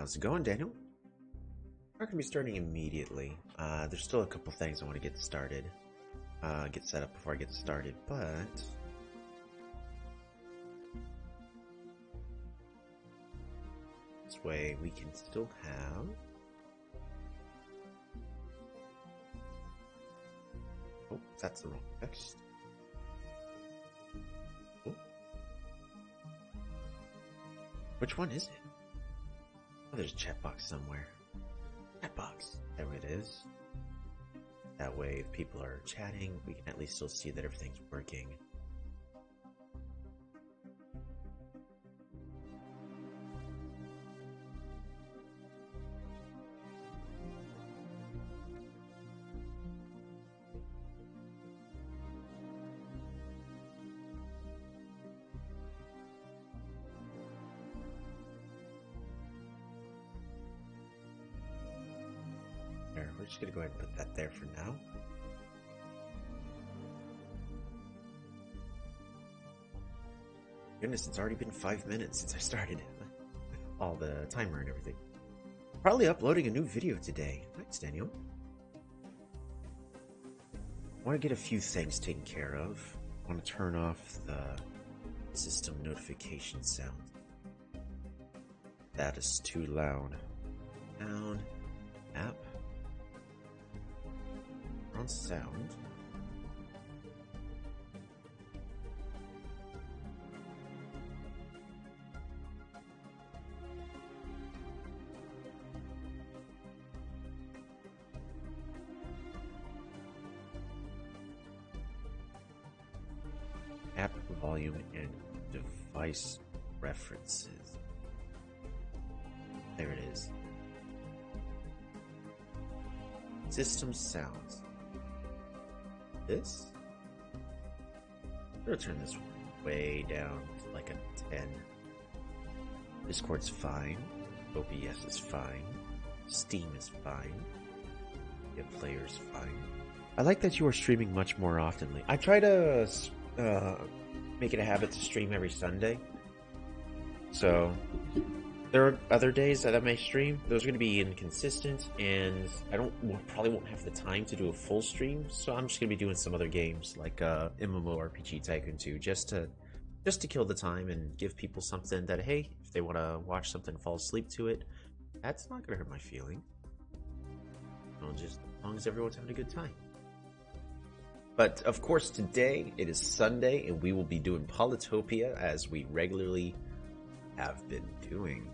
How's it going, Daniel? We're gonna be starting immediately. There's still a couple things I want to get started, get set up before I get started, but this way we can still have. Oh, that's the wrong text. Oh. Which one is it? Oh, there's a chat box somewhere. Chat box. There it is. That way, if people are chatting, we can at least still see that everything's working. We're just gonna go ahead and put that there for now. Goodness, it's already been 5 minutes since I started all the timer and everything. Probably uploading a new video today. Thanks, Daniel. I want to get a few things taken care of. I want to turn off the system notification sound. That is too loud. Sound. App. On sound. App volume and device references. There it is. System sounds. This? I'm gonna turn this way down to like a 10. Discord's fine. OBS is fine. Steam is fine. Get players fine. I like that you are streaming much more oftenly. I try to make it a habit to stream every Sunday. So there are other days that I may stream. Those are going to be inconsistent, and I probably won't have the time to do a full stream. So I'm just going to be doing some other games like MMORPG Tycoon 2, just to kill the time and give people something that, hey, if they want to watch something, fall asleep to it, that's not going to hurt my feeling. Just as long as everyone's having a good time. But of course, today it is Sunday, and we will be doing Polytopia as we regularly have been doing.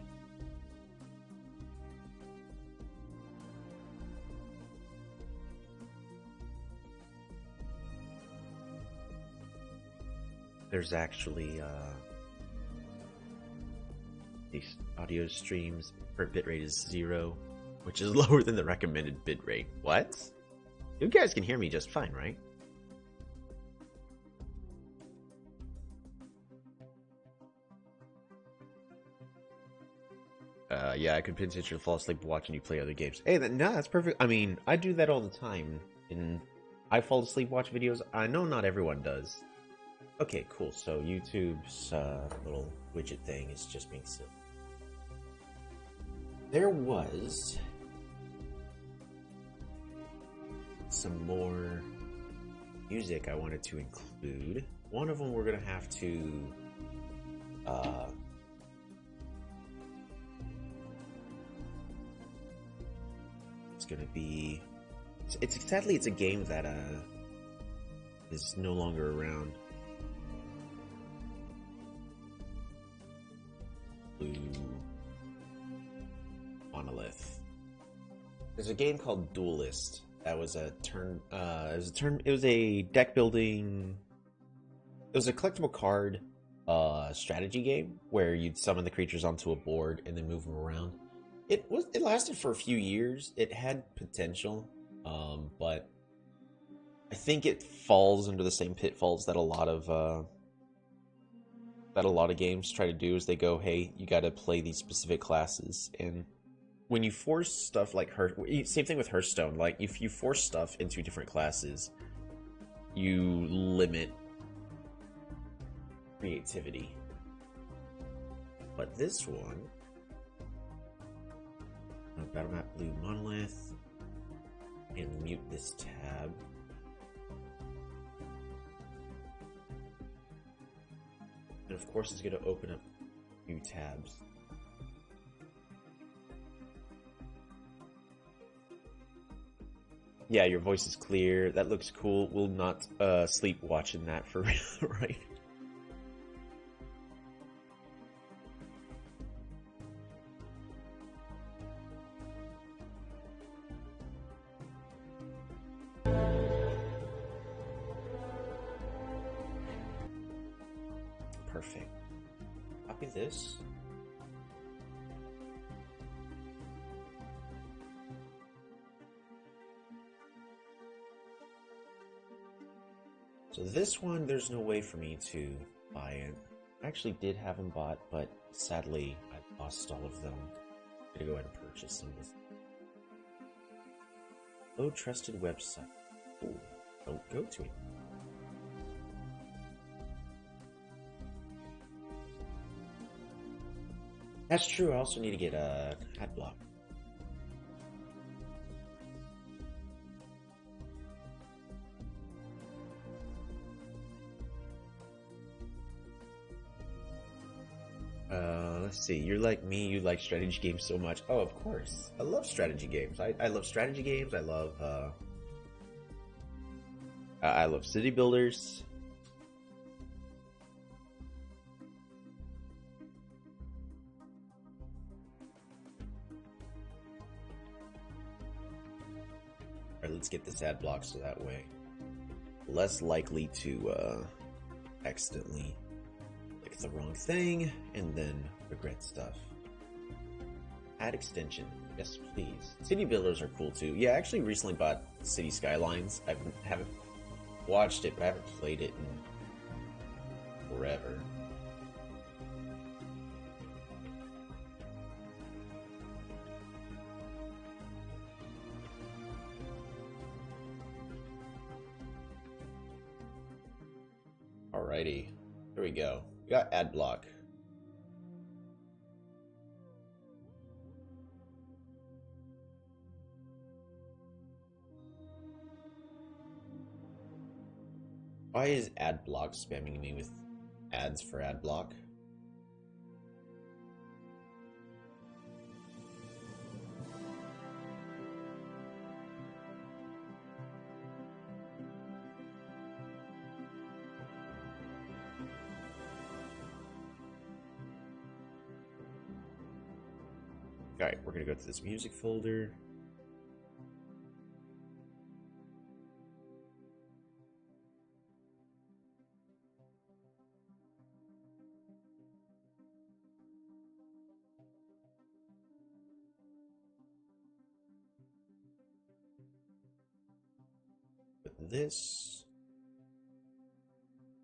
There's actually these audio streams per bitrate is 0, which is lower than the recommended bitrate. What? You guys can hear me just fine, right? Yeah, I could potentially fall asleep watching you play other games. Hey, no, that's perfect. I mean, I do that all the time, and I fall asleep watch videos. I know not everyone does. Okay, cool. So YouTube's little widget thing is just being silly. There was some more music I wanted to include. One of them we're gonna have to it's gonna be it's a game that is no longer around. Blue Monolith. There's a game called Duelist that was a it was a deck building. It was a collectible card strategy game where you'd summon the creatures onto a board and then move them around. It lasted for a few years. It had potential, but I think it falls under the same pitfalls that a lot of games try to do. Is they go, hey, you got to play these specific classes, and when you force stuff like same thing with Hearthstone. Like if you force stuff into different classes, you limit creativity. But this one Battle map blue monolith. And mute this tab. And of course it's going to open up new tabs. Yeah, your voice is clear. That looks cool. We'll not sleep watching that for real, right? Perfect. Copy this. So this one, there's no way for me to buy it. I actually did have them bought, but sadly, I lost all of them. I'm gonna go ahead and purchase some of this. Low trusted website. Ooh, don't go to it. That's true. I also need to get a ad block. Let's see. You're like me. You like strategy games so much. Oh, of course. I love strategy games. I love strategy games. I love city builders. Alright, let's get this ad block so that way less likely to accidentally click the wrong thing and then regret stuff. Add extension. Yes, please. City builders are cool too. Yeah, I actually recently bought City Skylines. I haven't watched it, but I haven't played it in forever. Alrighty, here we go. We got ad block. Why is ad block spamming me with ads for ad block? Alright, we're gonna go to this music folder. Put this.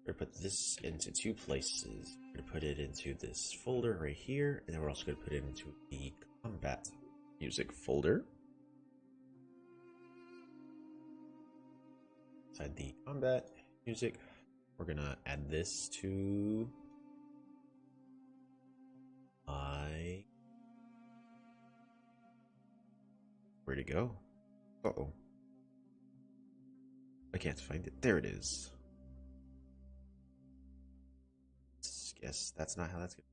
We're gonna put this into two places. We're gonna put it into this folder right here, and then we're also gonna put it into the combat music folder. Inside the combat music, we're gonna add this to my... Where'd it go? Uh-oh. I can't find it. There it is. Guess that's not how that's going.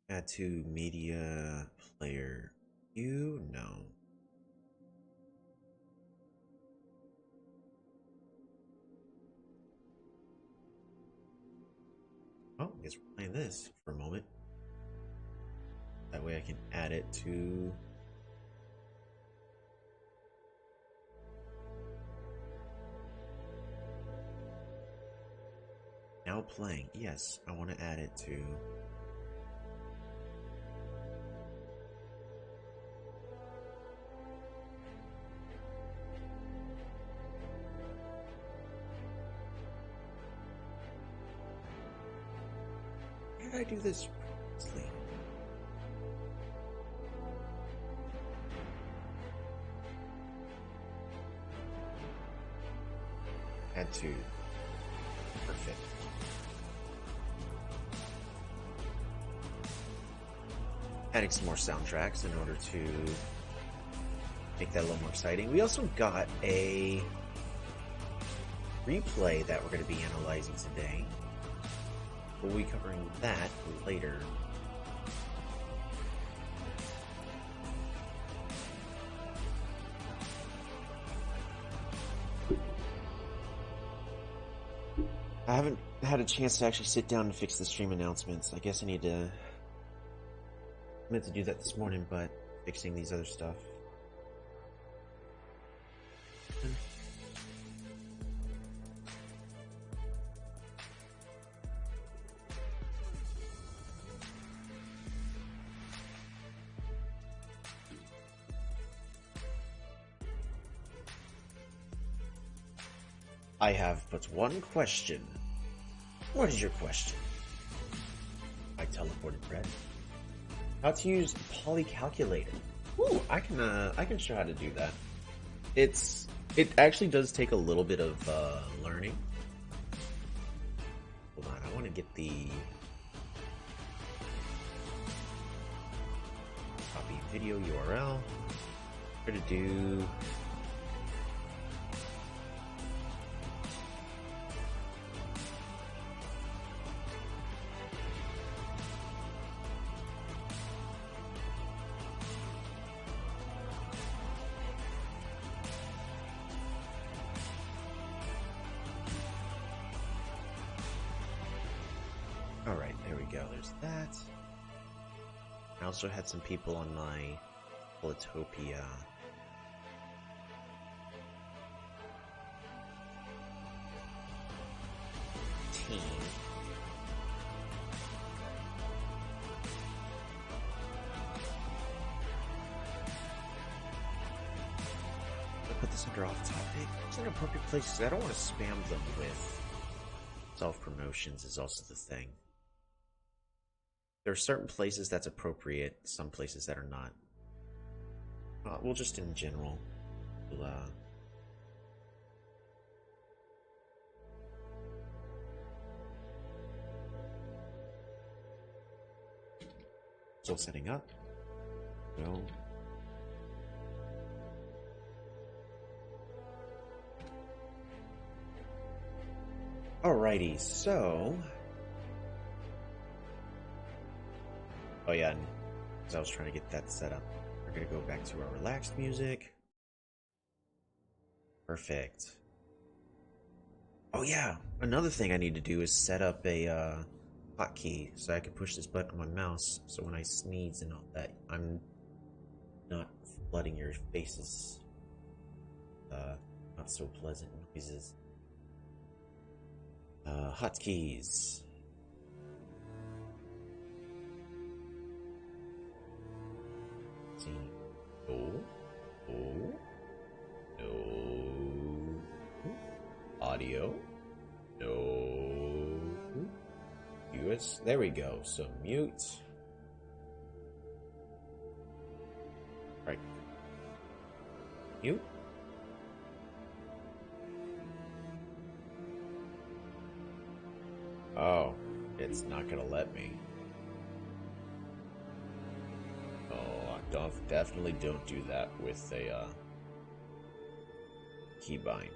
Add to media player. You know. Oh, I guess we're playing this for a moment. That way I can add it to... Now playing. Yes, I want to add it to... How did I do this? Had to. Perfect. Adding some more soundtracks in order to make that a little more exciting. We also got a replay that we're going to be analyzing today. We'll be covering that later. I haven't had a chance to actually sit down and fix the stream announcements. I guess I need to... I meant to do that this morning, but fixing these other stuff. I have but one question. What is your question? I teleported Brett. How to use Polycalculator. Ooh, I can show how to do that. It actually does take a little bit of learning. Hold on, I want to get the copy video URL. Try to do. Alright, there we go, there's that. I also had some people on my Polytopia team. I'll put this under off topic. It's an appropriate place. I don't want to spam them with self-promotions is also the thing. There are certain places that's appropriate, some places that are not. We'll just in general. We'll, still setting up. No. Alrighty, so... Oh yeah, because I was trying to get that set up. We're going to go back to our relaxed music. Perfect. Oh yeah, another thing I need to do is set up a hotkey so I can push this button on my mouse so when I sneeze and all that, I'm not flooding your faces. Not so pleasant noises. Hotkeys. No. Audio. No. US. There we go. So mute. Right. Mute. Oh, it's not gonna let me. Definitely don't do that with a keybind.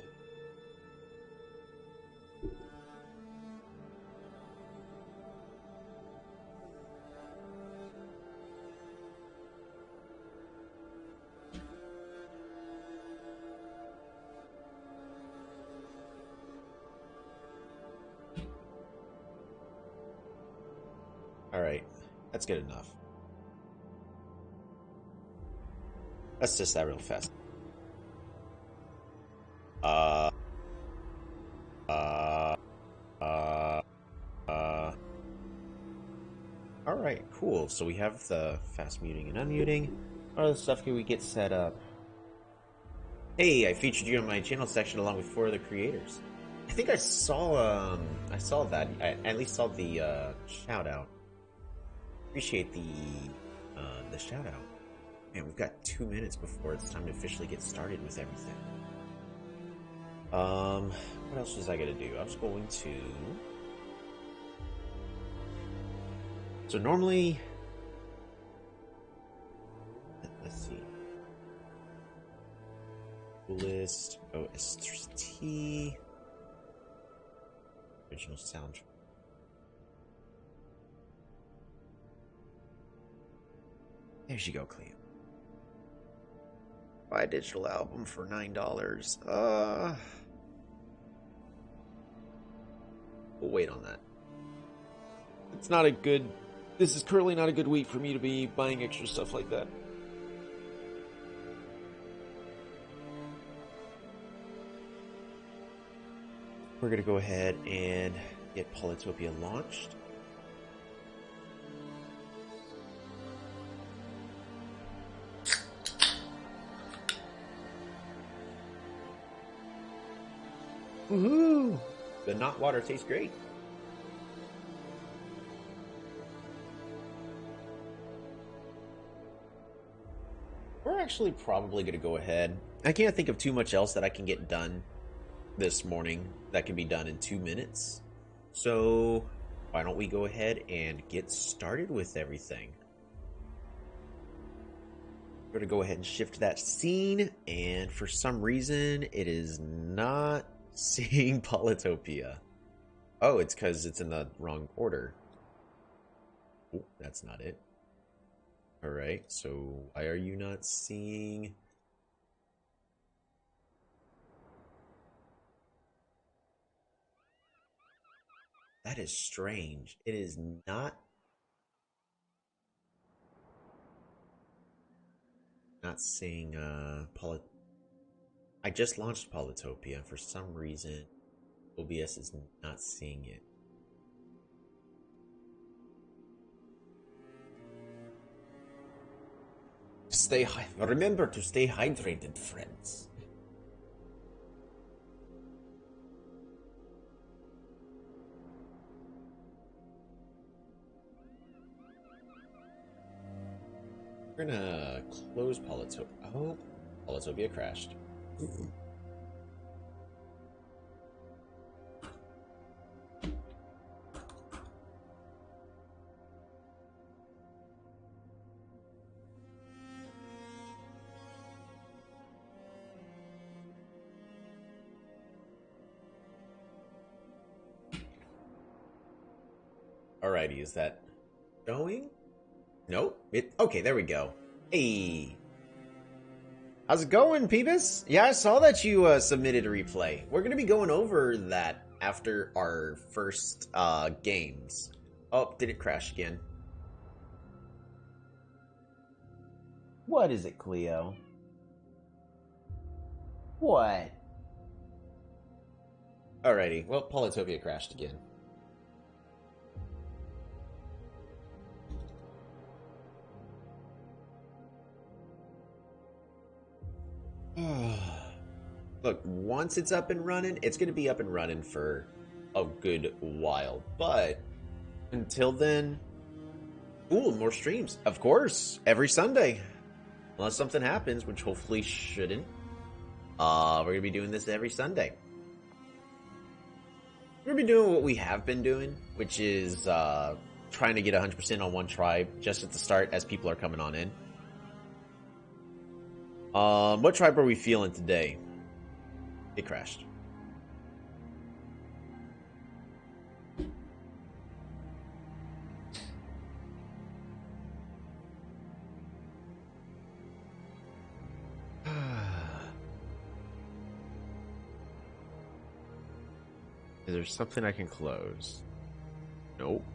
All right, that's good enough. Let's test that real fast. Alright, cool. So we have the fast muting and unmuting. What other stuff can we get set up? Hey, I featured you on my channel section along with 4 other creators. I think I saw that. I at least saw the shout out. Appreciate the shout out. Man, we've got 2 minutes before it's time to officially get started with everything. What else was I gonna do? I was going to. So normally, let's see. List OST original soundtrack. There you go, Cleo. Buy a digital album for $9. We'll wait on that. It's not a good. This is currently not a good week for me to be buying extra stuff like that. We're gonna go ahead and get Polytopia launched. Woohoo! The not water tastes great. We're actually probably going to go ahead. I can't think of too much else that I can get done this morning that can be done in 2 minutes. So why don't we go ahead and get started with everything? We're going to go ahead and shift that scene, and for some reason it is not seeing Polytopia. Oh, it's because it's in the wrong order. Oh, that's not it. Alright, so why are you not seeing... That is strange. It is not seeing I just launched Polytopia. For some reason, OBS is not seeing it. Remember to stay hydrated, friends. We're gonna close Polytopia. Oh, Polytopia crashed. Alrighty, is that showing? Nope. Okay, there we go. Hey. How's it going, Peebus? Yeah, I saw that you submitted a replay. We're going to be going over that after our first games. Oh, did it crash again? What is it, Cleo? What? Alrighty, well, Polytopia crashed again. Look, once it's up and running, it's going to be up and running for a good while. But until then, ooh, more streams. Of course, every Sunday. Unless something happens, which hopefully shouldn't. We're going to be doing this every Sunday. We're going to be doing what we have been doing, which is trying to get 100% on one tribe just at the start as people are coming on in. What tribe are we feeling today? It crashed. Is there something I can close? Nope.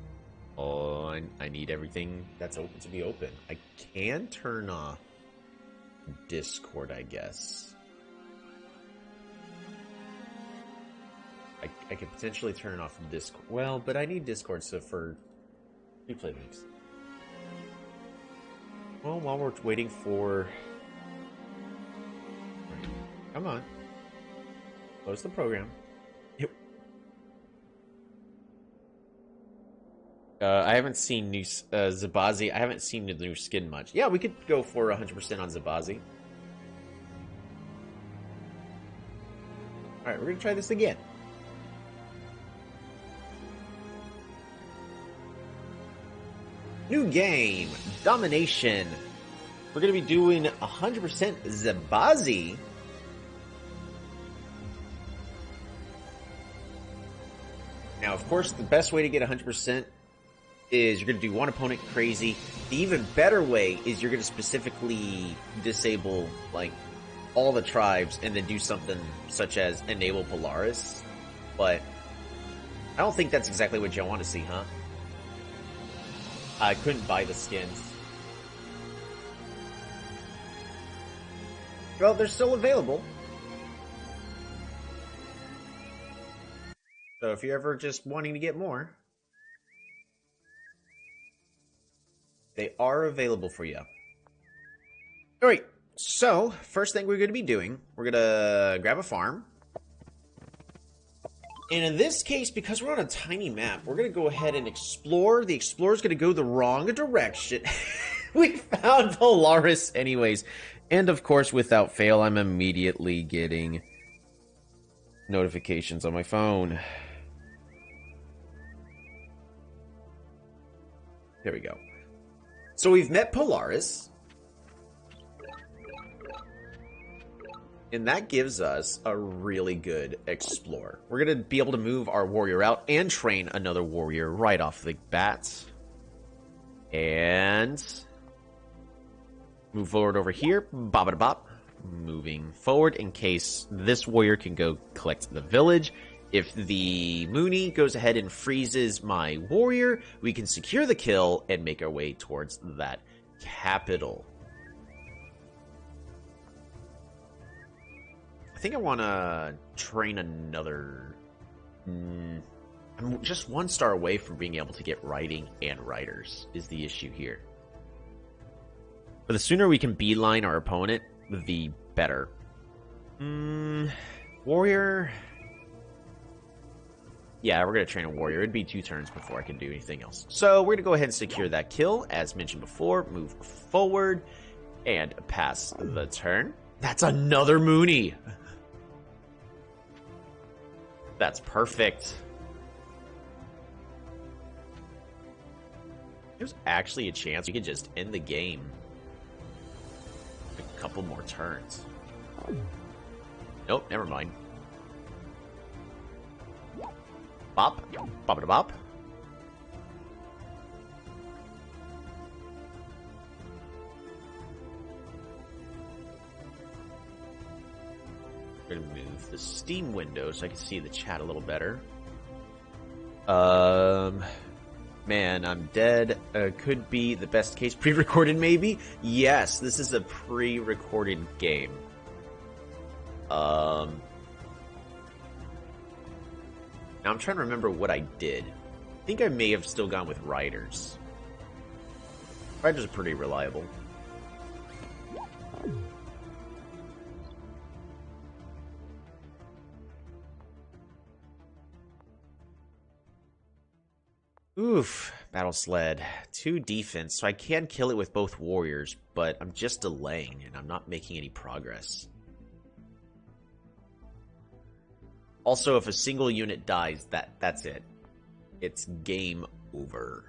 Oh, I need everything that's open to be open. I can turn off Discord, I guess. I could potentially turn off Discord. Well, but I need Discord so for replay links. Well, while we're waiting for... Come on. Close the program. Yep. I haven't seen new Zebazi. I haven't seen the new skin much. Yeah, we could go for 100% on Zebazi. Alright, we're gonna try this again. New game, domination. We're gonna be doing 100% Zebazi. Now, of course, the best way to get 100% is you're gonna do one opponent crazy. The even better way is you're gonna specifically disable, like, all the tribes and then do something such as enable Polaris. But I don't think that's exactly what y'all want to see, huh? I couldn't buy the skins. Well, they're still available. So if you're ever just wanting to get more, they are available for you. Alright, so first thing we're going to be doing, we're going to grab a farm. And in this case, because we're on a tiny map, we're going to go ahead and explore. The explorer's going to go the wrong direction. We found Polaris anyways. And of course, without fail, I'm immediately getting notifications on my phone. There we go. So we've met Polaris. And that gives us a really good explorer. We're going to be able to move our warrior out and train another warrior right off the bat. And move forward over here. Bop-a-da-bop. Moving forward in case this warrior can go collect the village. If the Mooney goes ahead and freezes my warrior, we can secure the kill and make our way towards that capital. I think I want to train another... I'm just 1 star away from being able to get riding and riders is the issue here. But the sooner we can beeline our opponent, the better. Warrior... Yeah, we're going to train a warrior. It'd be 2 turns before I can do anything else. So we're going to go ahead and secure that kill. As mentioned before, move forward and pass the turn. That's another Mooney! That's perfect. There's actually a chance we could just end the game. A couple more turns. Nope, never mind. Bop. Bop-a-da-bop. I'm gonna move the Steam window so I can see the chat a little better. Man, I'm dead. Could be the best case. Pre-recorded, maybe? Yes, this is a pre-recorded game. Now I'm trying to remember what I did. I think I may have still gone with riders. Riders are pretty reliable. Oof, battle sled. 2 defense, so I can kill it with both warriors, but I'm just delaying and I'm not making any progress. Also, if a single unit dies, that's it. It's game over.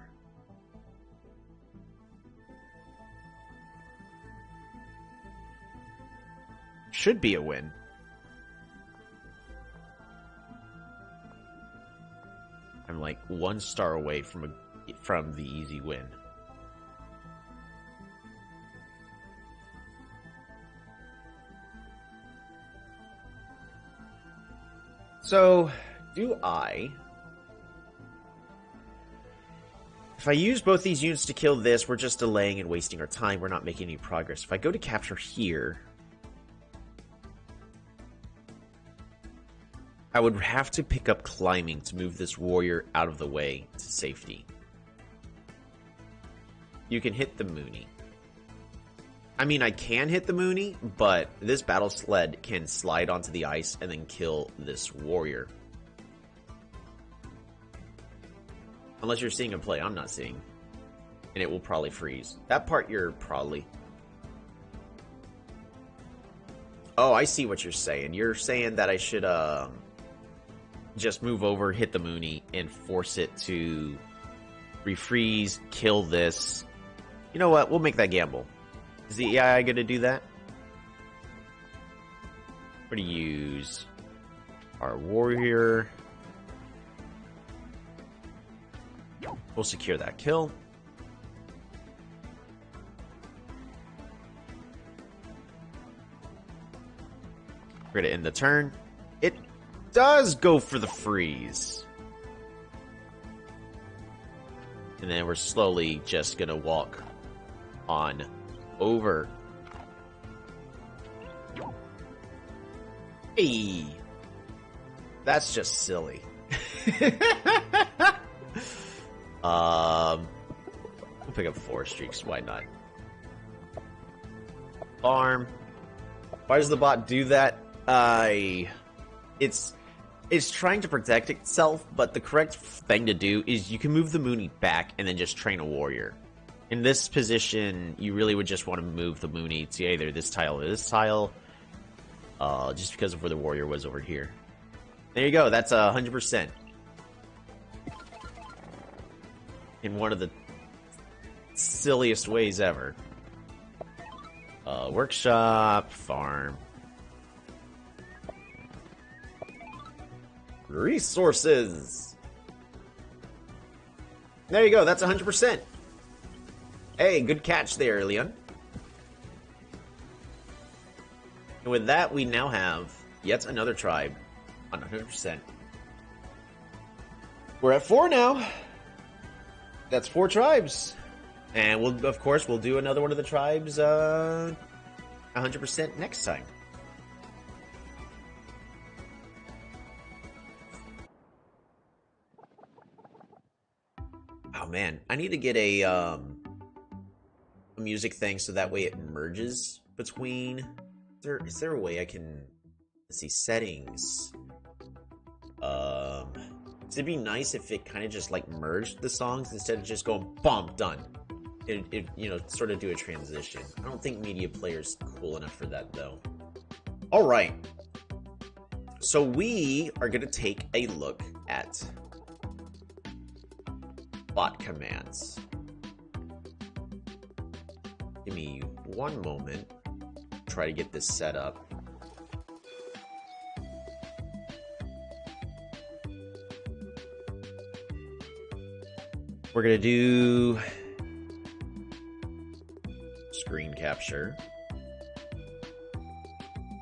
Should be a win. I'm like 1 star away from the easy win. So, do I... If I use both these units to kill this, we're just delaying and wasting our time. We're not making any progress. If I go to capture here... I would have to pick up climbing to move this warrior out of the way to safety. You can hit the Mooney. I mean, I can hit the Mooney, but this battle sled can slide onto the ice and then kill this warrior. Unless you're seeing him play, I'm not seeing. And it will probably freeze. That part you're probably... Oh, I see what you're saying. You're saying that I should just move over, hit the Mooney, and force it to refreeze, kill this. You know what? We'll make that gamble. Is the AI going to do that? We're going to use our warrior. We'll secure that kill. We're going to end the turn. It does go for the freeze. And then we're slowly just going to walk on over. Hey! That's just silly. We'll pick up 4 streaks. Why not? Farm. Why does the bot do that? It's trying to protect itself, but the correct thing to do is you can move the Mooney back and then just train a warrior. In this position, you really would just want to move the Mooney to either this tile or this tile, just because of where the warrior was over here. There you go. That's 100%. In one of the silliest ways ever. Workshop, farm. Resources. There you go. That's 100%. Hey, good catch there, Elyrion. And with that, we now have yet another tribe on 100%. We're at 4 now. That's 4 tribes. And we'll, of course, we'll do another one of the tribes 100% next time. Oh man, I need to get a music thing so that way it merges between. Is there a way I can, let's see, settings? It'd be nice if it kind of just like merged the songs instead of just going bomb done. It you know, sort of do a transition. I don't think media player's cool enough for that though. All right, so we are gonna take a look at bot commands. Give me one moment. Try to get this set up. We're gonna do screen capture.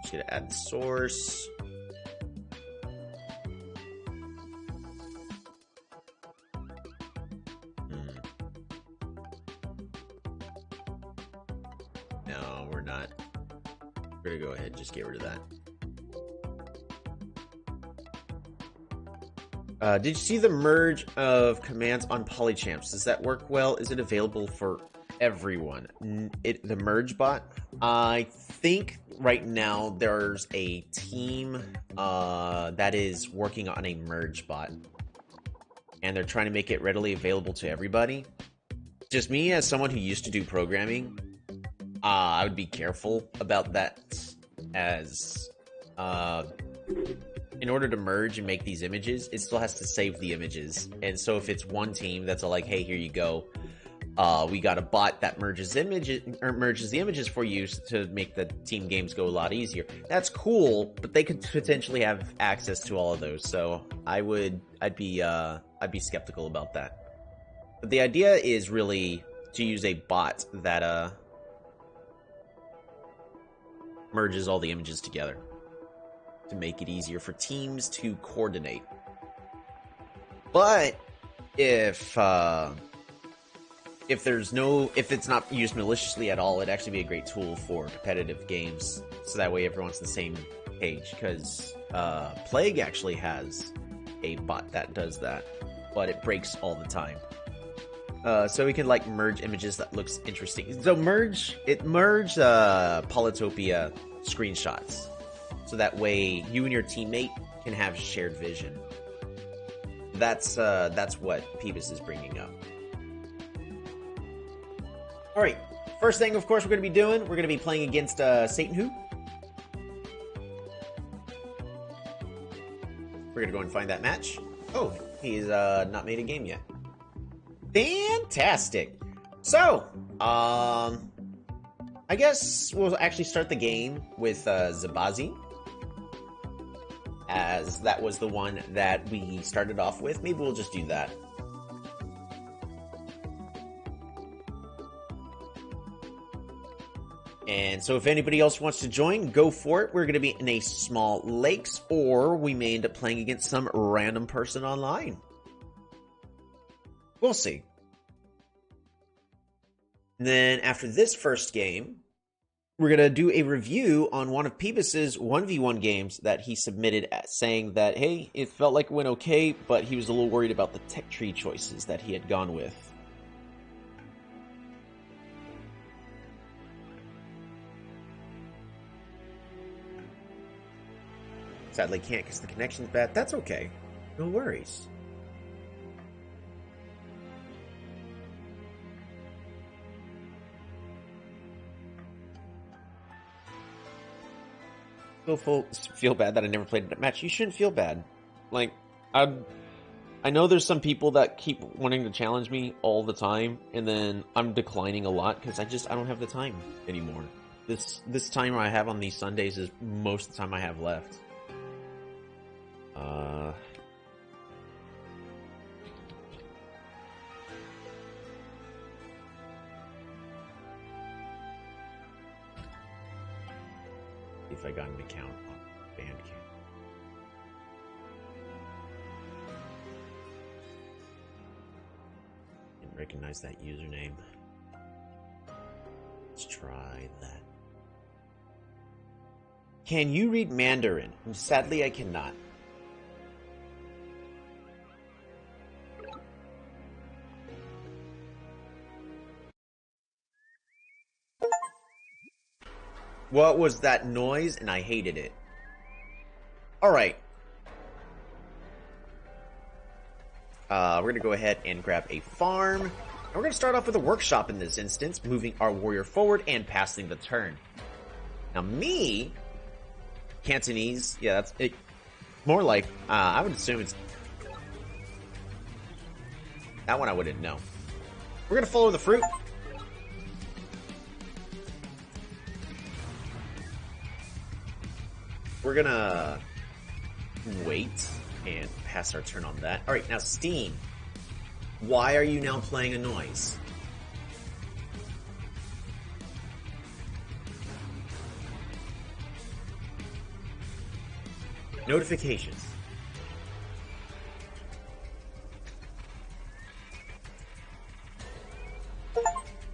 Just gonna add the source. No, we're not. We're gonna go ahead and just get rid of that. Did you see the merge of commands on Polychamps? Does that work well? Is it available for everyone? The merge bot? I think right now there's a team that is working on a merge bot. And they're trying to make it readily available to everybody. Just me, as someone who used to do programming, I would be careful about that, as in order to merge and make these images, it still has to save the images. And so if it's one team that's like, hey, here you go, we got a bot that merges images or merges the images for you to make the team games go a lot easier. That's cool, but they could potentially have access to all of those. So I'd be skeptical about that. But the idea is really to use a bot that merges all the images together to make it easier for teams to coordinate. But if it's not used maliciously at all, it'd actually be a great tool for competitive games, so that way everyone's on the same page. Because Plague actually has a bot that does that, but it breaks all the time. So we can like merge images that looks interesting. So merge Polytopia screenshots, so that way you and your teammate can have shared vision. That's what Peebus is bringing up. All right, first thing, of course, we're going to be doing, we're going to be playing against Satan Who. We're gonna go and find that match. Oh, he's not made a game yet. Fantastic. So, I guess we'll actually start the game with Zebazi, as that was the one that we started off with. Maybe we'll just do that. And so if anybody else wants to join, go for it. We're going to be in a small lakes, or we may end up playing against some random person online. We'll see. And then after this first game, we're going to do a review on one of Peebus's 1v1 games that he submitted, saying that, hey, it felt like it went okay, but he was a little worried about the tech tree choices that he had gone with. Sadly can't because the connection's bad. That's okay. No worries. Folks feel bad that I never played that match. You shouldn't feel bad. Like, I know there's some people that keep wanting to challenge me all the time, and then I'm declining a lot because I don't have the time anymore. This time I have on these Sundays is most of the time I have left. If I got an account on Bandcamp. Didn't recognize that username. Let's try that. Can you read Mandarin? Sadly, I cannot. What was that noise? And I hated it. Alright. We're going to go ahead and grab a farm. And we're going to start off with a workshop in this instance, moving our warrior forward and passing the turn. Now me, Cantonese, yeah, that's it. More like, I would assume it's... That one I wouldn't know. We're going to follow the fruit. We're gonna wait and pass our turn on that. Alright, now Steam. Why are you now playing a noise? Notifications.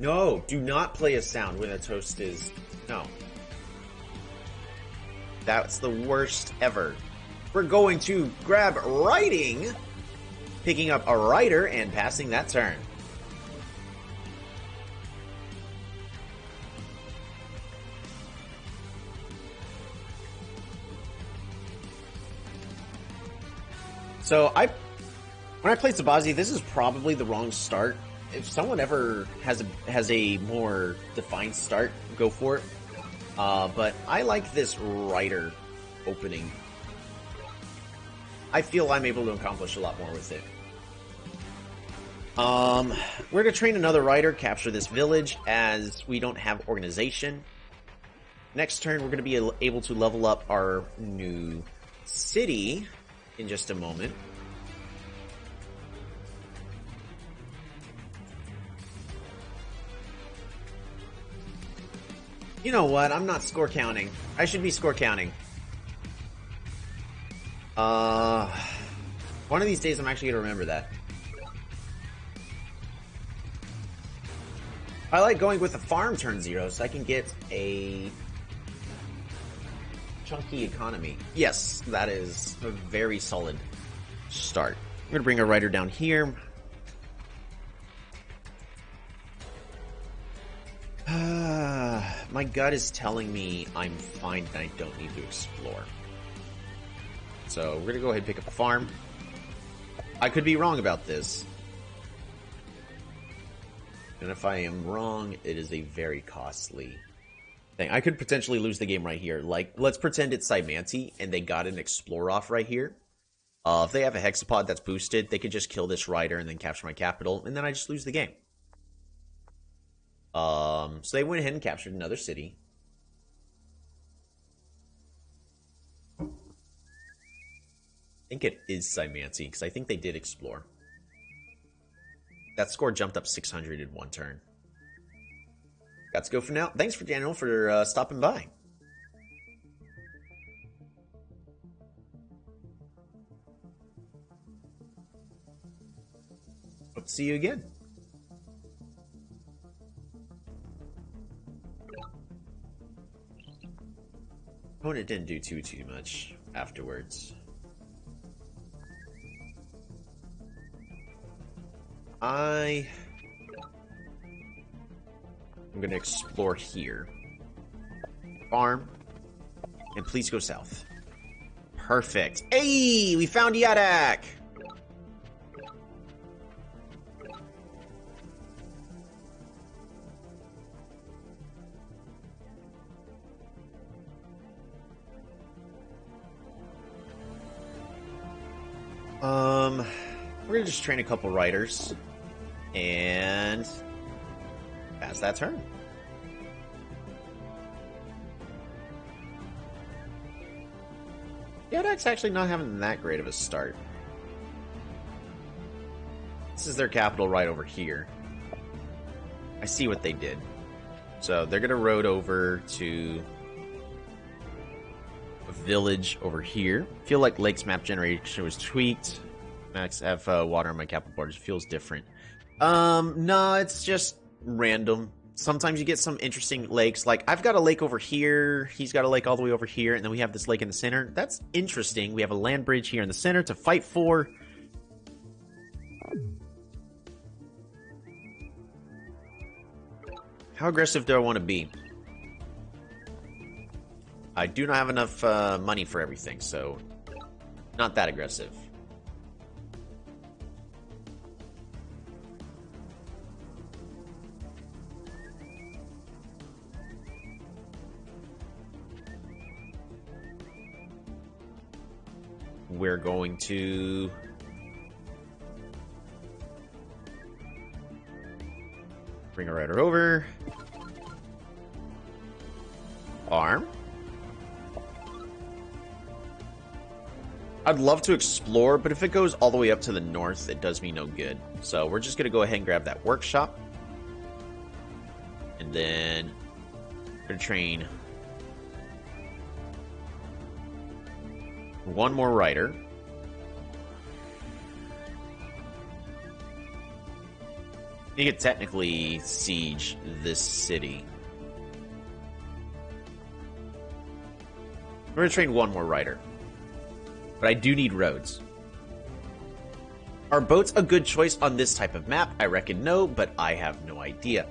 No, do not play a sound when a toast is... No. That's the worst ever. We're going to grab writing, picking up a writer and passing that turn. So when I play Zebazi, this is probably the wrong start. If someone ever has a more defined start, go for it. But I like this writer opening. I feel I'm able to accomplish a lot more with it. We're going to train another writer, capture this village, as we don't have organization. Next turn, we're going to be able to level up our new city in just a moment. You know what? I'm not score counting. I should be score counting. One of these days I'm actually going to remember that. I like going with the farm turn 0 so I can get a chunky economy. Yes, that is a very solid start. I'm going to bring a writer down here. My gut is telling me I'm fine and I don't need to explore. So we're going to go ahead and pick up a farm. I could be wrong about this. And if I am wrong, it is a very costly thing. I could potentially lose the game right here. Like, let's pretend it's Cymanti and they got an explore off right here. If they have a hexapod that's boosted, they could just kill this rider and then capture my capital, and then I just lose the game. So they went ahead and captured another city. I think it is Cymancy, because I think they did explore. That score jumped up 600 in one turn. Got to go for now. Thanks for Daniel for stopping by. Hope to see you again. Opponent didn't do too much afterwards. I'm going to explore here. Farm. And please go south. Perfect. Hey, we found Yadak! We're gonna just train a couple riders and pass that turn. Yadak's actually not having that great of a start. This is their capital right over here. I see what they did. So they're gonna road over to a village over here. Feel like Lake's map generation was tweaked. Max have water on my capital borders. Feels different. No, it's just random. Sometimes you get some interesting lakes. Like, I've got a lake over here. He's got a lake all the way over here. And then we have this lake in the center. That's interesting. We have a land bridge here in the center to fight for. How aggressive do I want to be? I do not have enough money for everything, so not that aggressive. We're going to bring a rider over. Arm. I'd love to explore, but if it goes all the way up to the north, it does me no good. So we're just going to go ahead and grab that workshop. And then we're going to train one more rider. You could technically siege this city. We're going to train one more rider. But I do need roads. Are boats a good choice on this type of map? I reckon no, but I have no idea.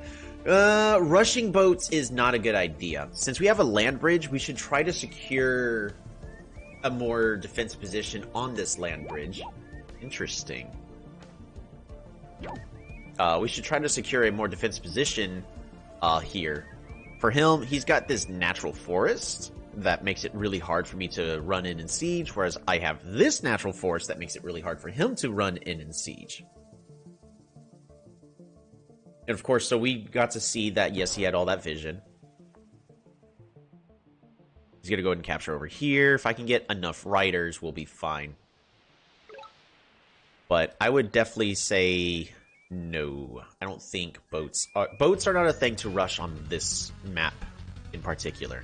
Rushing boats is not a good idea. Since we have a land bridge, we should try to secure a more defensive position on this land bridge. Interesting. We should try to secure a more defensive position here. For him, he's got this natural forest that makes it really hard for me to run in and siege, whereas I have this natural forest that makes it really hard for him to run in and siege. And of course, so we got to see that, yes, he had all that vision. He's going to go ahead and capture over here. If I can get enough riders, we'll be fine. But I would definitely say no. I don't think boats are not a thing to rush on this map in particular.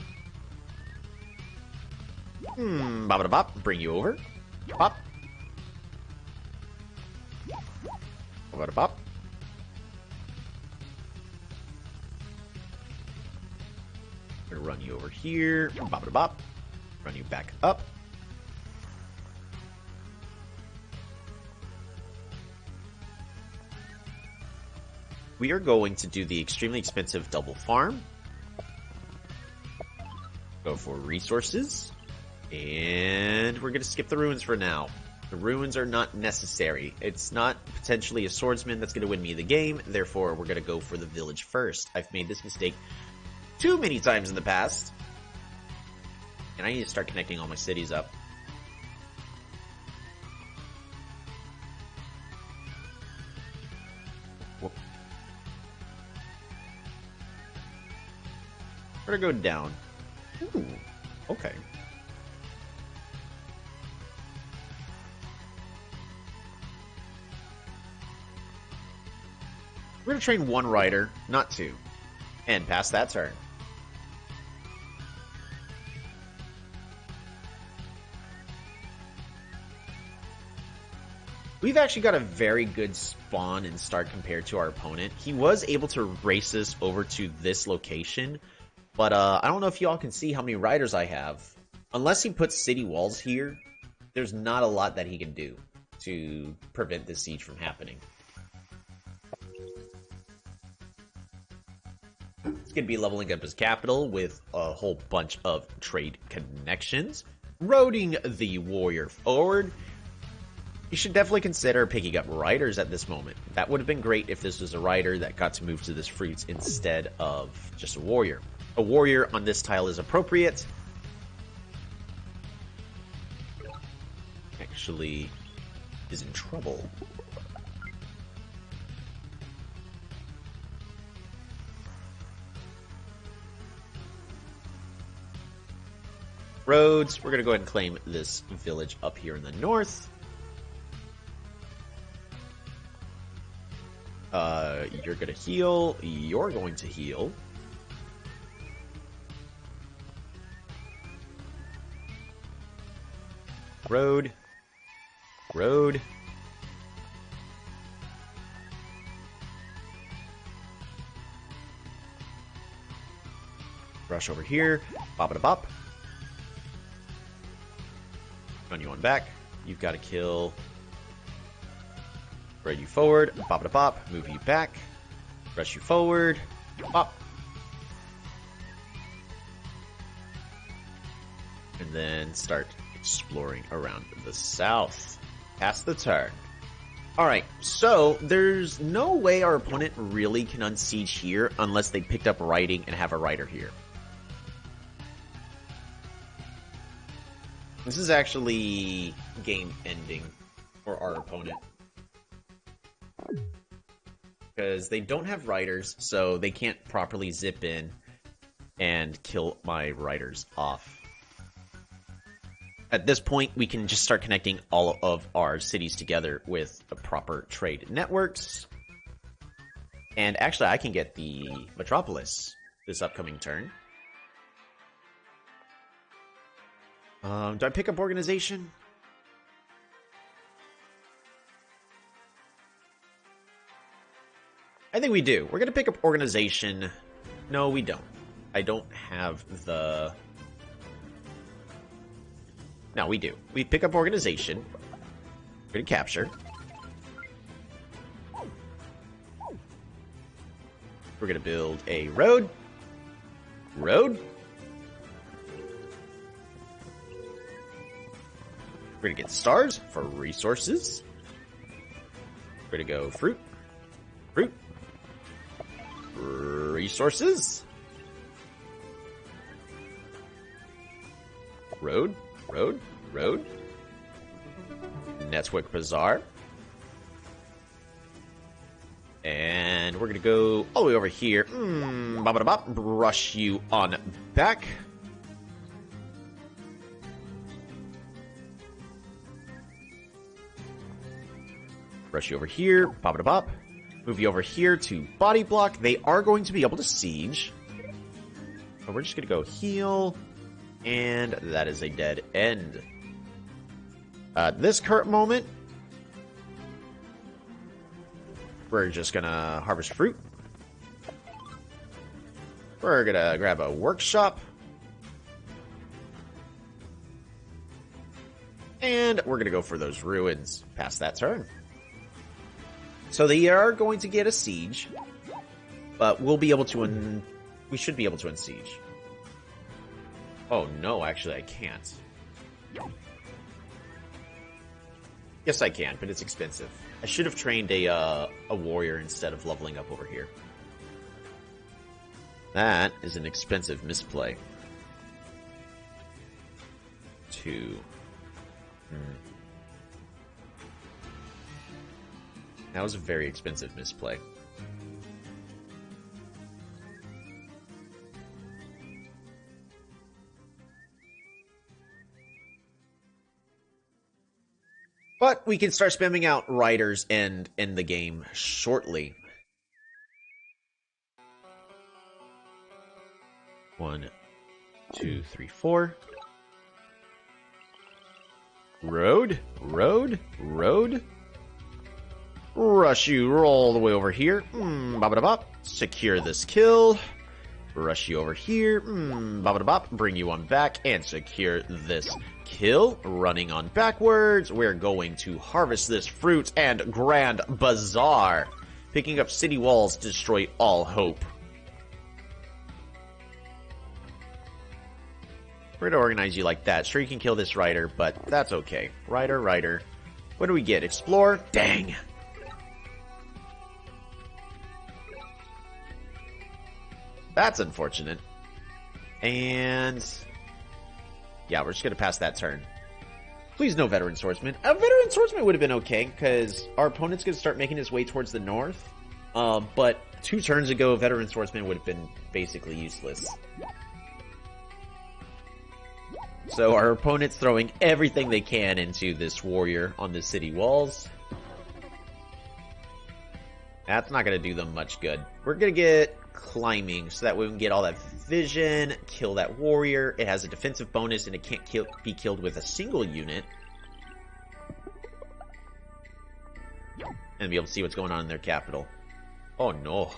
Bop, bring you over. Pop. Bop. I'm gonna run you over here. Bop. Run you back up. We are going to do the extremely expensive double farm. Go for resources. And we're going to skip the ruins for now. The ruins are not necessary. It's not potentially a swordsman that's going to win me the game. Therefore, we're going to go for the village first. I've made this mistake too many times in the past. And I need to start connecting all my cities up. We're gonna go down. Ooh, okay. We're gonna train one rider, not two. And pass that turn. We've actually got a very good spawn and start compared to our opponent. He was able to race us over to this location, but I don't know if y'all can see how many riders I have. Unless he puts city walls here, there's not a lot that he can do to prevent this siege from happening. He's going to be leveling up his capital with a whole bunch of trade connections, roading the warrior forward. You should definitely consider picking up riders at this moment. That would have been great if this was a rider that got to move to this fruits instead of just a warrior. A warrior on this tile is appropriate. Actually is in trouble. Roads. We're going to go ahead and claim this village up here in the north. You're going to heal. You're going to heal. Road. Road. Rush over here. Bop-a-da-bop. Run you on back. You've got to kill. Spread you forward. Bop-a-da-bop. Move you back. Rush you forward. Bop. And then start exploring around the south. Pass the turn. Alright, so there's no way our opponent really can unsiege here unless they picked up riding and have a rider here. This is actually game ending for our opponent. Because they don't have riders, so they can't properly zip in and kill my riders off. At this point, we can just start connecting all of our cities together with the proper trade networks. And actually, I can get the Metropolis this upcoming turn. Do I pick up organization? I think we do. We're going to pick up organization. No, we don't. I don't have the... No, we do. We pick up organization. We're going to capture. We're going to build a road. Road. We're going to get stars for resources. We're going to go fruit. Fruit. Resources. Road. Road. Road. Network Bazaar. And we're going to go all the way over here. Bop-a-da-bop. Brush you on back. Brush you over here. Bop-a-da-bop. Move you over here to body block. They are going to be able to siege. So we're just going to go heal. And that is a dead end. This current moment, we're just going to harvest fruit. We're going to grab a workshop. And we're going to go for those ruins. Pass that turn. So they are going to get a siege. But we'll be able to... we should be able to unsiege. Oh, no, actually, I can't. Yes, I can, but it's expensive. I should have trained a warrior instead of leveling up over here. That is an expensive misplay. 2. That was a very expensive misplay. But we can start spamming out riders and end the game shortly. 1, 2, 3, 4. Road, road, road. Rush you all the way over here. Bop-a-da-bop. Secure this kill. Rush you over here. Bop-a-da-bop. Bring you on back and secure this kill. Running on backwards. We're going to harvest this fruit and Grand Bazaar. Picking up city walls, destroy all hope. We're going to organize you like that. Sure, you can kill this rider, but that's okay. Rider, rider. What do we get? Explore? Dang. That's unfortunate. And yeah, we're just going to pass that turn. Please no Veteran Swordsman. A Veteran Swordsman would have been okay, because our opponent's going to start making his way towards the north. But 2 turns ago, Veteran Swordsman would have been basically useless. So our opponent's throwing everything they can into this warrior on the city walls. That's not going to do them much good. We're going to get climbing so that we can get all that vision, kill that warrior. It has a defensive bonus and it can't be killed with a single unit. And be able to see what's going on in their capital. Oh no.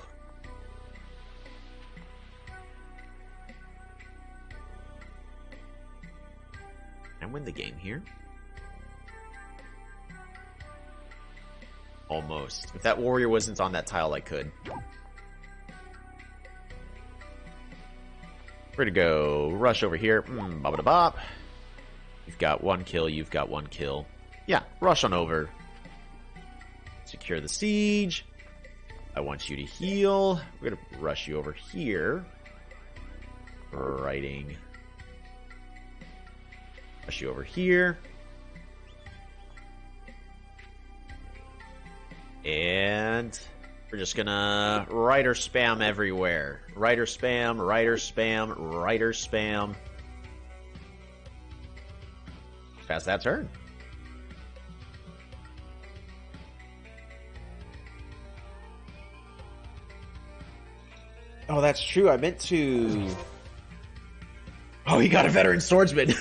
And win the game here. Almost. If that warrior wasn't on that tile, I could. We're gonna go rush over here. Bop-a-da-bop. You've got 1 kill, you've got 1 kill. Yeah, rush on over. Secure the siege. I want you to heal. We're gonna rush you over here. Writing. Rush you over here. And we're just gonna rider spam everywhere. Rider spam, rider spam, rider spam. Pass that turn. Oh, that's true. I meant to... Oh, he got a Veteran Swordsman.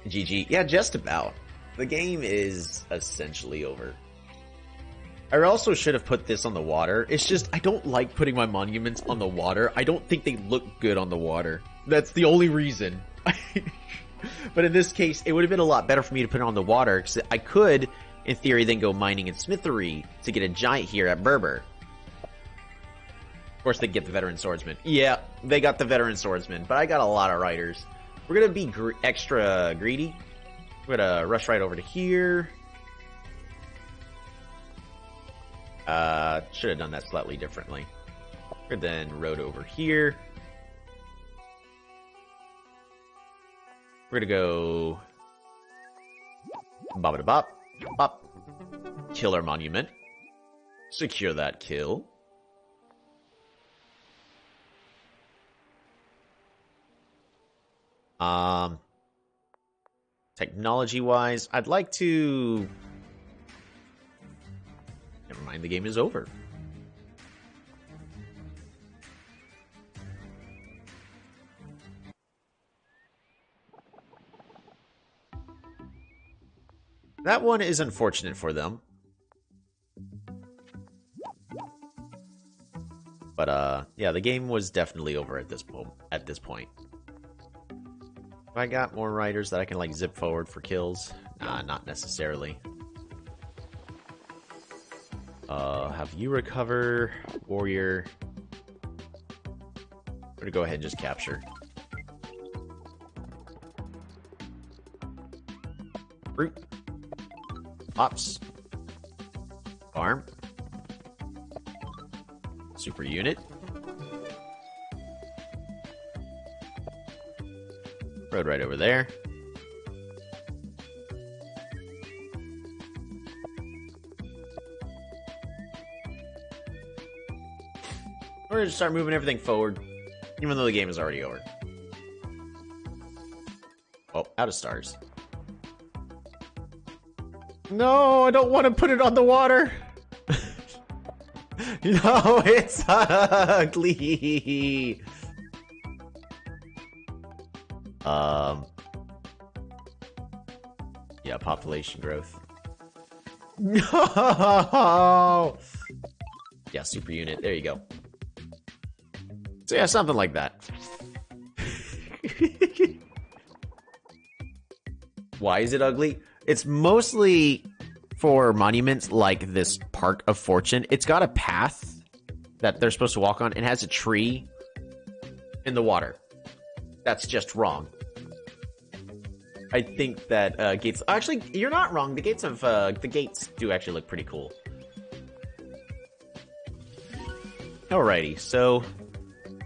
GG. Yeah, just about. The game is essentially over. I also should have put this on the water. It's just, I don't like putting my monuments on the water. I don't think they look good on the water. That's the only reason. But in this case, it would have been a lot better for me to put it on the water, because I could, in theory, then go mining in Smithery to get a giant here at Berber. Of course, they get the Veteran Swordsman. Yeah, they got the Veteran Swordsman, but I got a lot of riders. We're going to be extra greedy. We're going to rush right over to here. Should have done that slightly differently. We're then rode over here. We're going to go... Bop-a-da-bop. Bop. Kill our monument. Secure that kill. Technology-wise, I'd like to... Never mind, the game is over. That one is unfortunate for them. But, yeah, the game was definitely over at this point. Have I got more riders that I can, like, zip forward for kills? Nah, not necessarily. Have you recover, warrior. I'm gonna go ahead and just capture. Fruit. Ops. Farm. Super unit. Road right over there. We're gonna start moving everything forward, even though the game is already over. Oh, out of stars. No, I don't want to put it on the water. No, it's ugly. Yeah, population growth. No. Yeah, super unit. There you go. So yeah, something like that. Why is it ugly? It's mostly for monuments like this Park of Fortune. It's got a path that they're supposed to walk on. It has a tree in the water. That's just wrong. I think that gates... Actually, you're not wrong. The gates do actually look pretty cool. Alrighty, so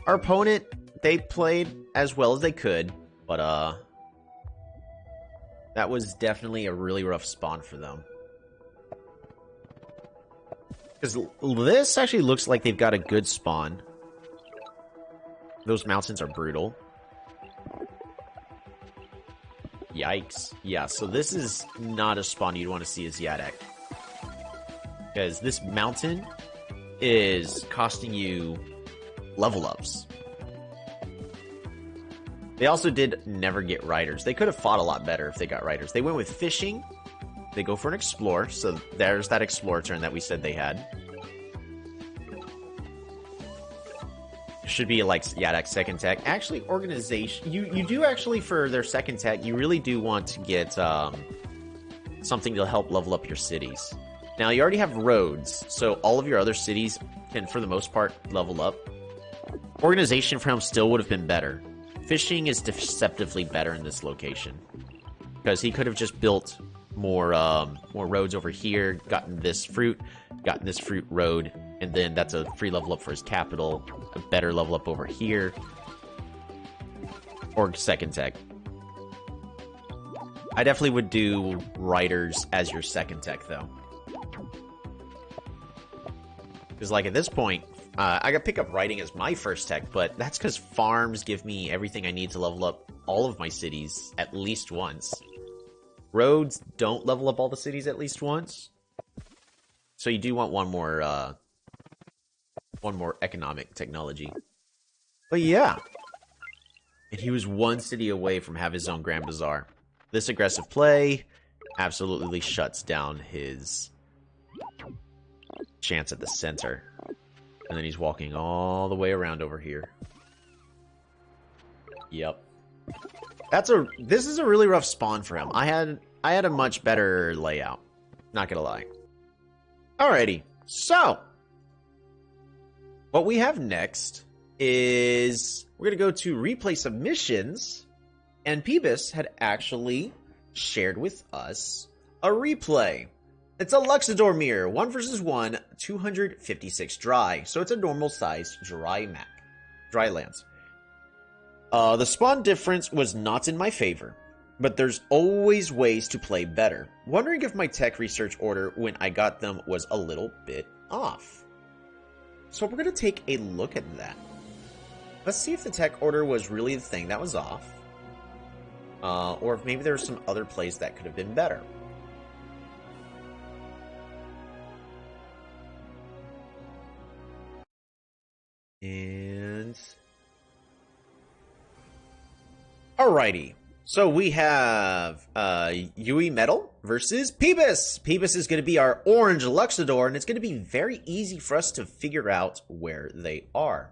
our opponent, they played as well as they could, but that was definitely a really rough spawn for them. Because this actually looks like they've got a good spawn. Those mountains are brutal. Yikes. Yeah, so this is not a spawn you'd want to see as Yadek. Because this mountain is costing you level ups. They also did never get riders. They could have fought a lot better if they got riders. They went with fishing. They go for an explorer. So there's that explorer turn that we said they had. Should be like Yadek's second tech. Actually, organization. You do actually, for their second tech, you really do want to get something to help level up your cities. Now, you already have roads, so all of your other cities can, for the most part, level up. Organization for him still would have been better. Fishing is deceptively better in this location. Because he could have just built more roads over here, gotten this fruit road, and then that's a free level up for his capital, a better level up over here, or second tech. I definitely would do riders as your second tech, though. Because, like, at this point, I got pick up writing as my first tech, but that's because farms give me everything I need to level up all of my cities at least once. Roads don't level up all the cities at least once. So you do want one more economic technology. But yeah. And he was one city away from having his own Grand Bazaar. This aggressive play absolutely shuts down his chance at the center. And then he's walking all the way around over here. Yep. This is a really rough spawn for him. I had a much better layout. Not gonna lie. Alrighty. So what we have next is we're gonna go to replay submissions, and Peebus had actually shared with us a replay. It's a Luxador mirror, 1 versus 1, 256 dry. So it's a normal size dry map. Dry lands. The spawn difference was not in my favor, but there's always ways to play better. Wondering if my tech research order when I got them was a little bit off. So we're going to take a look at that. Let's see if the tech order was really the thing that was off. Or if maybe there were some other plays that could have been better. And alrighty, so we have Yui Metal versus Peebus. Peebus is going to be our orange Luxador, and it's going to be very easy for us to figure out where they are.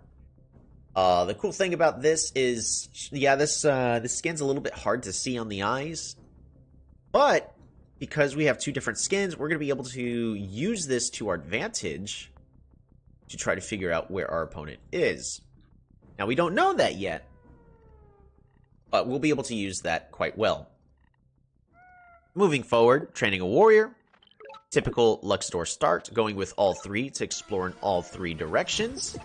The cool thing about this is, yeah, this skin's a little bit hard to see on the eyes, but because we have two different skins, we're going to be able to use this to our advantage to try to figure out where our opponent is. Now, we don't know that yet, but we'll be able to use that quite well. Moving forward, training a warrior. Typical Luxador start, going with all three to explore in all three directions.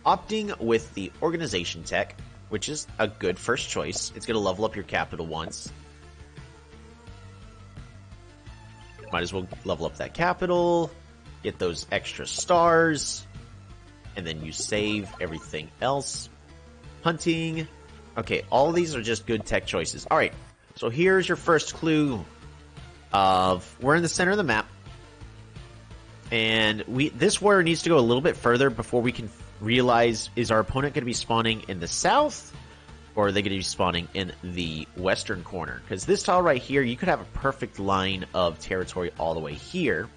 Opting with the organization tech, which is a good first choice. It's going to level up your capital once. Might as well level up that capital. Get those extra stars, and then you save everything else. Hunting, Okay, all of these are just good tech choices. All right, so here's your first clue of we're in the center of the map, and this warrior needs to go a little bit further before we can realize, is our opponent going to be spawning in the south, or are they going to be spawning in the western corner? Because this tile right here, you could have a perfect line of territory all the way here,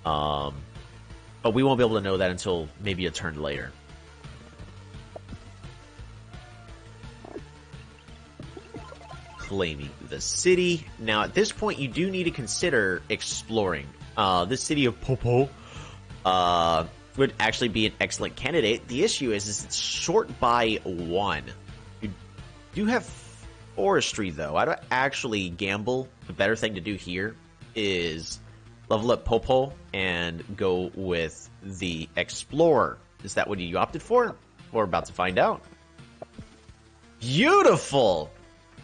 but we won't be able to know that until maybe a turn later. Claiming the city. Now, at this point, you do need to consider exploring. This city of Popo would actually be an excellent candidate. The issue is it's short by 1. You do have forestry, though. I don't actually gamble. The better thing to do here is level up Popo and go with the Explorer. Is that what you opted for? We're about to find out. Beautiful!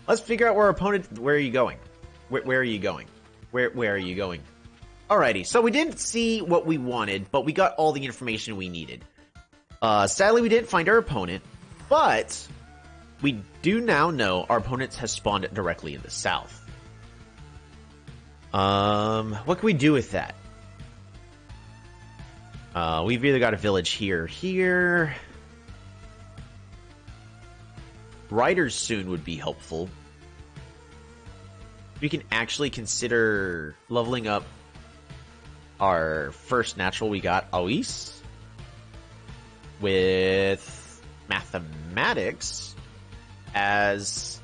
Let's figure out where our opponent... Where are you going? Where are you going? Where are you going? Alrighty, so we didn't see what we wanted, but we got all the information we needed. Sadly, we didn't find our opponent, but we do now know our opponent has spawned directly in the south. What can we do with that? We've either got a village here. Riders soon would be helpful. We can actually consider leveling up our first natural we got, Ois, with mathematics. As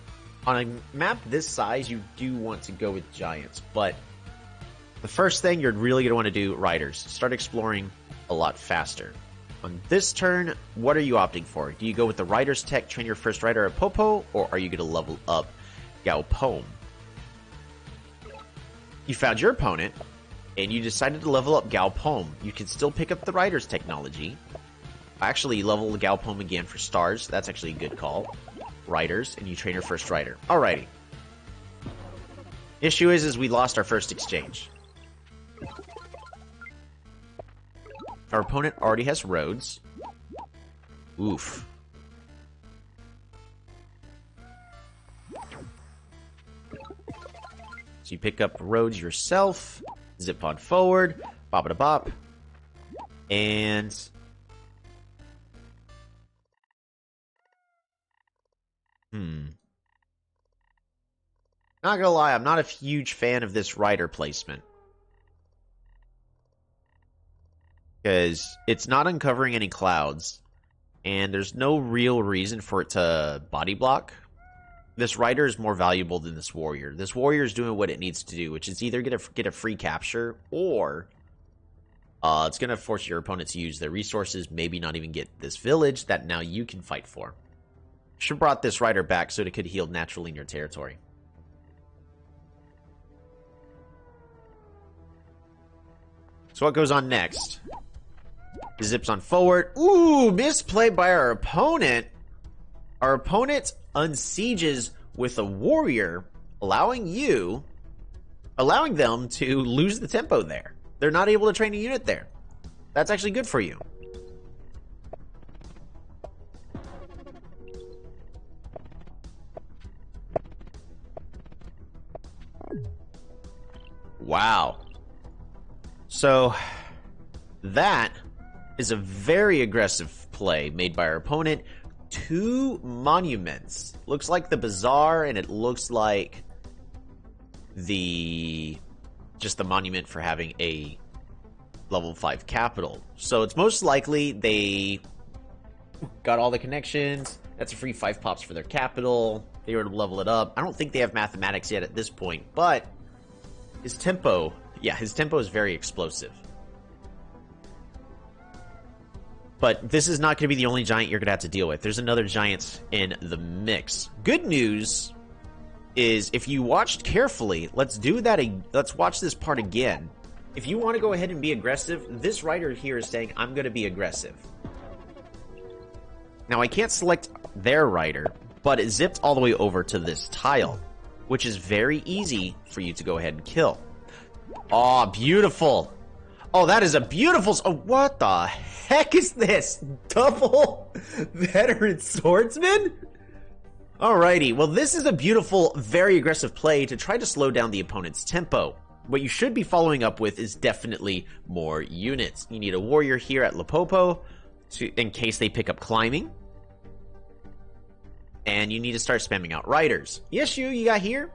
on a map this size, you do want to go with giants, but the first thing you're really going to want to do, riders, start exploring a lot faster. On this turn, what are you opting for? Do you go with the Rider's Tech, train your first rider at Popo, or are you going to level up Gaopome? You found your opponent, and you decided to level up Gaopome. You can still pick up the Rider's Technology. Actually, level Gaopome again for stars. That's actually a good call. Riders, and you train your first rider. Alrighty. Issue is we lost our first exchange. Our opponent already has roads. Oof. So you pick up roads yourself, zip on forward, bop it a bop, and not gonna lie, I'm not a huge fan of this rider placement. Because it's not uncovering any clouds, and there's no real reason for it to body block. This rider is more valuable than this warrior. This warrior is doing what it needs to do, which is either get a free capture, or it's going to force your opponent to use their resources, maybe not even get this village that now you can fight for. Should have brought this rider back so it could heal naturally in your territory. So what goes on next? Zips on forward. Ooh, misplay by our opponent. Our opponent unsieges with a warrior, allowing them to lose the tempo there. They're not able to train a unit there. That's actually good for you. Wow. So that is a very aggressive play made by our opponent. 2 monuments. Looks like the bazaar, and it looks like just the monument for having a level 5 capital. So it's most likely they got all the connections. That's a free 5 pops for their capital. They were to level it up. I don't think they have mathematics yet at this point, but his tempo is very explosive. But this is not going to be the only giant you're going to have to deal with. There's another giant in the mix. Good news is, if you watched carefully, let's watch this part again. If you want to go ahead and be aggressive, this rider here is saying, I'm going to be aggressive. Now, I can't select their rider, but it zipped all the way over to this tile, which is very easy for you to go ahead and kill. Oh, beautiful. Oh, that is a beautiful... Oh, what the heck is this? Double veteran swordsman? Alrighty, well this is a beautiful, very aggressive play to try to slow down the opponent's tempo. What you should be following up with is definitely more units. You need a warrior here at Lipopo in case they pick up climbing. And you need to start spamming out riders. Yes, you got here?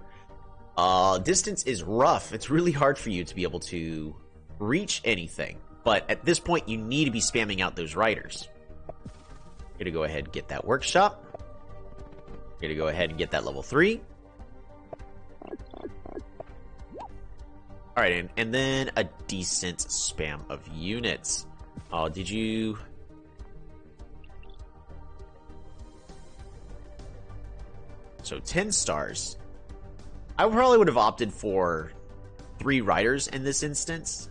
Distance is rough. It's really hard for you to be able to reach anything. But at this point, you need to be spamming out those riders. You're gonna go ahead and get that workshop. You're gonna go ahead and get that level 3. Alright, and then a decent spam of units. Oh, did you... So 10 stars. I probably would have opted for 3 riders in this instance.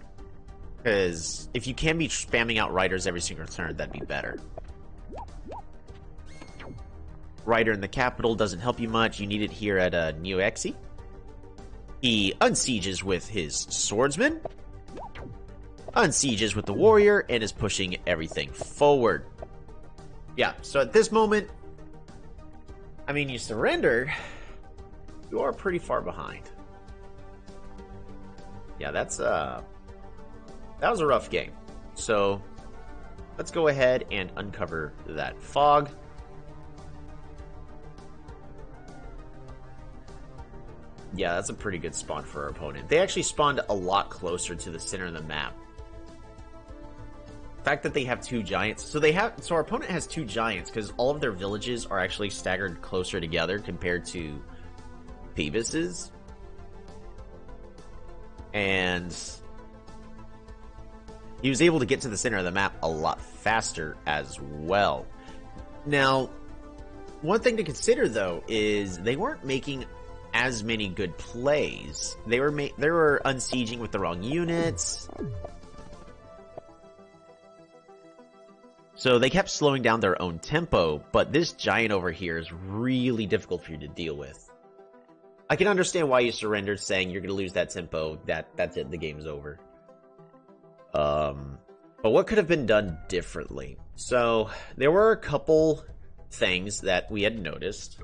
Because if you can be spamming out riders every single turn, that'd be better. Rider in the capital doesn't help you much. You need it here at Neoexi. He unsieges with his swordsman. Unsieges with the warrior and is pushing everything forward. Yeah, so at this moment, I mean, you surrender. You are pretty far behind. Yeah, that was a rough game. So let's go ahead and uncover that fog. Yeah, that's a pretty good spawn for our opponent. They actually spawned a lot closer to the center of the map. The fact that they have 2 giants. So our opponent has 2 giants because all of their villages are actually staggered closer together compared to Phoebus's. And he was able to get to the center of the map a lot faster as well. Now, one thing to consider though is they weren't making as many good plays. They were unsieging with the wrong units. So they kept slowing down their own tempo, but this giant over here is really difficult for you to deal with. I can understand why you surrendered, saying you're going to lose that tempo. That's it, the game's over. But what could have been done differently? So there were a couple things that we had noticed.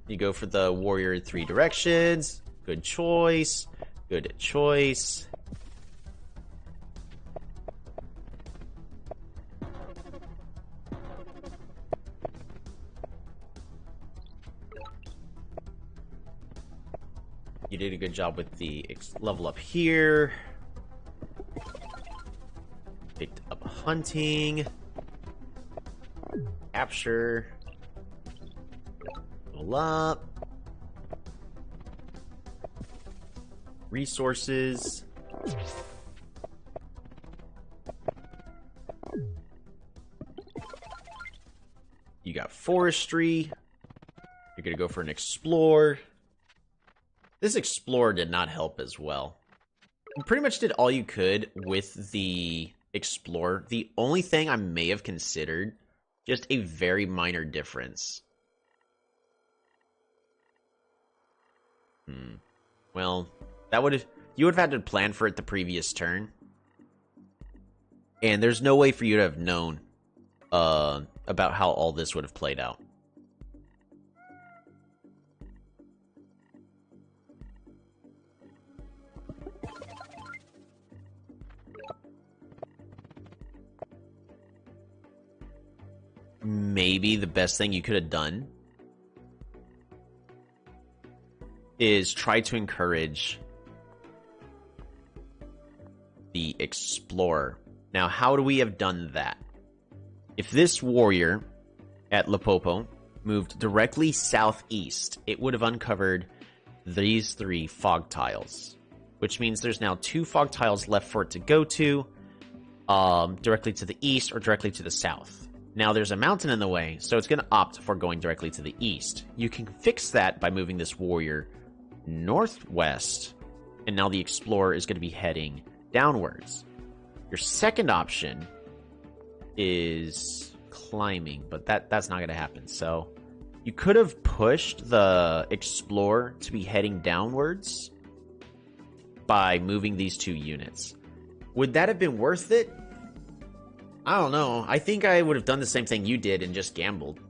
You go for the warrior in 3 directions. Good choice. Good choice. You did a good job with the level up here. Picked up hunting. Capture. Level up. Resources. You got forestry. You're gonna go for an explore. This explorer did not help as well. You pretty much did all you could with the explorer. The only thing I may have considered, just a very minor difference. Well, you would have had to plan for it the previous turn. And there's no way for you to have known about how all this would have played out. Maybe the best thing you could have done is try to encourage the explorer. Now, how do we have done that? If this warrior at Lipopo moved directly southeast, it would have uncovered these 3 fog tiles, which means there's now 2 fog tiles left for it to go to, directly to the east or directly to the south. Now, there's a mountain in the way, so it's going to opt for going directly to the east. You can fix that by moving this warrior northwest, and now the explorer is going to be heading downwards. Your second option is climbing, but that's not going to happen. So you could have pushed the explorer to be heading downwards by moving these 2 units. Would that have been worth it? I don't know. I think I would have done the same thing you did and just gambled.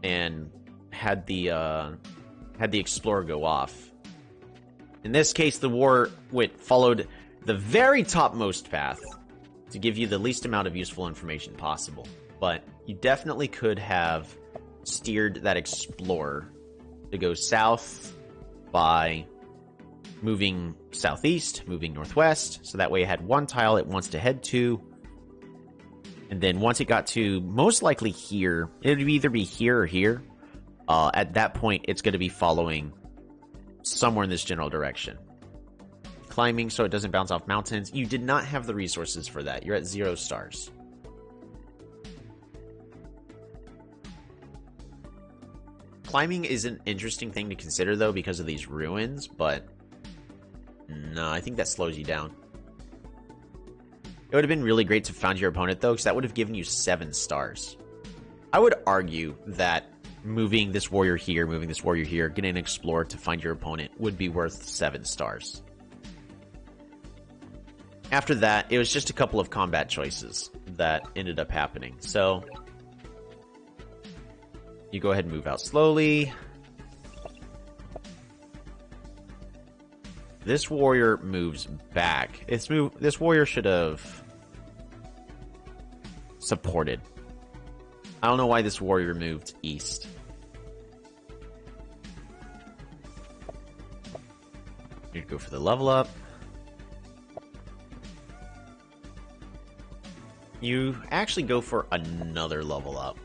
and had the explorer go off. In this case, the war followed the very topmost path to give you the least amount of useful information possible. But you definitely could have steered that explorer to go south by moving southeast, moving northwest, so that way it had one tile it wants to head to. And then once it got to most likely here, it would either be here or here. At that point, it's going to be following somewhere in this general direction. Climbing so it doesn't bounce off mountains. You did not have the resources for that. You're at 0 stars. Climbing is an interesting thing to consider, though, because of these ruins, but no, I think that slows you down. It would have been really great to find your opponent, though, because that would have given you 7 stars. I would argue that moving this warrior here, moving this warrior here, getting an explorer to find your opponent would be worth 7 stars. After that, it was just a couple of combat choices that ended up happening. So you go ahead and move out slowly. This warrior moves back. This warrior should have supported. I don't know why this warrior moved east. Need to go for the level up. You actually go for another level up.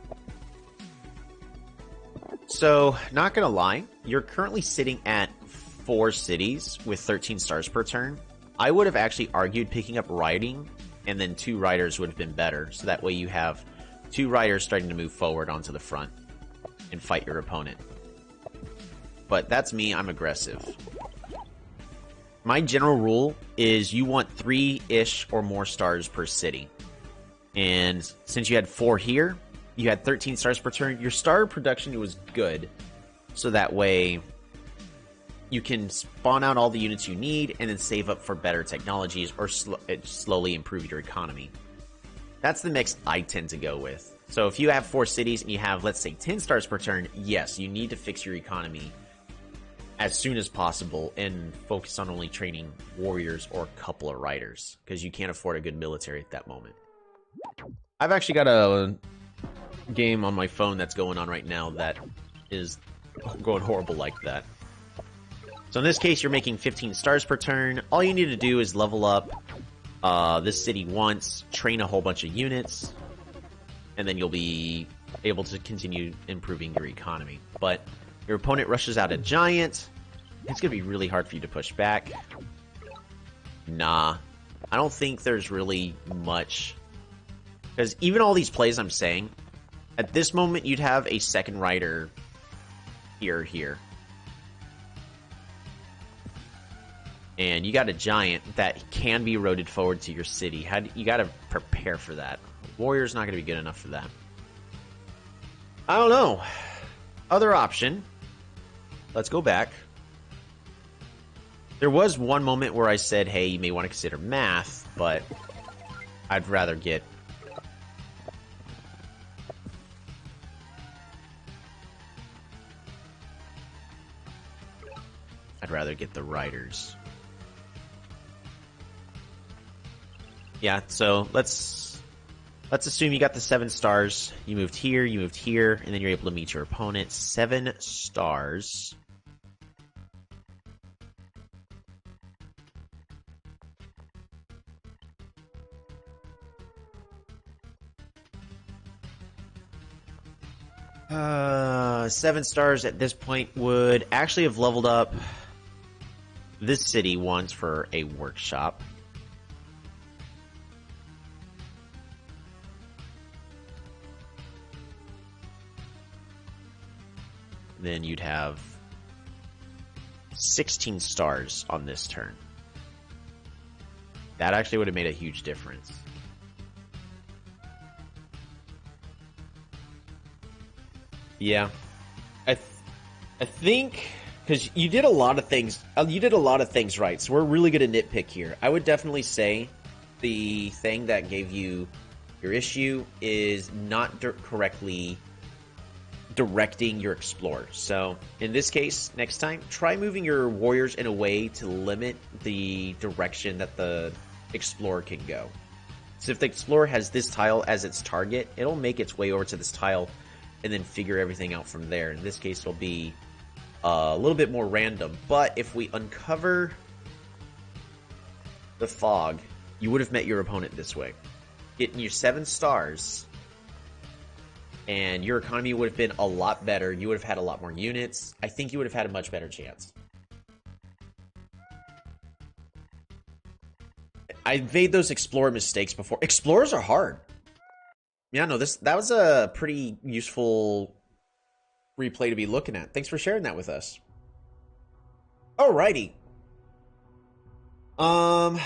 So, not gonna lie, you're currently sitting at 4 cities with 13 stars per turn. I would have actually argued picking up riding, and then 2 riders would have been better. So that way you have 2 riders starting to move forward onto the front and fight your opponent. But that's me, I'm aggressive. My general rule is you want 3-ish or more stars per city. And since you had 4 here, you had 13 stars per turn. Your star production was good. So that way you can spawn out all the units you need and then save up for better technologies or slowly improve your economy. That's the mix I tend to go with. So if you have 4 cities and you have, let's say, 10 stars per turn, yes, you need to fix your economy as soon as possible and focus on only training warriors or a couple of riders because you can't afford a good military at that moment. I've actually got a game on my phone that's going on right now that is going horrible like that. So in this case, you're making 15 stars per turn. All you need to do is level up this city once, train a whole bunch of units, and then you'll be able to continue improving your economy. But your opponent rushes out a giant. It's going to be really hard for you to push back. Nah, I don't think there's really much. Because even all these plays I'm saying, at this moment you'd have a second rider here. And you got a giant that can be rotated forward to your city. You got to prepare for that. Warrior's not going to be good enough for that. I don't know. Other option. Let's go back. There was one moment where I said, hey, you may want to consider math, but I'd rather get... the riders. Yeah, so let's assume you got the 7 stars. You moved here, and then you're able to meet your opponent. 7 stars. Seven stars at this point would actually have leveled up this city once for a workshop. Then you'd have 16 stars on this turn. That actually would have made a huge difference. Yeah. I think because you did a lot of things. You did a lot of things right. So we're really going to nitpick here. I would definitely say the thing that gave you your issue is not correctly directing your explorer. So in this case, next time, try moving your warriors in a way to limit the direction that the explorer can go. So if the explorer has this tile as its target, it'll make its way over to this tile and then figure everything out from there. In this case, it'll be a little bit more random. But if we uncover the fog, you would have met your opponent this way. Getting your 7 stars, and your economy would have been a lot better. You would have had a lot more units. I think you would have had a much better chance. I've made those explorer mistakes before. Explorers are hard. Yeah, no, that was a pretty useful replay to be looking at. Thanks for sharing that with us. Alrighty. So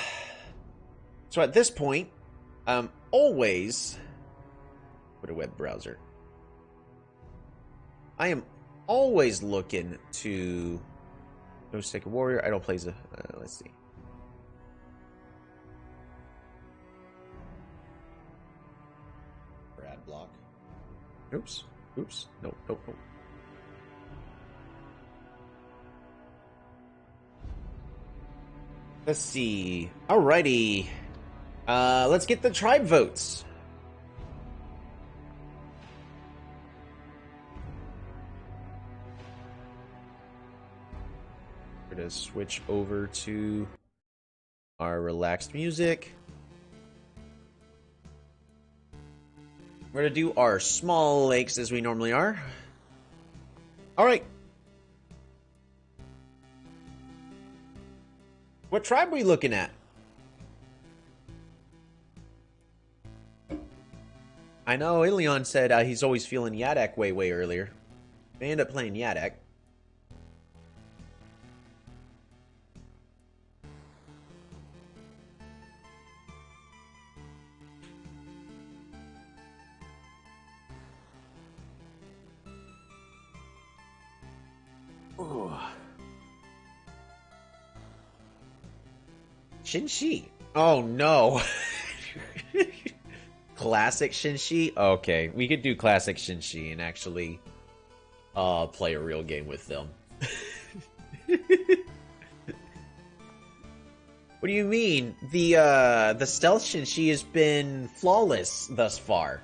at this point, always put a web browser. I am always looking to go take a warrior. I don't play a. Let's see. Brad block. Oops. Oops. No. No. No. Let's see. Alrighty. Let's get the tribe votes. We're going to switch over to our relaxed music. We're going to do our small lakes as we normally are. Alright. What tribe are we looking at? I know Elyrion said he's always feeling Yadak way earlier. They end up playing Yadak. Ooh. Shinshi. Oh no. Classic Shinshi? Okay, we could do classic Shinshi and actually play a real game with them. What do you mean? The stealth Shinshi has been flawless thus far.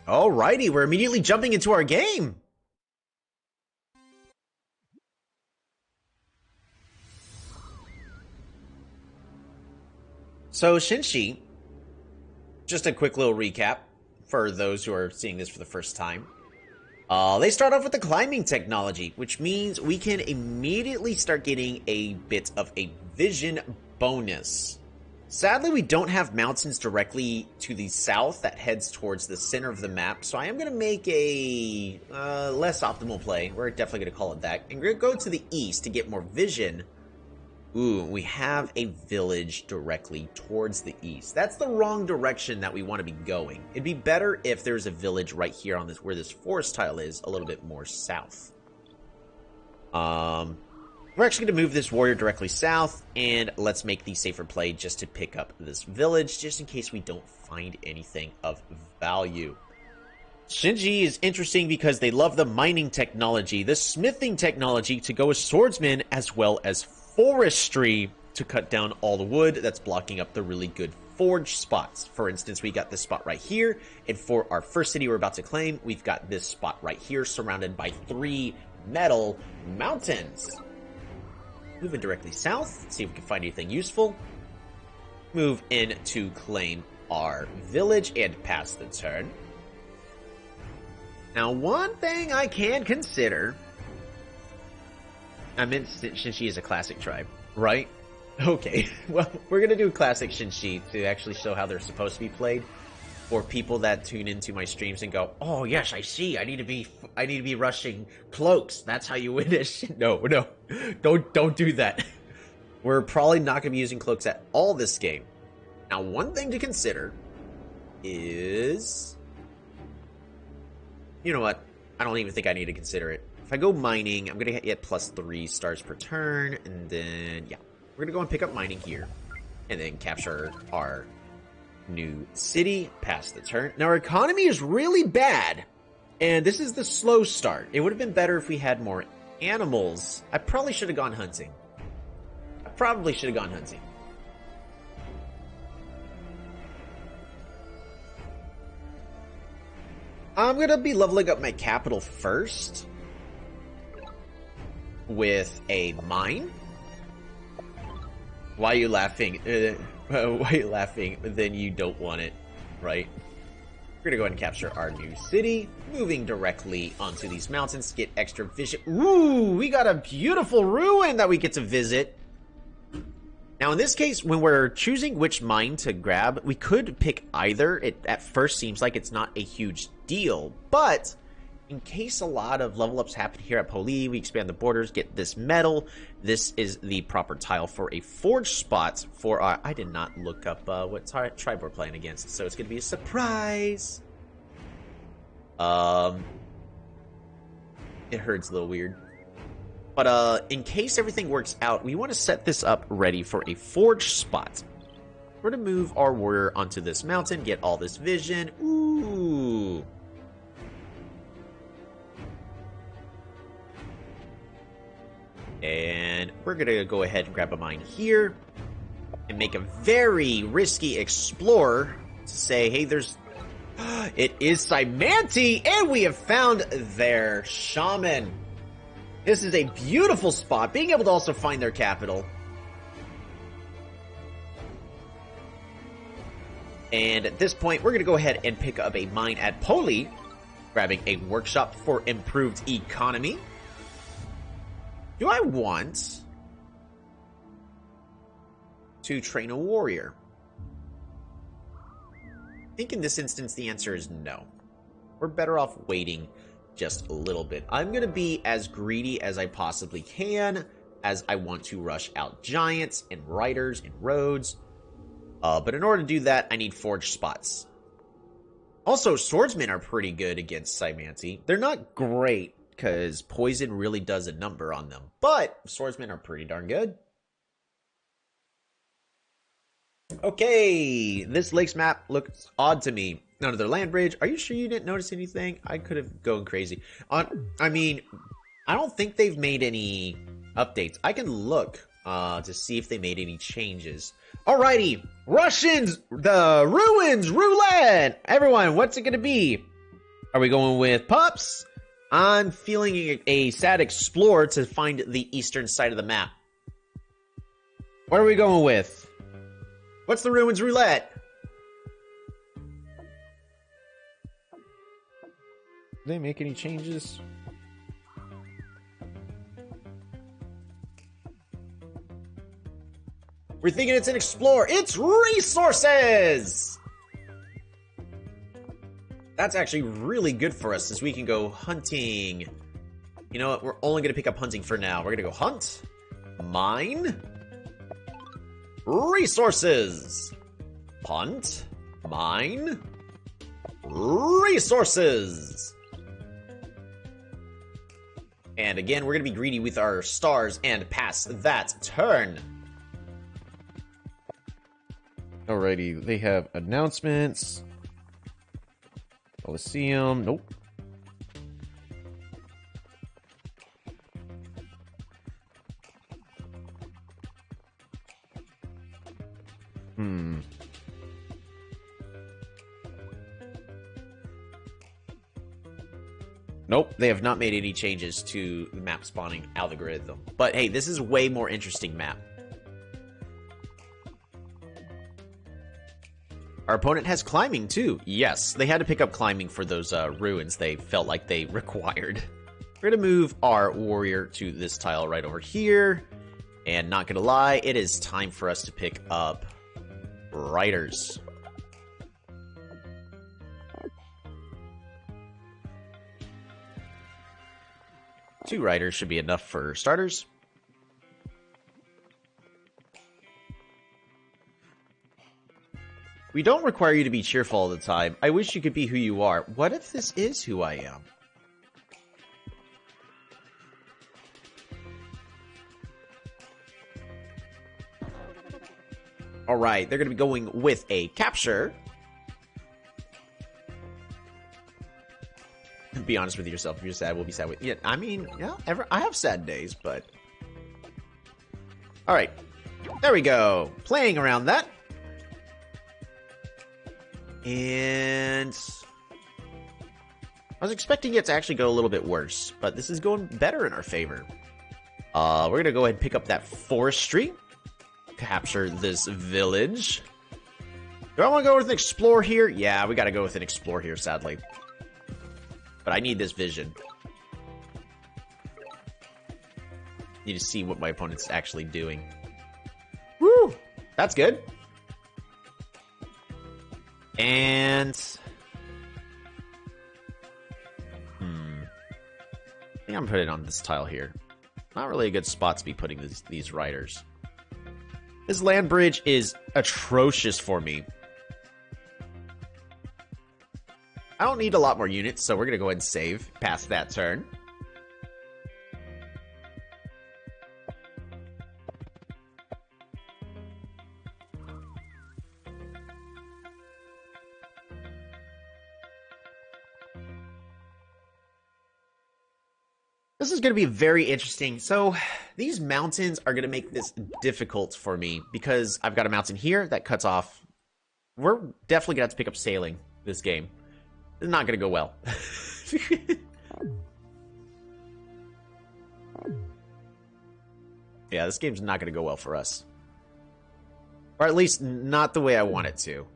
Alrighty, we're immediately jumping into our game. So Shinshi, just a quick little recap for those who are seeing this for the first time. They start off with the climbing technology, which means we can immediately start getting a bit of a vision bonus. Sadly, we don't have mountains directly to the south that heads towards the center of the map, so I am going to make a less optimal play. We're definitely going to call it that. And we're going to go to the east to get more vision. Ooh, we have a village directly towards the east. That's the wrong direction that we want to be going. It'd be better if there's a village right here on this, where this forest tile is, a little bit more south. We're actually going to move this warrior directly south, and let's make the safer play just to pick up this village, just in case we don't find anything of value. Shinji is interesting because they love the mining technology, the smithing technology to go as swordsmen, as well as forestry to cut down all the wood that's blocking up the really good forge spots. For instance, we got this spot right here, and for our first city we're about to claim, we've got this spot right here surrounded by 3 metal mountains. Moving directly south, see if we can find anything useful. Move in to claim our village and pass the turn. Now, one thing I can consider... I meant Shinshi is a classic tribe, right? Okay, well, we're going to do classic Shinshi to actually show how they're supposed to be played. For people that tune into my streams and go, oh yes, I see, I need to be rushing cloaks. That's how you win this. No, don't do that. We're probably not going to be using cloaks at all this game. Now, one thing to consider is You know what? I don't even think I need to consider it. If I go mining, I'm going to get +3 stars per turn. And then, yeah. We're going to go and pick up mining here. And then capture our new city. Pass the turn. Now, our economy is really bad. And this is the slow start. It would have been better if we had more animals. I probably should have gone hunting. I'm going to be leveling up my capital first with a mine. Why are you laughing? Why are you laughing? Then you don't want it, right? We're going to go ahead and capture our new city, moving directly onto these mountains to get extra vision. Ooh, we got a beautiful ruin that we get to visit. Now, in this case, when we're choosing which mine to grab, we could pick either. It at first seems like it's not a huge deal, but in case a lot of level ups happen here at Poli, we expand the borders, get this metal. This is the proper tile for a forge spot for our... I did not look up what tribe we're playing against, so it's going to be a surprise. It hurts a little weird. But in case everything works out, we want to set this up ready for a forge spot. We're going to move our warrior onto this mountain, get all this vision. Ooh. And we're going to go ahead and grab a mine here and make a very risky explorer to say, hey, there's... It is Cymanti, and we have found their shaman. This is a beautiful spot. Being able to also find their capital. And at this point, we're going to go ahead and pick up a mine at Poli, grabbing a workshop for improved economy. Do I want to train a warrior? I think in this instance, the answer is no. We're better off waiting just a little bit. I'm going to be as greedy as I possibly can, as I want to rush out giants and riders and roads. But in order to do that, I need forge spots. Also, swordsmen are pretty good against Cymanti. They're not great, because poison really does a number on them. But swordsmen are pretty darn good. Okay, this lake's map looks odd to me. Another land bridge. Are you sure you didn't notice anything? I could have gone crazy. I mean, I don't think they've made any updates. I can look to see if they made any changes. Alrighty, Russians, the ruins roulette. Everyone, what's it gonna be? Are we going with pups? I'm feeling a sad explorer to find the eastern side of the map. What are we going with? What's the ruins roulette? Did they make any changes? We're thinking it's an explorer. It's resources! That's actually really good for us, since we can go hunting. You know what? We're only going to pick up hunting for now. We're going to go hunt, mine, resources, hunt, mine, resources. And again, we're going to be greedy with our stars and pass that turn. Alrighty, they have announcements. Coliseum, nope. Nope, they have not made any changes to the map spawning algorithm. But hey, this is a way more interesting map. Our opponent has climbing too. Yes, they had to pick up climbing for those ruins they felt like they required. We're going to move our warrior to this tile right over here. And not going to lie, it is time for us to pick up riders. Two riders should be enough for starters. We don't require you to be cheerful all the time. I wish you could be who you are. What if this is who I am? Alright, they're going to be going with a capture. Be honest with yourself. If you're sad, we'll be sad with you. Yeah, I mean, yeah, I have sad days, but... Alright. There we go. Playing around that. And... I was expecting it to actually go a little bit worse, but this is going better in our favor. We're going to go ahead and pick up that forestry. Capture this village. Do I want to go with an explore here? Yeah, we got to go with an explore here, sadly. But I need this vision. Need to see what my opponent's actually doing. Woo! That's good. And... I think I'm putting it on this tile here. Not really a good spot to be putting these riders. This land bridge is atrocious for me. I don't need a lot more units, so we're going to go ahead and save past that turn. This is going to be very interesting. So, these mountains are going to make this difficult for me because I've got a mountain here that cuts off. We're definitely going to have to pick up sailing this game. It's not going to go well. Yeah, this game's not going to go well for us. Or at least not the way I want it to.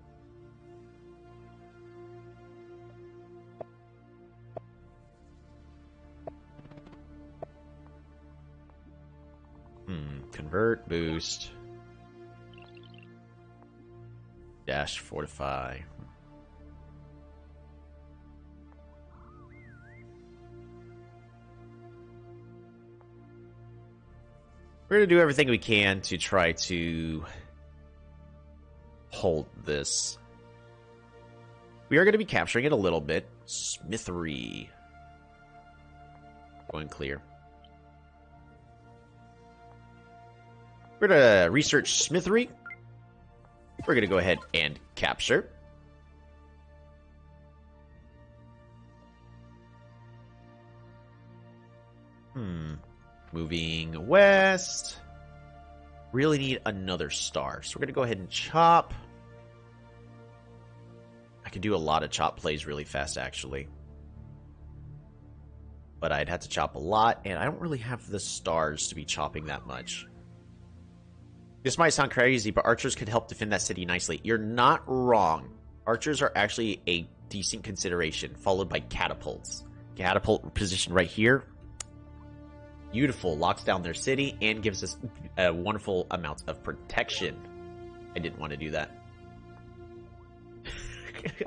Convert, boost. Dash, fortify. We're going to do everything we can to try to hold this. We are going to be capturing it a little bit. Smithery. Going clear. We're going to research Smithery. We're going to go ahead and capture. Moving west. Really need another star. So we're going to go ahead and chop. I could do a lot of chop plays really fast, actually. But I'd have to chop a lot, and I don't really have the stars to be chopping that much. This might sound crazy, but archers could help defend that city nicely. You're not wrong. Archers are actually a decent consideration, followed by catapults. Catapult position right here. Beautiful. Locks down their city and gives us a wonderful amount of protection. I didn't want to do that.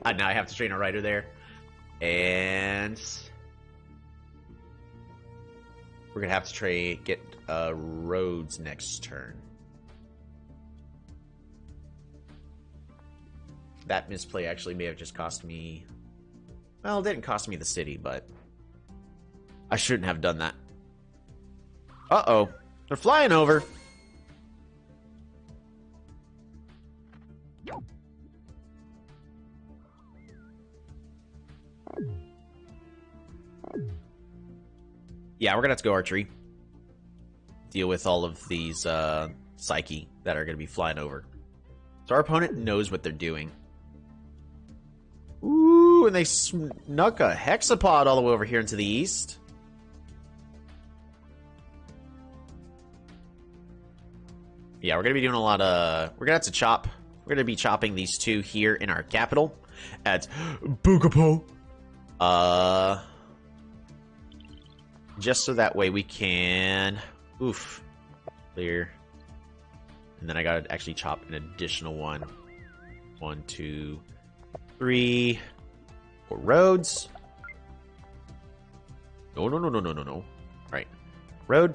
Now I have to train a rider there. And... we're going to have to get roads next turn. That misplay actually may have just cost me... well, it didn't cost me the city, but... I shouldn't have done that. Uh-oh. They're flying over. Yeah, we're gonna have to go archery. Deal with all of these psyche that are gonna be flying over. So our opponent knows what they're doing. Ooh, and they snuck a hexapod all the way over here into the east. Yeah, we're gonna be doing a lot of... we're gonna have to chop. We're gonna be chopping these two here in our capital at Bukapo. Just so that way we can... oof. Clear. And then I gotta actually chop an additional one. 1, 2, 3. 4 roads. No, no, no, no, no, no, no. Right. Road.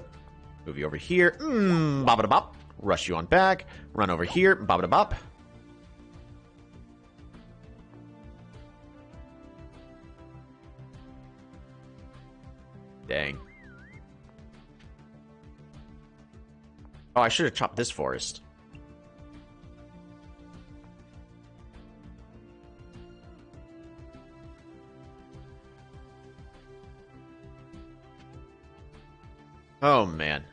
Move you over here. Bop-a-da-bop. Rush you on back. Run over here. Bop-a-da-bop. Dang. Oh, I should have chopped this forest. Oh, man.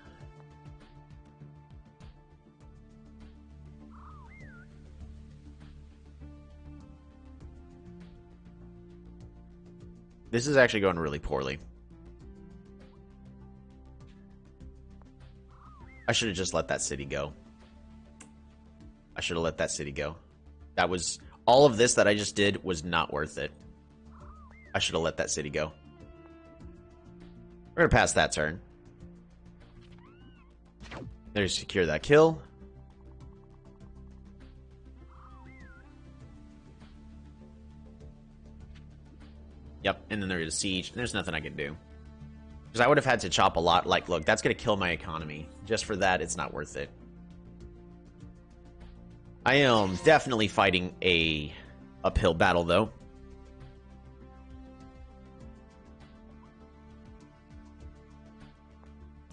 This is actually going really poorly. I should have just let that city go. I should have let that city go. That was... All of this that I just did was not worth it. I should have let that city go. We're going to pass that turn. There's secure that kill. Yep, and then there's a siege. There's nothing I can do. Because I would have had to chop a lot. Like, look, that's going to kill my economy. Just for that, it's not worth it. I am definitely fighting a uphill battle, though.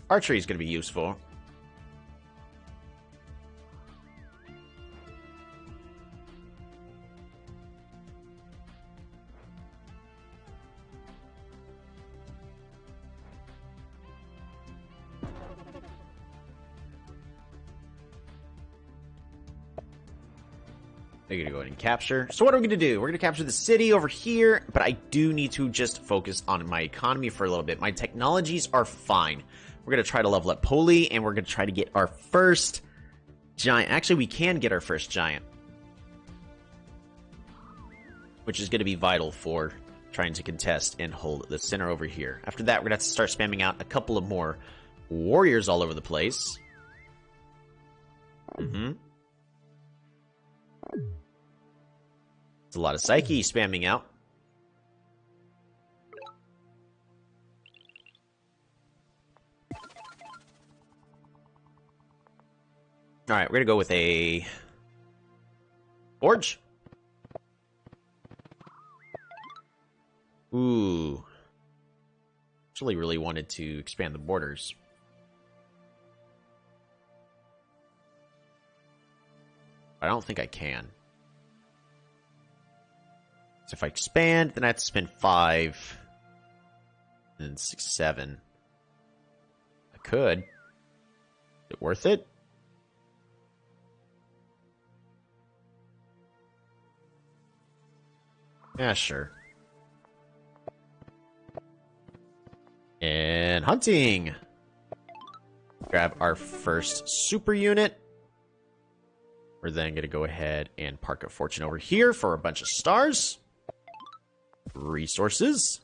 Archery is going to be useful. They're going to go ahead and capture. So what are we going to do? We're going to capture the city over here, but I do need to just focus on my economy for a little bit. My technologies are fine. We're going to try to level up Poly, and we're going to try to get our first giant. Actually, we can get our first giant, which is going to be vital for trying to contest and hold the center over here. After that, we're going to have to start spamming out a couple of more warriors all over the place. It's a lot of Psyche spamming out. Alright, we're going to go with a Forge. Ooh. Actually really wanted to expand the borders. I don't think I can. So if I expand, then I have to spend 5. And then 6, 7. I could. Is it worth it? Yeah, sure. And hunting. Grab our first super unit. We're then going to go ahead and park a fortune over here for a bunch of stars. Resources.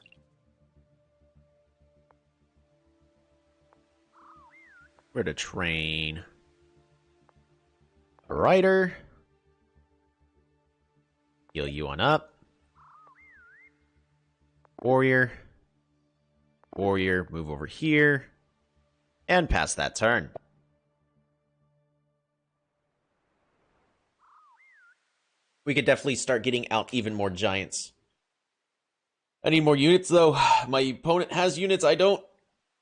We're going to train a rider. Heal you on up. Warrior. Warrior, move over here. And pass that turn. We could definitely start getting out even more giants. I need more units, though. My opponent has units, I don't.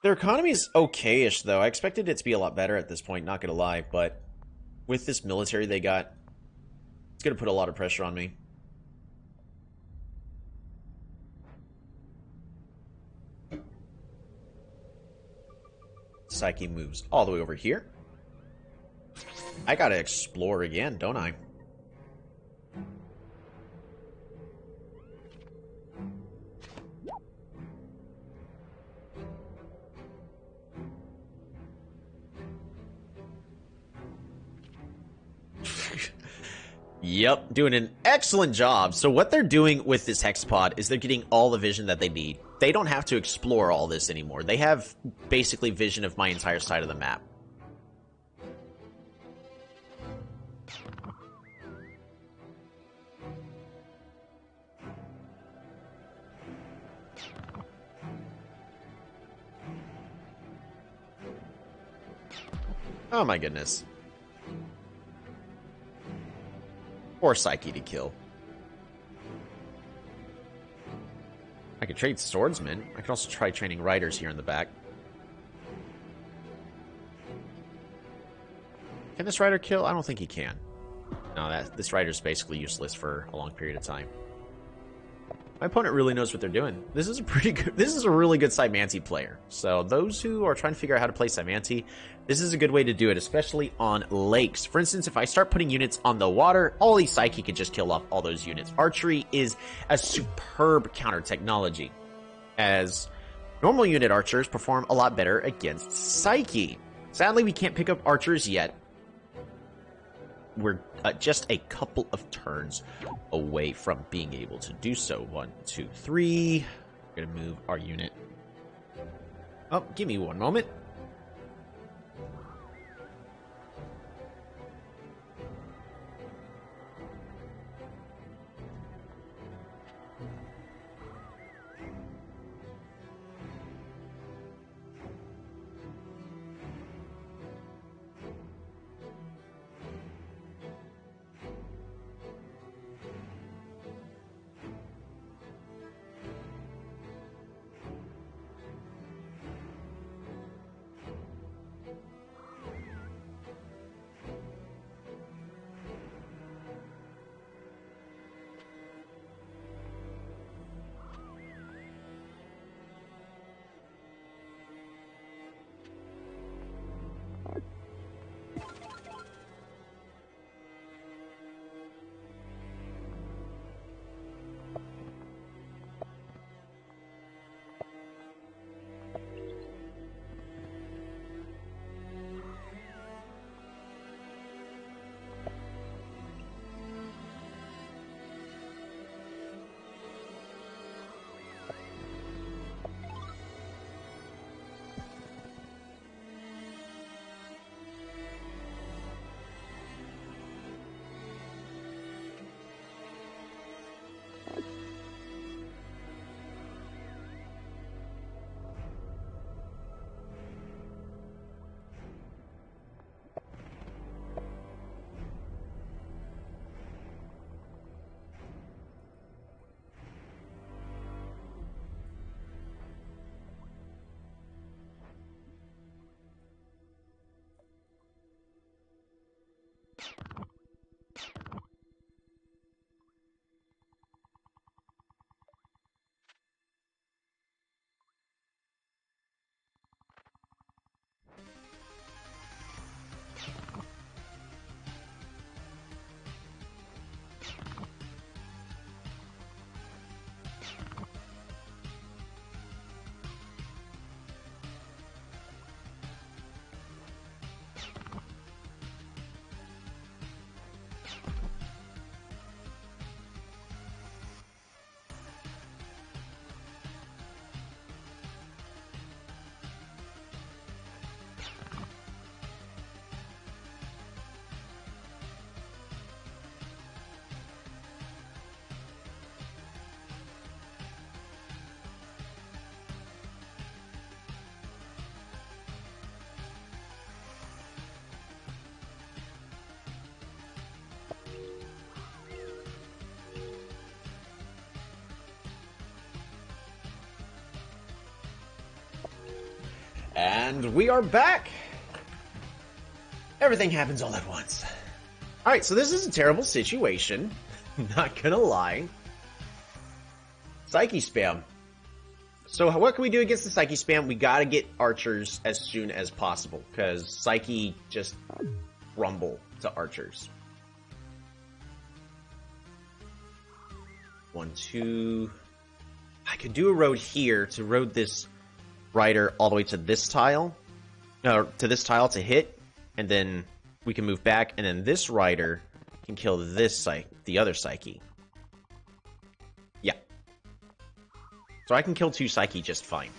Their economy is okay-ish, though. I expected it to be a lot better at this point, not gonna lie. But with this military they got, it's gonna put a lot of pressure on me. Psyche moves all the way over here. I gotta explore again, don't I? Yep, doing an excellent job. So what they're doing with this hexapod is they're getting all the vision that they need. They don't have to explore all this anymore. They have basically vision of my entire side of the map. Oh my goodness. Or Psyche to kill. I could trade swordsmen. I could also try training riders here in the back. Can this rider kill? I don't think he can. No, this rider's basically useless for a long period of time. My opponent really knows what they're doing. This is a pretty good. This is a really good Cymanti player. So those who are trying to figure out how to play Cymanti, this is a good way to do it, especially on lakes. For instance, if I start putting units on the water, all these Psyche can just kill off all those units. Archery is a superb counter technology, as normal unit archers perform a lot better against Psyche. Sadly, we can't pick up archers yet. We're just a couple of turns away from being able to do so. 1, 2, 3. We're going to move our unit. Oh, give me one moment. And we are back! Everything happens all at once. Alright, so this is a terrible situation. Not gonna lie. Psyche spam. So what can we do against the Psyche spam? We gotta get archers as soon as possible, because Psyche just rumble to archers. 1, 2... I could do a road here to road this rider all the way to this tile. No, to this tile to hit, and then we can move back, and then this rider can kill this the other Psyche. Yeah. So I can kill 2 Psyche just fine.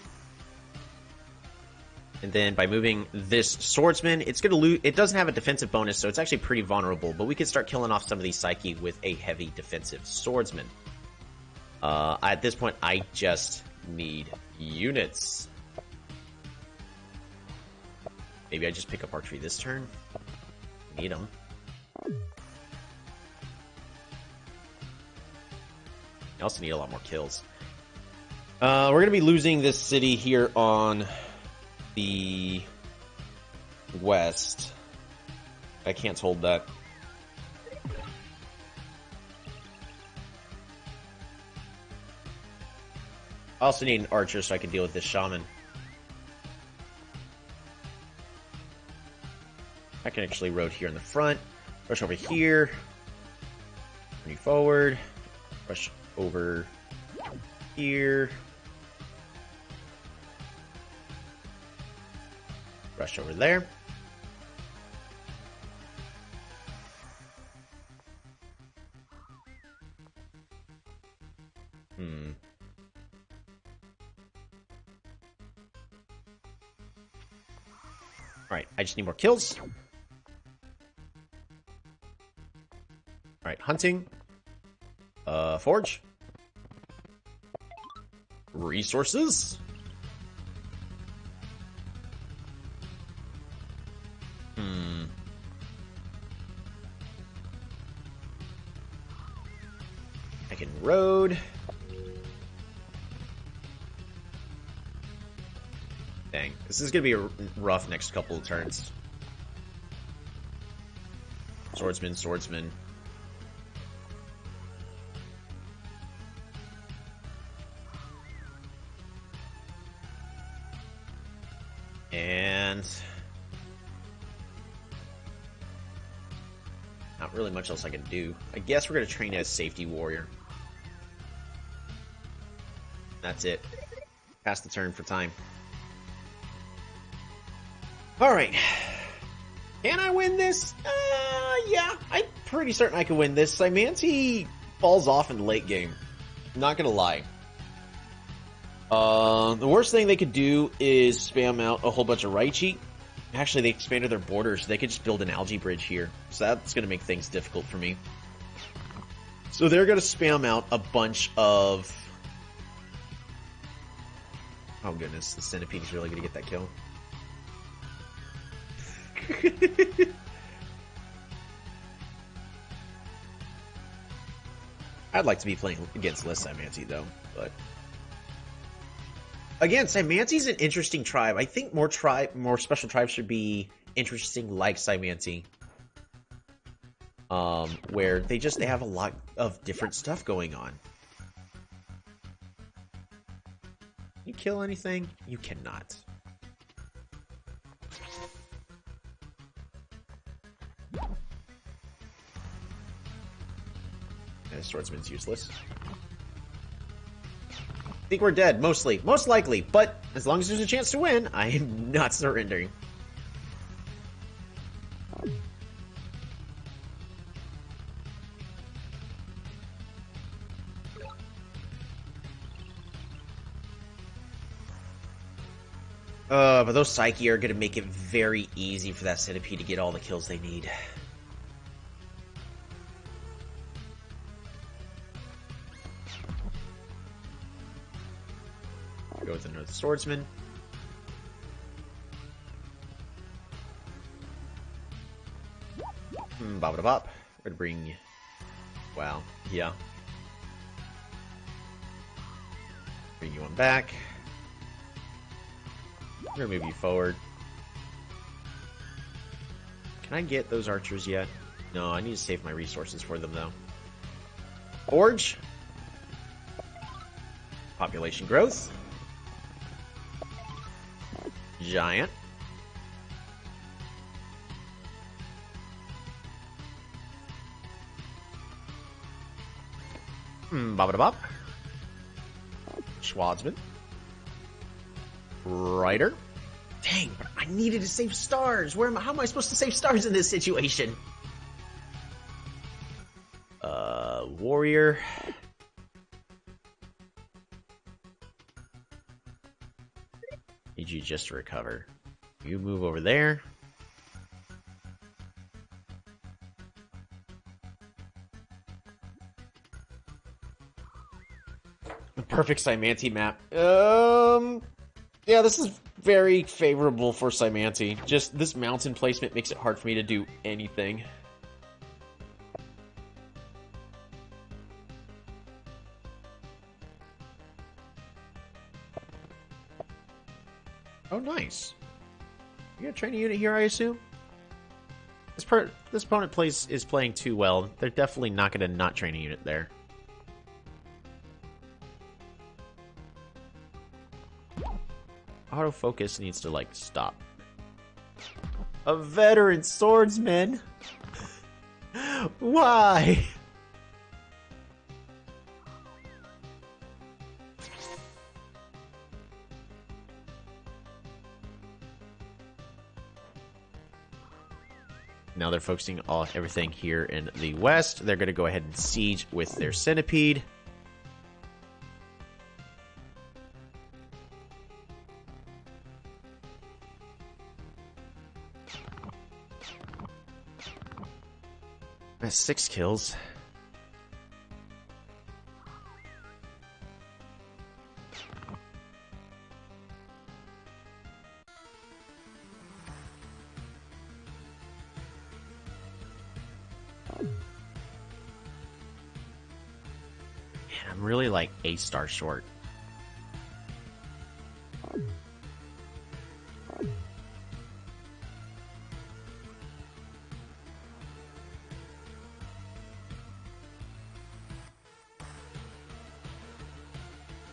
And then by moving this swordsman, it's gonna lose. It doesn't have a defensive bonus, so it's actually pretty vulnerable. But we can start killing off some of these Psyche with a heavy defensive swordsman. At this point, I just need units. Maybe I just pick up archery this turn. Need them. I also need a lot more kills. We're going to be losing this city here on the west. I can't hold that. I also need an archer so I can deal with this shaman. I can actually road here in the front. Rush over here. Bring forward. Rush over here. Rush over there. Alright, I just need more kills. Alright, hunting. Forge. Resources. I can road. Dang, this is gonna be a rough next couple of turns. Swordsman, swordsman. And not really much else I can do. I guess we're gonna train as safety warrior. That's it. Pass the turn for time. Alright. Can I win this? Yeah, I'm pretty certain I can win this. Symanti falls off in the late game. Not gonna lie. The worst thing they could do is spam out a whole bunch of Raichi. Actually, they expanded their borders. They could just build an algae bridge here. So that's gonna make things difficult for me. So they're gonna spam out a bunch of... Oh goodness, the centipede is really gonna get that kill. I'd like to be playing against less Symanti though, but again, Symanti's an interesting tribe. I think more special tribes should be interesting like Symanti. Where they have a lot of different stuff going on. Can you kill anything? You cannot. And swordsman's useless. I think we're dead, mostly. Most likely, but as long as there's a chance to win, I am not surrendering. But those Psyche are going to make it very easy for that Centipede to get all the kills they need. Go with another Swordsman. Bop-a-da-bop. We're going to bring... Wow. Yeah. Bring you on back. I'm gonna move you forward. Can I get those archers yet? No, I need to save my resources for them, though. Forge. Population growth. Giant. Bop-a-da-bop. Schwadsman. Rider. Dang, but I needed to save stars. How am I supposed to save stars in this situation? Warrior. Need you just to recover. You move over there. The perfect Symanti map. Yeah, this is very favorable for Symanti. Just this mountain placement makes it hard for me to do anything. Oh, nice. You got a training unit here, I assume? This opponent is playing too well. They're definitely not going to not train a unit there. Autofocus needs to, like, stop. A veteran swordsman? Why? Now they're focusing on everything here in the west. They're going to go ahead and siege with their centipede. That's 6 kills. I'm really like a star short.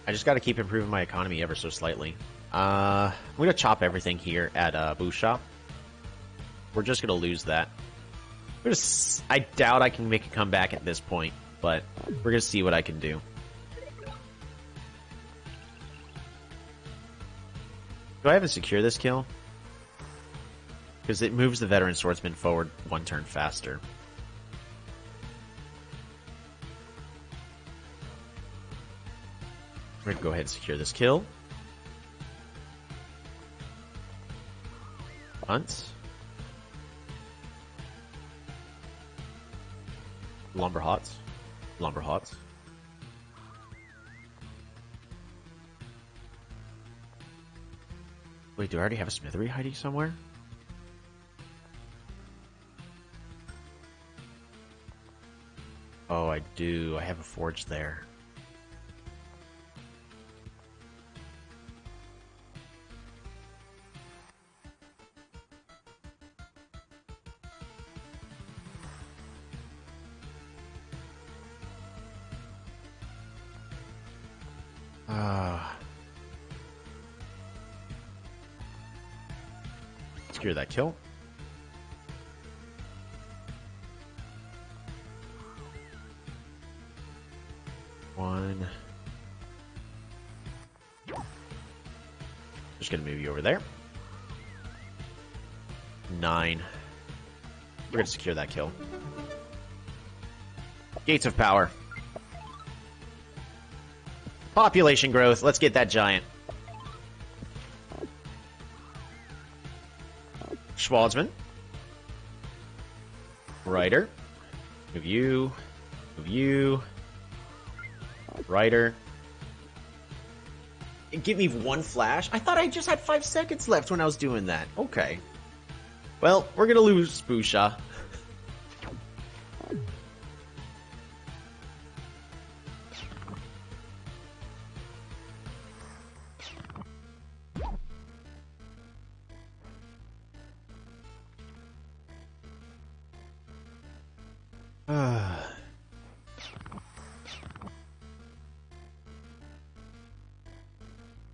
I just got to keep improving my economy ever so slightly. I'm going to chop everything here at Boo Shop. We're just going to lose that. I doubt I can make a comeback at this point, but we're going to see what I can do. Do I have to secure this kill? Because it moves the veteran swordsman forward 1 turn faster. We're going to go ahead and secure this kill. Hunt. Lumberhots. Lumberhots. Wait, do I already have a smithery hiding somewhere? Oh, I do. I have a forge there. Secure that kill. One. Just gonna move you over there. 9. We're gonna secure that kill. Gates of Power. Population growth. Let's get that giant. Schwartzman. Rider. Move you. Move you. Rider. Give me 1 flash? I thought I just had 5 seconds left when I was doing that. Okay. Well, we're gonna lose Spusha.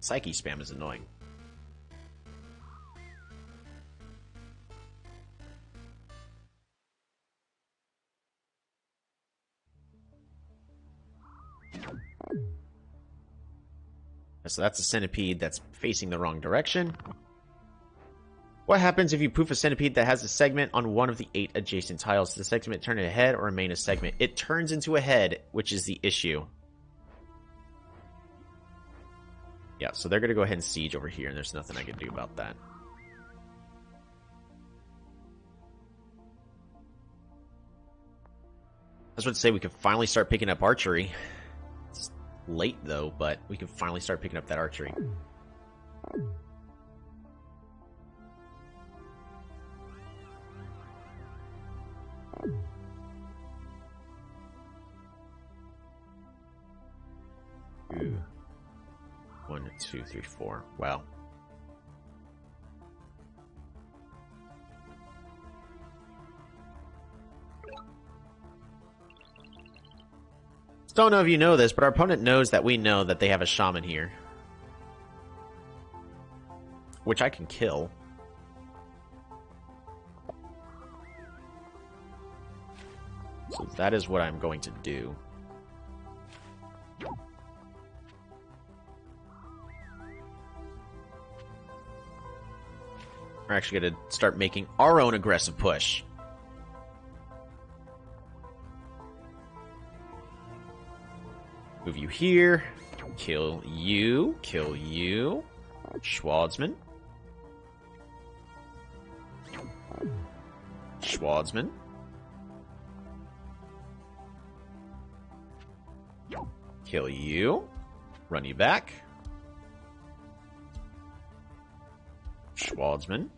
Psyche spam is annoying. So that's a centipede that's facing the wrong direction. What happens if you poof a centipede that has a segment on one of the 8 adjacent tiles? Does the segment turn into a head or remain a segment? It turns into a head, which is the issue. Yeah, so they're going to go ahead and siege over here, and there's nothing I can do about that. I was about to say we could finally start picking up archery. It's late, though, but we can finally start picking up that archery. Ooh. 1, 2, 3, 4. Wow. Don't know if you know this, but our opponent knows that we know that they have a shaman here. Which I can kill. So that is what I'm going to do. We're actually going to start making our own aggressive push. Move you here. Kill you. Kill you. Schwartzman. Schwartzman. Kill you. Run you back. Schwartzman.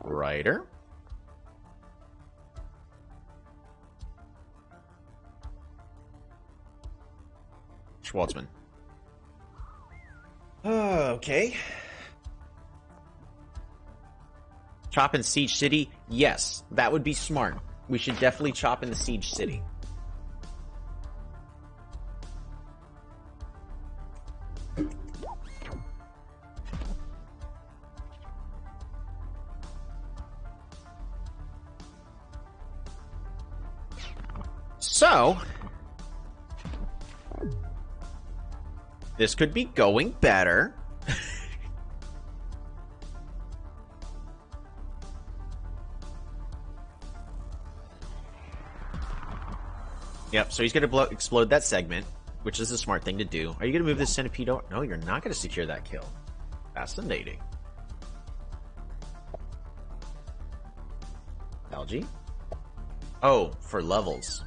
Rider. Schwartzman. Okay. Chop in Siege City? Yes, that would be smart. We should definitely chop in the Siege City. So, this could be going better. Yep, so he's going to explode that segment, which is a smart thing to do. Are you going to move this centipede over? No, you're not going to secure that kill. Fascinating. Algae? Oh, for levels.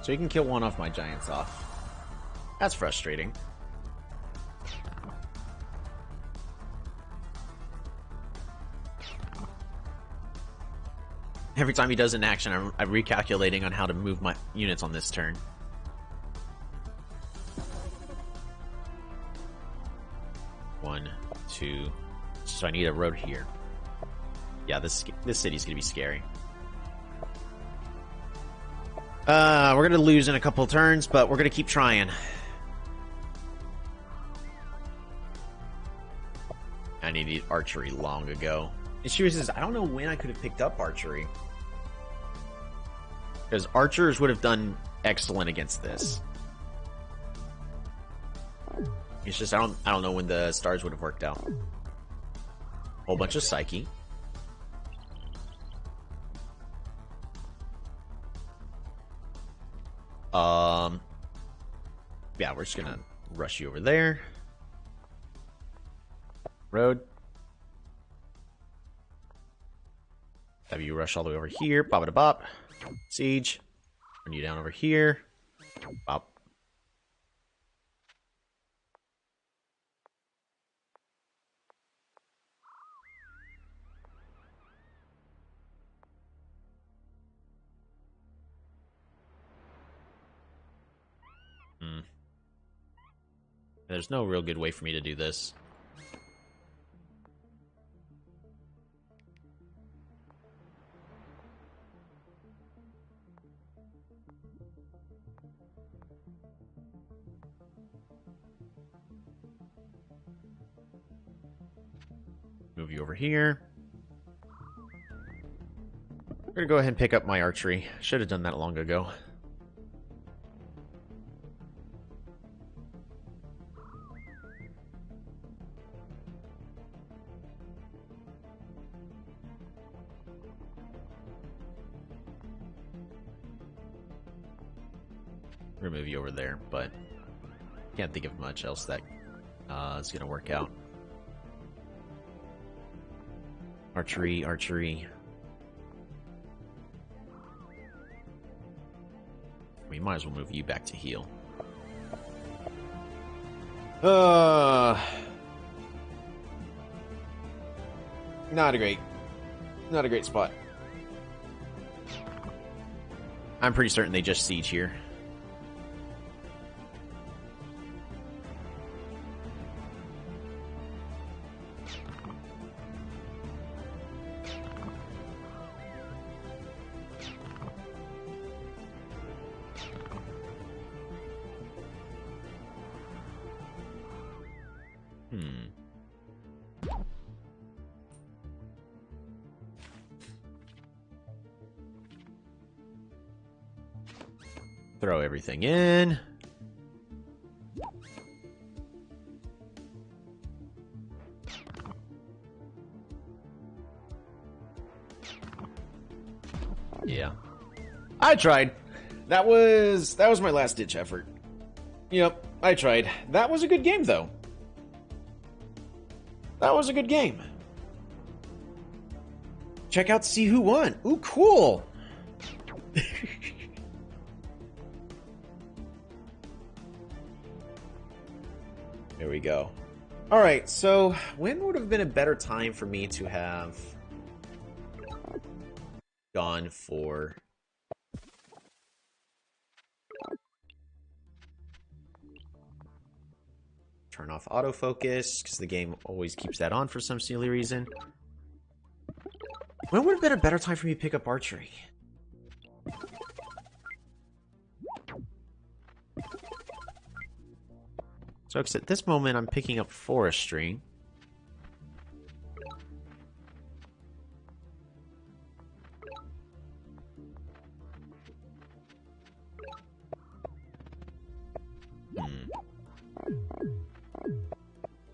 So you can kill one off my giants off. That's frustrating. Every time he does an action, I'm recalculating on how to move my units on this turn. One, two. So I need a road here. Yeah, this city's gonna be scary. We're gonna lose in a couple turns, but we're gonna keep trying. I needed archery long ago. And she says, I don't know when I could have picked up archery. Because archers would have done excellent against this. It's just I don't know when the stars would have worked out. Whole bunch of psyche. Yeah, we're just gonna rush you over there. Road. Have you rush all the way over here. Bop it a bop. Siege. Run you down over here. Bop. There's no real good way for me to do this. Move you over here. We're gonna go ahead and pick up my archery. Should have done that long ago. Move you over there, but can't think of much else that is gonna work out. Archery, archery. We might as well move you back to heal. Not a great spot. I'm pretty certain they just siege here. Throw everything in. Yeah. I tried. That was my last ditch effort. Yep, I tried. That was a good game though. That was a good game. Check out to see who won. Ooh, cool. There we go. Alright, so when would have been a better time for me to have gone for... Turn off autofocus, because the game always keeps that on for some silly reason. When would have been a better time for me to pick up archery? So, because at this moment, I'm picking up forestry.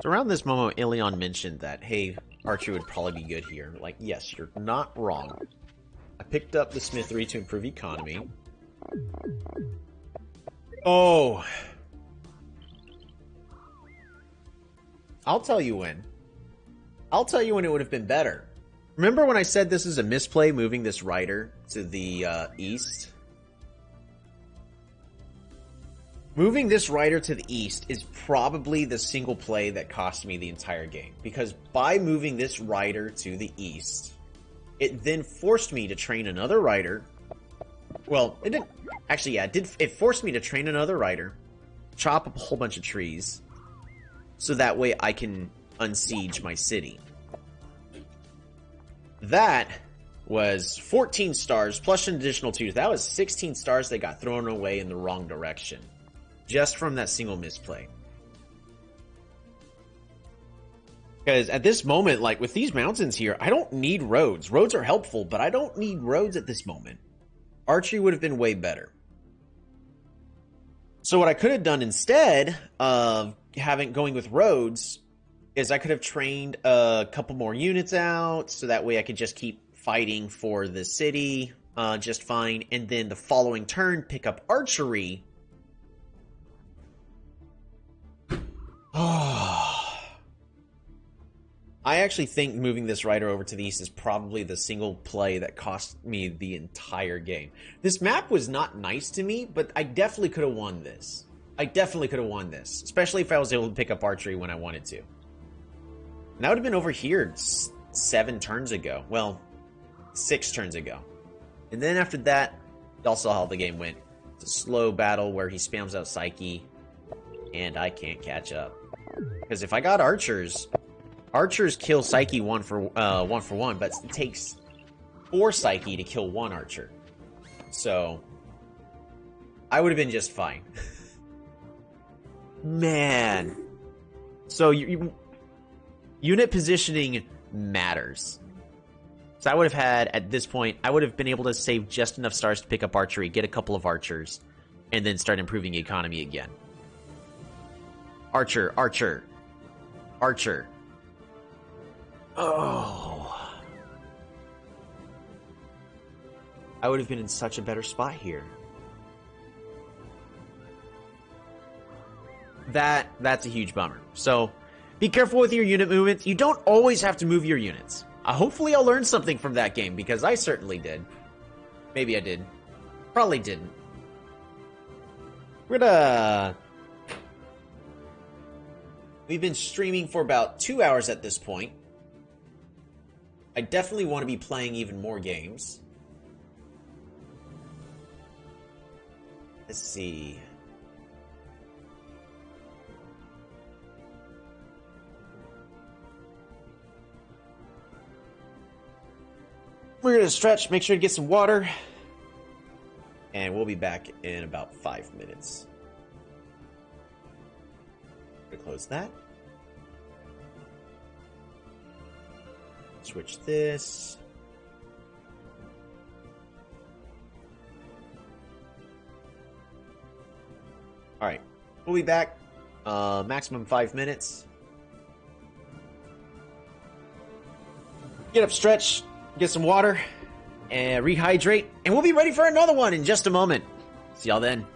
So around this moment, Elyrion mentioned that, hey, archery would probably be good here. Like, yes, you're not wrong. I picked up the smithery to improve economy. Oh... I'll tell you when. I'll tell you when it would have been better. Remember when I said this is a misplay, moving this rider to the east? Moving this rider to the east is probably the single play that cost me the entire game. Because by moving this rider to the east, it then forced me to train another rider. Well, it didn't... Actually, yeah, it forced me to train another rider, chop up a whole bunch of trees, so that way I can unsiege my city. That was 14 stars plus an additional 2. That was 16 stars that got thrown away in the wrong direction. Just from that single misplay. Because at this moment, like with these mountains here, I don't need roads. Roads are helpful, but I don't need roads at this moment. Archery would have been way better. So what I could have done instead of going with roads is I could have trained a couple more units out, so that way I could just keep fighting for the city just fine, and then the following turn pick up archery. I actually think moving this rider over to the east is probably the single play that cost me the entire game. This map was not nice to me, but I definitely could have won this. I definitely could have won this, especially if I was able to pick up archery when I wanted to. And that would have been over here 7 turns ago. Well, 6 turns ago. And then after that, y'all saw how the game went. It's a slow battle where he spams out Psyche, and I can't catch up. Because if I got archers kill Psyche one for one, but it takes 4 Psyche to kill 1 archer. So I would have been just fine. Man. So unit positioning matters. So I would have had, at this point, I would have been able to save just enough stars to pick up archery, get a couple of archers, and then start improving the economy again. Archer, archer, archer. Oh. I would have been in such a better spot here. That's a huge bummer. So, be careful with your unit movements. You don't always have to move your units. Hopefully I'll learn something from that game, because I certainly did. Maybe I did. Probably didn't. We've been streaming for about 2 hours at this point. I definitely want to be playing even more games. Let's see. We're going to stretch, make sure to get some water. And we'll be back in about 5 minutes. Gonna close that. Switch this. Alright, we'll be back. Maximum 5 minutes. Get up, stretch, get some water, and rehydrate. And we'll be ready for another one in just a moment. See y'all then.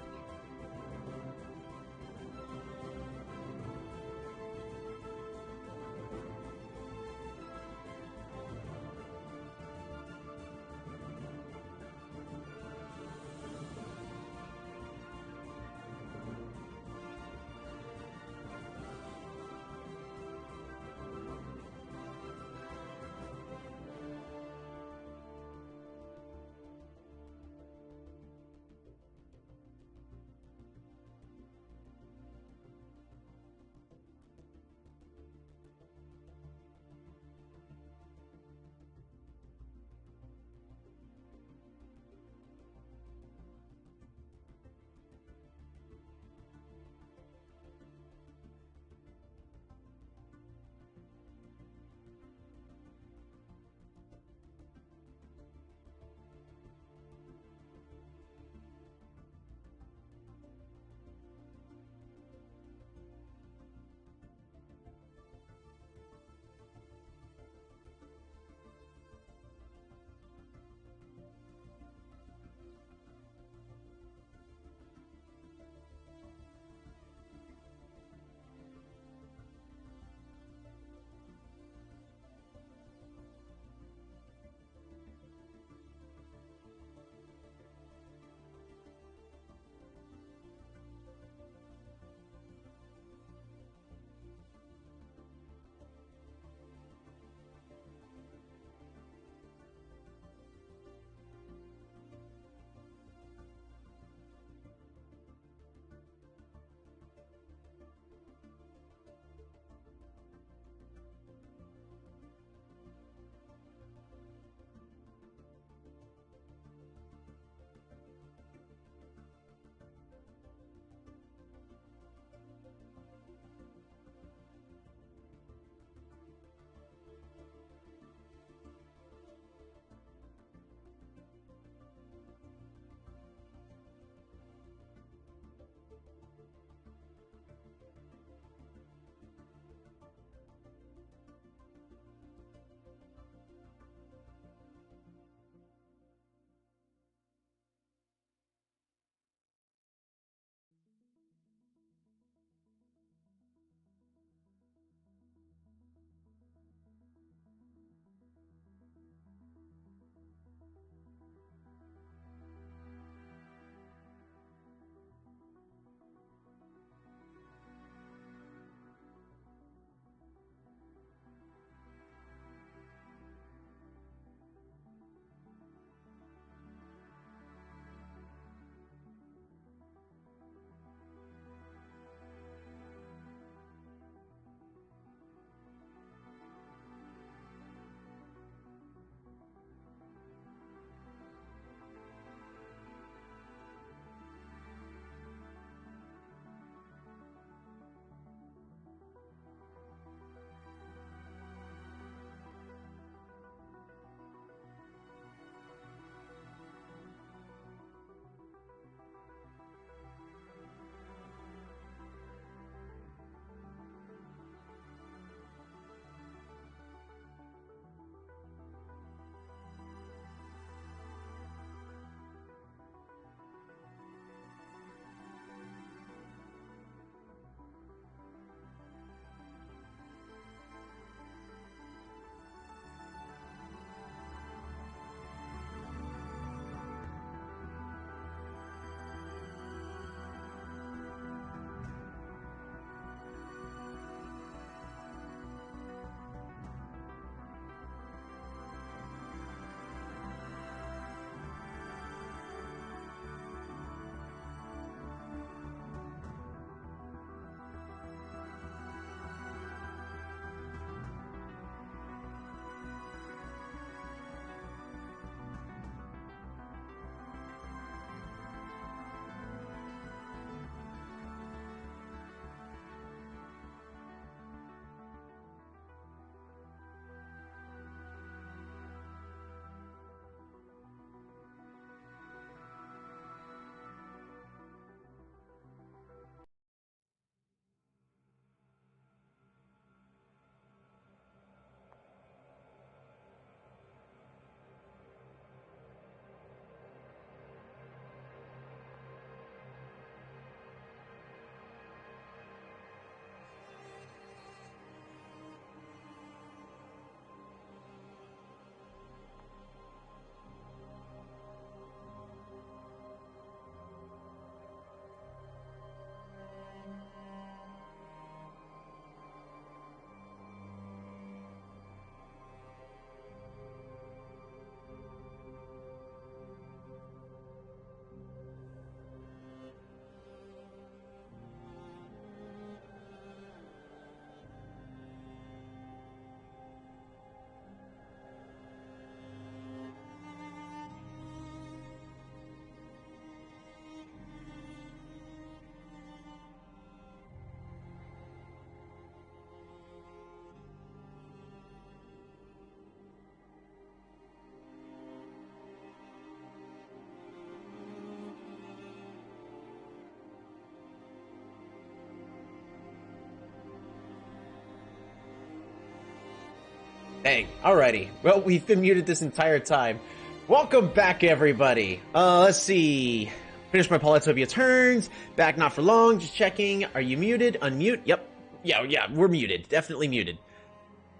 Dang. Alrighty. Well, we've been muted this entire time. Welcome back, everybody. Let's see. Finish my Polytopia turns. Back not for long. Just checking. Are you muted? Unmute? Yep. Yeah, we're muted. Definitely muted.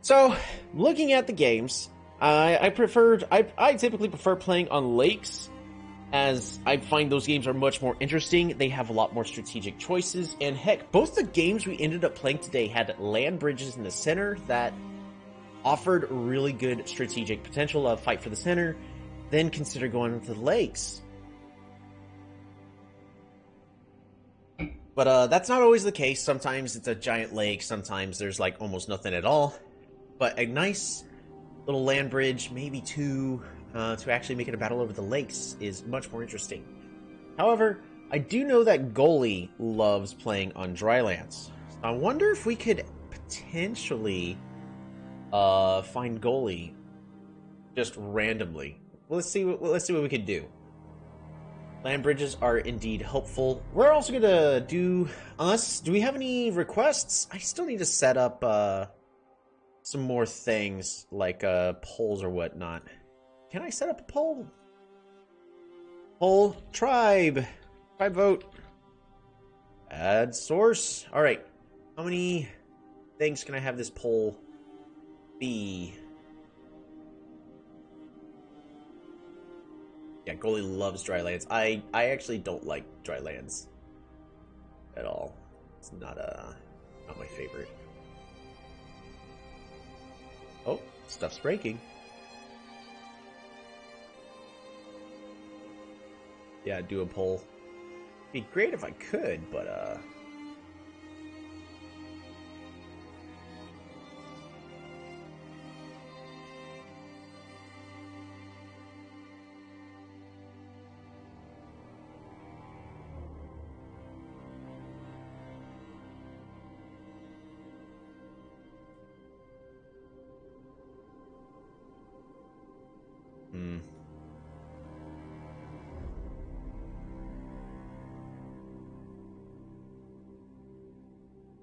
So, looking at the games, I typically prefer playing on lakes, as I find those games are much more interesting. They have a lot more strategic choices, and heck, both the games we ended up playing today had land bridges in the center that offered really good strategic potential of fight for the center. Then consider going to the lakes. But that's not always the case. Sometimes it's a giant lake, sometimes there's like almost nothing at all. But a nice little land bridge, maybe two, to actually make it a battle over the lakes is much more interesting. However, I do know that Goalie loves playing on dry lands. So I wonder if we could potentially find Goalie just randomly. Well, let's see what we can do. Land bridges are indeed helpful. We're also gonna do do we have any requests? I still need to set up some more things like polls or whatnot. Can I set up a poll? Poll tribe vote. Add source. All right. How many things can I have this poll be? Yeah, Goalie loves dry lands. I actually don't like dry lands at all. It's not my favorite. Oh, stuff's breaking. Yeah, do a poll. It'd be great if I could, but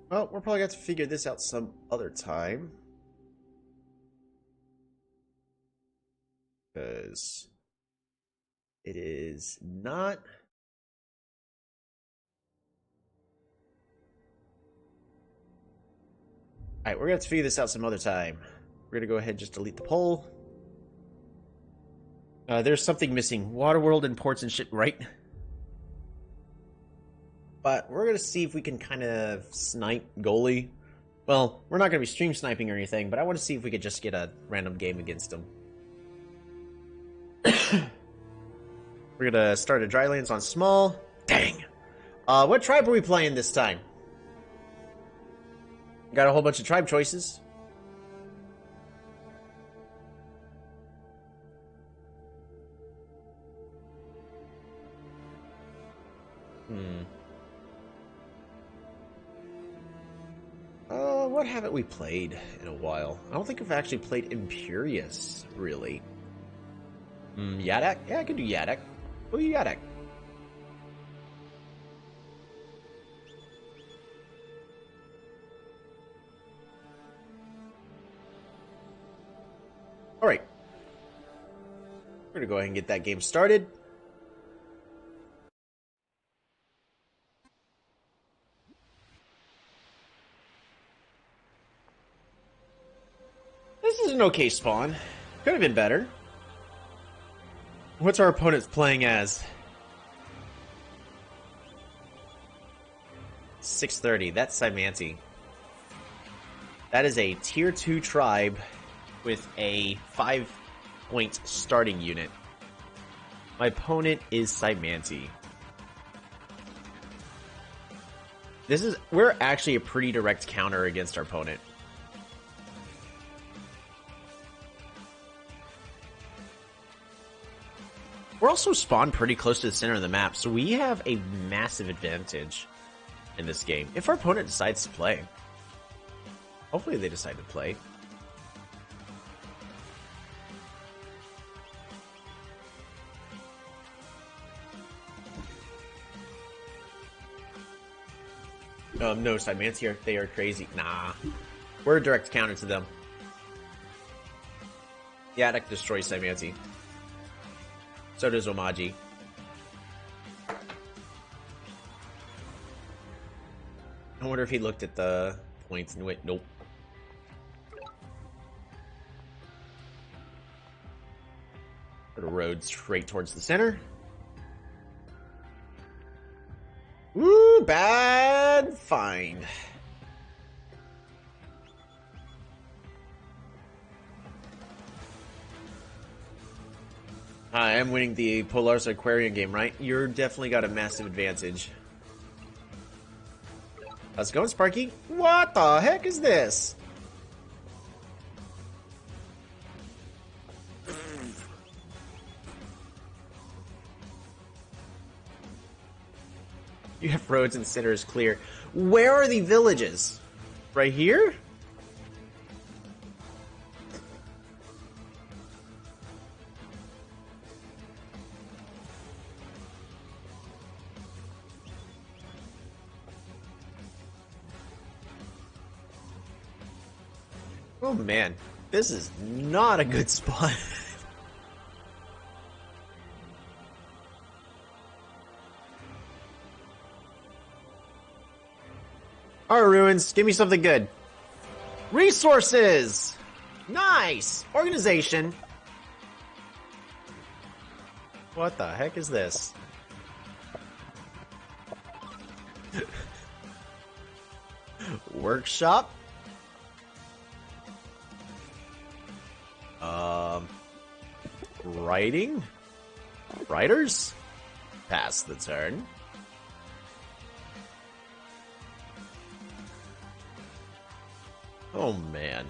well, we're probably going to have to figure this out some other time. Because it is not... Alright, we're going to have to figure this out some other time. We're going to go ahead and just delete the poll. There's something missing. Waterworld and ports and shit, right? But we're going to see if we can kind of snipe Goalie. Well, we're not going to be stream sniping or anything, but I want to see if we could just get a random game against him. We're going to start a Drylands on small. Dang! What tribe are we playing this time? Got a whole bunch of tribe choices. What haven't we played in a while? I don't think I've actually played Imperious, really. Yadak? Yeah, I can do Yadak. Oh, Yadak. Alright. We're gonna go ahead and get that game started. This is an okay spawn. Could have been better. What's our opponents playing as? 630. That's Simanti. That is a tier 2 tribe with a 5-point starting unit. My opponent is Simanti. We're actually a pretty direct counter against our opponent. We're also spawned pretty close to the center of the map, so we have a massive advantage in this game. If our opponent decides to play. Hopefully they decide to play. No, Simanti, they are crazy. Nah. We're a direct counter to them. Yeah, that destroys Saimancy. So does Omaji. I wonder if he looked at the points and went, nope. Put a road straight towards the center. Woo, bad find. I am winning the Polaris Aquarion game, right? You're definitely got a massive advantage. How's it going, Sparky? What the heck is this? You have roads and centers clear. Where are the villages? Right here? Oh man, this is not a good spot. Alright, Ruins, give me something good. Resources! Nice! Organization. What the heck is this? Workshop? Writing? Writers? Pass the turn. Oh man.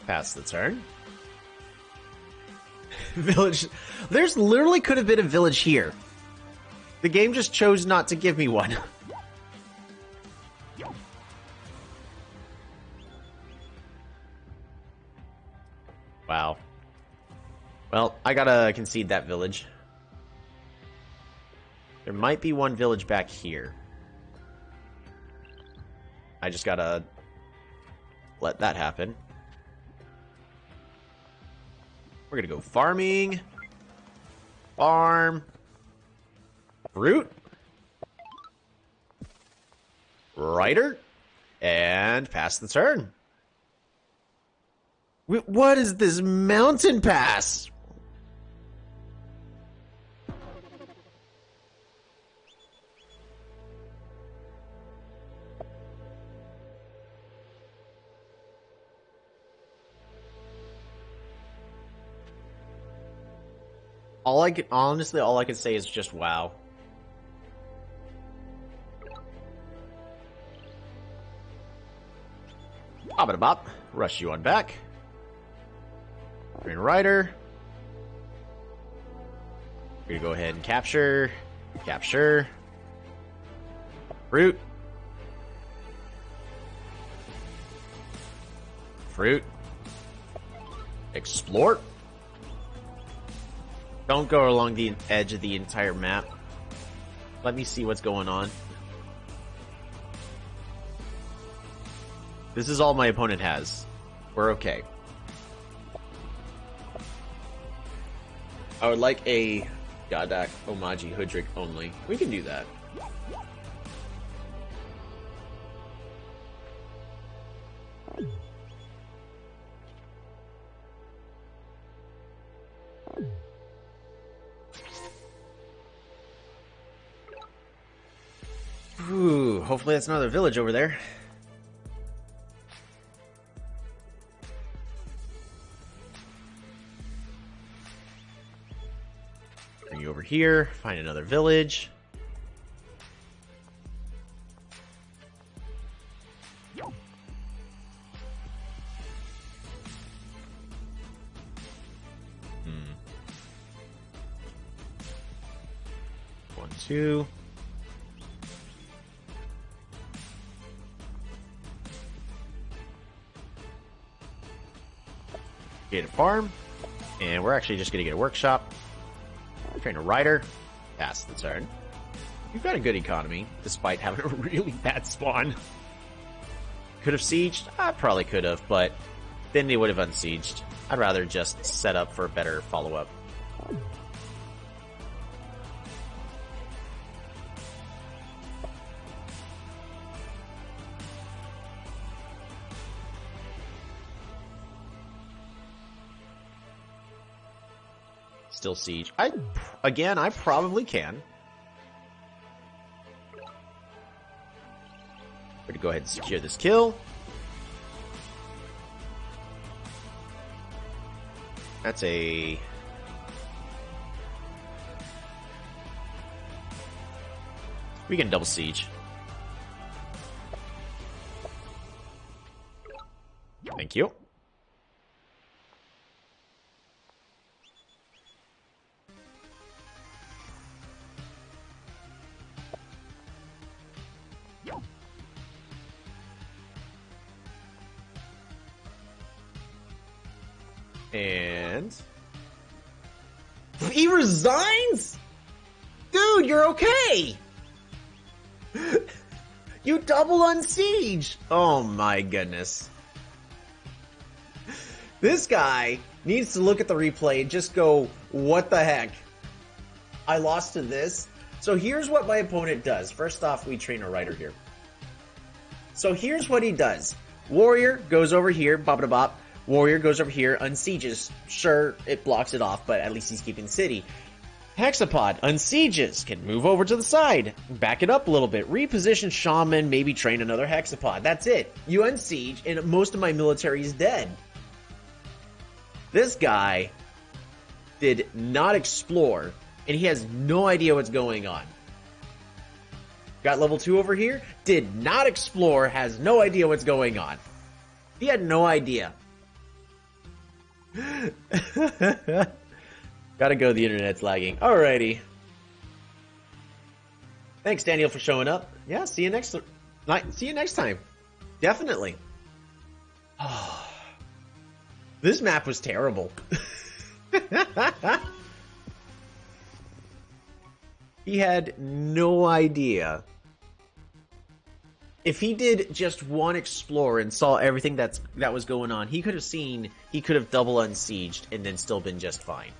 Pass the turn. Village. There's literally could have been a village here. The game just chose not to give me one. Wow. Well, I gotta concede that village. There might be one village back here. I just gotta let that happen. We're gonna go farming. Farm. Fruit. Writer. And pass the turn. What is this mountain pass? Honestly, all I can say is just wow. Bop it a bop. Rush you on back. Green Rider. We're gonna go ahead and capture. Capture. Fruit. Fruit. Explore. Don't go along the edge of the entire map. Let me see what's going on. This is all my opponent has. We're okay. I would like a Gadak, Omaji, Hoodrick only. We can do that. Ooh, hopefully that's another village over there. Bring you over here, find another village. One, two. Get a farm, and we're actually just gonna get a workshop. Train a rider. Pass the turn. You've got a good economy, despite having a really bad spawn. Could have sieged? I probably could have, but then they would have unsieged. I'd rather just set up for a better follow-up. Still siege. I probably can. We're gonna go ahead and secure this kill. That's a... We can double siege. Thank you. And he resigns? Dude, you're okay. You double unsiege. Oh my goodness. This guy needs to look at the replay and just go, what the heck? I lost to this. So here's what my opponent does. First off, we train a rider here. So here's what he does. Warrior goes over here, bop-a-da-bop. Warrior goes over here, unsieges. Sure, it blocks it off, but at least he's keeping the city. Hexapod unsieges, can move over to the side, back it up a little bit, reposition Shaman, maybe train another Hexapod. That's it. You unsiege, and most of my military is dead. This guy did not explore, and he has no idea what's going on. Got level 2 over here, did not explore, has no idea what's going on. He had no idea. Gotta go, the internet's lagging. Alrighty. Thanks, Daniel, for showing up. Yeah, see you next time. Definitely. Oh, this map was terrible. He had no idea. If he did just one explore and saw everything that was going on, he could have double unsieged and then still been just fine.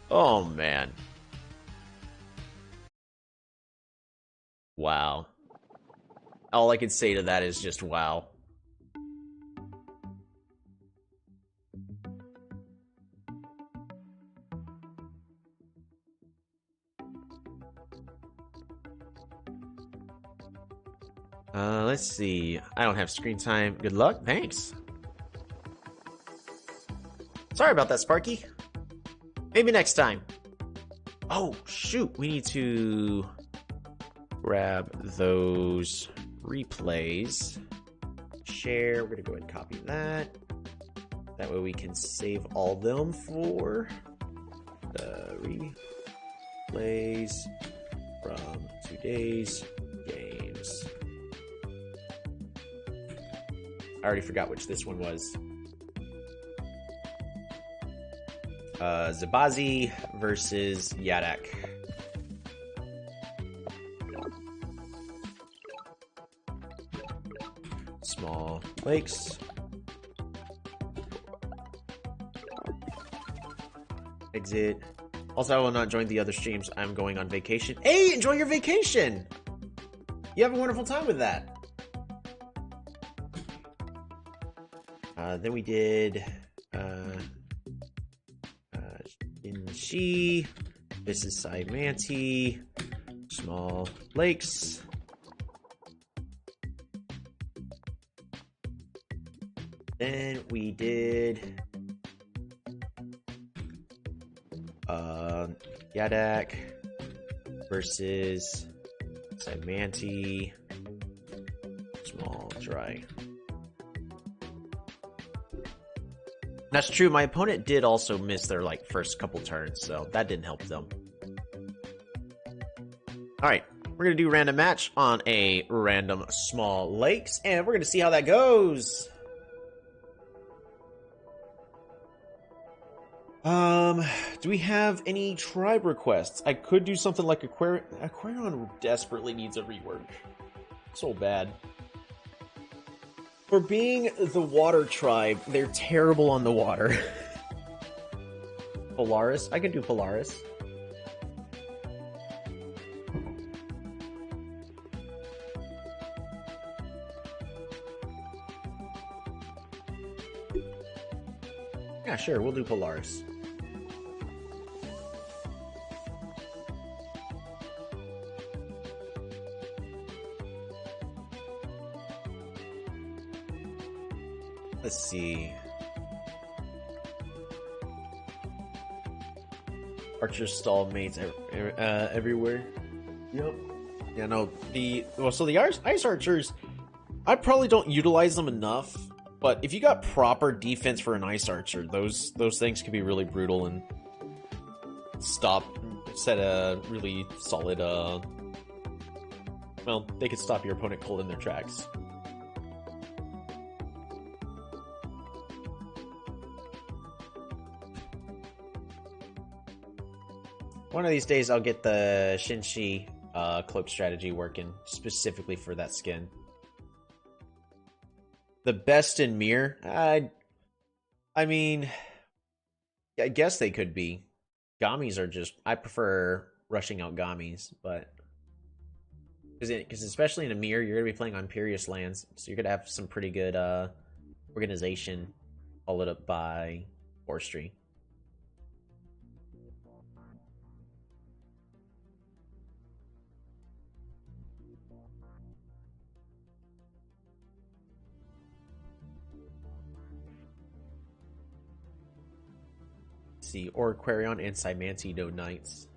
Oh man. Wow. All I could say to that is just wow. Let's see. I don't have screen time. Good luck. Thanks. Sorry about that, Sparky. Maybe next time. Oh, shoot. We need to grab those replays. Share. We're going to go ahead and copy that. That way we can save all them for the replays from today's games. I already forgot which this one was. Zebazi versus Yadak. Small lakes. Exit. Also, I will not join the other streams. I'm going on vacation. Hey, enjoy your vacation! You have a wonderful time with that. Then we did Shinshi. This is Saimanti. Small lakes. Then we did Yadak versus Saimanti. Small dry. That's true. My opponent did also miss their first couple turns, so that didn't help them. All right, we're gonna do random match on a random small lakes, and we're gonna see how that goes. Do we have any tribe requests? I could do something like Aquarion. Aquarion desperately needs a rework. So bad. For being the water tribe, they're terrible on the water. Polaris? I could do Polaris. Yeah, sure, we'll do Polaris. Let's see. Archer stall mates everywhere. Yep. Yeah, no. So the ice archers, I probably don't utilize them enough. But if you got proper defense for an ice archer, those things can be really brutal and set a really solid. Well, they could stop your opponent cold in their tracks. One of these days, I'll get the Shinshi cloak strategy working specifically for that skin. The best in mirror? I mean, I guess they could be. Gamis are just... I prefer rushing out Gamis, but... Because especially in a mirror, you're going to be playing on Imperious lands, so you're going to have some pretty good organization followed up by Forestry. See, or Aquarion and Cymanti no knights.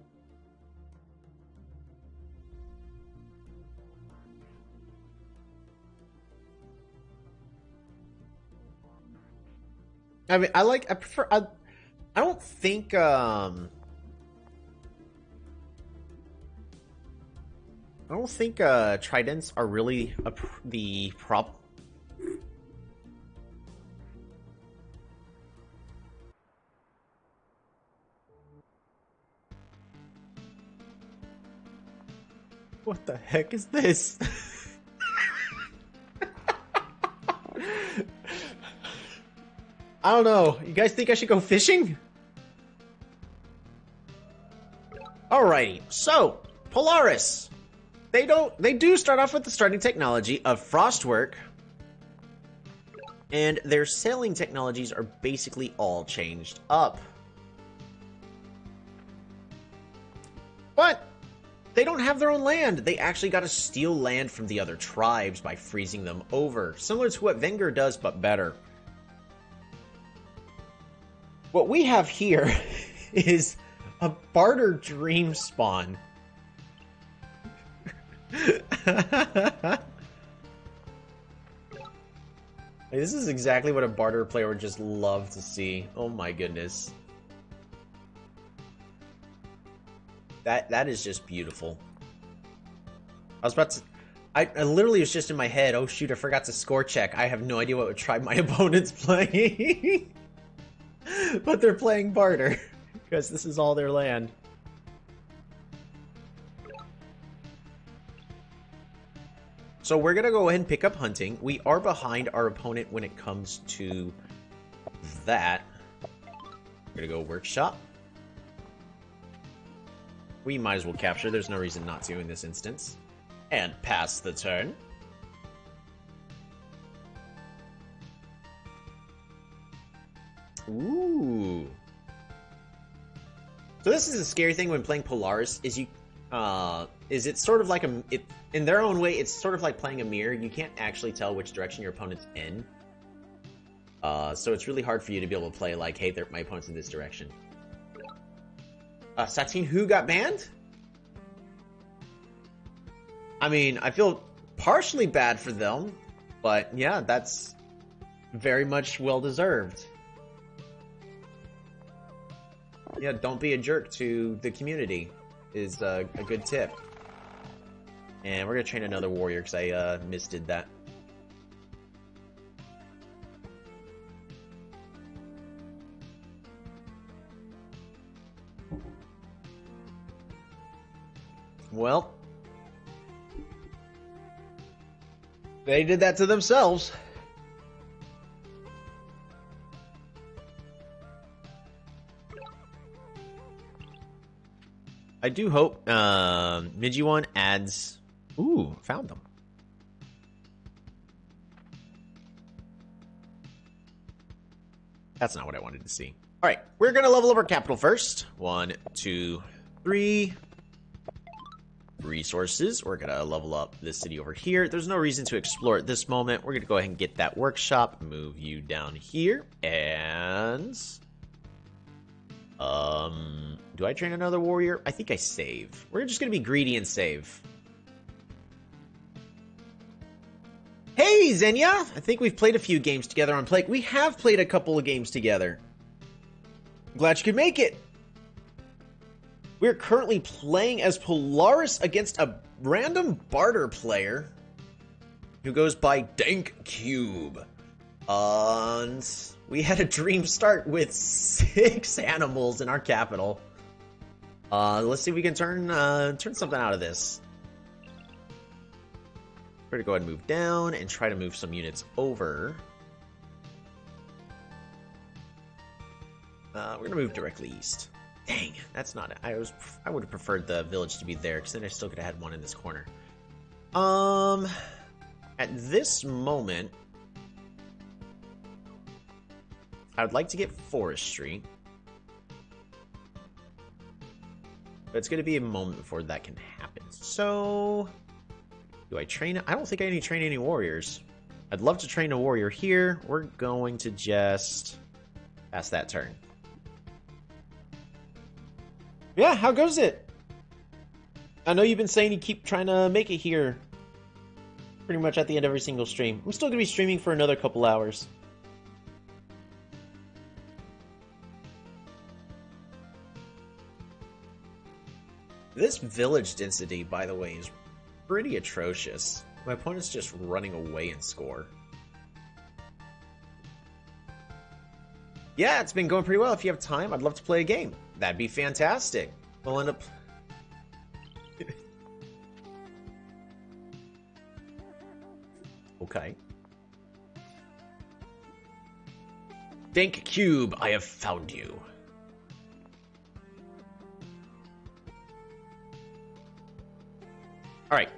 I mean, I prefer, I don't think, I don't think, tridents are really the prop. What the heck is this? I don't know. You guys think I should go fishing? Alrighty. So, Polaris. They do start off with the starting technology of Frostwork. And their sailing technologies are basically all changed up. But they don't have their own land. They actually got to steal land from the other tribes by freezing them over. Similar to what Wenger does, but better. What we have here is a Bardur dream spawn. This is exactly what a Bardur player would just love to see. Oh my goodness. That is just beautiful. I was about to... I literally was just in my head, oh shoot, I forgot to score check. I have no idea what tribe my opponent's playing. But they're playing Bardur, because this is all their land. So we're going to go ahead and pick up hunting. We are behind our opponent when it comes to that. We're going to go workshop. We might as well capture. There's no reason not to in this instance. And pass the turn. Ooh. So this is a scary thing when playing Polaris, is you... is it's sort of like in their own way, it's sort of like playing a mirror. You can't actually tell which direction your opponent's in. So it's really hard for you to be able to play like, hey, my opponent's in this direction. Satine who got banned? I mean, I feel partially bad for them, but yeah, that's very much well-deserved. Yeah, don't be a jerk to the community is a good tip. And we're gonna train another warrior because I misdid that. Well, they did that to themselves. I do hope Mijiwan adds... Ooh, found them. That's not what I wanted to see. All right, we're going to level up our capital first. 1, 2, 3. Resources. We're going to level up this city over here. There's no reason to explore at this moment. We're going to go ahead and get that workshop. Move you down here. And... do I train another warrior? I think I save. We're just going to be greedy and save. Hey, Xenia! I think we've played a few games together on Play. We have played a couple of games together. Glad you could make it. We're currently playing as Polaris against a random Bardur player who goes by Dank Cube. And we had a dream start with 6 animals in our capital. Let's see if we can turn something out of this. We're gonna go ahead and move down and try to move some units over. We're gonna move directly east. Dang, that's not it. I would have preferred the village to be there, because then I still could have had one in this corner. At this moment, I would like to get forestry. But it's going to be a moment before that can happen. So, do I train? I don't think I need to train any warriors. I'd love to train a warrior here. We're going to just pass that turn. Yeah, how goes it? I know you've been saying you keep trying to make it here pretty much at the end of every single stream. I'm still going to be streaming for another couple hours. This village density, by the way, is pretty atrocious. My opponent's just running away and score. Yeah, it's been going pretty well. If you have time, I'd love to play a game. That'd be fantastic. We'll end up... Okay. Dank Cube, I have found you. Alright.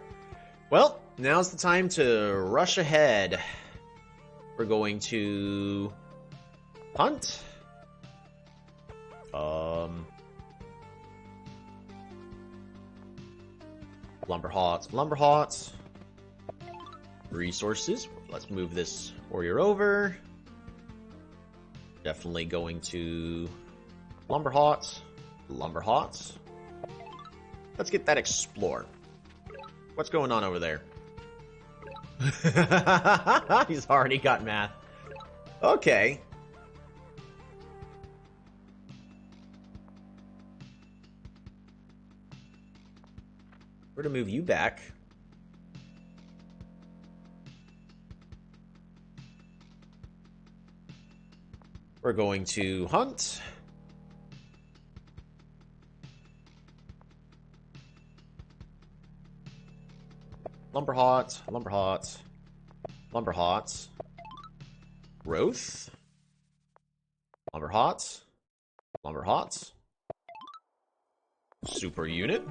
Well, now's the time to rush ahead. We're going to... hunt. Lumber hots. Resources. Let's move this warrior over. Definitely going to lumber hots. Let's get that explore. What's going on over there? He's already got math. Okay. We're gonna move you back. We're going to hunt. Lumber hots. Growth. Lumber hots. Super unit.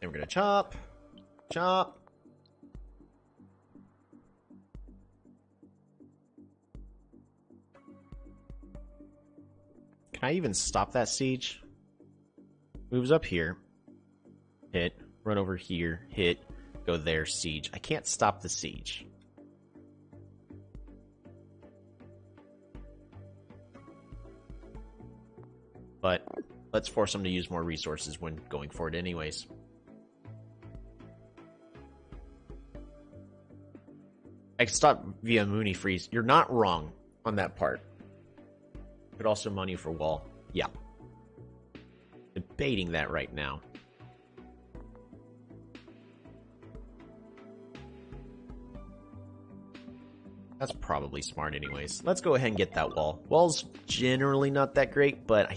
Then we're gonna chop. Can I even stop that siege? Moves up here. Hit. Run over here. Hit. Go there. Siege. I can't stop the siege. But let's force them to use more resources when going forward anyways. I can stop via Mooney Freeze. You're not wrong on that part. But also money for wall. Yeah. Debating that right now. That's probably smart anyways. Let's go ahead and get that wall. Wall's generally not that great, but I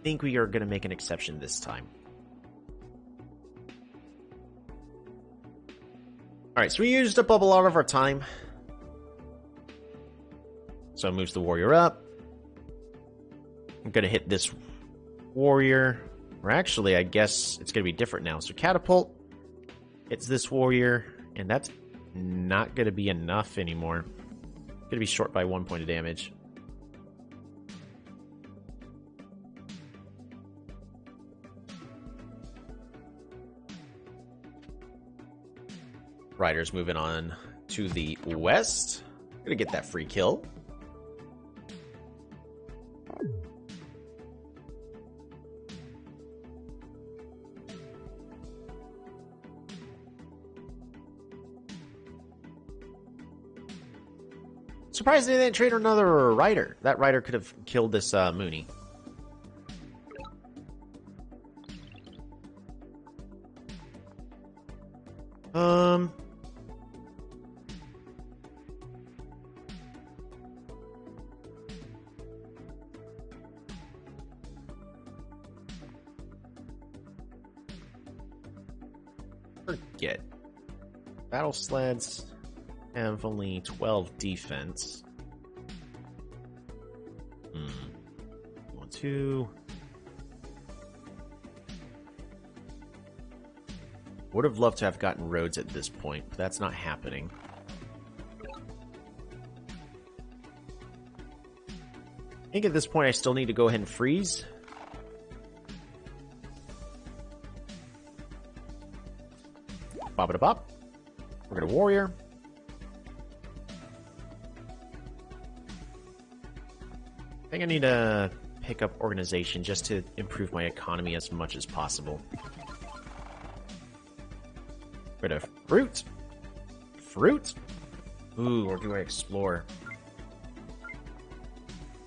think we are going to make an exception this time. Alright, so we used up a lot of our time. So it moves the warrior up. I'm going to hit this warrior. Or actually, I guess it's going to be different now. So catapult hits this warrior, and that's not going to be enough anymore. It's going to be short by 1 point of damage. Riders moving on to the west. Gonna get that free kill. Surprised they didn't trade another rider. That rider could have killed this Mooney. Forget. Battle sleds have only 12 defense. 1, 2. Would have loved to have gotten roads at this point, but that's not happening. I think at this point I still need to go ahead and freeze. Bop-a-da-bop. We're gonna warrior. I think I need to pick up organization just to improve my economy as much as possible. Rid of fruit. Fruit? Ooh, or do I explore?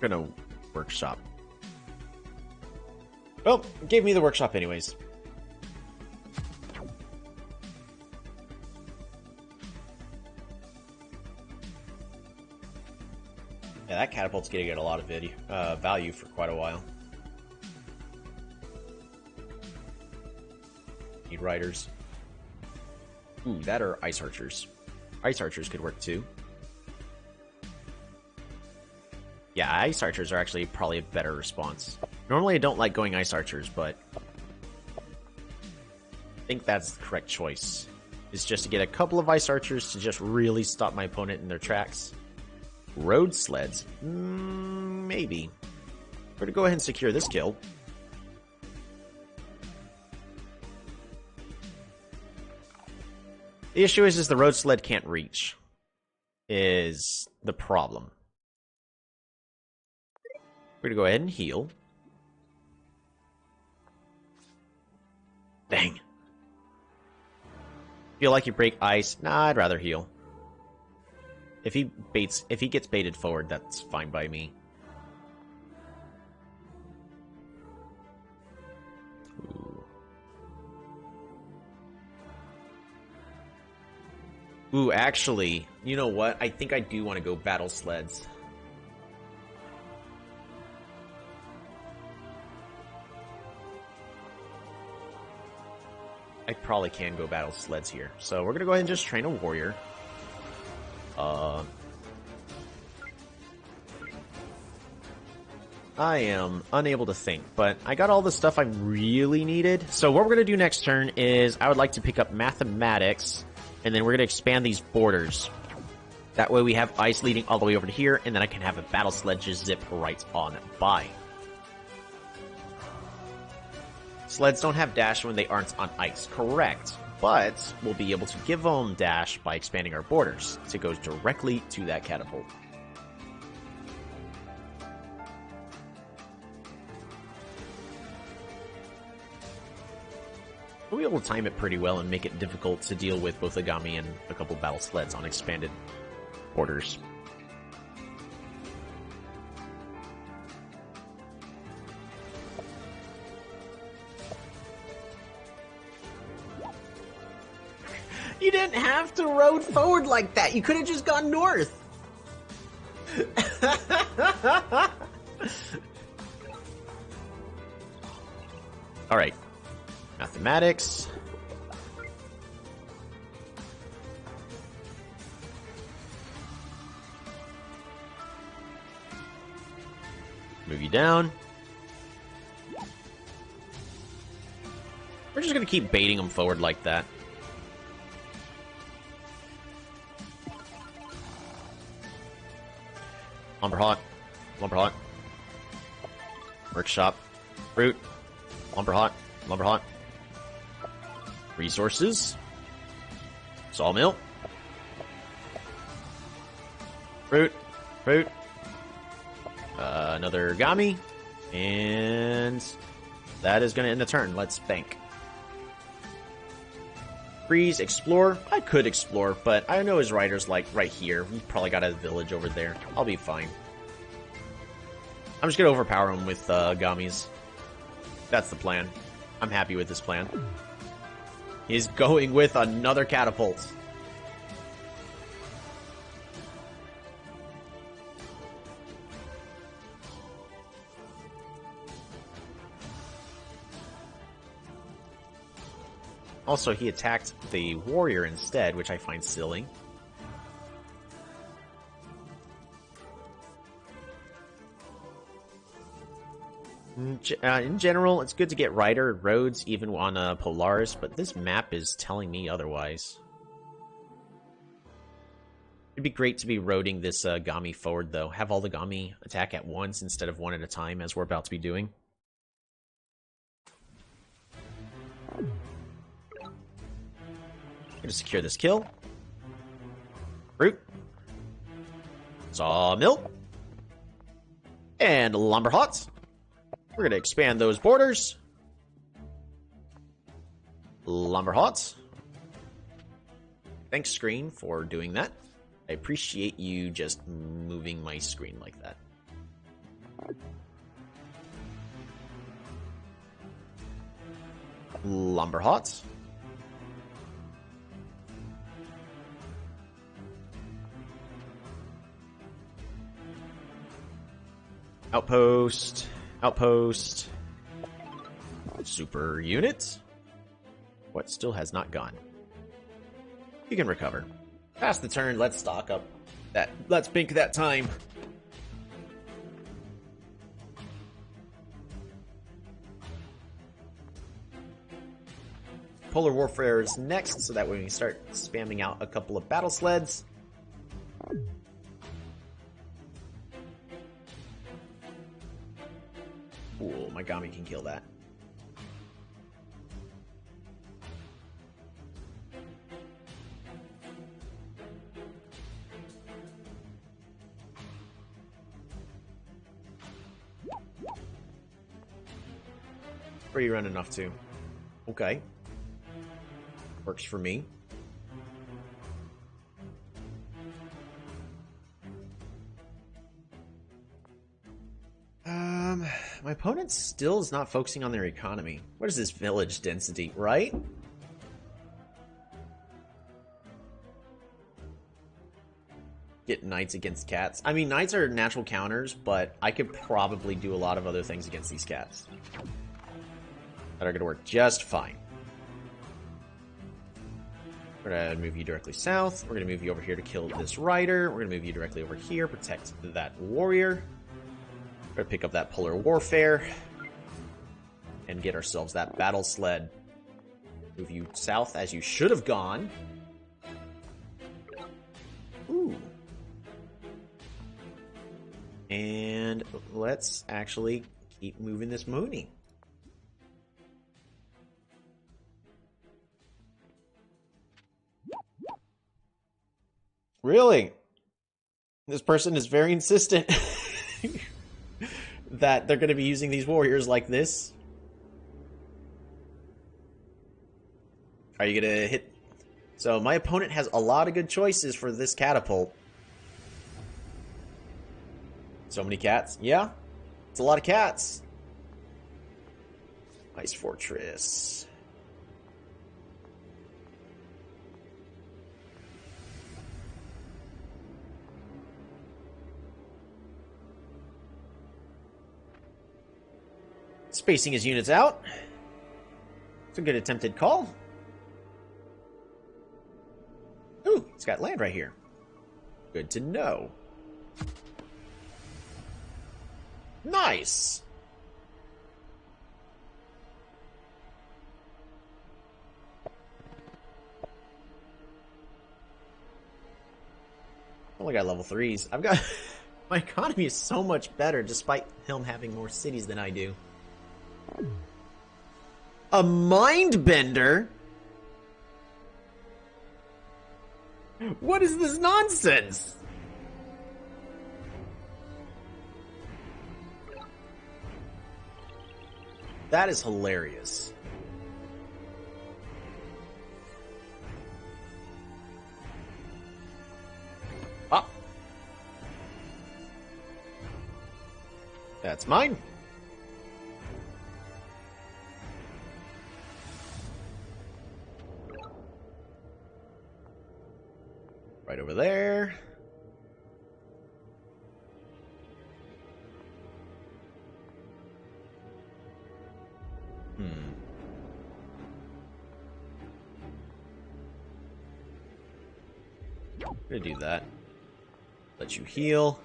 I'm gonna workshop. Well, it gave me the workshop anyways. Yeah, that catapult's gonna get a lot of value for quite a while. Need riders. Ooh, that or ice archers. Ice archers could work too. Yeah, ice archers are actually probably a better response. Normally I don't like going ice archers, but I think that's the correct choice. Is just to get a couple of ice archers to just really stop my opponent in their tracks. Road sleds? Maybe. We're gonna go ahead and secure this kill. The issue is the road sled can't reach. Is the problem. We're gonna go ahead and heal. Dang. Feel like you break ice? Nah, I'd rather heal. If he gets baited forward, that's fine by me. Ooh, actually, you know what? I think I do want to go battle sleds. I probably can go battle sleds here. So we're going to go ahead and just train a warrior. I am unable to think, but I got all the stuff I really needed. So what we're going to do next turn is I would like to pick up mathematics, and then we're going to expand these borders. That way we have ice leading all the way over to here, and then I can have a battle sled just zip right on by. Sleds don't have dash when they aren't on ice, correct. But we'll be able to give them dash by expanding our borders. So it goes directly to that catapult. We'll be able to time it pretty well and make it difficult to deal with both Agami and a couple battle sleds on expanded borders. You didn't have to road forward like that. You could have just gone north. Alright. Mathematics. Move you down. We're just gonna keep baiting them forward like that. Lumberhawk. Lumberhawk. Workshop. Fruit. Lumberhawk. Lumberhawk. Resources. Sawmill. Fruit. Fruit. Another Gami. And that is going to end the turn. Let's bank. Freeze, explore. I could explore, but I know his rider's like right here. He probably got a village over there. I'll be fine. I'm just going to overpower him with Gamis. That's the plan. I'm happy with this plan. He's going with another catapult. Also, he attacked the warrior instead, which I find silly. In general, it's good to get rider roads even on Polaris, but this map is telling me otherwise. It'd be great to be roading this Gami forward, though. Have all the Gami attack at once instead of one at a time, as we're about to be doing. Gonna secure this kill. Fruit. Sawmill. And Lumberhots. We're gonna expand those borders. Lumberhots. Thanks, screen, for doing that. I appreciate you just moving my screen like that. Lumberhots. Outpost. Outpost. Super unit. What still has not gone? You can recover. Pass the turn. Let's stock up. Let's bink that time. Polar Warfare is next, so that way we can start spamming out a couple of battle sleds. Cool, my Gami can kill that. Where are you running off to? Okay. Works for me. My opponent still is not focusing on their economy. What is this village density, right? Get knights against cats. I mean, knights are natural counters, but I could probably do a lot of other things against these cats that are going to work just fine. We're going to move you directly south. We're going to move you over here to kill this rider. We're going to move you directly over here, protect that warrior. We're going to pick up that Polar Warfare and get ourselves that battle sled. Move you south as you should have gone. Ooh. And let's actually keep moving this Mooney. Really? This person is very insistent that they're going to be using these warriors like this. Are you going to hit? So my opponent has a lot of good choices for this catapult. So many cats. Yeah, it's a lot of cats. Ice Fortress. Spacing his units out. It's a good attempted call. Ooh, he's got land right here. Good to know. Nice! Only got level 3s. I've got... My economy is so much better despite him having more cities than I do. A Mindbender? What is this nonsense? That is hilarious. Ah. That's mine. Right over there. I'm gonna do that. Let you heal.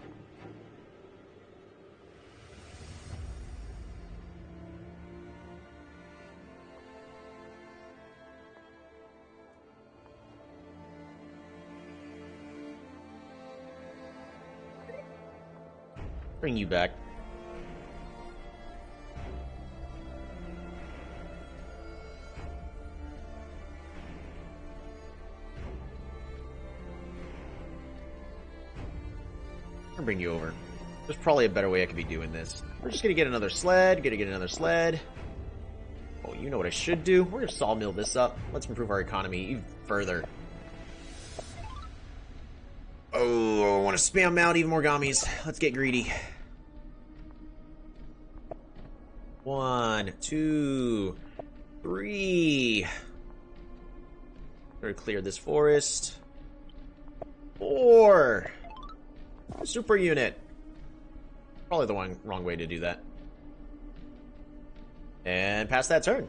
Bring you back. I'll bring you over. There's probably a better way I could be doing this. We're just gonna get another sled. Gonna get another sled. Oh, you know what I should do? We're gonna sawmill this up. Let's improve our economy even further. Oh, I want to spam out even more gummies. Let's get greedy. 1, 2, 3. Better clear this forest. 4. Super unit. Probably the wrong way to do that. And pass that turn.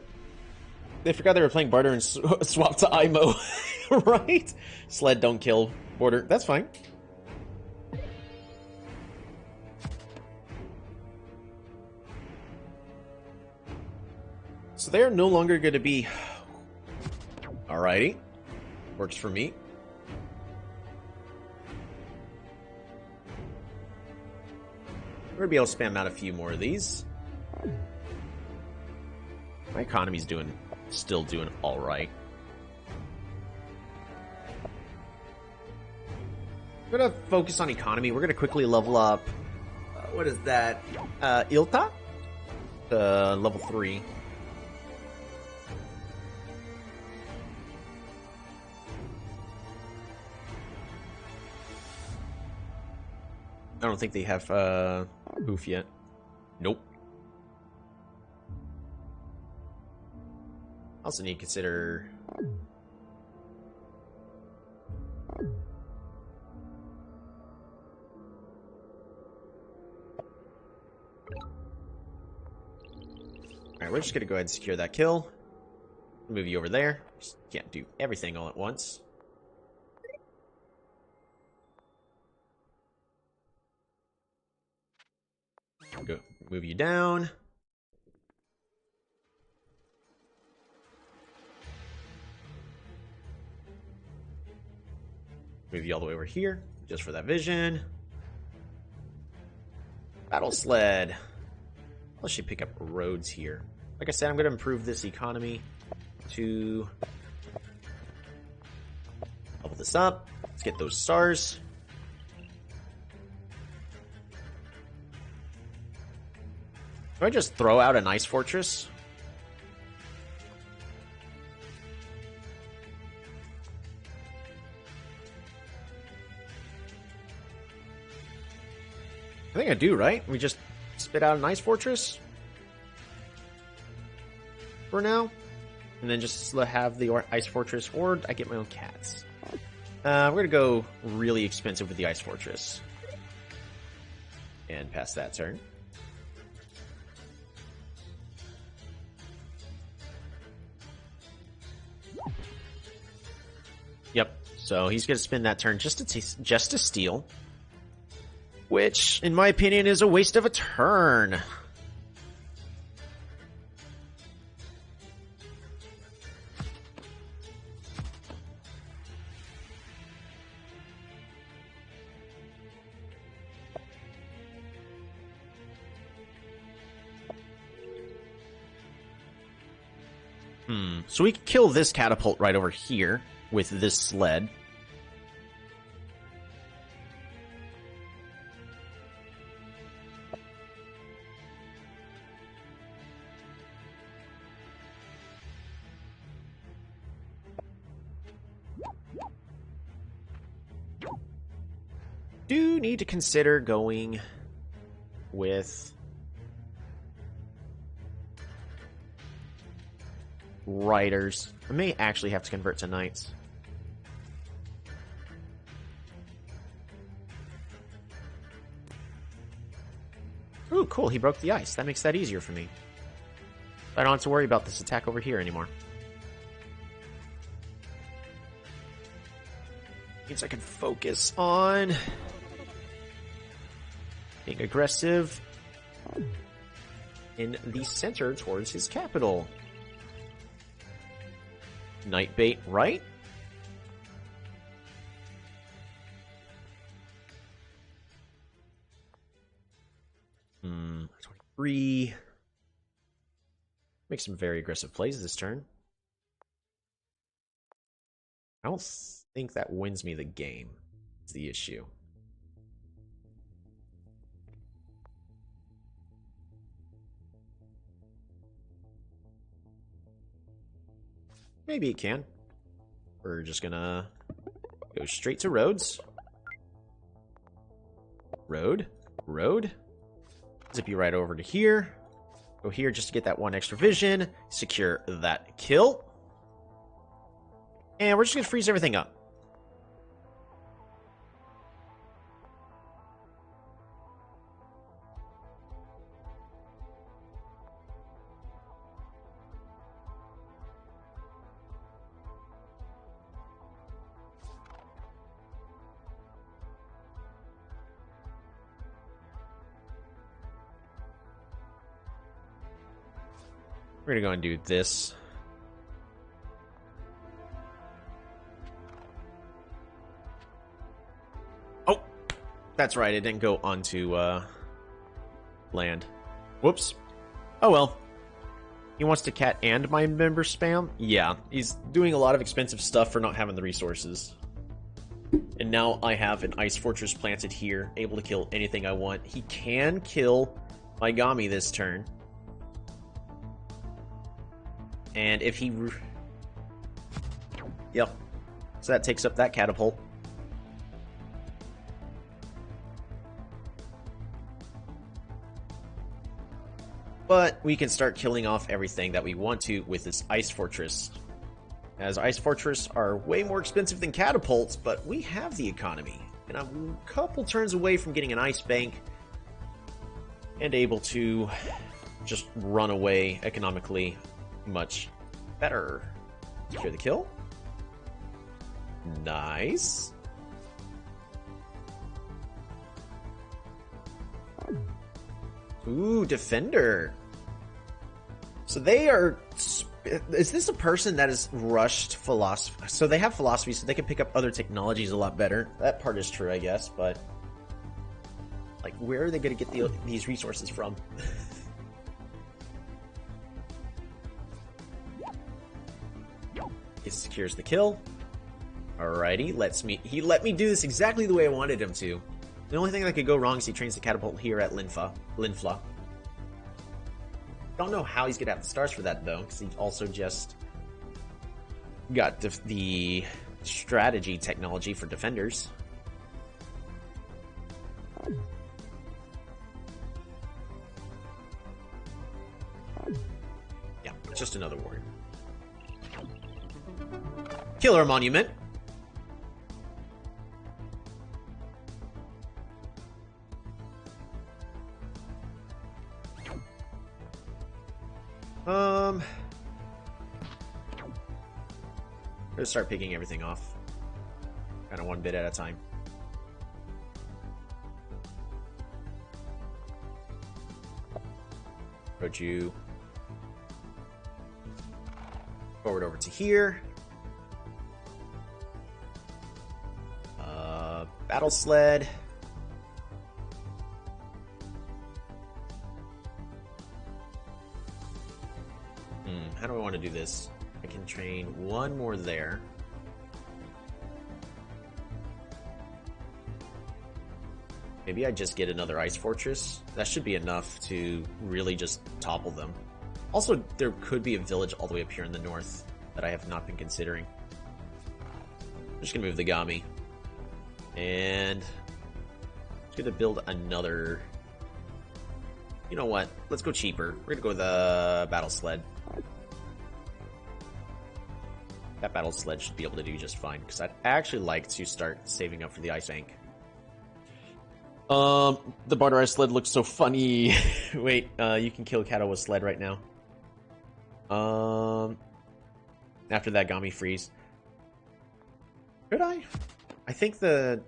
They forgot they were playing Bardur and swapped to IMO. Right? Sled don't kill border. That's fine. So they're no longer going to be... Alrighty. Works for me. We're going to be able to spam out a few more of these. My economy's still doing alright. We're going to focus on economy. We're going to quickly level up... what is that? Ilta? Level 3. I don't think they have Hoof yet. Nope. Also need to consider... Alright, we're just gonna go ahead and secure that kill. Move you over there. Just can't do everything all at once. Go move you down. Move you all the way over here, just for that vision. Battle sled. Let's actually pick up roads here. Like I said, I'm going to improve this economy to level this up. Let's get those stars. Do I just throw out an ice fortress? I think I do, right? We just spit out an ice fortress for now, and then just have the ice fortress, or I get my own cats. We're gonna go really expensive with the ice fortress and pass that turn. Yep. So he's going to spend that turn just to steal, which, in my opinion, is a waste of a turn. So we could kill this catapult right over here with this sled. Do need to consider going with riders. I may actually have to convert to knights. Ooh, cool. He broke the ice. That makes that easier for me. I don't have to worry about this attack over here anymore. Means I can focus on being aggressive in the center towards his capital. Knight bait, right? Hmm, 23. Make some very aggressive plays this turn. I don't think that wins me the game. It's the issue. Maybe it can. We're just gonna go straight to roads. Road. Road. Zip you right over to here. Go here just to get that one extra vision. Secure that kill. And we're just gonna freeze everything up. We're gonna go and do this. Oh, that's right. It didn't go onto land. Whoops. Oh well. He wants to cat and my member spam? Yeah, he's doing a lot of expensive stuff for not having the resources. And now I have an ice fortress planted here, able to kill anything I want. He can kill my Gami this turn. And if he... Yep. So that takes up that catapult. But we can start killing off everything that we want to with this ice fortress. As ice fortress are way more expensive than catapults, but we have the economy. And I'm a couple turns away from getting an ice bank and able to just run away economically much better. Secure the kill. Nice. Ooh, defender. So they are... Is this a person that has rushed philosophy? So they have philosophy, so they can pick up other technologies a lot better. That part is true, I guess, but... Like, where are they going to get these resources from? It secures the kill. Alrighty, he let me do this exactly the way I wanted him to. The only thing that could go wrong is he trains the catapult here at Linfla. Don't know how he's gonna have the stars for that though, because he also just got the strategy technology for defenders. Yeah, just another ward. Killer monument. Let's start picking everything off. kind of one bit at a time. Approach you forward over to here. Battle sled. How do I want to do this? I can train one more there. Maybe I just get another ice fortress. That should be enough to really just topple them. Also, there could be a village all the way up here in the north that I have not been considering. I'm just gonna move the Gami. And I'm just gonna build another... You know what? Let's go cheaper. We're gonna go with the battle sled. That battle sled should be able to do just fine, because I'd actually like to start saving up for the ice bank. The Bardur sled looks so funny. Wait, you can kill Kato with sled right now. After that Gami freeze. Could I? I think the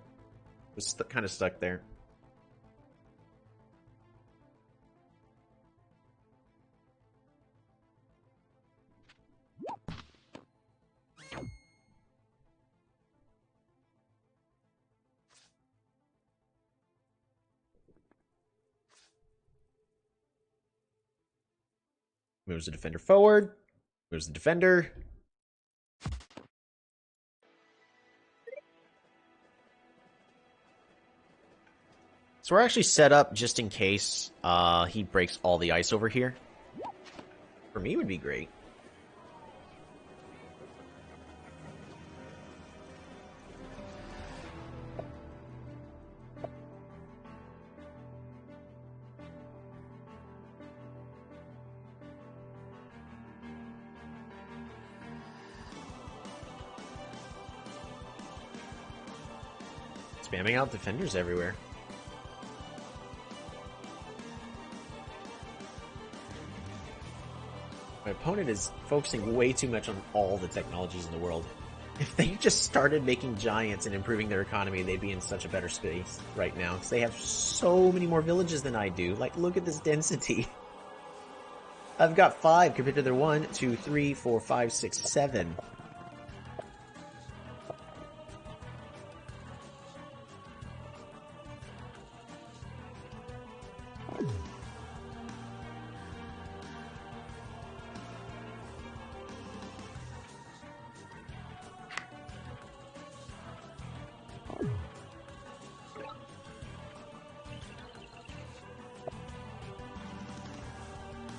was kind of stuck there. Moves the defender forward. Moves the defender. So we're actually set up just in case he breaks all the ice over here. For me, it would be great. Spamming out defenders everywhere. My opponent is focusing way too much on all the technologies in the world. If they just started making giants and improving their economy, they'd be in such a better space right now. Because they have so many more villages than I do. Like, look at this density. I've got 5 compared to their 1, 2, 3, 4, 5, 6, 7.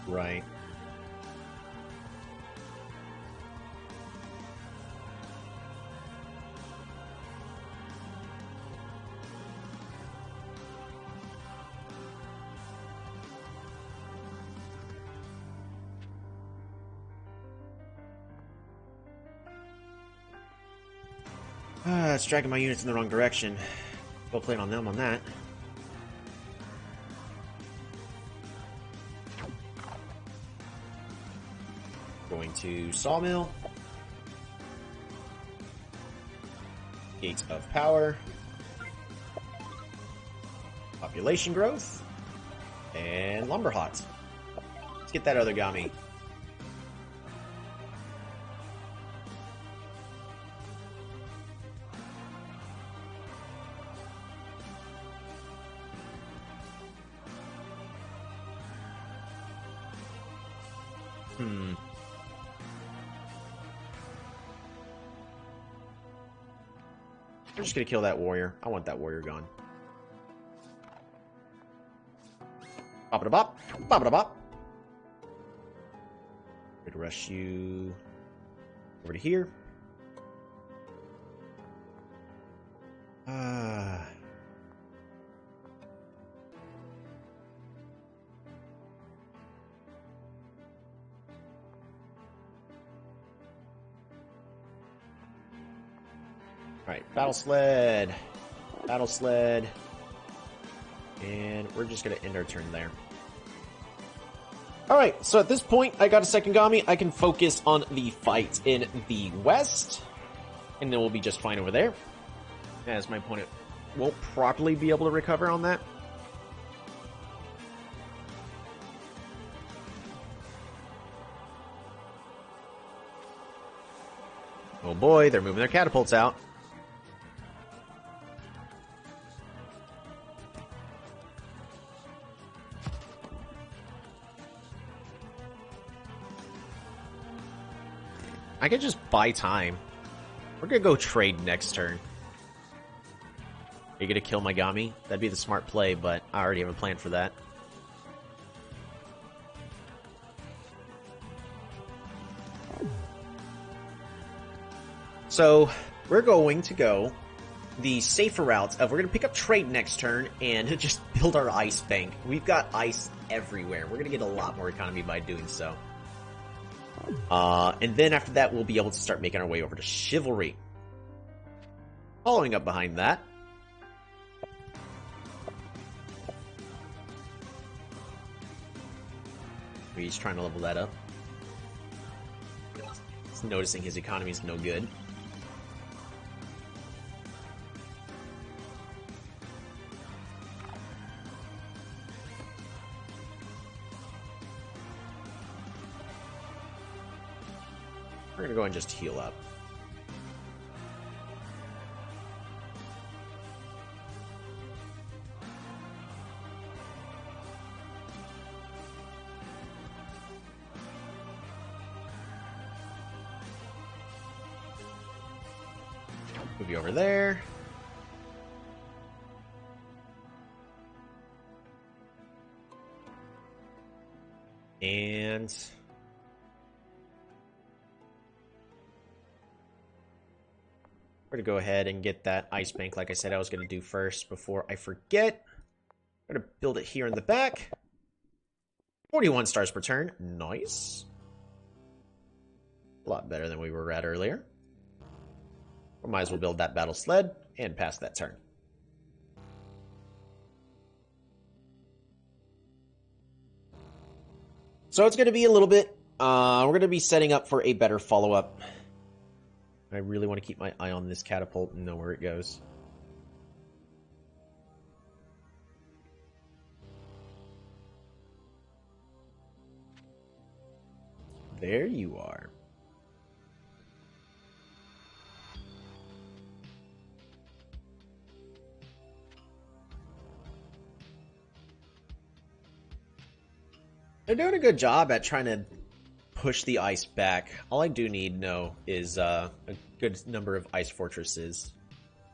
Right. It's dragging my units in the wrong direction. Go plan on them on that. Going to Sawmill. Gates of Power. Population growth. And Lumberhot. Let's get that other Gami. I'm just gonna kill that warrior. I want that warrior gone. Bop it a bop. Bop it a bop. Going to rush you over to here. Alright, battle sled. Battle sled. And we're just going to end our turn there. Alright, so at this point, I got a second Gami. I can focus on the fight in the west. And then we'll be just fine over there. as my opponent won't properly be able to recover on that. Oh boy, they're moving their catapults out. I could just buy time. We're gonna go trade next turn. Are you gonna kill Megami? That'd be the smart play, but I already have a plan for that. So, we're going to go the safer routes of we're going to pick up trade next turn and just build our ice bank. We've got ice everywhere. We're going to get a lot more economy by doing so. And then after that, we'll be able to start making our way over to Chivalry. Following up behind that, he's trying to level that up. He's noticing his economy is no good. We're going to go and just heal up. Move you over there. And we're going to go ahead and get that ice bank like I said I was going to do first before I forget. I'm going to build it here in the back. 41 stars per turn. Nice. A lot better than we were at earlier. We might as well build that battle sled and pass that turn. So it's going to be a little bit... we're going to be setting up for a better follow-up. I really want to keep my eye on this catapult and know where it goes. There you are. They're doing a good job at trying to push the ice back. All I do need know is a good number of ice fortresses.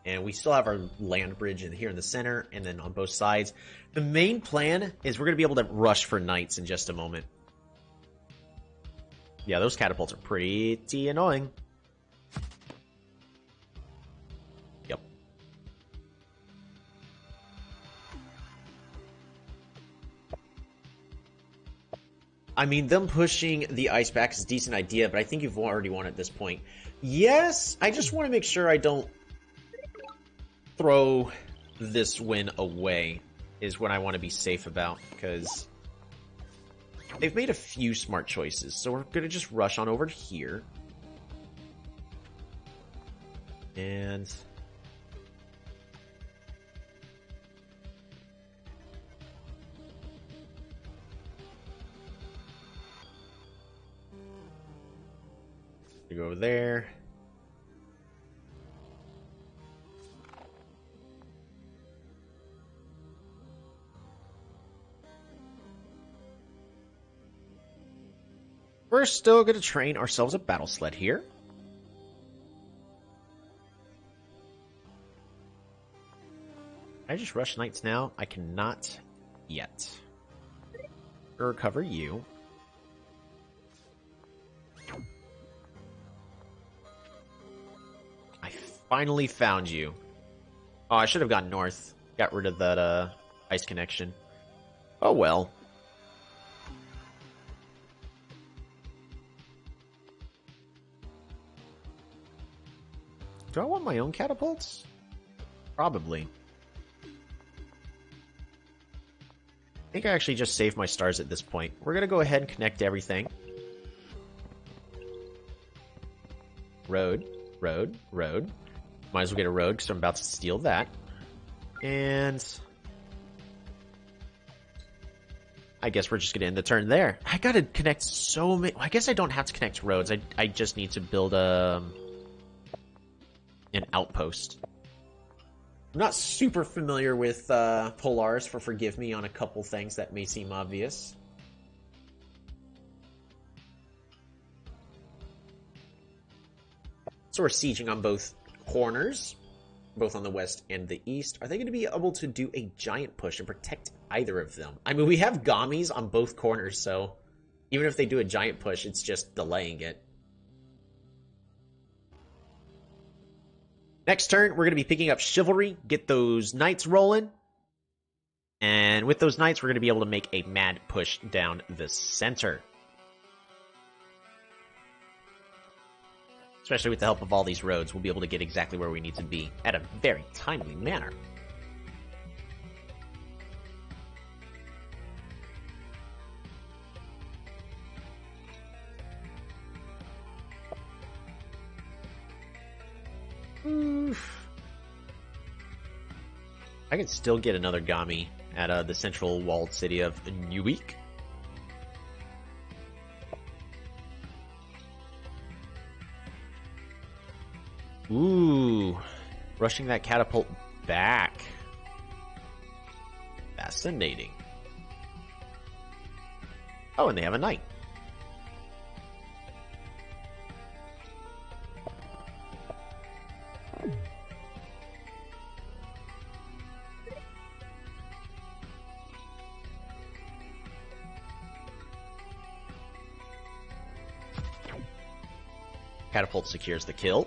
And we still have our land bridge in here in the center and then on both sides. The main plan is we're going to be able to rush for knights in just a moment. Yeah, those catapults are pretty annoying. Yep. I mean, them pushing the ice back is a decent idea, but I think you've already won at this point. Yes, I just want to make sure I don't throw this win away, is what I want to be safe about, because they've made a few smart choices. So we're going to just rush on over to here. And we go there. We're still going to train ourselves a battle sled here. I just rush knights now. I cannot yet. Recover you. I finally found you. Oh, I should have gone north. Got rid of that ice connection. Oh well. Do I want my own catapults? Probably. I think I actually just saved my stars at this point. We're going to go ahead and connect everything. Road, road, road. Might as well get a road because I'm about to steal that. And I guess we're just going to end the turn there. I got to connect so many... I guess I don't have to connect roads. I just need to build an outpost. I'm not super familiar with Polaris, forgive me on a couple things that may seem obvious. So we're sieging on both corners, both on the west and the east. Are they going to be able to do a giant push and protect either of them? I mean, we have Gommies on both corners, so even if they do a giant push, it's just delaying it. Next turn, we're going to be picking up Chivalry, get those Knights rolling. And with those Knights, we're going to be able to make a mad push down the center. Especially with the help of all these roads, we'll be able to get exactly where we need to be at a very timely manner. I can still get another Gami at the central walled city of Newick. Ooh, rushing that catapult back. Fascinating. Oh, and they have a knight. Catapult secures the kill.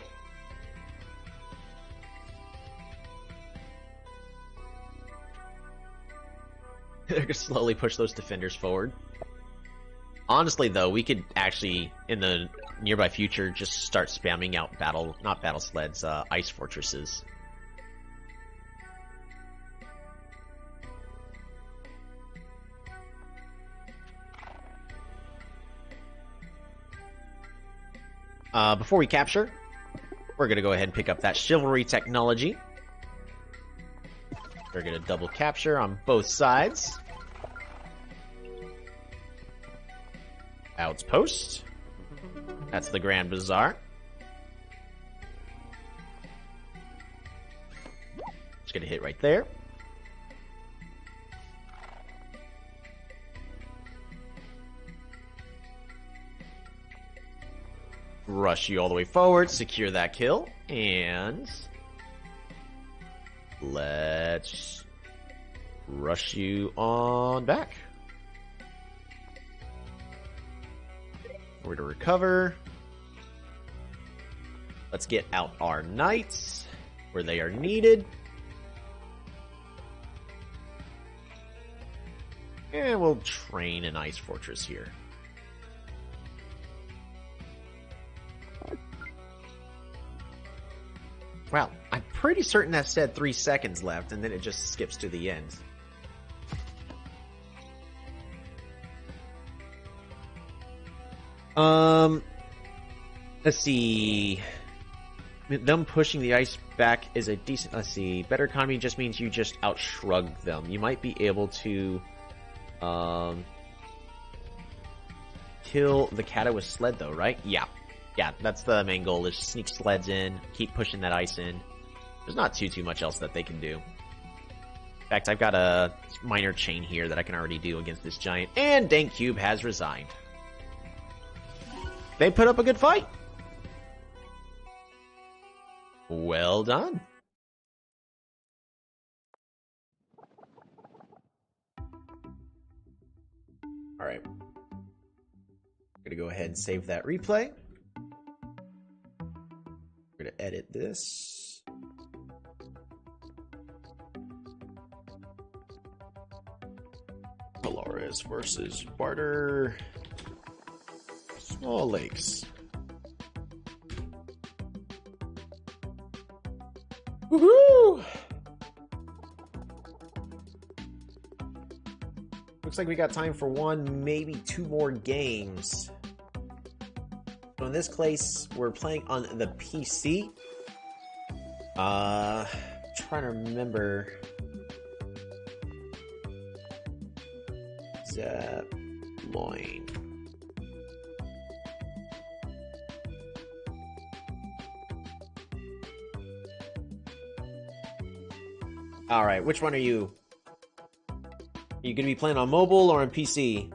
They're going to slowly push those defenders forward. Honestly, though, we could actually, in the nearby future, just start spamming out not battle sleds, ice fortresses. Before we capture, we're going to go ahead and pick up that Chivalry technology. We're going to double capture on both sides. Outpost. That's the Grand Bazaar. Just going to hit right there. Rush you all the way forward, secure that kill, and let's rush you on back. We're to recover. Let's get out our knights where they are needed. And we'll train an ice fortress here. Wow, I'm pretty certain that said 3 seconds left, and then it just skips to the end. Let's see. Them pushing the ice back is a decent... Let's see. Better economy just means you just outshrug them. You might be able to kill the Kata with sled, though, right? Yeah. Yeah, that's the main goal, is sneak sleds in, keep pushing that ice in. There's not too much else that they can do. In fact, I've got a minor chain here that I can already do against this giant. And Dang Cube has resigned. They put up a good fight. Well done. Alright. I'm going to go ahead and save that replay. We're going to edit this. Polaris versus Bardur. Small lakes. Woohoo! Looks like we got time for one, maybe 2 more games. So in this case, we're playing on the PC. Trying to remember. Loin. Alright, which one are you? Are you gonna be playing on mobile or on PC?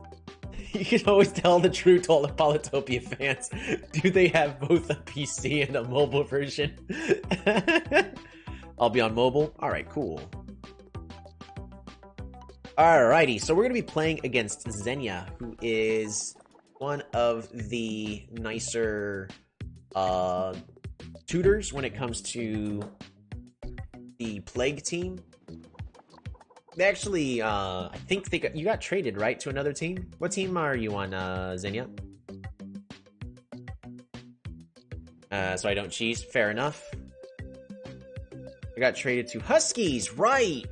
You can always tell the truth to all the Polytopia fans. Do they have both a PC and a mobile version? I'll be on mobile. Alright, cool. Alrighty, so we're going to be playing against Xenia, who is one of the nicer tutors when it comes to the Plague team. They actually, I think you got traded, right, to another team? What team are you on, Xenia? So I don't cheese. Fair enough. I got traded to Huskies, right!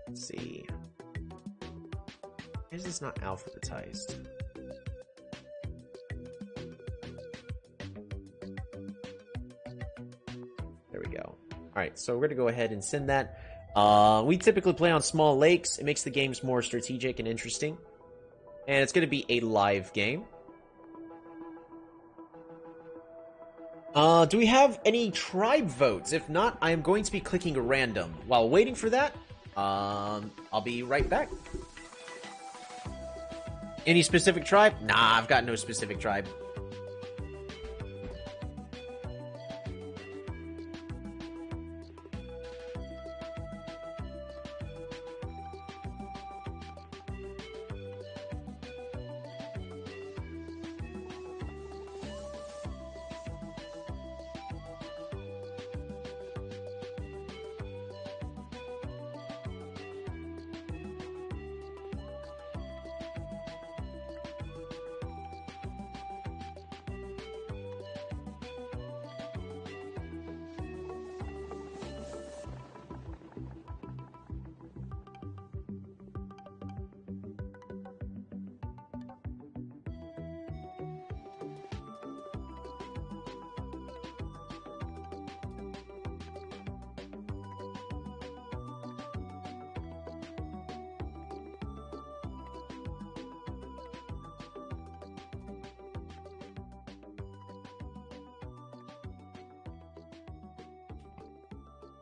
Let's see. Why is this not alphabetized? There we go. Alright, so we're going to go ahead and send that. We typically play on small lakes. It makes the games more strategic and interesting. And it's going to be a live game. Do we have any tribe votes? If not, I am going to be clicking random. While waiting for that, I'll be right back. Any specific tribe? Nah, I've got no specific tribe.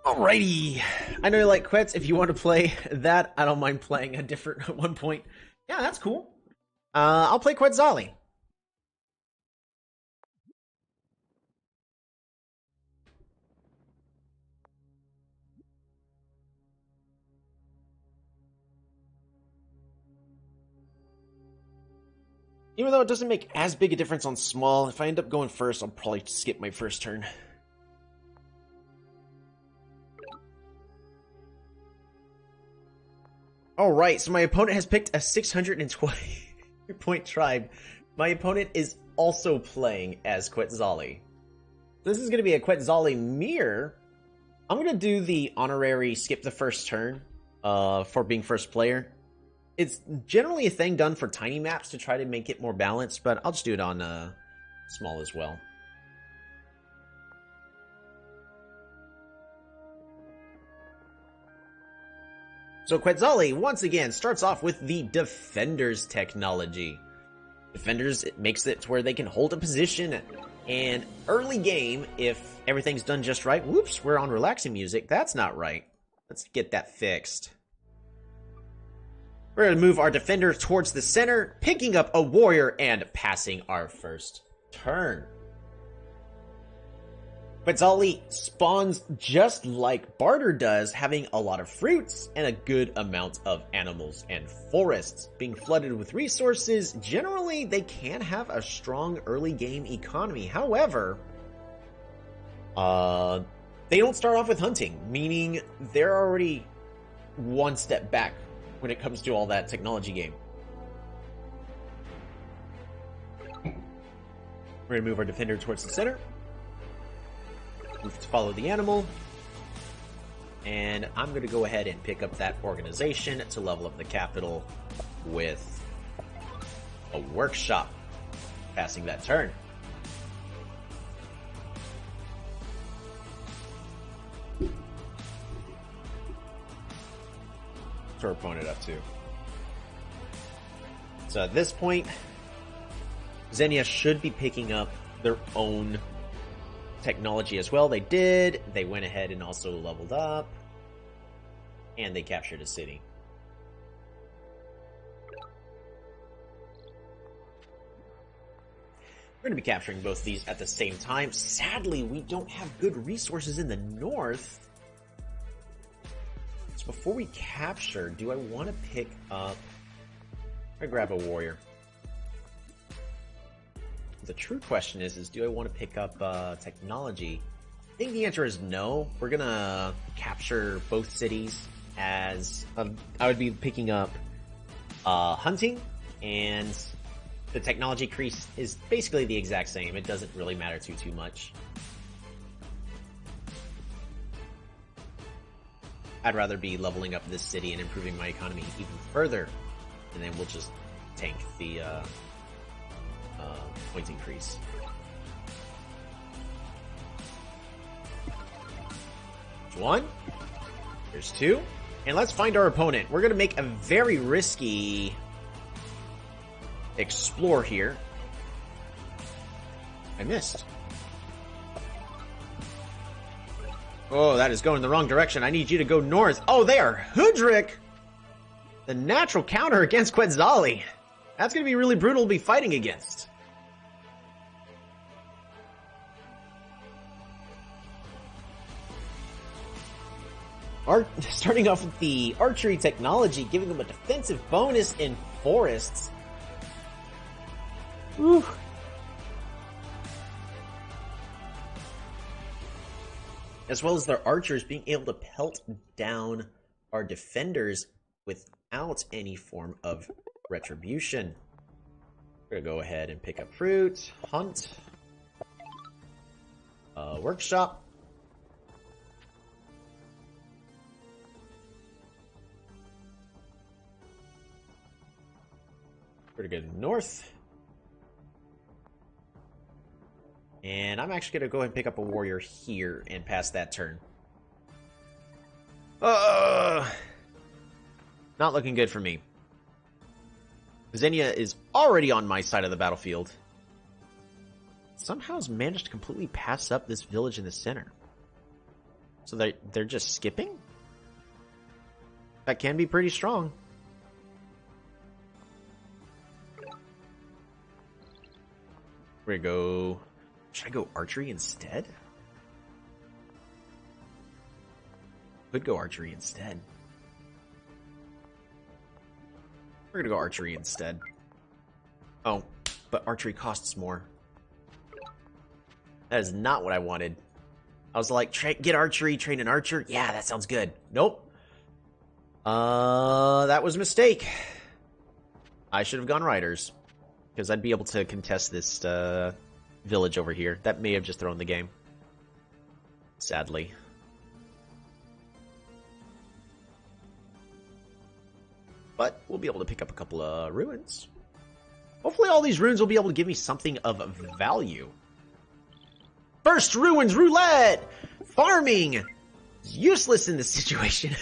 Alrighty, I know you like Quetz. If you want to play that, I don't mind playing a different at one point. Yeah, that's cool. I'll play Quetzali. Even though it doesn't make as big a difference on small, if I end up going first, I'll probably skip my first turn. Alright, so my opponent has picked a 620 point tribe. My opponent is also playing as Quetzali. This is going to be a Quetzali mirror. I'm going to do the honorary skip the first turn for being first player. It's generally a thing done for tiny maps to try to make it more balanced, but I'll just do it on small as well. So Quetzali, once again, starts off with the Defender's technology. Defenders, it makes it to where they can hold a position, and early game, if everything's done just right... Whoops, we're on relaxing music. That's not right. Let's get that fixed. We're going to move our Defender towards the center, picking up a Warrior and passing our first turn. Quetzali spawns just like Bardur does, having a lot of fruits and a good amount of animals and forests. Being flooded with resources, generally they can have a strong early game economy. However, they don't start off with hunting, meaning they're already one step back when it comes to all that technology game. We're going to move our Defender towards the center. Move to follow the animal. And I'm going to go ahead and pick up that organization to level up the capital with a workshop. Passing that turn. our opponent up to? So at this point, Xenia should be picking up their own technology as well. They did. They went ahead and also leveled up. And they captured a city. We're going to be capturing both of these at the same time. Sadly, we don't have good resources in the north. So before we capture, do I want to pick up... I grab a warrior. The true question is do I want to pick up technology? I think the answer is no. We're going to capture both cities as... I would be picking up hunting, and the technology increase is basically the exact same. It doesn't really matter too much. I'd rather be leveling up this city and improving my economy even further, and then we'll just tank the points increase. There's one. There's two. And let's find our opponent. We're going to make a very risky explore here. I missed. Oh, that is going the wrong direction. I need you to go north. Oh, they are Hoodrick! The natural counter against Quetzali. That's going to be really brutal to be fighting against. Starting off with the archery technology, giving them a defensive bonus in forests. Whew. As well as their archers being able to pelt down our defenders without any form of retribution. We're gonna go ahead and pick up fruit, hunt, workshop. We're gonna go north. And I'm actually going to go ahead and pick up a warrior here and pass that turn. Not looking good for me. Xenia is already on my side of the battlefield. Somehow has managed to completely pass up this village in the center. So they're just skipping? That can be pretty strong. We're going to go... Should I go archery instead? Could go archery instead. We're gonna go archery instead. Oh, but archery costs more. That is not what I wanted. I was like, get archery, train an archer. Yeah, that sounds good. Nope. That was a mistake. I should have gone riders. Because I'd be able to contest this, village over here. That may have just thrown the game. Sadly. But we'll be able to pick up a couple of ruins. Hopefully all these ruins will be able to give me something of value. First ruins roulette! Farming! It's useless in this situation.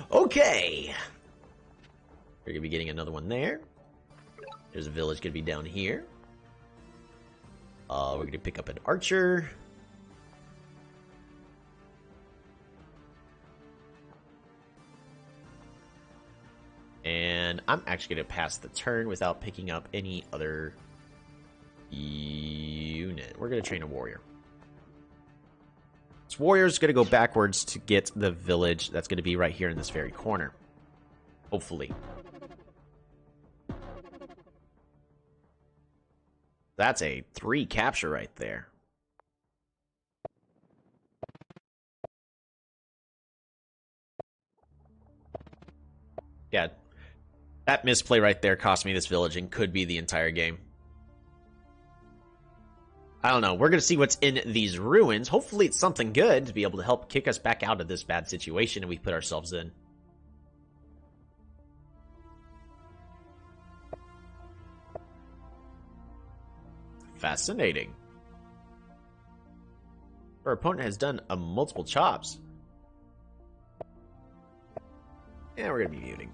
Okay. We're gonna be getting another one there. There's a village gonna be down here. We're going to pick up an archer. And I'm actually going to pass the turn without picking up any other unit. We're going to train a warrior. This warrior's going to go backwards to get the village that's going to be right here in this very corner. Hopefully. That's a 3 capture right there. Yeah, that misplay right there cost me this village and could be the entire game. I don't know. We're going to see what's in these ruins. Hopefully it's something good to be able to help kick us back out of this bad situation that we put ourselves in. Fascinating. Our opponent has done multiple chops. Yeah, we're gonna be muting.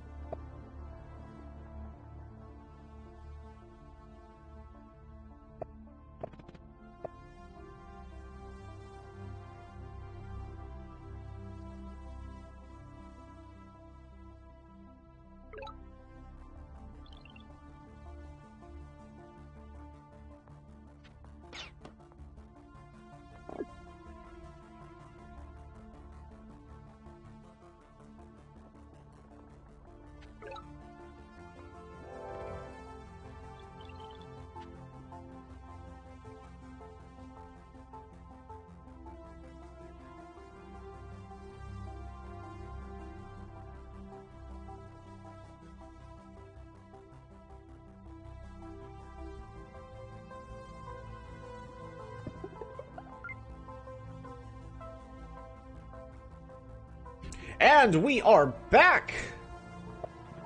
And we are back!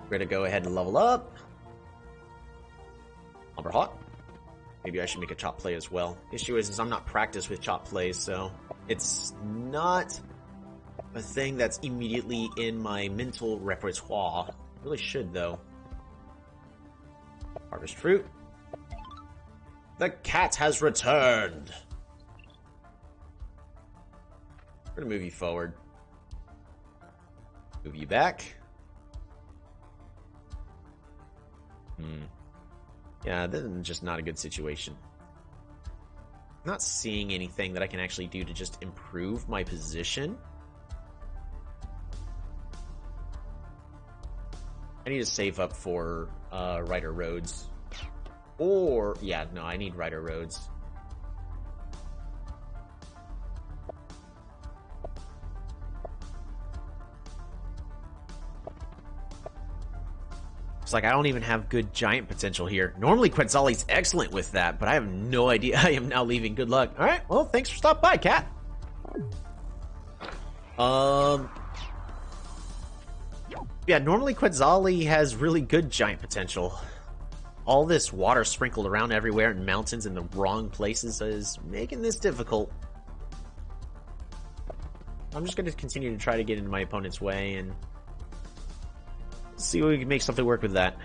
We're gonna go ahead and level up. Umber Hot. Maybe I should make a chop play as well. Issue is I'm not practiced with chop plays, so it's not a thing that's immediately in my mental repertoire. Really should, though. Harvest fruit. The cat has returned! We're gonna move you forward. Move you back. Yeah, this is just not a good situation. I'm not seeing anything that I can actually do to just improve my position. I need to save up for Rider Roads. Or, yeah, no, I need Rider Roads. It's like I don't even have good giant potential here. Normally Quetzali's excellent with that, but I have no idea. I am now leaving. Good luck. Alright, well, thanks for stopping by, cat. Yeah, normally Quetzali has really good giant potential. All this water sprinkled around everywhere in mountains in the wrong places is making this difficult. I'm just going to continue to try to get into my opponent's way and see if we can make something work with that.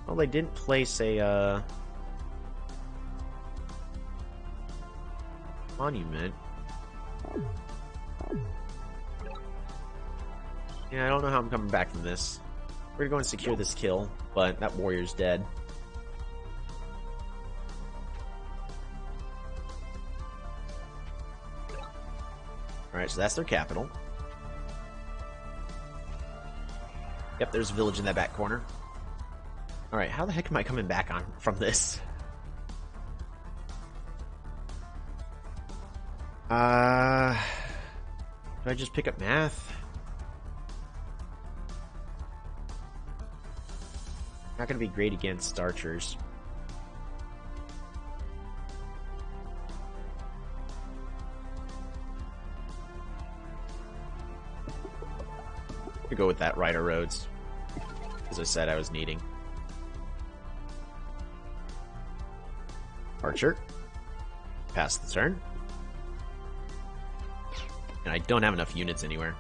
Well, they didn't place a monument. Yeah, I don't know how I'm coming back from this. We're gonna go and secure this kill, but that warrior's dead. Alright, so that's their capital. Yep, there's a village in that back corner. Alright, how the heck am I coming back on from this? Do I just pick up math? Not gonna be great against archers. Go with that Rider Roads, as I said I was needing. Archer. Pass the turn. And I don't have enough units anywhere.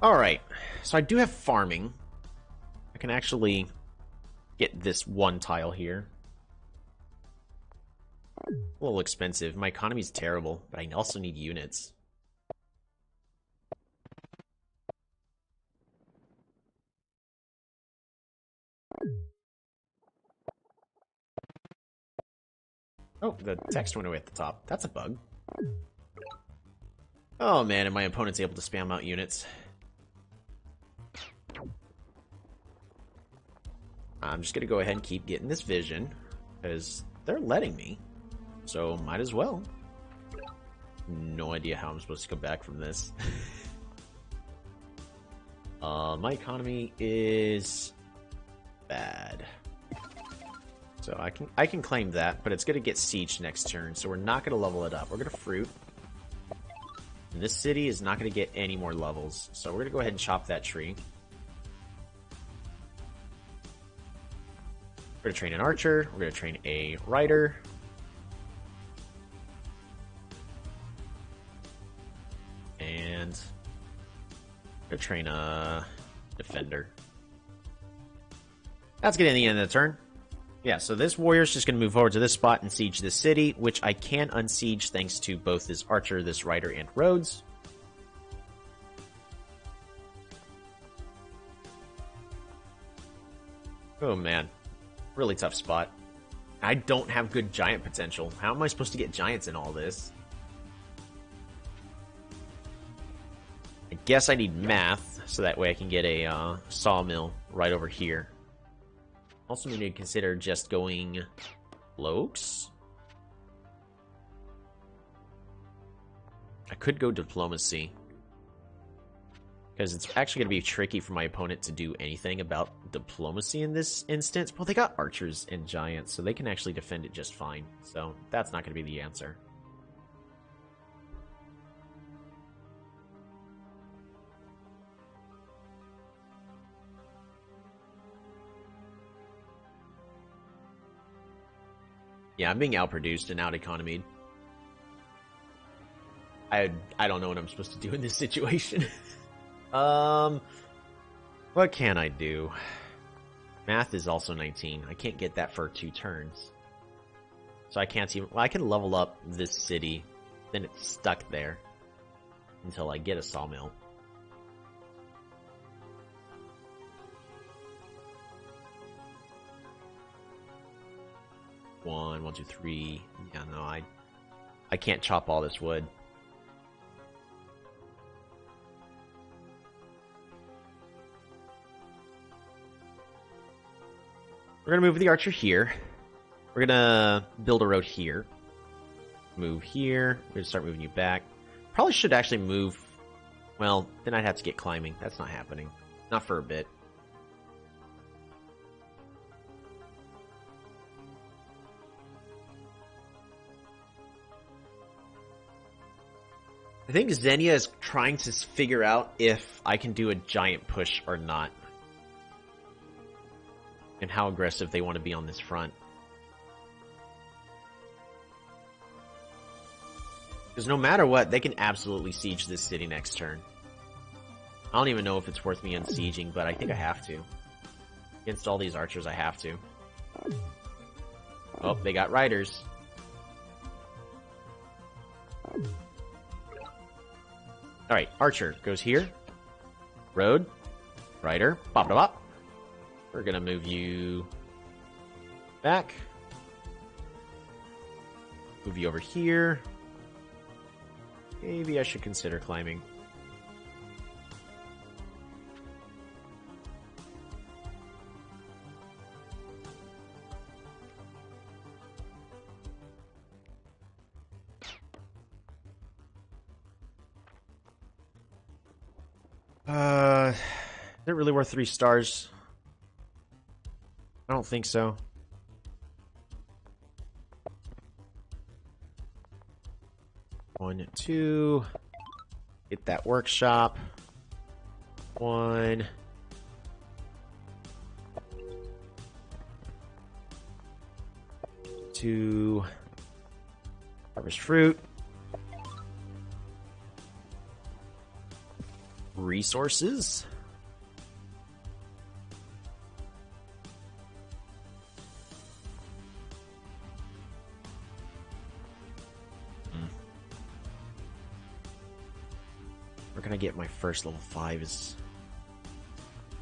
Alright, so I do have farming. I can actually get this one tile here. A little expensive. My economy's terrible, but I also need units. Oh, the text went away at the top. That's a bug. Oh man, and my opponent's able to spam out units. I'm just gonna go ahead and keep getting this vision, because they're letting me, so might as well. No idea how I'm supposed to come back from this. My economy is bad, so I can claim that, but it's gonna get sieged next turn, so we're not gonna level it up. We're gonna fruit. And this city is not going to get any more levels. So we're going to go ahead and chop that tree. We're going to train an archer. We're going to train a rider. And we're going to train a defender. That's going to end the end of the turn. Yeah, so this warrior's just going to move forward to this spot and siege this city, which I can unsiege thanks to both this archer, this rider, and roads. Oh man, really tough spot. I don't have good giant potential. How am I supposed to get giants in all this? I guess I need math, so that way I can get a sawmill right over here. Also need to consider just going cloaks. I could go diplomacy, because it's actually going to be tricky for my opponent to do anything about diplomacy in this instance. Well, they got archers and giants, so they can actually defend it just fine. So that's not going to be the answer. Yeah, I'm being outproduced and out-economied. I don't know what I'm supposed to do in this situation. What can I do? Math is also 19. I can't get that for 2 turns. So I can't even... Well, I can level up this city. Then it's stuck there. Until I get a sawmill. One, 2, 3. Yeah, no, I can't chop all this wood. We're gonna move the archer here. We're gonna build a road here. Move here. We're gonna start moving you back. Probably should actually move. Well, then I'd have to get climbing. That's not happening. Not for a bit. I think Xenia is trying to figure out if I can do a giant push or not. And how aggressive they want to be on this front. Because no matter what, they can absolutely siege this city next turn. I don't even know if it's worth me unsieging, but I think I have to. Against all these archers, I have to. Oh, they got riders. Alright, archer goes here. Road. Rider. Bop, bop, bop. We're gonna move you back. Move you over here. Maybe I should consider climbing. Is it really worth 3 stars? I don't think so. One, 2. Get that workshop. 1. Two. Harvest fruit. Resources. Where can I get my first level 5 is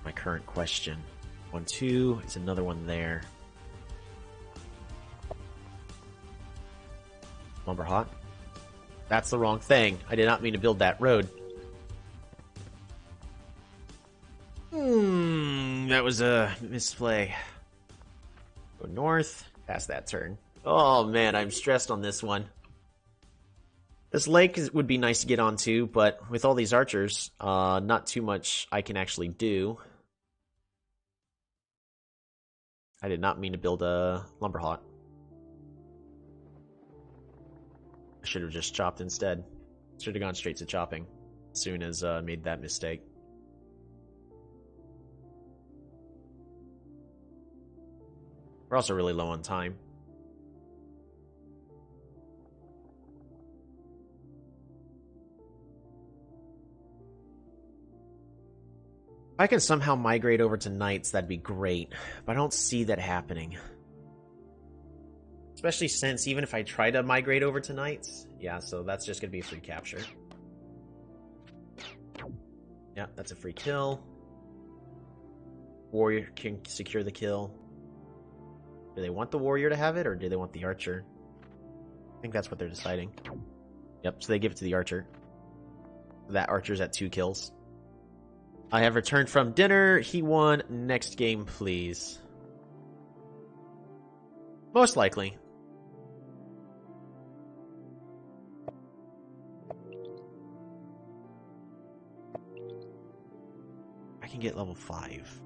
my current question. 1, 2 is another one there. Lumber hot. That's the wrong thing. I did not mean to build that road. That was a misplay. Go north. Pass that turn. Oh man, I'm stressed on this one. This lake would be nice to get onto, but with all these archers, not too much I can actually do. I did not mean to build a lumber hut. I should have just chopped instead. Should have gone straight to chopping as soon as made that mistake. We're also really low on time. If I can somehow migrate over to knights, that'd be great. But I don't see that happening. Especially since even if I try to migrate over to knights, yeah, so that's just going to be a free capture. Yeah, that's a free kill. Warrior can secure the kill. Do they want the warrior to have it, or do they want the archer? I think that's what they're deciding. Yep, so they give it to the archer. That archer's at 2 kills. I have returned from dinner. He won. Next game, please. Most likely. I can get level 5.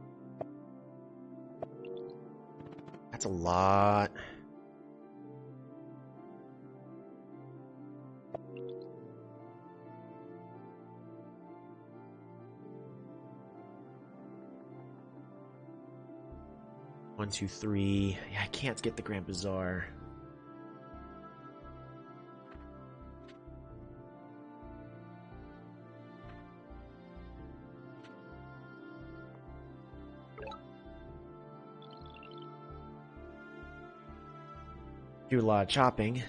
That's a lot. One, two, three. Yeah, I can't get the Grand Bazaar. Do a lot of chopping.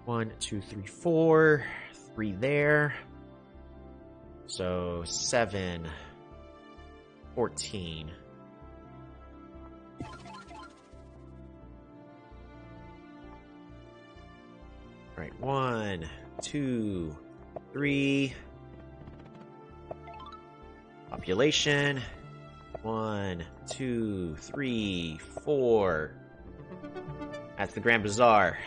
One, two, three, four. 3 there. So 7, 14. All right, 1, 2, 3. Population. 1, 2, 3, 4. That's the Grand Bazaar.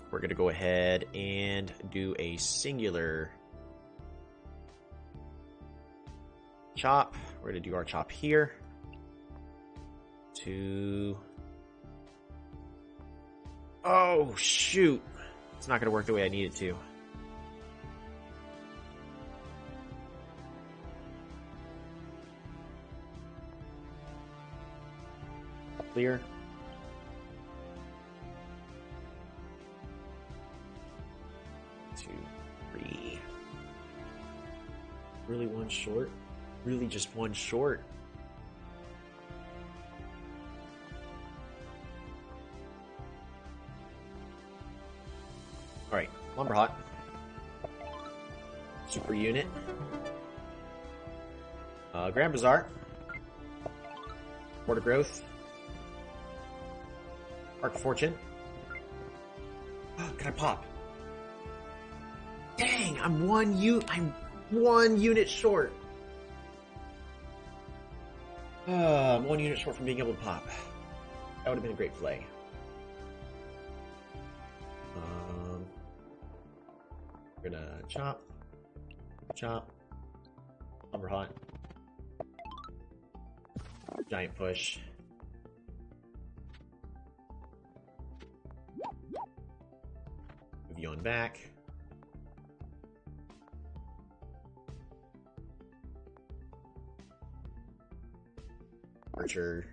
We're going to go ahead and do a singular chop. We're going to do our chop here. 2. Oh, shoot. It's not going to work the way I need it to. Clear. Really one short? Really just one short? Alright, Lumberhot. Super unit. Grand Bazaar. Border Growth. Arc of Fortune. Can I pop? Dang, I'm one unit short. I'm 1 unit short from being able to pop. That would have been a great play. We're gonna chop. Lumberhot. Giant push. Move you on back. Archer.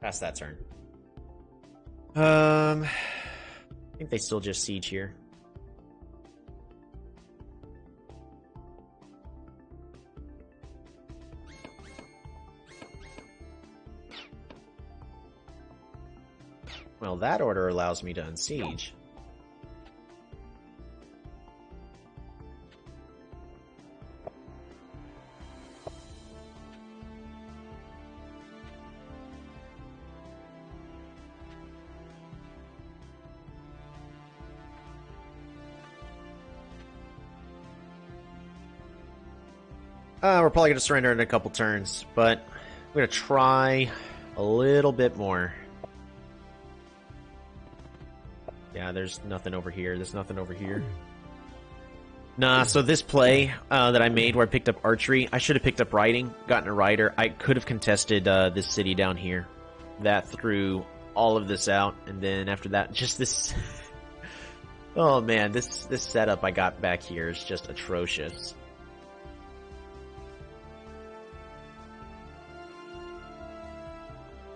Pass that turn. I think they still just siege here. Well, that order allows me to unsiege. We're probably going to surrender in a couple turns, but I'm going to try a little bit more. Yeah, there's nothing over here. There's nothing over here. Nah, so this play that I made where I picked up archery, I should have picked up riding, gotten a rider. I could have contested this city down here. That threw all of this out, and then after that, just this... Oh man, this setup I got back here is just atrocious.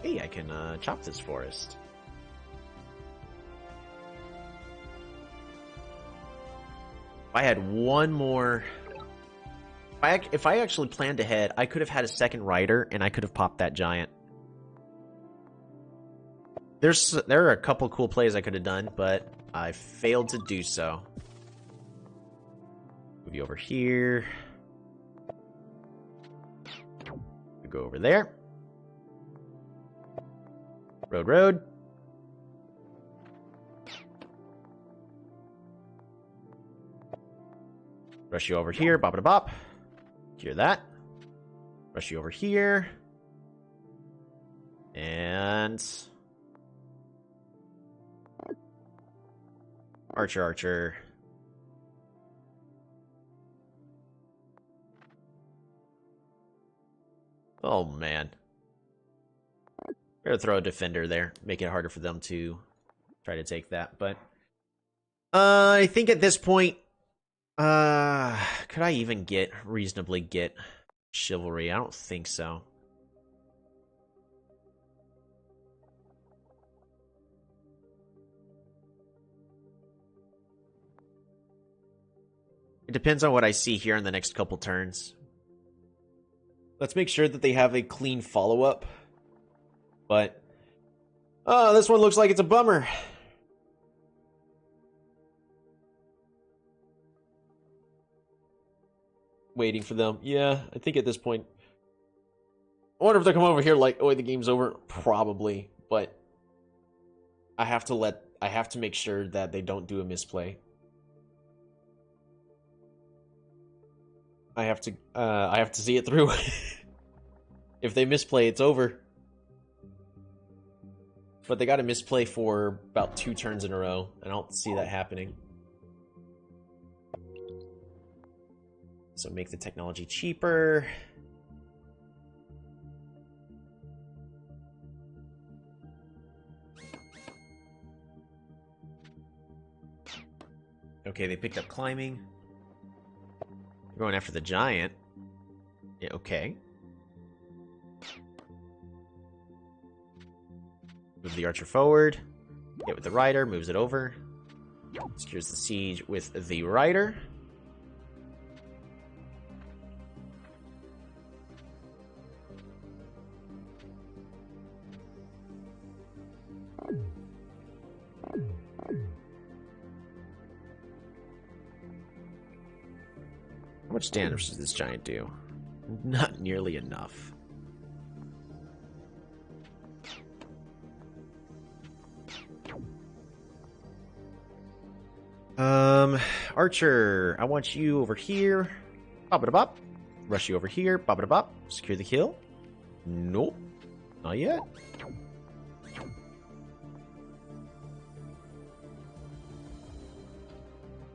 Hey, I can chop this forest. If I had one more... If I actually planned ahead, I could have had a second rider, and I could have popped that giant. There are a couple cool plays I could have done, but I failed to do so. Move you over here. We go over there. Road. Rush you over here, bop it a bop. Hear that. Rush you over here. And... Archer. Oh, man. We're gonna throw a defender there. Make it harder for them to try to take that. But I think at this point, could I even reasonably get chivalry? I don't think so. It depends on what I see here in the next couple turns. Let's make sure that they have a clean follow-up. But, oh, this one looks like it's a bummer. Waiting for them. Yeah, I think at this point... I wonder if they'll come over here like, oh, the game's over. Probably, but... I have to make sure that they don't do a misplay. I have to see it through. If they misplay, it's over. But they got to misplay for about 2 turns in a row, and I don't see that happening. So make the technology cheaper. Okay, they picked up climbing. They're going after the giant. Yeah, okay. Move the archer forward. Hit with the rider, moves it over. Secures the siege with the rider. How much damage does this giant do? Not nearly enough. Archer, I want you over here. Bop it a bop. Rush you over here. Bop it a bop. Secure the kill. Nope. Not yet.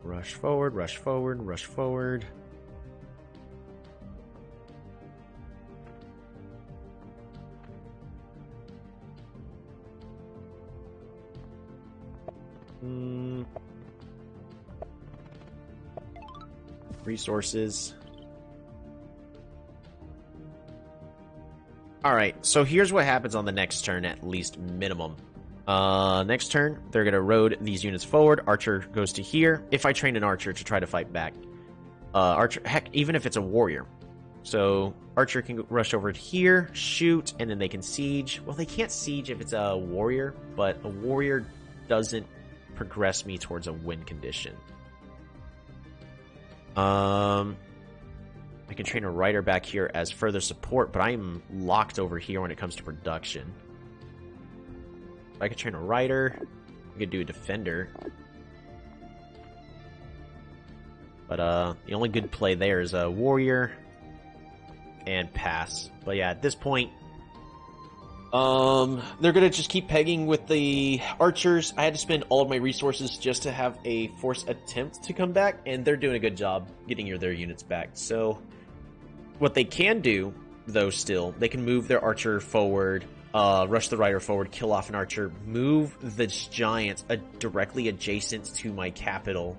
Rush forward, rush forward, rush forward. Resources. Alright, so here's what happens on the next turn, at least minimum. Next turn, they're going to road these units forward. Archer goes to here. If I train an archer to try to fight back. Archer, heck, even if it's a warrior. So, archer can rush over here, shoot, and then they can siege. Well, they can't siege if it's a warrior, but a warrior doesn't progress me towards a win condition. I can train a rider back here as further support, but I'm locked over here when it comes to production. I could train a rider. I could do a defender. But the only good play there is a warrior and pass. But yeah, at this point, They're gonna just keep pegging with the archers. I had to spend all of my resources just to have a forced attempt to come back, and they're doing a good job getting their units back. So, what they can do, though, still, they can move their archer forward, rush the rider forward, kill off an archer, move the giants directly adjacent to my capital.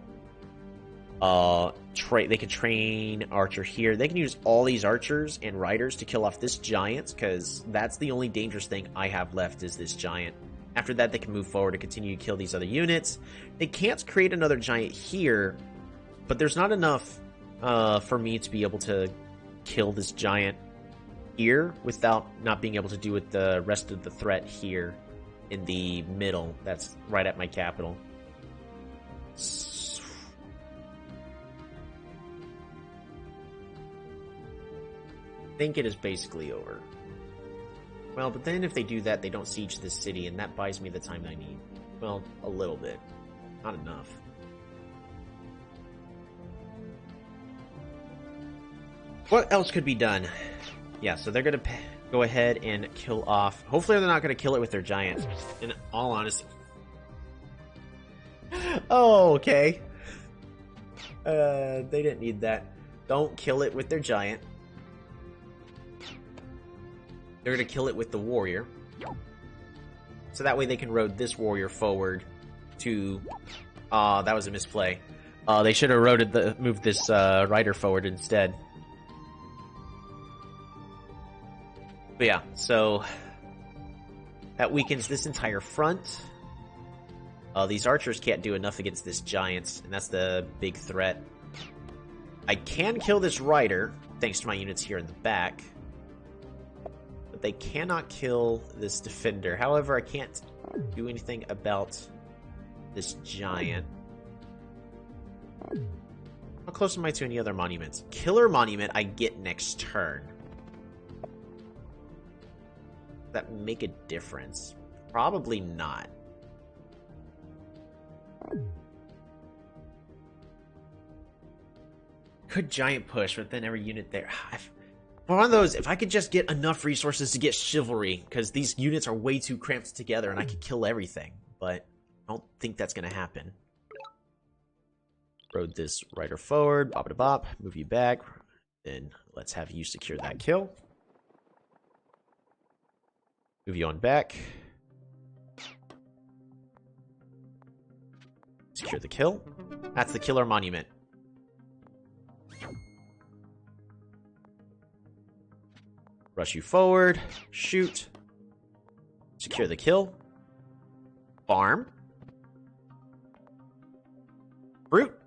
They can train archer here. They can use all these archers and riders to kill off this giant, because that's the only dangerous thing I have left is this giant. After that, they can move forward and continue to kill these other units. They can't create another giant here, but there's not enough for me to be able to kill this giant here without not being able to do with the rest of the threat here in the middle. That's right at my capital. I think it is basically over. Well, but then if they do that, they don't siege this city, and that buys me the time I need. Well, a little bit. Not enough. What else could be done? Yeah, so they're going to go ahead and kill off... Hopefully they're not going to kill it with their giants. In all honesty. Oh, okay. They didn't need that. Don't kill it with their giant. They're going to kill it with the warrior. So that way they can road this warrior forward to... that was a misplay. They should have moved this rider forward instead. But yeah, so... that weakens this entire front. These archers can't do enough against this giant, and that's the big threat. I can kill this rider, thanks to my units here in the back. They cannot kill this defender. However, I can't do anything about this giant. How close am I to any other monuments? Killer monument I get next turn. Does that make a difference? Probably not. Could giant push, but then every unit there... One of those, if I could just get enough resources to get chivalry, because these units are way too cramped together and I could kill everything, but I don't think that's going to happen. Road this rider forward, bop it a bop, move you back, then let's have you secure that kill. Move you on back. Secure the kill. That's the killer monument. Rush you forward. Shoot. Secure the kill. Farm. Brute.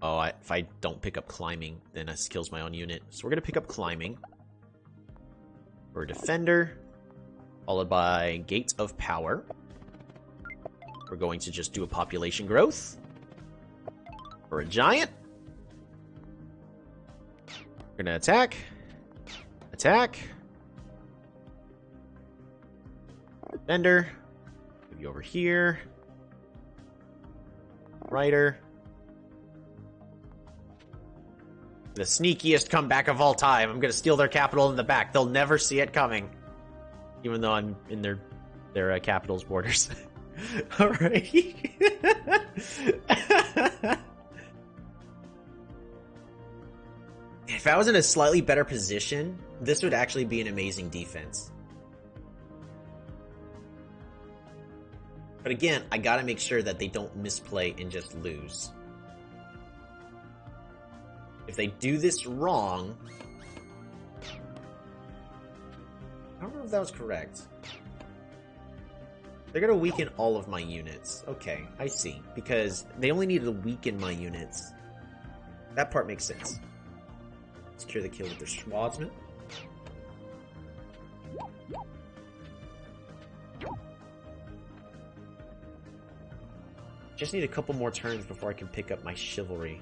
Oh, if I don't pick up climbing, then it kills my own unit. So we're going to pick up climbing. For a defender. Followed by Gate of Power. We're going to just do a population growth. For a giant. We're gonna attack. Attack. Defender. Move you over here. Rider. The sneakiest comeback of all time. I'm gonna steal their capital in the back. They'll never see it coming. Even though I'm in their capital's borders. Alright. If I was in a slightly better position, this would actually be an amazing defense. But again, I gotta make sure that they don't misplay and just lose. If they do this wrong... I don't know if that was correct. They're gonna weaken all of my units. Okay, I see. Because they only need to weaken my units. That part makes sense. Secure the kill with their swordsman. Just need a couple more turns before I can pick up my chivalry.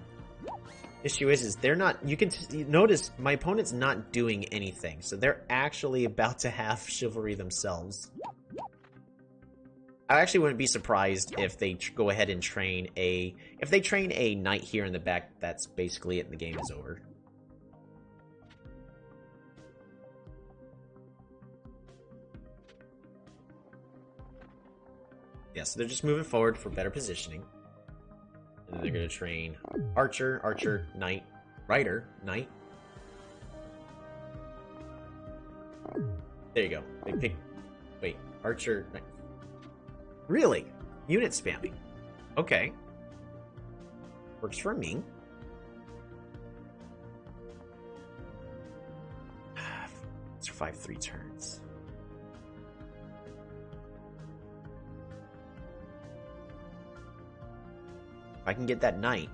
Issue is they're not... You can notice my opponent's not doing anything, so they're actually about to have chivalry themselves. I actually wouldn't be surprised if they go ahead and train a... If they train a knight here in the back, that's basically it and the game is over. Yeah, so they're just moving forward for better positioning. And then they're going to train Archer, Archer, Knight, Rider, Knight. There you go. They pick... Wait, Archer, Knight. Really? Unit spamming. Okay. Works for me. Survive 3 turns. If I can get that knight.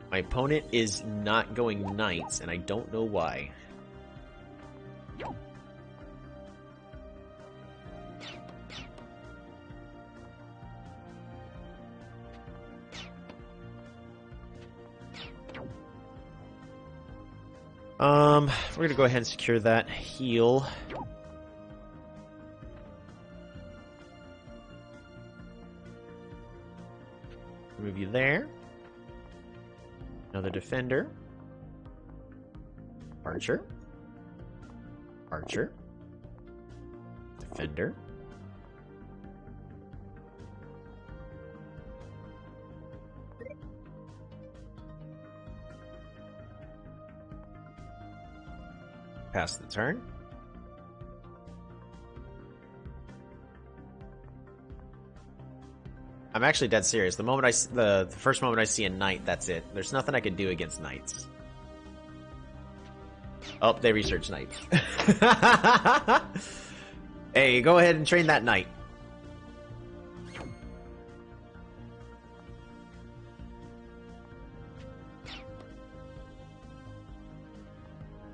My opponent is not going knights, and I don't know why. We're gonna go ahead and secure that heal. Move you there. Another defender. Archer. Archer. Defender. Pass the turn. I'm actually dead serious. The moment the first moment I see a knight, that's it. There's nothing I can do against knights. Oh, they research knights. Hey, go ahead and train that knight.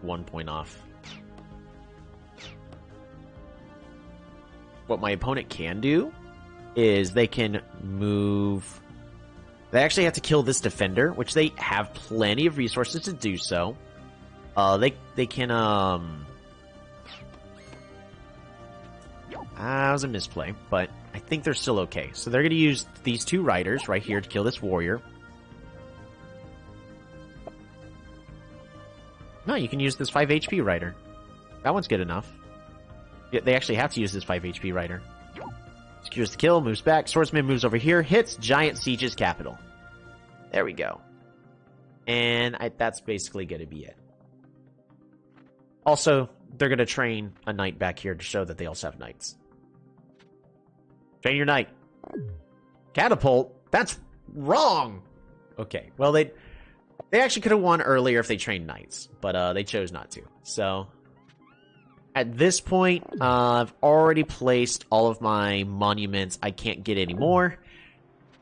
One point off. What my opponent can do is they can move... They actually have to kill this defender, which they have plenty of resources to do so. They can, that was a misplay, but I think they're still okay. So they're going to use these 2 riders right here to kill this warrior. No, you can use this 5 HP rider. That one's good enough. Yeah, they actually have to use this 5 HP rider. Secures the kill, moves back. Swordsman moves over here, hits Giant Siege's capital. There we go. And that's basically going to be it. Also, they're going to train a knight back here to show that they also have knights. Train your knight. Catapult? That's wrong! Okay, well, they actually could have won earlier if they trained knights, but they chose not to. So, at this point, I've already placed all of my monuments. I can't get any more.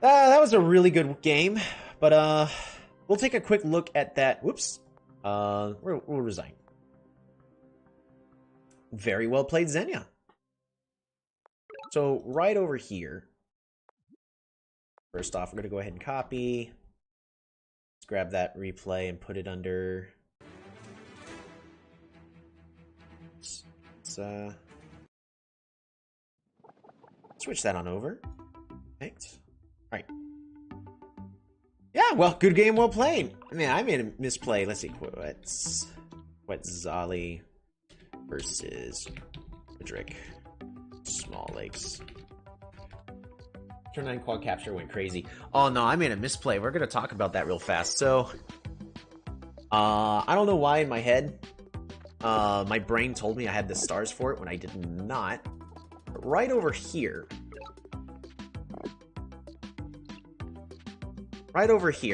That was a really good game, but we'll take a quick look at that. Whoops. We'll resign. Very well played, Xenia. So, right over here. First off, we're going to go ahead and copy. Let's grab that replay and put it under... Let's switch that on over. Thanks. Alright. Yeah, well, good game, well played. I mean, I made a misplay. Let's see. Quetzali versus Frederick. Small Lakes. Turn 9 quad capture went crazy. Oh no, I made a misplay. We're gonna talk about that real fast. So, I don't know why in my head, my brain told me I had the stars for it when I did not. But right over here,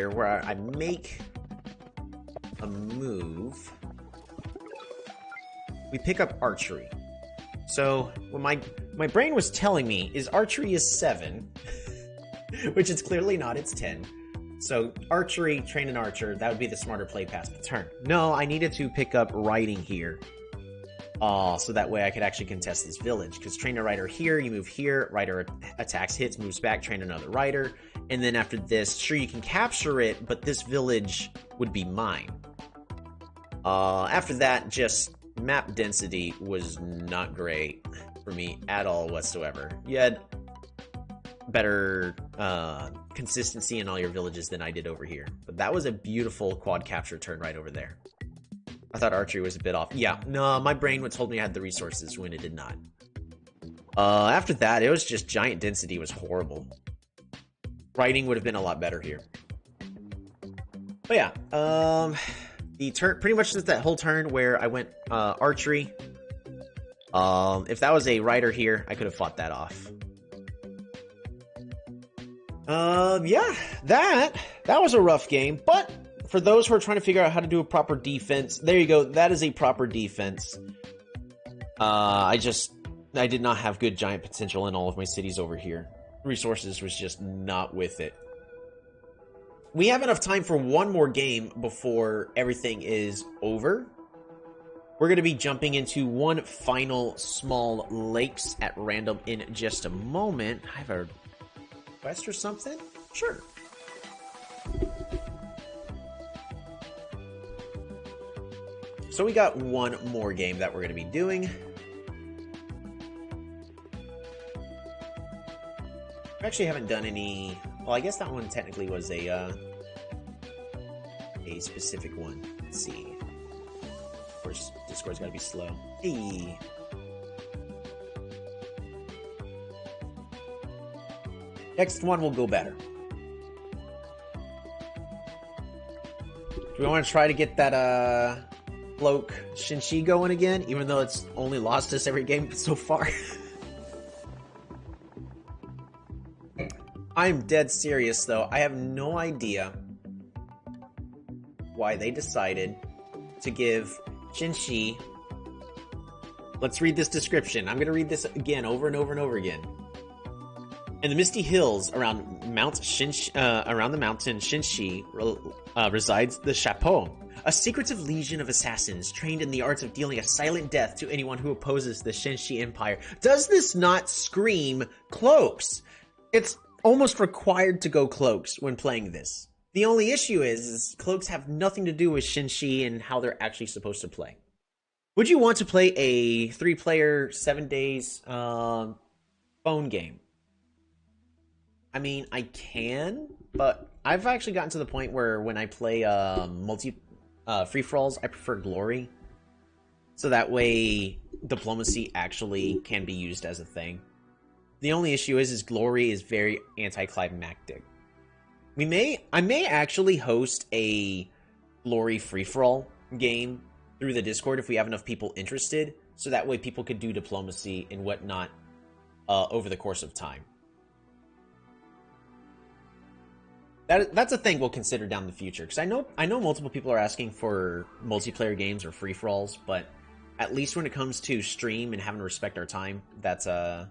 where I make a move, we pick up archery. So, what my brain was telling me is archery is 7, which it's clearly not, it's 10. So, archery, train an archer, that would be the smarter play past the turn. No, I needed to pick up riding here. So that way I could actually contest this village. Because train a rider here, you move here, rider attacks, hits, moves back, train another rider. And then after this, sure, you can capture it, but this village would be mine. After that, just map density was not great for me at all whatsoever. You had better consistency in all your villages than I did over here. But that was a beautiful quad capture turn right over there. I thought archery was a bit off. Yeah, no, my brain told me I had the resources when it did not. After that, it was just giant density was horrible. Writing would have been a lot better here. But yeah, the turn pretty much just that whole turn where I went archery. If that was a rider here, I could have fought that off. Yeah, that was a rough game, but for those who are trying to figure out how to do a proper defense, there you go. That is a proper defense. I did not have good giant potential in all of my cities over here. Resources was just not with it. We have enough time for one more game before everything is over. We're going to be jumping into one final small lakes at random in just a moment. I have a quest or something? Sure. So we got one more game that we're going to be doing. I actually haven't done any... Well, I guess that one technically was a specific one. Let's see. Of course, Discord's gotta be slow. Hey! Next one will go better. Do we want to try to get that, bloke Shinshi going again? Even though it's only lost us every game so far. I'm dead serious, though. I have no idea why they decided to give Shinshi... Let's read this description. I'm going to read this again over and over and over again. In the misty hills around around the mountain Shinshi resides the Chapeau, a secretive legion of assassins trained in the arts of dealing a silent death to anyone who opposes the Shinshi Empire. Does this not scream cloaks? It's almost required to go cloaks when playing this. The only issue is cloaks have nothing to do with Shinshi and how they're actually supposed to play. Would you want to play a 3-player 7 days phone game? I mean, I can, but I've actually gotten to the point where when I play free-for-alls, I prefer glory. So that way diplomacy actually can be used as a thing. The only issue is glory is very anticlimactic. I may actually host a glory free-for-all game through the Discord if we have enough people interested, so that way people could do diplomacy and whatnot over the course of time. That's a thing we'll consider down the future, because I know multiple people are asking for multiplayer games or free-for-alls, but at least when it comes to stream and having to respect our time, that's not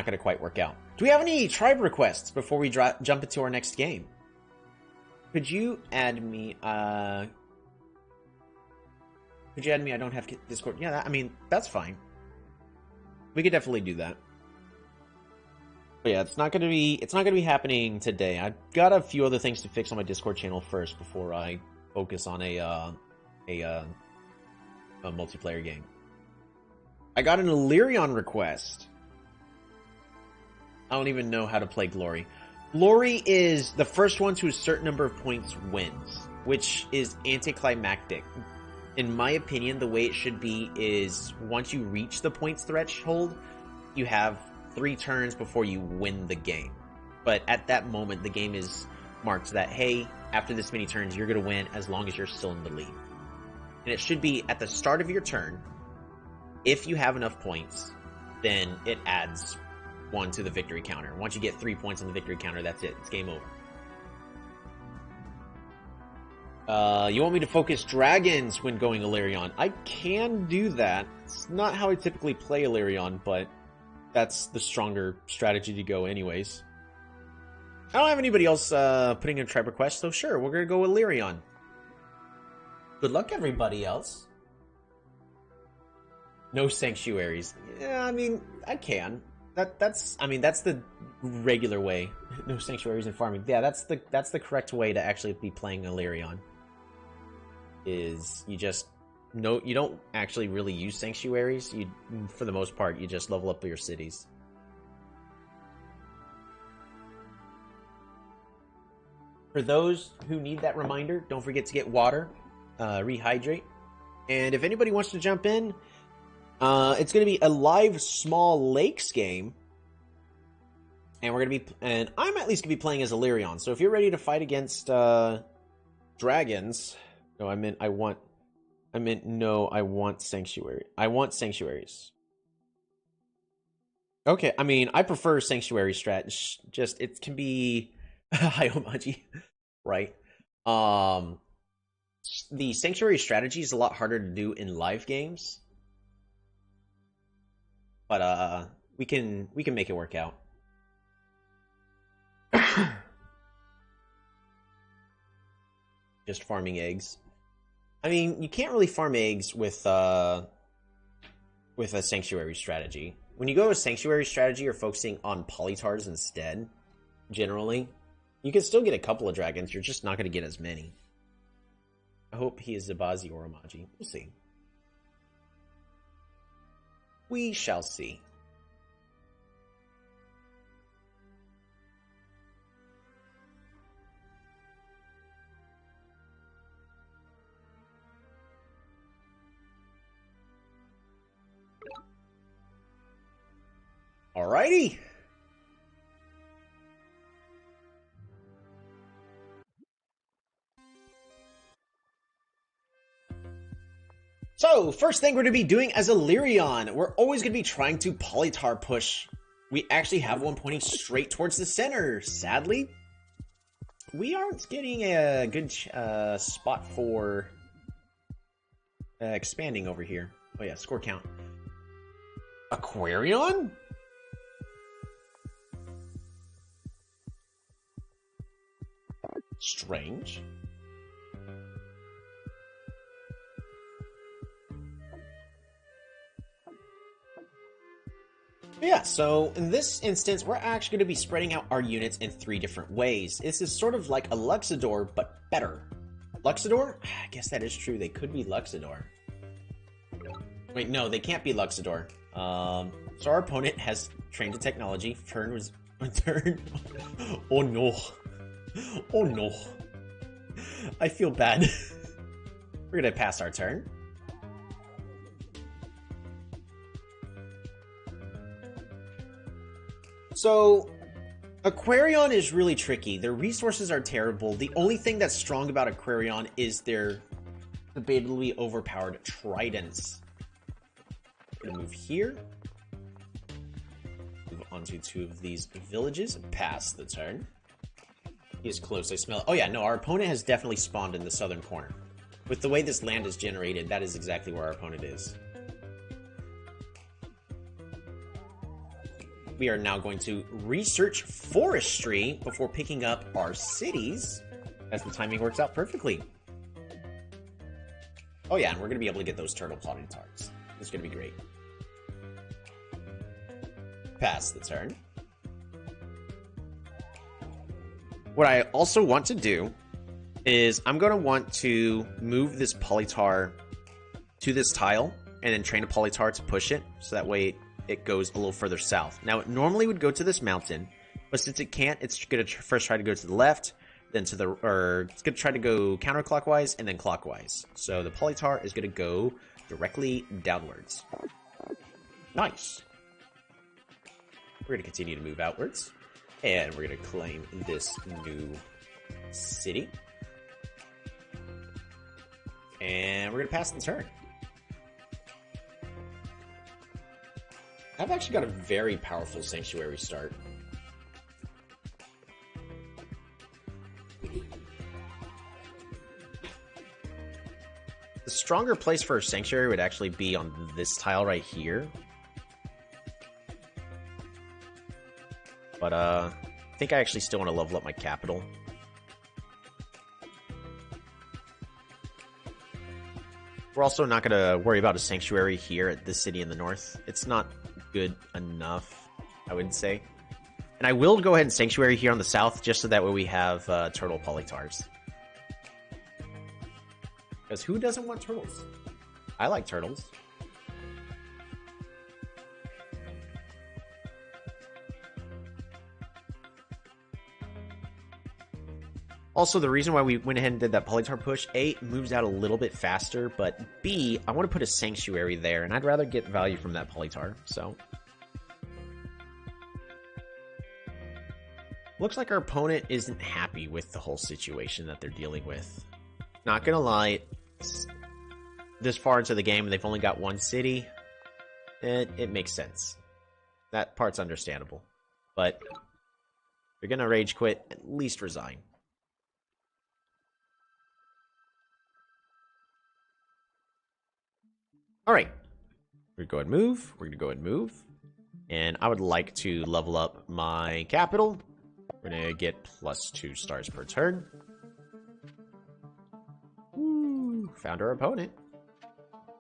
going to quite work out. Do we have any tribe requests before we jump into our next game? Could you add me? Could you add me? I don't have Discord. Yeah, I mean, that's fine. We could definitely do that. But yeah, it's not gonna be happening today. I've got a few other things to fix on my Discord channel first before I focus on a multiplayer game. I got an Elyrion request. I don't even know how to play Glory. Glory is the first one to a certain number of points wins, which is anticlimactic. In my opinion, the way it should be is once you reach the points threshold, you have 3 turns before you win the game. But at that moment, the game is marked that, hey, after this many turns, you're going to win as long as you're still in the lead. And it should be at the start of your turn. If you have enough points, then it adds 1 to the victory counter. Once you get 3 points on the victory counter, that's it. It's game over. You want me to focus dragons when going Elyrion? I can do that. It's not how I typically play Elyrion, but that's the stronger strategy to go anyways. I don't have anybody else putting in a tribe request, so sure, we're going to go Elyrion. Good luck, everybody else. No sanctuaries. Yeah, I mean, I can. That's the regular way. No sanctuaries and farming. Yeah, that's the correct way to actually be playing Elyrion. Is you don't actually really use sanctuaries. For the most part, you just level up your cities. For those who need that reminder, don't forget to get water, rehydrate, and if anybody wants to jump in, It's going to be a live small lakes game. And I'm at least going to be playing as Elyrion. So if you're ready to fight against dragons, I want sanctuary. I want sanctuaries. Okay, I mean, I prefer sanctuary strat. Just it can be Hyomaji, right? The sanctuary strategy is a lot harder to do in live games, but we can make it work out. Just farming eggs. I mean, you can't really farm eggs with a sanctuary strategy. When you go to sanctuary strategy, you're focusing on polytars instead. Generally, you can still get a couple of dragons. You're just not going to get as many. I hope he is Zebazi or Amaji. We'll see. We shall see. Alrighty. So, first thing we're going to be doing as Elyrion, we're always going to be trying to Polytar push. We actually have one pointing straight towards the center. Sadly, we aren't getting a good spot for expanding over here. Oh yeah, score count. Aquarion? Strange. Yeah, so in this instance, we're actually going to be spreading out our units in 3 different ways. This is sort of like a Luxador, but better. Luxador? I guess that is true. They could be Luxador. Wait, no, they can't be Luxador. So our opponent has trained to technology. Turn. Oh no. Oh no. I feel bad. We're gonna pass our turn. So, Aquarion is really tricky. Their resources are terrible. The only thing that's strong about Aquarion is their debatably overpowered tridents. I'm gonna move here. Move onto 2 of these villages. Pass the turn. He is close. I smell it. Oh yeah, no, our opponent has definitely spawned in the southern corner. With the way this land is generated, that is exactly where our opponent is. We are now going to research forestry before picking up our cities, as the timing works out perfectly. Oh yeah, and we're going to be able to get those turtle plotting tarts. It's going to be great. Pass the turn. What I also want to do is I'm going to want to move this polytar to this tile and then train a polytar to push it, so that way it goes a little further south. Now, it normally would go to this mountain, but since it can't, it's going to first try to go to the left, then to the, or it's going to try to go counterclockwise and then clockwise. So the polytar is going to go directly downwards. Nice. We're going to continue to move outwards, and we're going to claim this new city. And we're going to pass the turn. I've actually got a very powerful sanctuary start. The stronger place for a sanctuary would actually be on this tile right here. But I think I actually still want to level up my capital. We're also not going to worry about a sanctuary here at this city in the north. It's not good enough, I would say. And I will go ahead and sanctuary here on the south, just so that way we have turtle polytars. Because who doesn't want turtles? I like turtles. Also, the reason why we went ahead and did that Polytar push, A, it moves out a little bit faster, but B, I want to put a Sanctuary there, and I'd rather get value from that Polytar, so. Looks like our opponent isn't happy with the whole situation that they're dealing with. Not gonna lie, this far into the game, they've only got one city. It makes sense. That part's understandable. But if you're gonna rage quit, at least resign. Alright. We're gonna go ahead and move. We're gonna go ahead and move. And I would like to level up my capital. We're gonna get +2 stars per turn. Woo, found our opponent.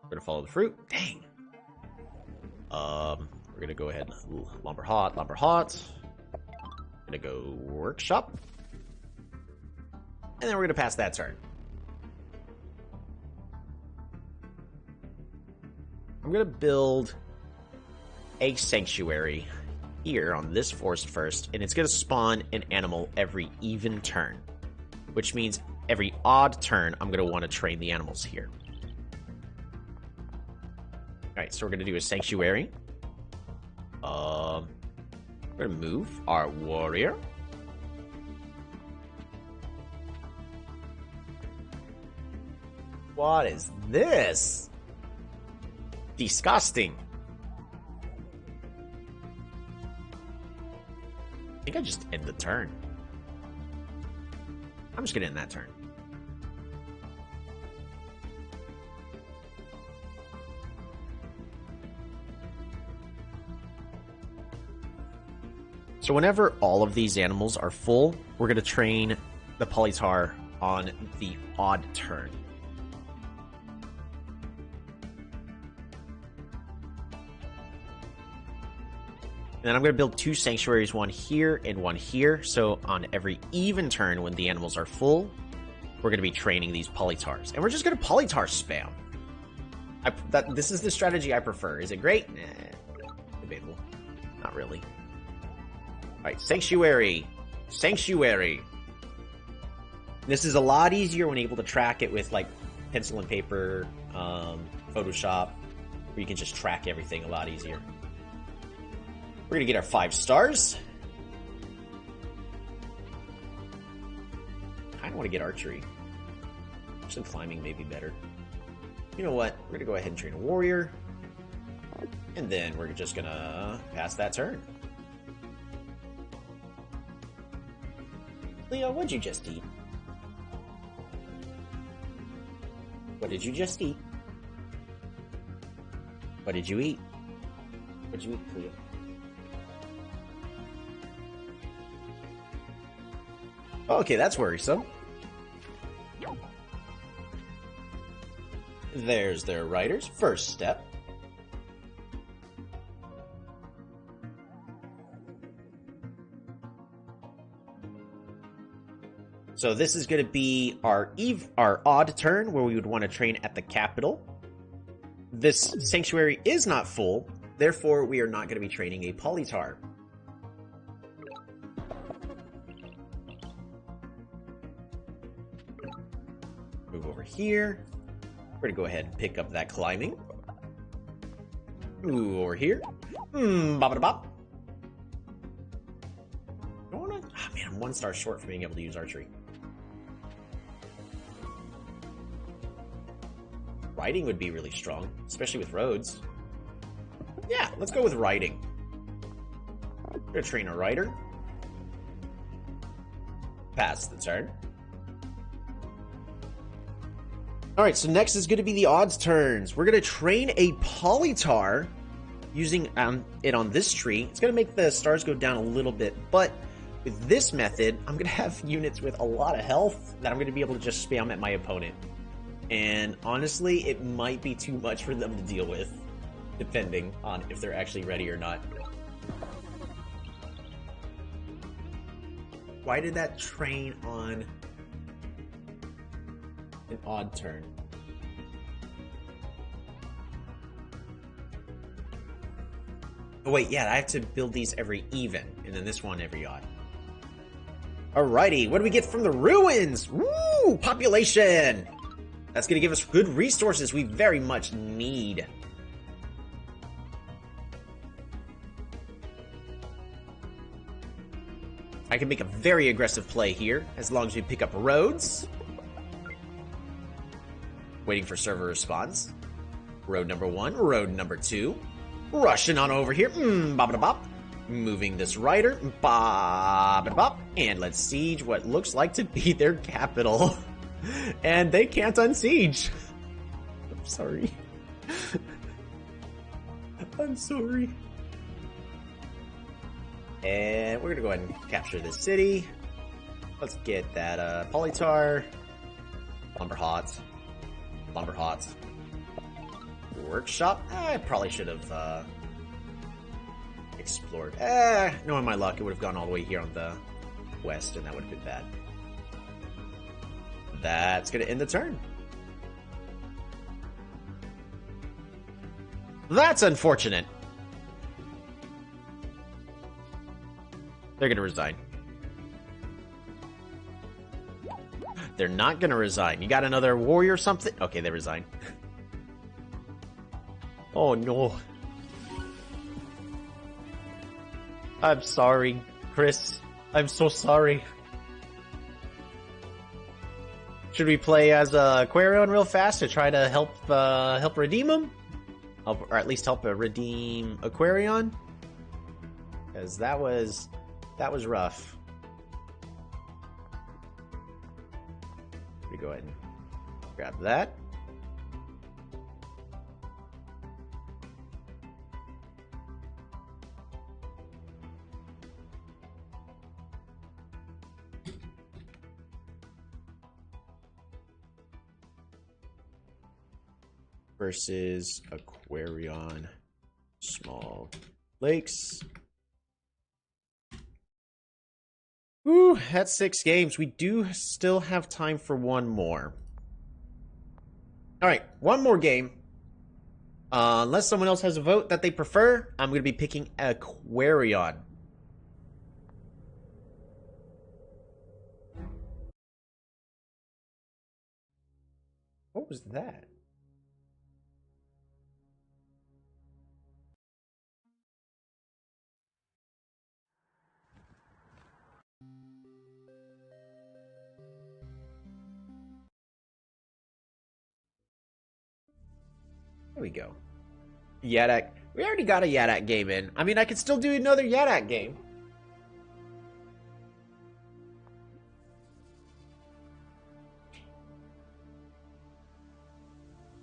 We're gonna follow the fruit. Dang. We're gonna go ahead and lumber hot, lumber hot. Gonna go workshop. And then we're gonna pass that turn. I'm gonna build a sanctuary here on this forest first, and it's gonna spawn an animal every even turn, which means every odd turn I'm gonna want to train the animals here. Alright, so we're gonna do a sanctuary. We're gonna move our warrior. What is this? Disgusting. I think I just end the turn. I'm just gonna end that turn. So whenever all of these animals are full, we're gonna train the Polytar on the odd turn. And then I'm going to build 2 sanctuaries, one here and one here. So on every even turn when the animals are full, we're going to be training these Polytars. And we're just going to Polytar spam. This is the strategy I prefer. Is it great? Nah, debatable. Not really. Alright, Sanctuary. Sanctuary. This is a lot easier when able to track it with like pencil and paper, Photoshop, where you can just track everything a lot easier. We're gonna get our 5 stars. Kinda wanna get archery. Actually, climbing may be better. You know what? We're gonna go ahead and train a warrior. And then we're just gonna pass that turn. Leo, what'd you just eat? What did you just eat? What did you eat? What'd you eat, Leo? Okay, that's worrisome. There's their riders. First step. So this is going to be our odd turn, where we would want to train at the capital. This sanctuary is not full, therefore we are not going to be training a Polytar. Move over here. We're going to go ahead and pick up that climbing. Ooh, over here. Bop-a-da-bop. Oh man, I'm 1 star short from being able to use archery. Riding would be really strong, especially with roads. Yeah, let's go with riding. We're gonna train a rider. Pass the turn. Alright, so next is gonna be the odds turns. We're gonna train a Polytar using it on this tree. It's gonna make the stars go down a little bit, but with this method, I'm gonna have units with a lot of health that I'm gonna be able to just spam at my opponent. And honestly, it might be too much for them to deal with, depending on if they're actually ready or not. Why did that train on an odd turn? Oh wait, yeah, I have to build these every even, and then this one every odd. Alrighty, what do we get from the ruins? Woo! Population! That's gonna give us good resources we very much need. I can make a very aggressive play here, as long as we pick up roads. Waiting for server response. Road number 1, road number 2. Rushing on over here. Bop-a-da-bop. Moving this rider. Bop-a-da-bop. And let's siege what looks like to be their capital. And they can't unsiege. I'm sorry. I'm sorry. And we're gonna go ahead and capture this city. Let's get that Polytar. Lumber hot. Workshop? I probably should have explored. Knowing my luck, it would have gone all the way here on the west, and that would have been bad. That's gonna end the turn. That's unfortunate. They're gonna resign. They're not gonna resign. You got another warrior or something? Okay, they resign. Oh no. I'm sorry, Chris. I'm so sorry. Should we play as Aquarion real fast to try to help redeem him? Or at least help redeem Aquarion? Because that was rough. We go ahead and grab that. Versus Aquarion Small Lakes. Ooh, that's 6 games. We do still have time for one more. Alright, one more game. Unless someone else has a vote that they prefer, I'm going to be picking Aquarion. What was that? There we go. Yadak. We already got a Yadak game in. I mean, I could still do another Yadak game.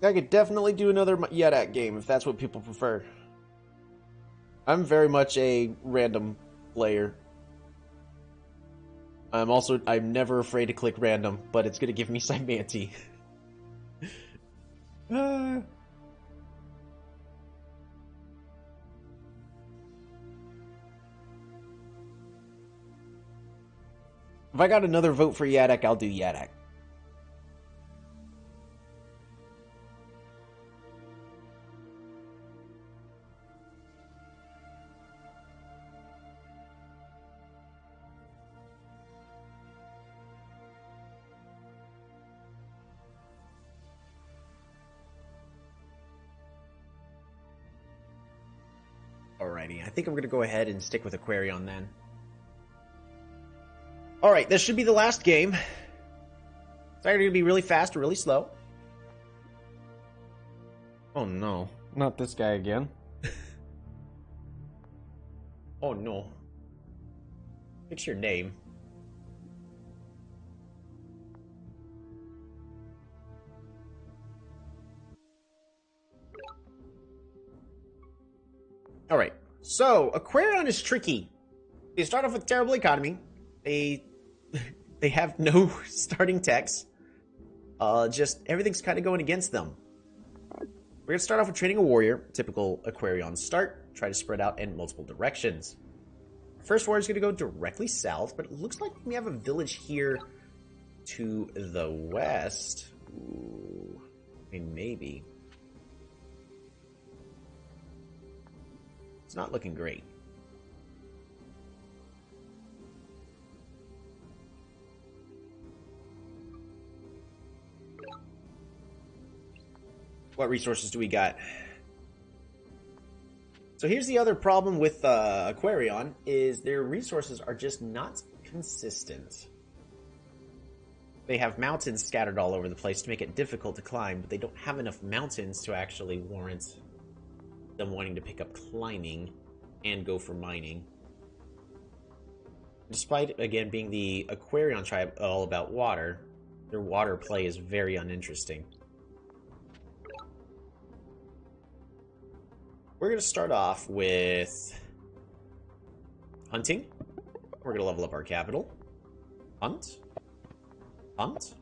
I could definitely do another Yadak game if that's what people prefer. I'm very much a random player. I'm never afraid to click random, but it's gonna give me Cymanti. If I got another vote for Yadak, I'll do Yadak. Alrighty, I think I'm going to go ahead and stick with Aquarion then. Alright, this should be the last game. It's either going to be really fast or really slow. Oh no, not this guy again. Oh no. Fix your name. Alright, so Aquarion is tricky. They start off with terrible economy. They have no starting techs. Just everything's kind of going against them. We're going to start off with training a warrior. Typical Aquarion start. Try to spread out in multiple directions. First warrior is going to go directly south, but it looks like we have a village here to the west. Ooh, I mean, maybe. It's not looking great. What resources do we got? So here's the other problem with Aquarion, is their resources are just not consistent. They have mountains scattered all over the place to make it difficult to climb, but they don't have enough mountains to actually warrant them wanting to pick up climbing and go for mining. Despite, again, being the Aquarion tribe all about water, their water play is very uninteresting. We're going to start off with hunting. We're going to level up our capital. Hunt. Hunt.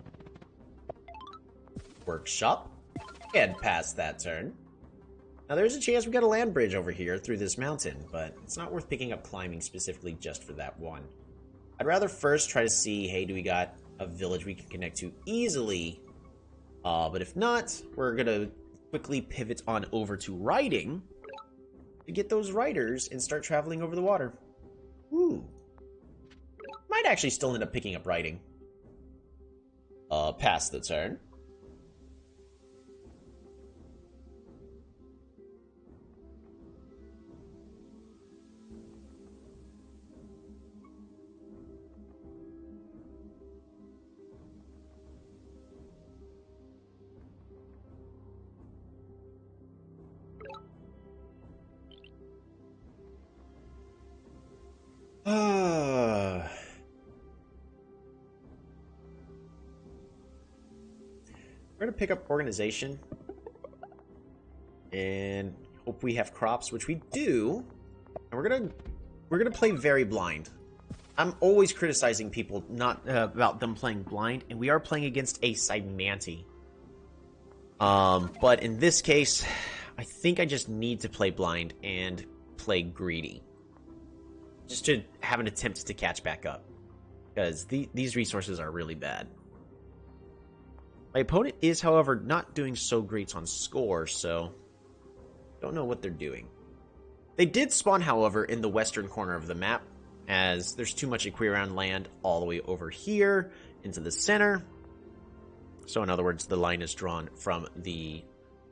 Workshop. And pass that turn. Now there's a chance we got a land bridge over here through this mountain, but it's not worth picking up climbing specifically just for that one. I'd rather first try to see, hey, do we got a village we can connect to easily? But if not, we're going to quickly pivot on over to riding to get those riders and start traveling over the water. Ooh. Might actually still end up picking up riding. Pass the turn. We're going to pick up organization and hope we have crops, which we do. And we're going to play very blind. I'm always criticizing people not about them playing blind, and we are playing against a Cymanti. But in this case, I think I just need to play blind and play greedy. Just to have an attempt to catch back up. Because these resources are really bad. My opponent is, however, not doing so great on score, so don't know what they're doing. They did spawn, however, in the western corner of the map, as there's too much Aquarion land all the way over here into the center. So in other words, the line is drawn from the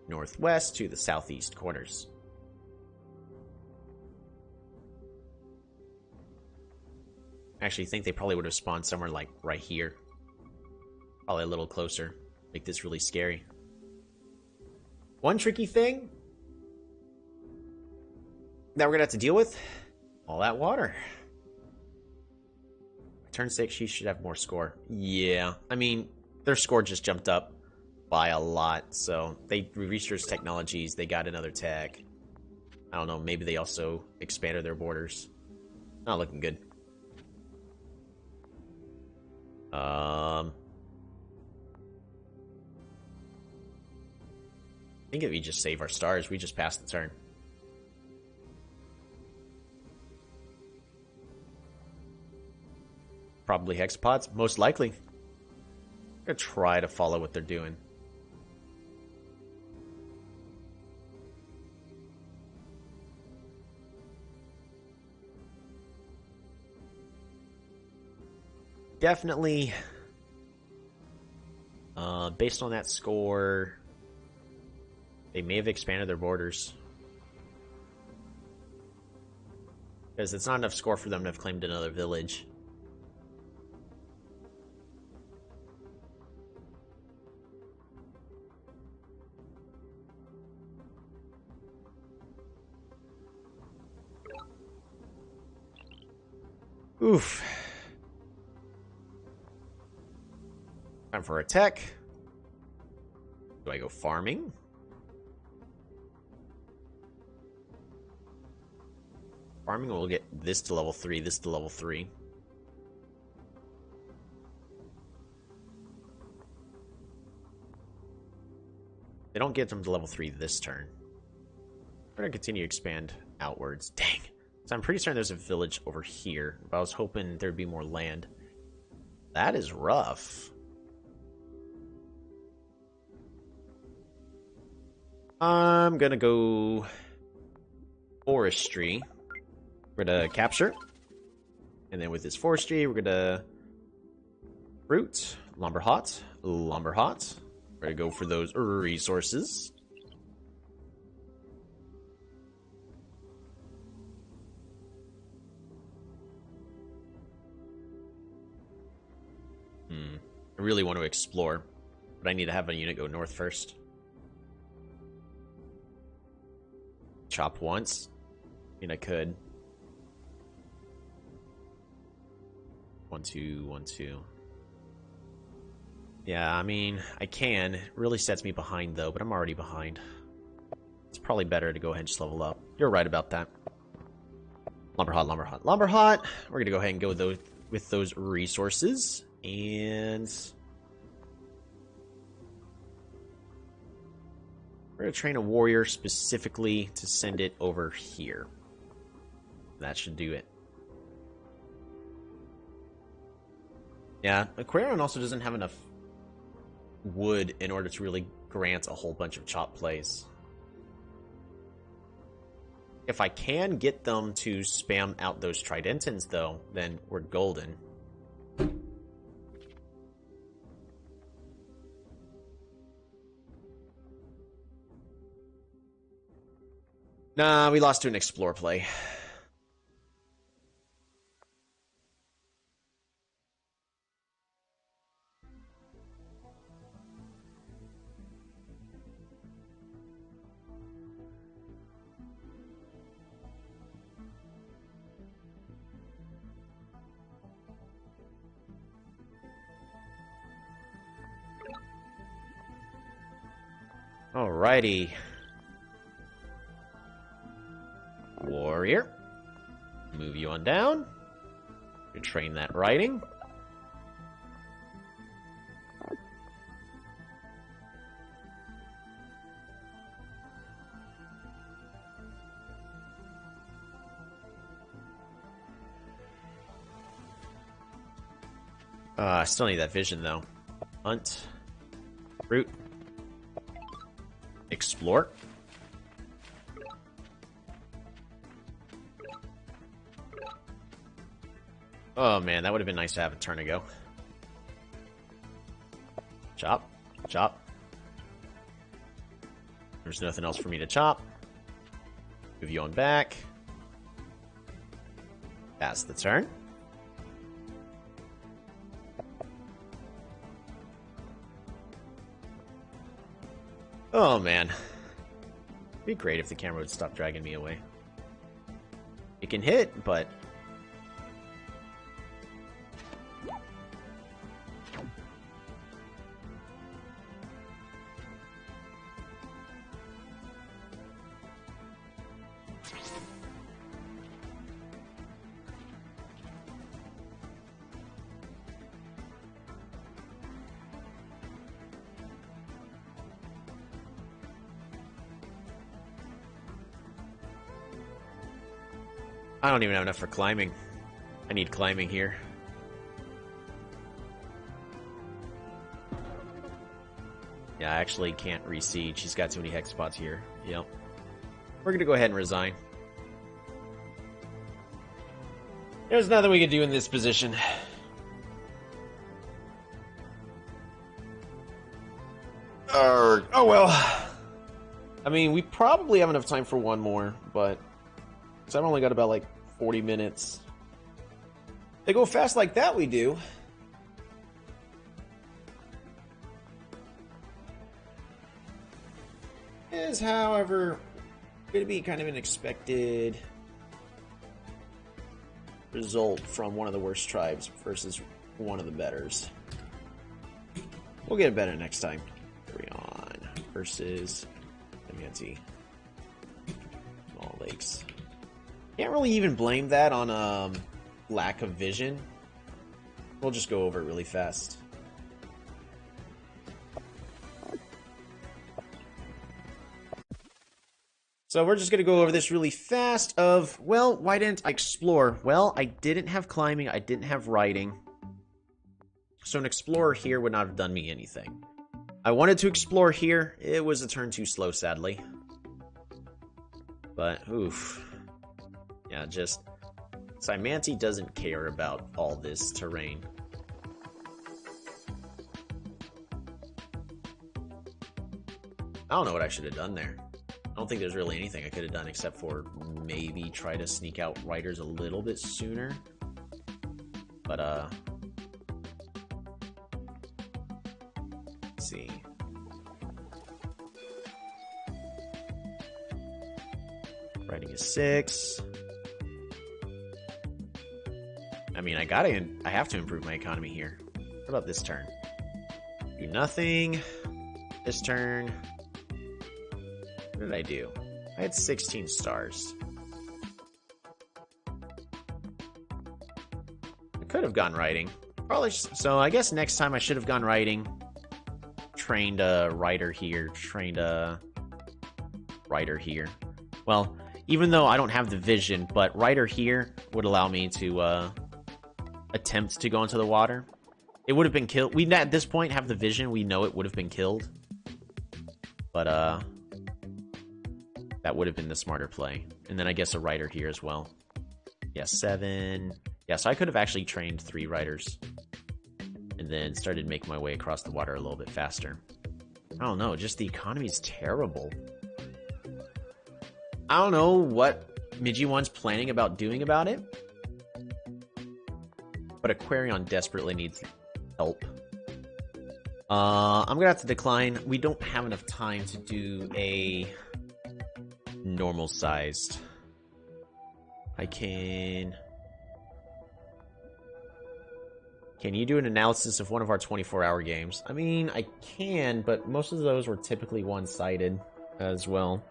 northwest to the southeast corners. I actually think they probably would have spawned somewhere like right here. Probably a little closer. Make this really scary. One tricky thing that we're going to have to deal with, all that water. Turn 6, she should have more score. Yeah, I mean, their score just jumped up by a lot, so they researched technologies, they got another tech. I don't know, maybe they also expanded their borders. Not looking good. I think if we just save our stars, we just pass the turn. Probably hexapods, most likely. I'm gonna try to follow what they're doing. Definitely, based on that score, they may have expanded their borders. Because it's not enough score for them to have claimed another village. Oof. Time for a tech. Do I go farming? Farming will get this to level 3, this to level 3. They don't get them to level 3 this turn. We're going to continue to expand outwards. Dang. So I'm pretty certain there's a village over here, but I was hoping there'd be more land. That is rough. I'm gonna go forestry. We're gonna capture. And then with this forestry, we're gonna fruit, lumber hot, lumber hot. We're gonna go for those resources. I really want to explore, but I need to have a unit go north first. Chop once. I mean, I could. 1, 2, 1, 2. Yeah, I mean, I can. It really sets me behind, though, but I'm already behind. It's probably better to go ahead and just level up. You're right about that. Lumber hot, lumber hot, lumber hot. We're going to go ahead and go with those resources. And we're going to train a warrior specifically to send it over here. That should do it. Yeah, Aquarion also doesn't have enough wood in order to really grant a whole bunch of chop plays. If I can get them to spam out those Tridentans, though, then we're golden. Nah, we lost to an explore play. Alrighty. Warrior. Move you on down. You train that riding. I still need that vision, though. Hunt. Root. Explore. Oh man, that would have been nice to have a turn ago. Chop. Chop. There's nothing else for me to chop. Move you on back. Pass the turn. Oh man. It'd be great if the camera would stop dragging me away. It can hit, but I don't even have enough for climbing. I need climbing here. Yeah, I actually can't re-siege. She's got too many hex spots here. Yep. We're gonna go ahead and resign. There's nothing we can do in this position. Oh well. I mean, we probably have enough time for one more, but I've only got about like 40 minutes. They go fast like that, we do. Is, however, going to be kind of an expected result from one of the worst tribes versus one of the betters. We'll get it better next time. Elyrion versus Dimanti. Small Lakes. Can't really even blame that on lack of vision. We'll just go over it really fast. So we're just going to go over this really fast of, well, why didn't I explore? Well, I didn't have climbing, I didn't have riding. So an explorer here would not have done me anything. I wanted to explore here. It was a turn too slow, sadly. But, oof. Yeah, just Dimanti doesn't care about all this terrain. I don't know what I should have done there. I don't think there's really anything I could have done except for maybe try to sneak out riders a little bit sooner. But, see. Writing is 6. I mean, I have to improve my economy here. What about this turn? Do nothing. This turn. What did I do? I had 16 stars. I could have gone writing. Probably. So I guess next time I should have gone writing. Trained a writer here. Trained a writer here. Well, even though I don't have the vision, but writer here would allow me to attempt to go into the water. It would have been killed. We at this point have the vision. We know it would have been killed. But that would have been the smarter play. And then I guess a writer here as well. Yeah, 7. Yeah, so I could have actually trained 3 riders. And then started making my way across the water a little bit faster. I don't know, just the economy is terrible. I don't know what Migi1's planning about doing about it. But Aquarion desperately needs help. I'm gonna have to decline. We don't have enough time to do a normal sized. I can... Can you do an analysis of one of our 24-hour games? I mean, I can, but most of those were typically one-sided as well.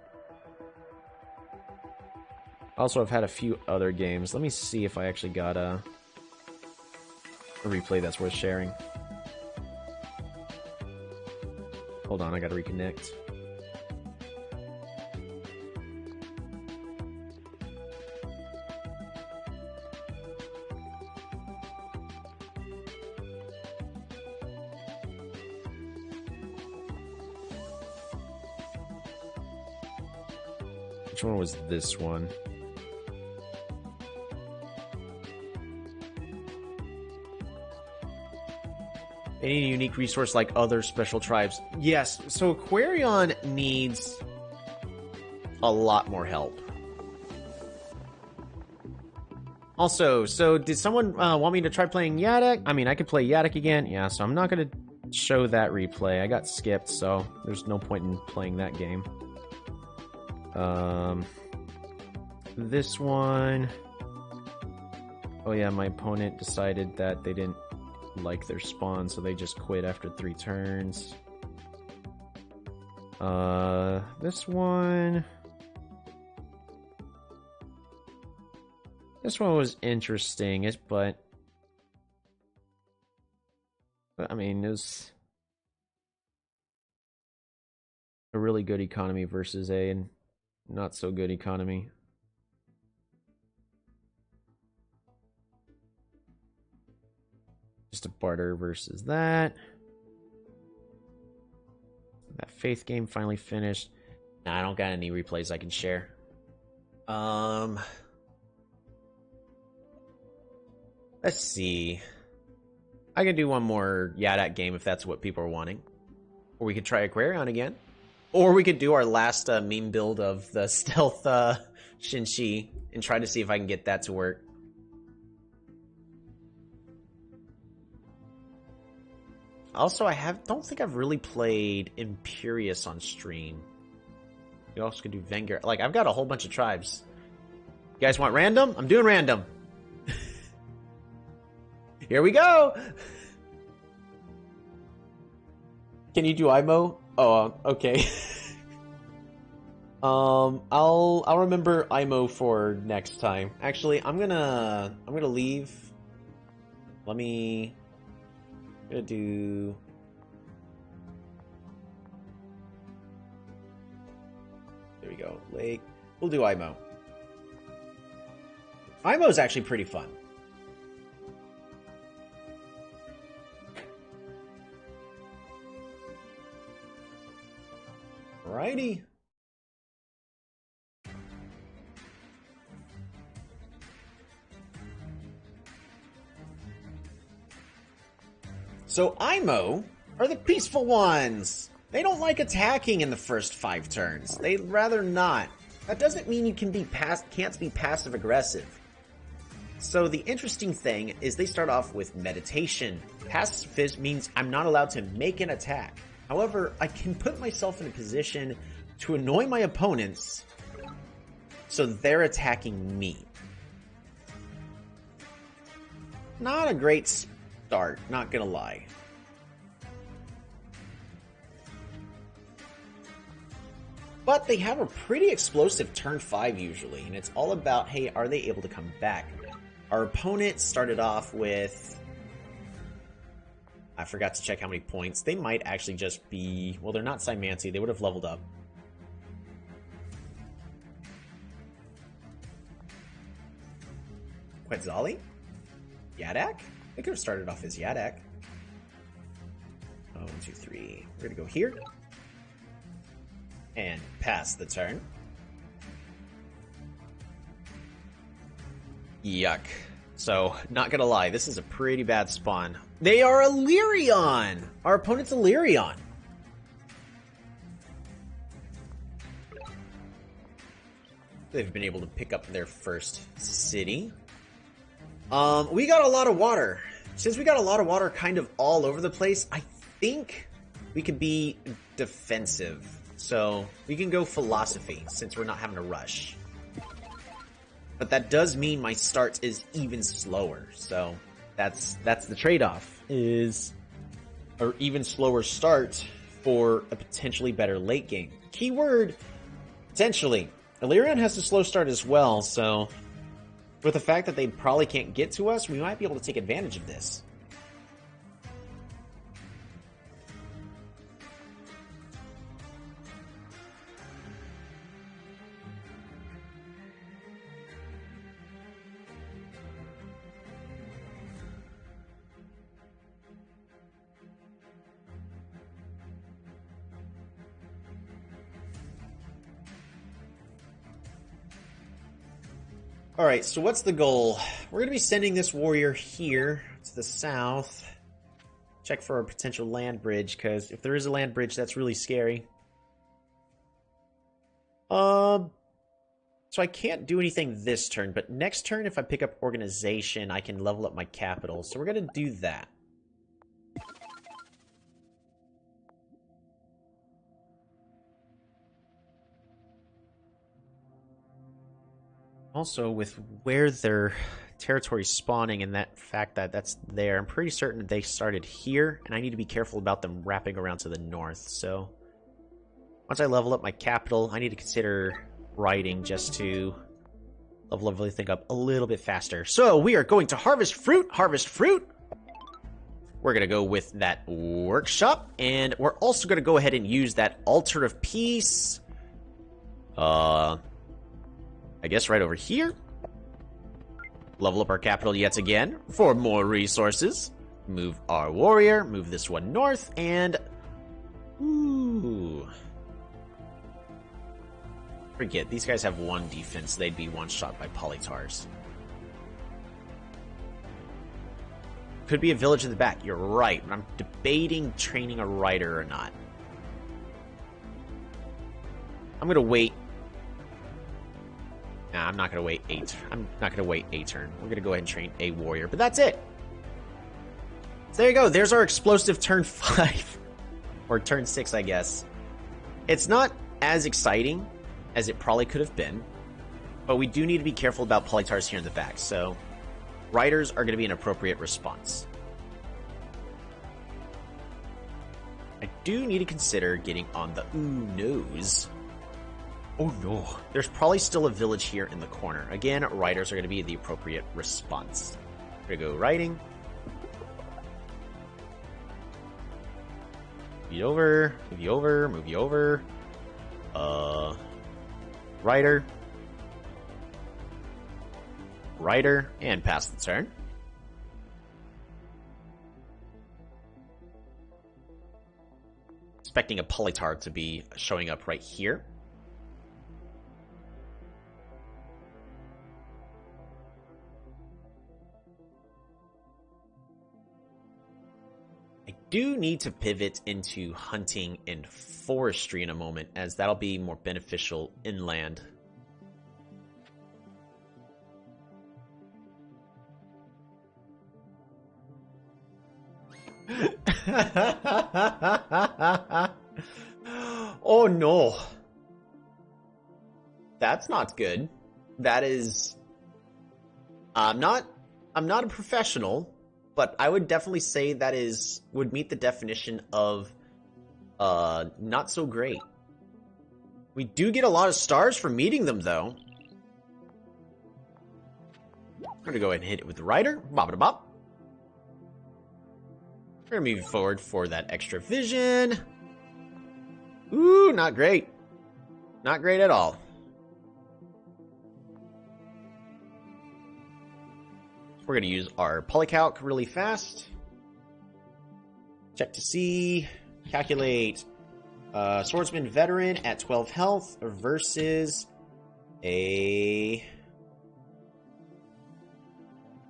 Also, I've had a few other games. Let me see if I actually got a replay that's worth sharing. Hold on, I gotta reconnect. Which one was this one? They need a unique resource like other special tribes. Yes, so Aquarion needs a lot more help. Also, so did someone want me to try playing Yadok? I mean, I could play Yadok again. Yeah, so I'm not going to show that replay. I got skipped, so there's no point in playing that game. This one... Oh yeah, my opponent decided that they didn't like their spawn, so they just quit after 3 turns. This one... This one was interesting, but I mean, it was a really good economy versus a not so good economy. Just a barter versus that. That faith game finally finished. Nah, I don't got any replays I can share. Let's see. I can do one more Yadok game if that's what people are wanting. Or we could try Aquarion again. Or we could do our last meme build of the stealth Shinshi and try to see if I can get that to work. Also, don't think I've really played Imperius on stream. You also could do Vanguard. Like, I've got a whole bunch of tribes. You guys want random? I'm doing random. Here we go! Can you do IMO? Oh, okay. I'll remember IMO for next time. Actually, I'm gonna leave. I'm gonna do... There we go. Lake. We'll do IMO. IMO is actually pretty fun. Alrighty. So IMO are the peaceful ones. They don't like attacking in the first 5 turns. They'd rather not. That doesn't mean you can't be passive aggressive. So the interesting thing is they start off with meditation. Pacifist means I'm not allowed to make an attack. However, I can put myself in a position to annoy my opponents so they're attacking me. Not a great start, not gonna lie. But they have a pretty explosive turn 5 usually, and it's all about, hey, are they able to come back? Our opponent started off with... I forgot to check how many points. They might actually just be... Well, they're not Cymancy. They would have leveled up. Quetzali? Yadak? They could have started off as Yadak. 1, 2, 3. We're going to go here. And pass the turn. Yuck. So, not gonna lie, this is a pretty bad spawn. They are Elyrion! Our opponent's Elyrion. They've been able to pick up their first city. We got a lot of water. Since we got a lot of water kind of all over the place, I think we could be defensive. So, we can go philosophy, since we're not having to rush. But that does mean my start is even slower, so that's the trade-off, is an even slower start for a potentially better late game. Keyword, potentially. Elyrion has a slow start as well, so with the fact that they probably can't get to us, we might be able to take advantage of this. Alright, so what's the goal? We're going to be sending this warrior here to the south. Check for a potential land bridge, because if there is a land bridge, that's really scary. So I can't do anything this turn, but next turn, if I pick up organization, I can level up my capital. So we're going to do that. Also, with where their territory's spawning and that fact that that's there, I'm pretty certain they started here, and I need to be careful about them wrapping around to the north. So once I level up my capital, I need to consider writing just to level everything up a little bit faster. So we are going to harvest fruit, harvest fruit. We're going to go with that workshop, and we're also going to go ahead and use that altar of peace. I guess right over here. Level up our capital yet again for more resources. Move our warrior, move this one north, and... Ooh. Forget, these guys have 1 defense. They'd be one-shot by Polytars. Could be a village in the back. You're right. I'm debating training a rider or not. I'm going to wait. Nah, I'm not going to wait 8. I'm not going to wait a turn. We're going to go ahead and train a warrior. But that's it. So there you go. There's our explosive turn 5. Or turn 6, I guess. It's not as exciting as it probably could have been. But we do need to be careful about Polytars here in the back. So riders are going to be an appropriate response. I do need to consider getting on the nose. Oh no. There's probably still a village here in the corner. Again, riders are going to be the appropriate response. We're going to go riding. Move you over. Move you over. Move you over. Rider. Rider. And pass the turn. Expecting a Polytar to be showing up right here. I do need to pivot into hunting and forestry in a moment, as that'll be more beneficial inland. Oh no. That's not good. That is... I'm not a professional, but I would definitely say that would meet the definition of not so great. We do get a lot of stars for meeting them, though. I'm gonna go ahead and hit it with the rider. Bop-a-da-bop. We're gonna move forward for that extra vision. Ooh, not great. Not great at all. We're gonna use our polycalc really fast. Check to see. Calculate. Swordsman Veteran at 12 health versus a...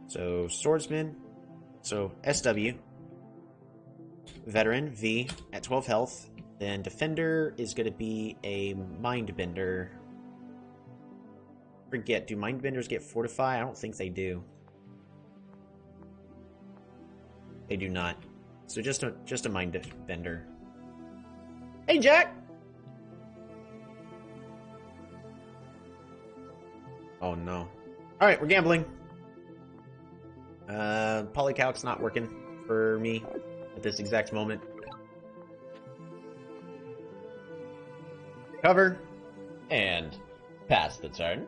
So, Swordsman. So, SW. Veteran, V, at 12 health. Then Defender is going to be a Mindbender. Forget, do Mindbenders get Fortify? I don't think they do. They do not. So just a Mindbender. Hey, Jack! Oh, no. Alright, we're gambling. Polycalc's not working for me at this exact moment. Cover. And pass the turn.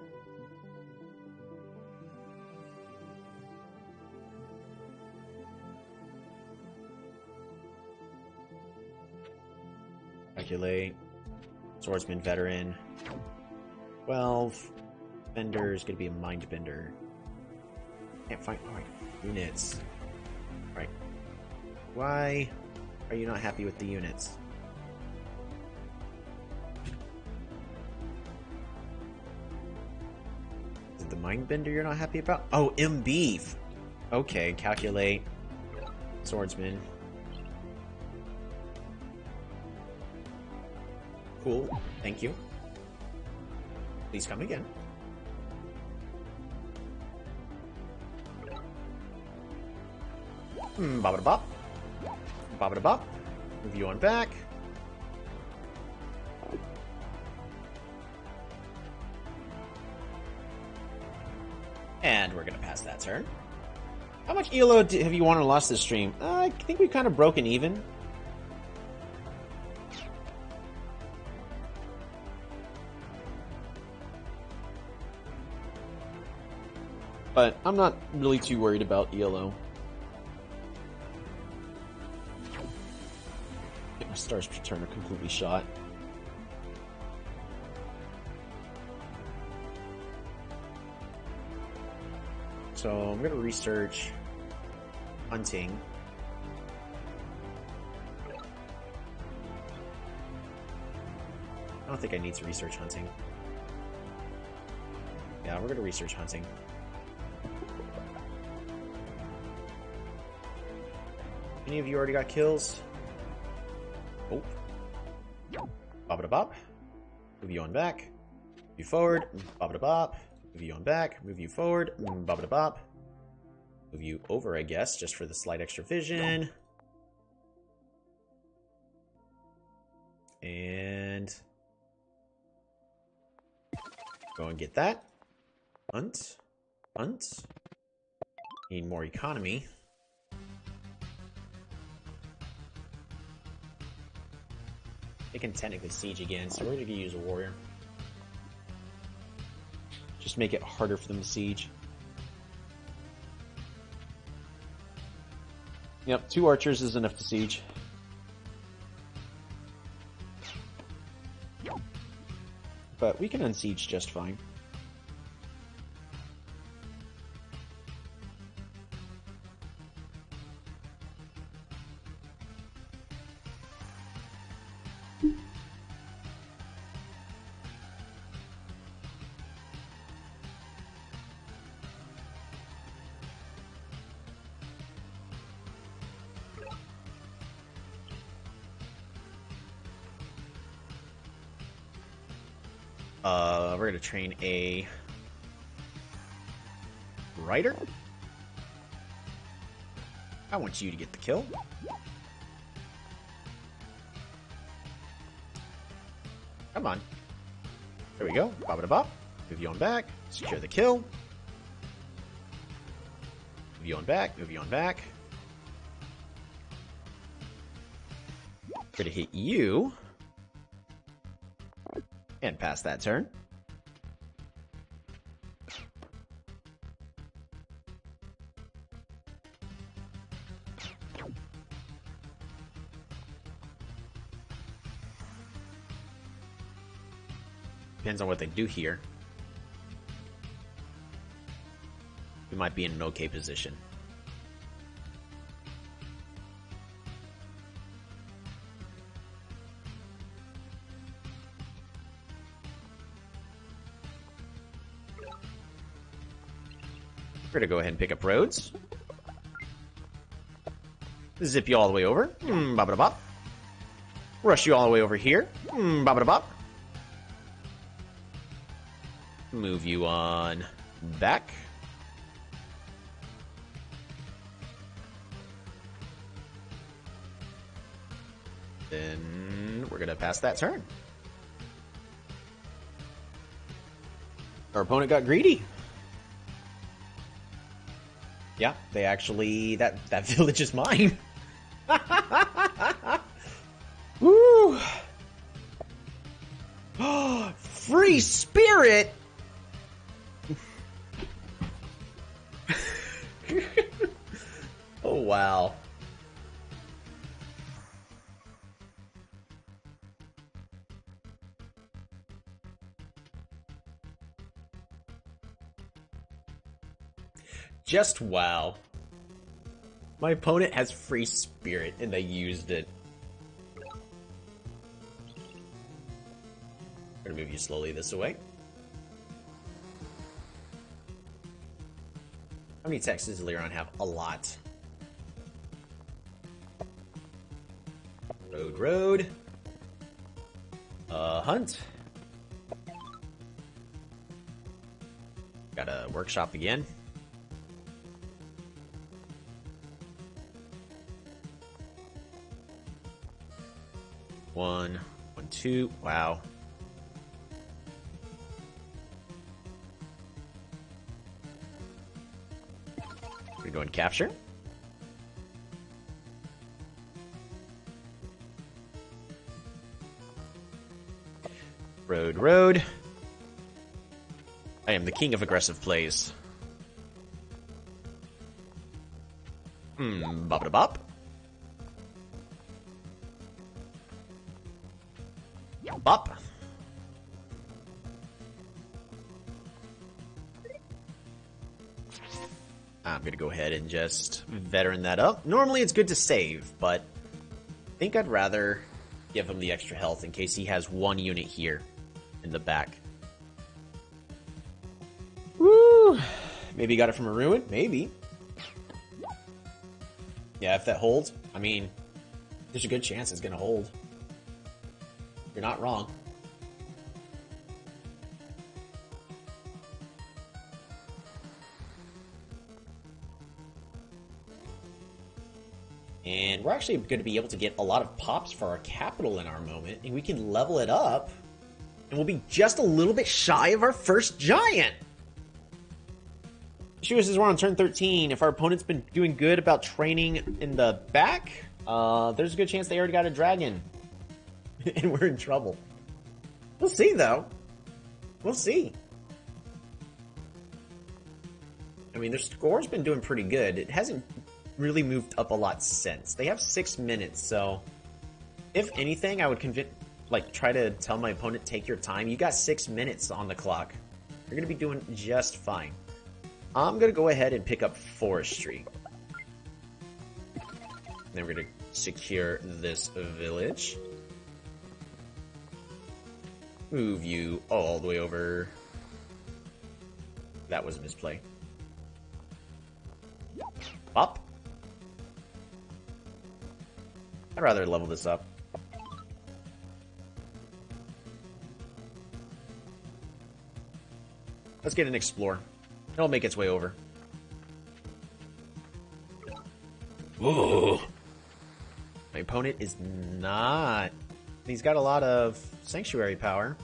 Calculate. Swordsman Veteran. 12. Bender is going to be a Mindbender. Can't find... Alright. Units. Alright. Why are you not happy with the units? Is it the Mindbender you're not happy about? Oh, MB! Okay, calculate. Swordsman. Cool. Thank you. Please come again. Bop-a-da-bop. Bop-a-da-bop. Move you on back. And we're gonna pass that turn. How much ELO have you won or lost this stream? I think we've kind of broken even. But I'm not really too worried about ELO. Get my stars per turn are completely shot. So I'm gonna research hunting. I don't think I need to research hunting. Yeah, we're gonna research hunting. Any of you already got kills? Oh. Bop-a-da-bop. Move you on back. Move you forward. Bop-a-da-bop. Move you on back. Move you forward. Bop-a-da-bop. Move you over, I guess, just for the slight extra vision. And... go and get that. Hunt. Hunt. Need more economy. They can technically siege again, so we're going to use a warrior. Just make it harder for them to siege. Yep, 2 archers is enough to siege. But we can unsiege just fine. We're gonna train a rider. I want you to get the kill. Come on. There we go. Bop it bop. Move you on back. Secure the kill. Move you on back. Move you on back. Gonna hit you. And pass that turn. Depends on what they do here. We might be in an okay position. We're gonna go ahead and pick up roads. Zip you all the way over. Bop it bop. Rush you all the way over here. Bop it bop. Move you on back. Then we're gonna pass that turn. Our opponent got greedy. Yeah, they actually that village is mine. Woo! Free spirit. Oh wow. Just wow. My opponent has free spirit and they used it. I'm gonna move you slowly this way. How many texts does Elyrion have? A lot. Road. Hunt. Got a workshop again. One, 2. Wow. We're going capture. Road. I am the king of aggressive plays. Bop it bop. Bop. I'm gonna go ahead and just veteran that up. Normally it's good to save, but I think I'd rather give him the extra health in case he has one unit here in the back. Woo! Maybe he got it from a ruin? Maybe. Yeah, if that holds, I mean, there's a good chance it's gonna hold. You're not wrong. And we're actually going to be able to get a lot of pops for our capital in our moment, and we can level it up, and we'll be just a little bit shy of our first giant. She says we're on turn 13. If our opponent's been doing good about training in the back, there's a good chance they already got a dragon. And we're in trouble. We'll see, though. We'll see. I mean, their score's been doing pretty good. It hasn't really moved up a lot since. They have 6 minutes, so if anything, I would try to tell my opponent, take your time. You got 6 minutes on the clock. You're going to be doing just fine. I'm going to go ahead and pick up forestry. Then we're going to secure this village. Move you all the way over. That was a misplay. Up. I'd rather level this up. Let's get an explore. It'll make its way over. Whoa. My opponent is not He's got a lot of sanctuary power.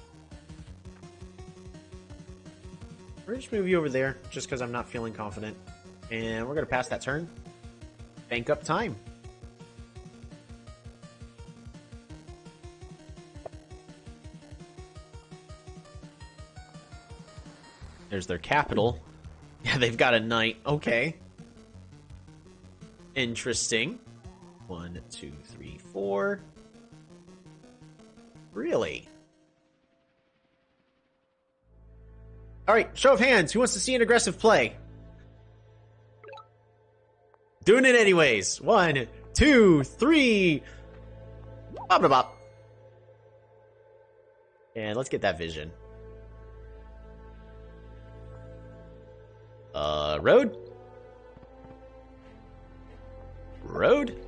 We're just move you over there, just because I'm not feeling confident. And we're going to pass that turn. Bank up time. There's their capital. Yeah, they've got a knight. Okay. Interesting. 1, 2, 3, 4. Really? Alright, show of hands. Who wants to see an aggressive play? Doing it anyways. 1, 2, 3. Bop, bop, bop. And let's get that vision. Road? Road?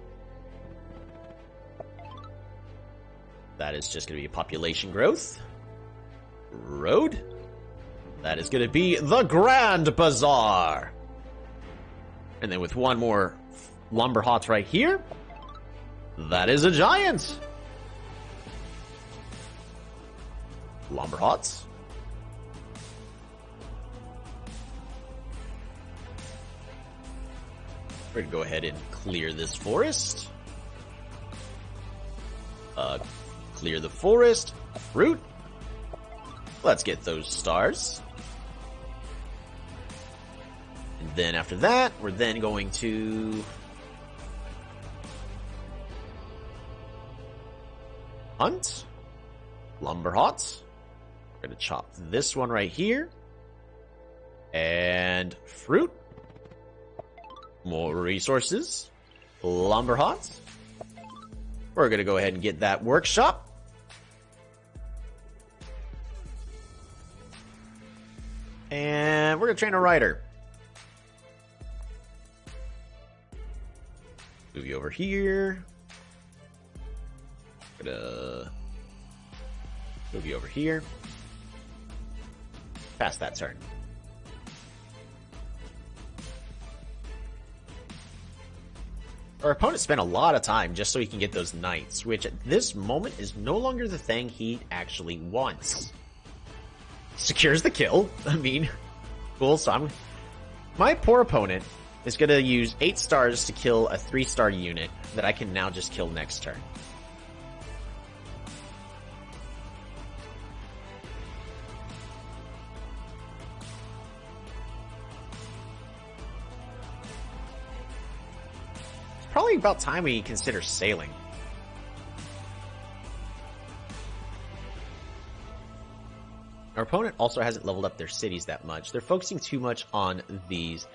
That is just going to be population growth. Road? That is going to be the Grand Bazaar. And then with one more lumber hot right here, that is a giant. Lumber hots. We're going to go ahead and clear this forest. Clear the forest. Fruit. Let's get those stars. And then after that, we're then going to hunt. Lumber hots. We're going to chop this one right here. And fruit. More resources. Lumber hots. We're going to go ahead and get that workshop. And we're going to train a rider. Move you over here. Gonna move you over here. Pass that turn. Our opponent spent a lot of time just so he can get those knights, which at this moment is no longer the thing he actually wants. Secures the kill. I mean, cool. So my poor opponent is going to use 8 stars to kill a 3-star unit that I can now just kill next turn. Probably about time we consider sailing. Our opponent also hasn't leveled up their cities that much. They're focusing too much on these.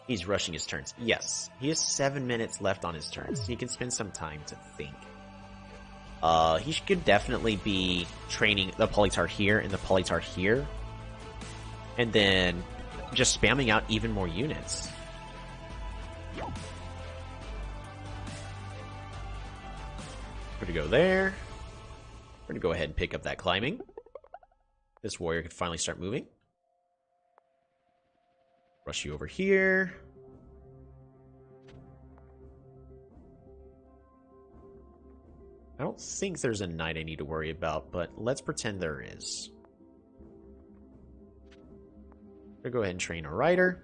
He's rushing his turns. Yes, he has 7 minutes left on his turns. He can spend some time to think. He could definitely be training the Polytopia here and the Polytopia here. And then just spamming out even more units. We're going to go there. We're going to go ahead and pick up that climbing. This warrior can finally start moving. Rush you over here. I don't think there's a knight I need to worry about, but let's pretend there is. I'm going to go ahead and train a rider.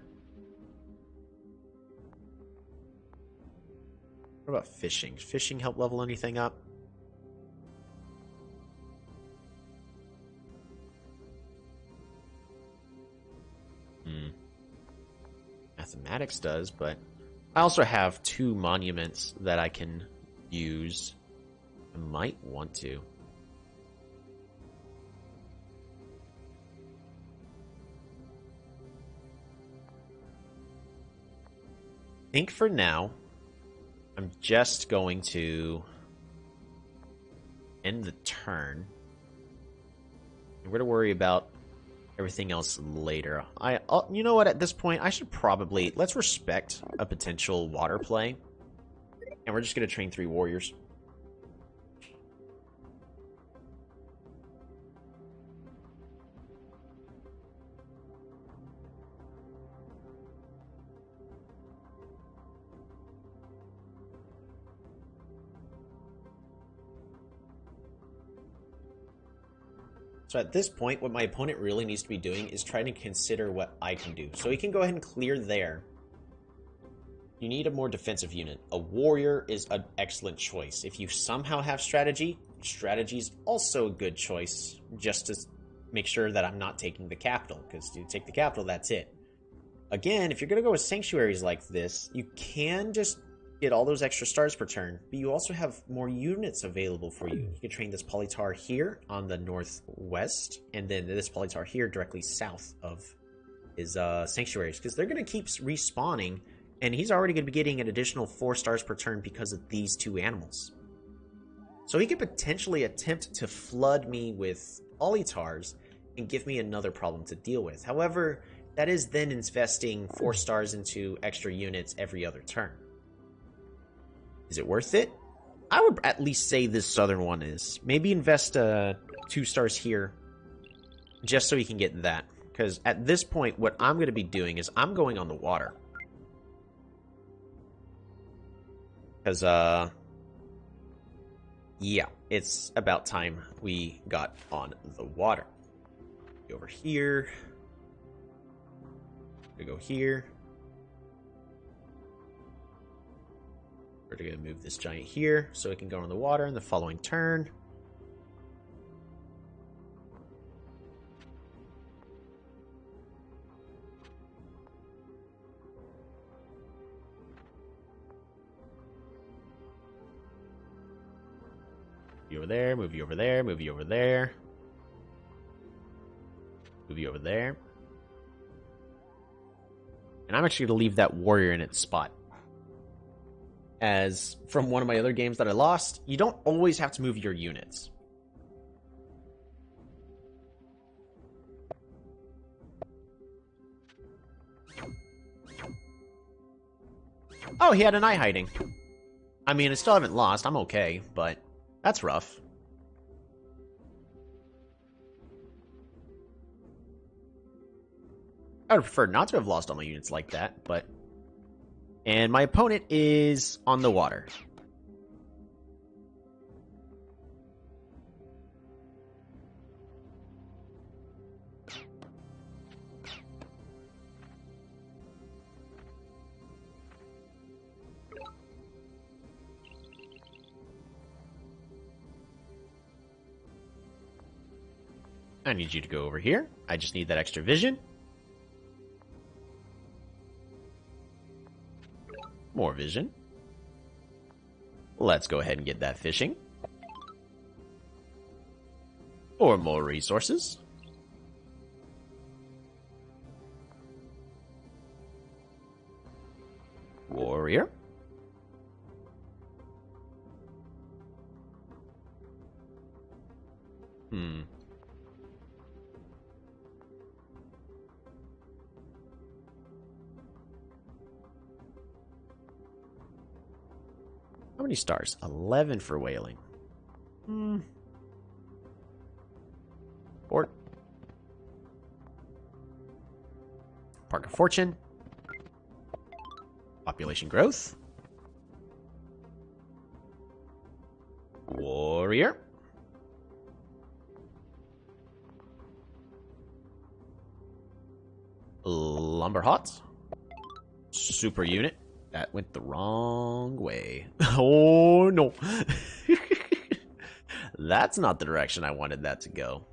What about fishing? Does fishing help level anything up? Mathematics does, but I also have 2 monuments that I can use. I might want to. I think for now, I'm just going to end the turn. We're going to worry about everything else later. You know what? At this point, I should probably... Let's respect a potential water play. And we're just going to train 3 warriors. So at this point, what my opponent really needs to be doing is trying to consider what I can do. So he can go ahead and clear there. You need a more defensive unit. A warrior is an excellent choice. If you somehow have strategy, strategy's also a good choice, just to make sure that I'm not taking the capital, because you take the capital, that's it. Again, if you're going to go with sanctuaries like this, you can just get all those extra stars per turn, but you also have more units available for you. You can train this Polytar here on the northwest, and then this Polytar here directly south of his sanctuaries, because they're going to keep respawning, and he's already going to be getting an additional 4 stars per turn because of these 2 animals. So he could potentially attempt to flood me with Polytars and give me another problem to deal with. However, that is then investing 4 stars into extra units every other turn. Is it worth it? I would at least say this southern one is. Maybe invest 2 stars here just so he can get that. Because at this point, what I'm going to be doing is I'm going on the water. Because, yeah, it's about time we got on the water. Go over here. We go here. We're going to move this giant here so it can go on the water in the following turn. Move you over there, move you over there, move you over there. Move you over there. And I'm actually going to leave that warrior in its spot. As from one of my other games that I lost, you don't always have to move your units. Oh, he had an eye hiding. I mean, I still haven't lost. I'm okay, but that's rough. I would prefer not to have lost all my units like that, but... And my opponent is on the water. I need you to go over here. I just need that extra vision. More vision. Let's go ahead and get that fishing. Or more resources. Warrior. How many stars? 11 for whaling. Port. Park of Fortune. Population growth. Warrior. Lumber Hot. Super unit. That went the wrong way. Oh, no. That's not the direction I wanted that to go.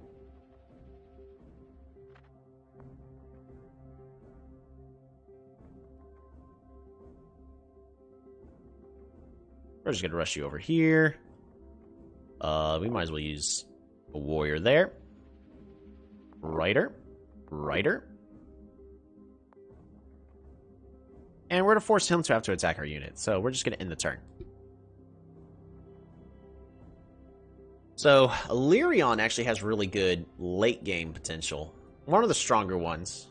We're just going to rush you over here. We might as well use a warrior there. Rider. Rider. And we're going to force him to have to attack our unit. So we're just going to end the turn. So Elyrion actually has really good late game potential. One of the stronger ones.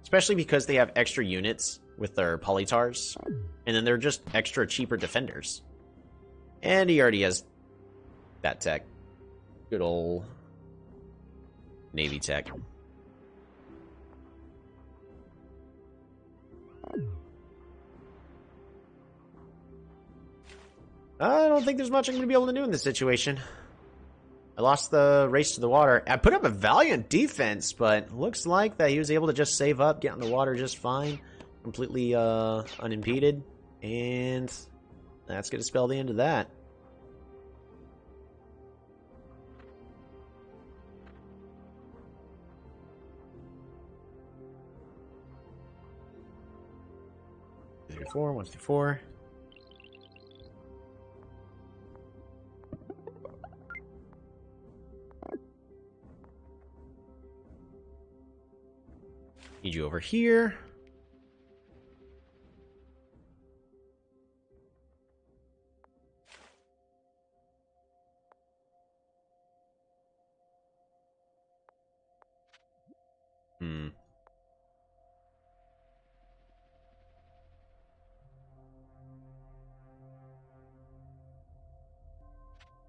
Especially because they have extra units with their Polytars. And then they're just extra cheaper defenders. And he already has that tech. Good old Navy tech. I don't think there's much I'm going to be able to do in this situation. I lost the race to the water. I put up a valiant defense, but looks like that he was able to just save up, get in the water just fine, completely unimpeded, and that's going to spell the end of that. Four, 1 through 4. Need you over here.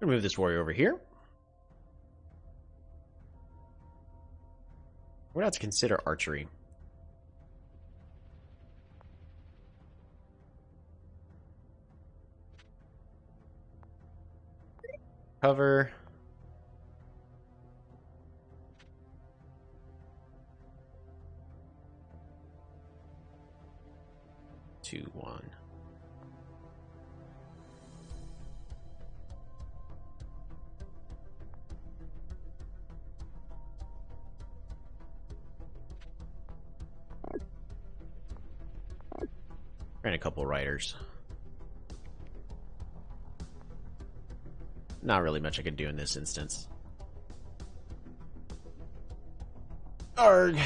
Move this warrior over here. We're going to consider archery. Cover. Two, 1. And a couple riders. Not really much I could do in this instance. Arg.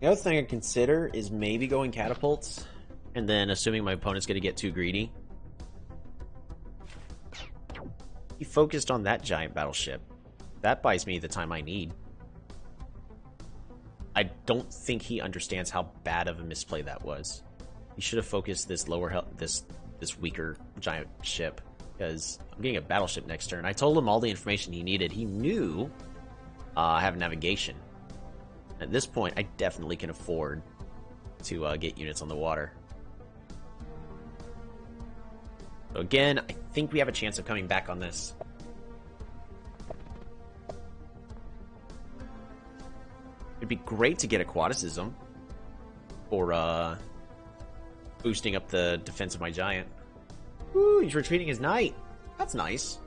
The other thing I consider is maybe going catapults, and then assuming my opponent's going to get too greedy. He focused on that giant battleship. That buys me the time I need. I don't think he understands how bad of a misplay that was. He should have focused this this weaker giant ship, because I'm getting a battleship next turn. I told him all the information he needed. He knew I have navigation. At this point, I definitely can afford to get units on the water. So again, I think we have a chance of coming back on this. It'd be great to get aquaticism for boosting up the defense of my giant. Ooh, he's retreating his knight. That's nice.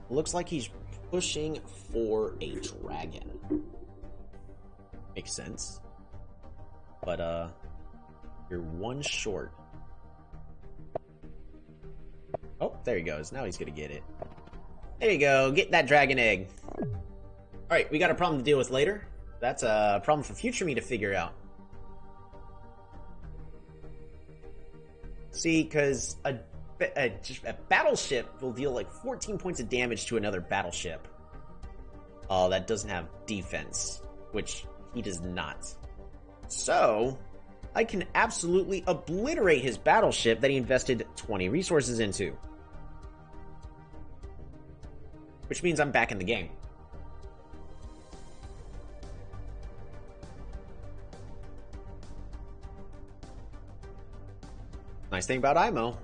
Looks like he's pushing for a dragon. Makes sense. But you're one short. Oh, there he goes. Now he's gonna get it. There you go. Get that dragon egg. Alright, we got a problem to deal with later. That's a problem for future me to figure out. See, because a battleship will deal like 14 points of damage to another battleship. Oh, that doesn't have defense, which he does not. So, I can absolutely obliterate his battleship that he invested 20 resources into. Which means I'm back in the game. Nice thing about IMO.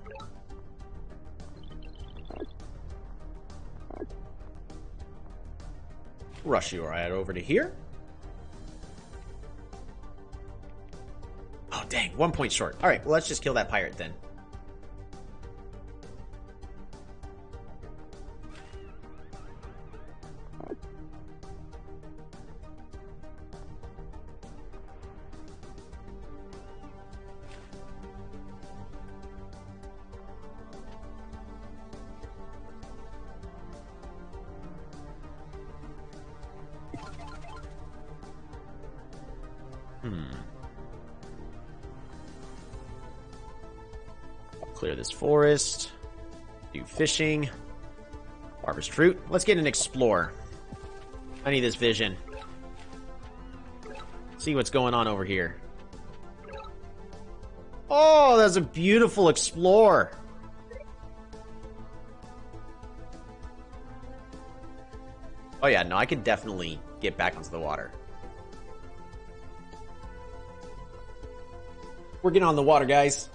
Rush you right over to here. Oh, dang. 1 point short. Alright, well, let's just kill that pirate then. Clear this forest. Do fishing. Harvest fruit. Let's get an explorer. I need this vision. See what's going on over here. Oh, that's a beautiful explorer. Oh yeah, no, I could definitely get back onto the water. We're getting on the water, guys.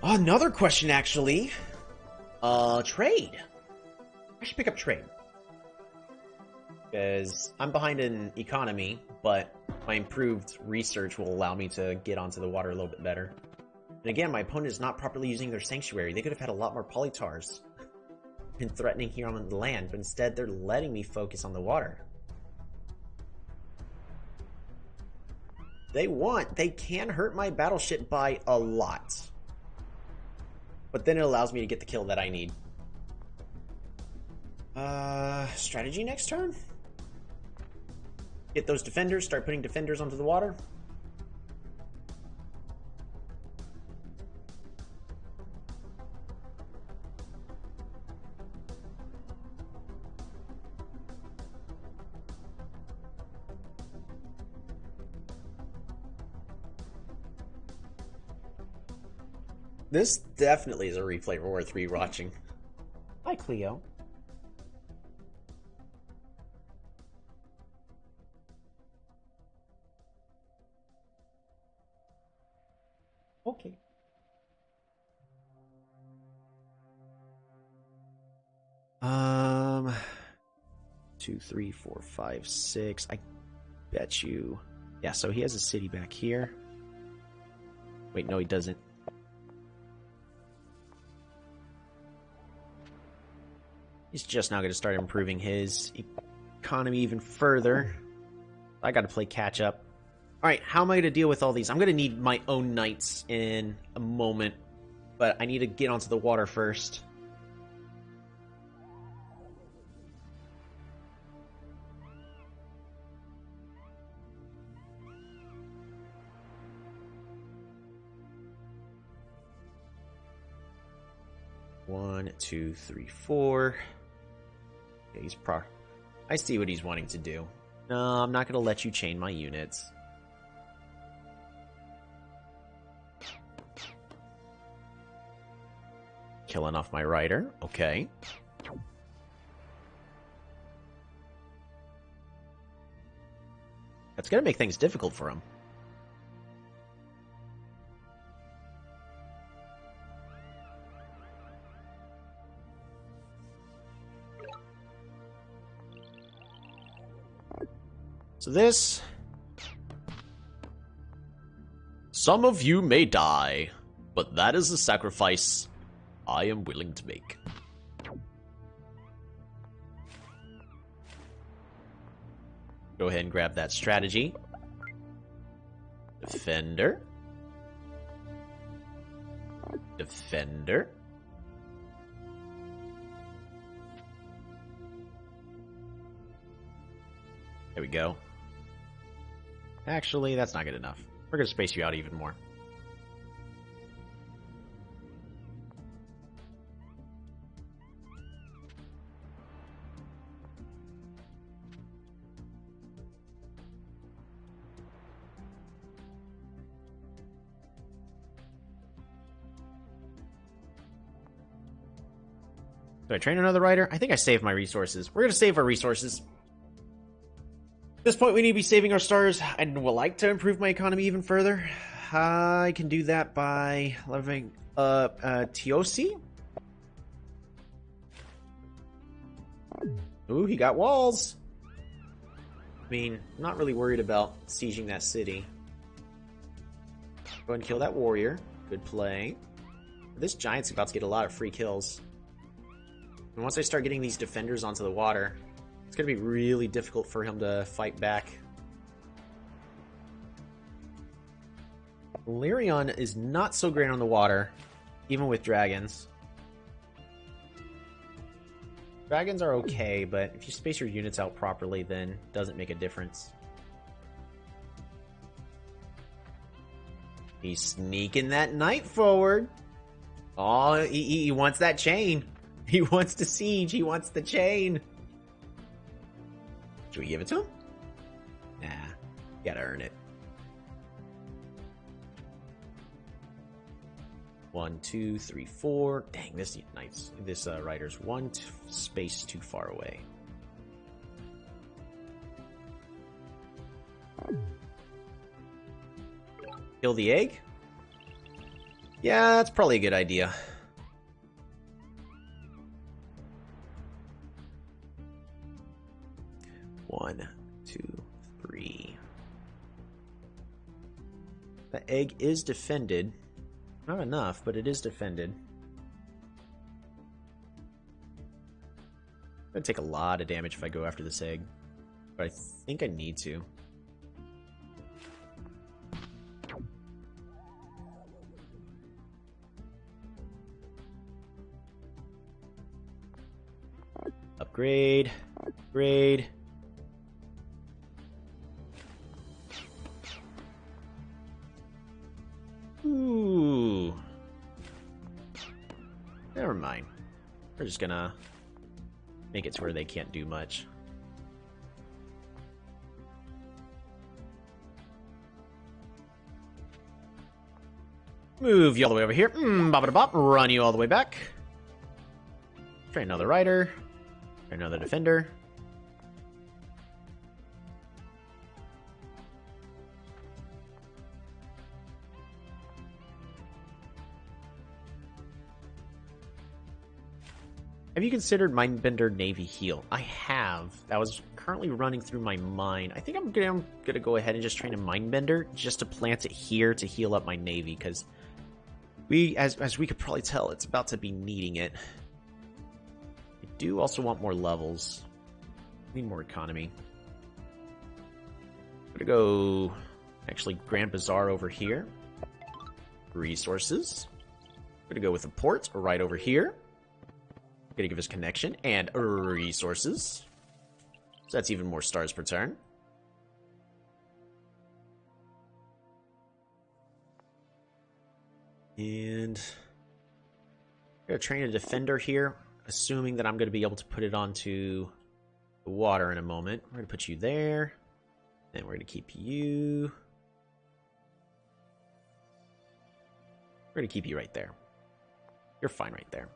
Another question, actually. Trade. I should pick up trade. Because I'm behind in economy, but my improved research will allow me to get onto the water a little bit better. And again, my opponent is not properly using their sanctuary. They could have had a lot more polytars and threatening here on the land, but instead they're letting me focus on the water. They can hurt my battleship by a lot. But then it allows me to get the kill that I need. Strategy next turn? Get those defenders, start putting defenders onto the water. This definitely is a replay worth rewatching. Hi, Cleo. Okay. Two, three, four, five, six. I bet you. Yeah, so he has a city back here. Wait, no, he doesn't. He's just now going to start improving his economy even further. I got to play catch up. Alright, how am I going to deal with all these? I'm going to need my own knights in a moment, but I need to get onto the water first. One, two, three, four. Okay, he's I see what he's wanting to do. No, I'm not going to let you chain my units. Killing off my rider. Okay. That's going to make things difficult for him. So this... Some of you may die, but that is a sacrifice I am willing to make. Go ahead and grab that strategy. Defender. Defender. There we go. Actually, that's not good enough. We're going to space you out even more. Do I train another rider? I think I saved my resources. We're going to save our resources. At this point, we need to be saving our stars. I would like to improve my economy even further. I can do that by leveling Tiosi. Ooh, he got walls. I mean, not really worried about sieging that city. Go ahead and kill that warrior. Good play. This giant's about to get a lot of free kills. And once I start getting these defenders onto the water, it's going to be really difficult for him to fight back. Elyrion is not so great on the water, even with dragons. Dragons are okay, but if you space your units out properly, then it doesn't make a difference. He's sneaking that knight forward. Oh, he wants that chain. He wants to siege. He wants the chain. Should we give it to him? Nah, gotta earn it. 1, 2, 3, 4. Dang, this rider's one space too far away. Kill the egg? Yeah, that's probably a good idea. One, two, three. The egg is defended. Not enough, but it is defended. I'm gonna take a lot of damage if I go after this egg. But I think I need to. Upgrade. Upgrade. Ooh. Never mind. We're just gonna make it to where they can't do much. Move you all the way over here. Bop-a-da-bop. Run you all the way back. Train another rider. Train another defender. Have you considered Mindbender Navy Heal? I have. That was currently running through my mind. I think I'm gonna go ahead and just train a Mindbender just to plant it here to heal up my Navy, because we, as we could probably tell, it's about to be needing it. I do also want more levels. I need more economy. I'm gonna go actually Grand Bazaar over here. Resources. I'm gonna go with a port right over here. Gonna give us connection and resources. So that's even more stars per turn. And I'm gonna train a defender here, assuming that I'm gonna be able to put it onto the water in a moment. We're gonna put you there. And we're gonna keep you. We're gonna keep you right there. You're fine right there.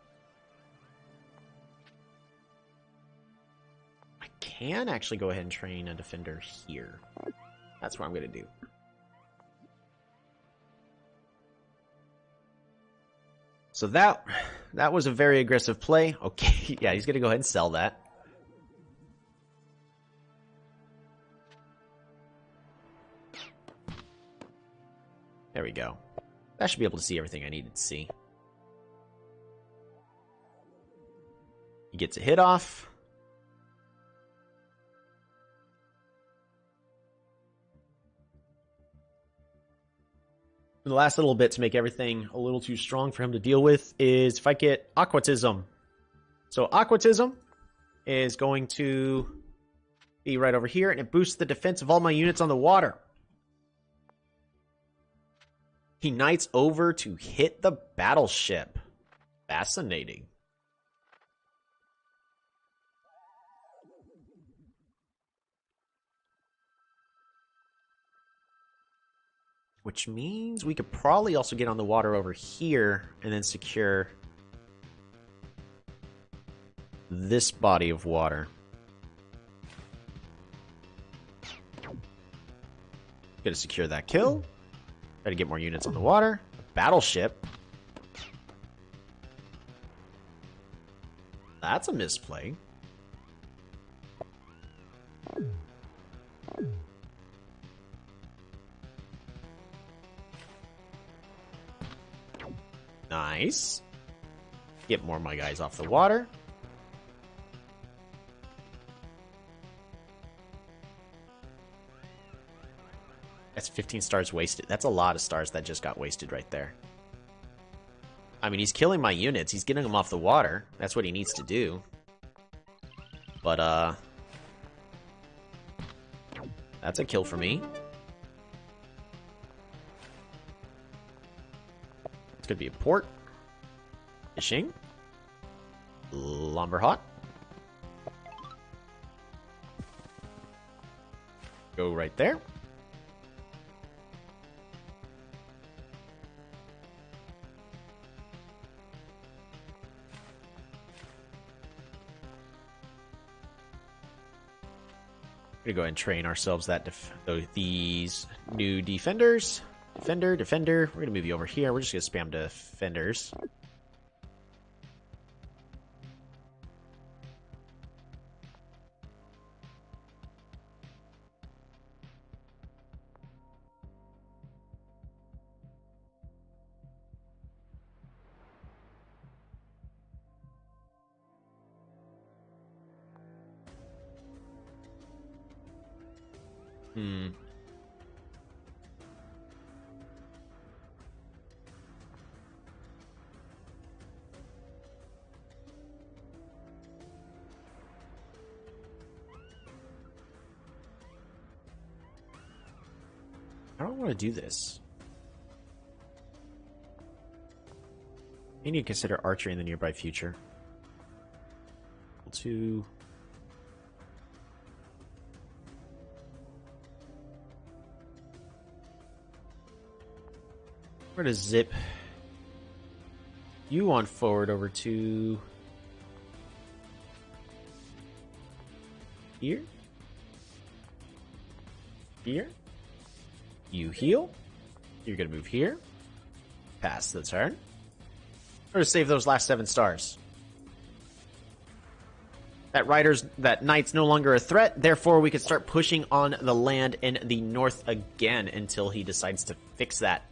Can actually go ahead and train a defender here. That's what I'm going to do. So that was a very aggressive play. Okay, yeah, he's going to go ahead and sell that. There we go. I should be able to see everything I needed to see. He gets a hit off. The last little bit to make everything a little too strong for him to deal with is if I get Aquatism. So Aquatism is going to be right over here, and it boosts the defense of all my units on the water. He knights over to hit the battleship. Fascinating. Which means we could probably also get on the water over here and then secure this body of water. Gotta secure that kill. Gotta get more units on the water. Battleship. That's a misplay. Nice. Get more of my guys off the water. That's 15 stars wasted. That's a lot of stars that just got wasted right there. I mean, he's killing my units. He's getting them off the water. That's what he needs to do. But, that's a kill for me. It's gonna be a port. Fishing. Lumberhot. Go right there. We're gonna go ahead and train ourselves these new defenders. Defender. We're gonna move you over here. We're just gonna spam defenders. I don't want to do this. You need to consider archery in the nearby future. To we're gonna zip you on forward over to here. Here. You heal. You're gonna move here. Pass the turn. We're gonna save those last 7 stars. That knight's no longer a threat, therefore we can start pushing on the land in the north again until he decides to fix that.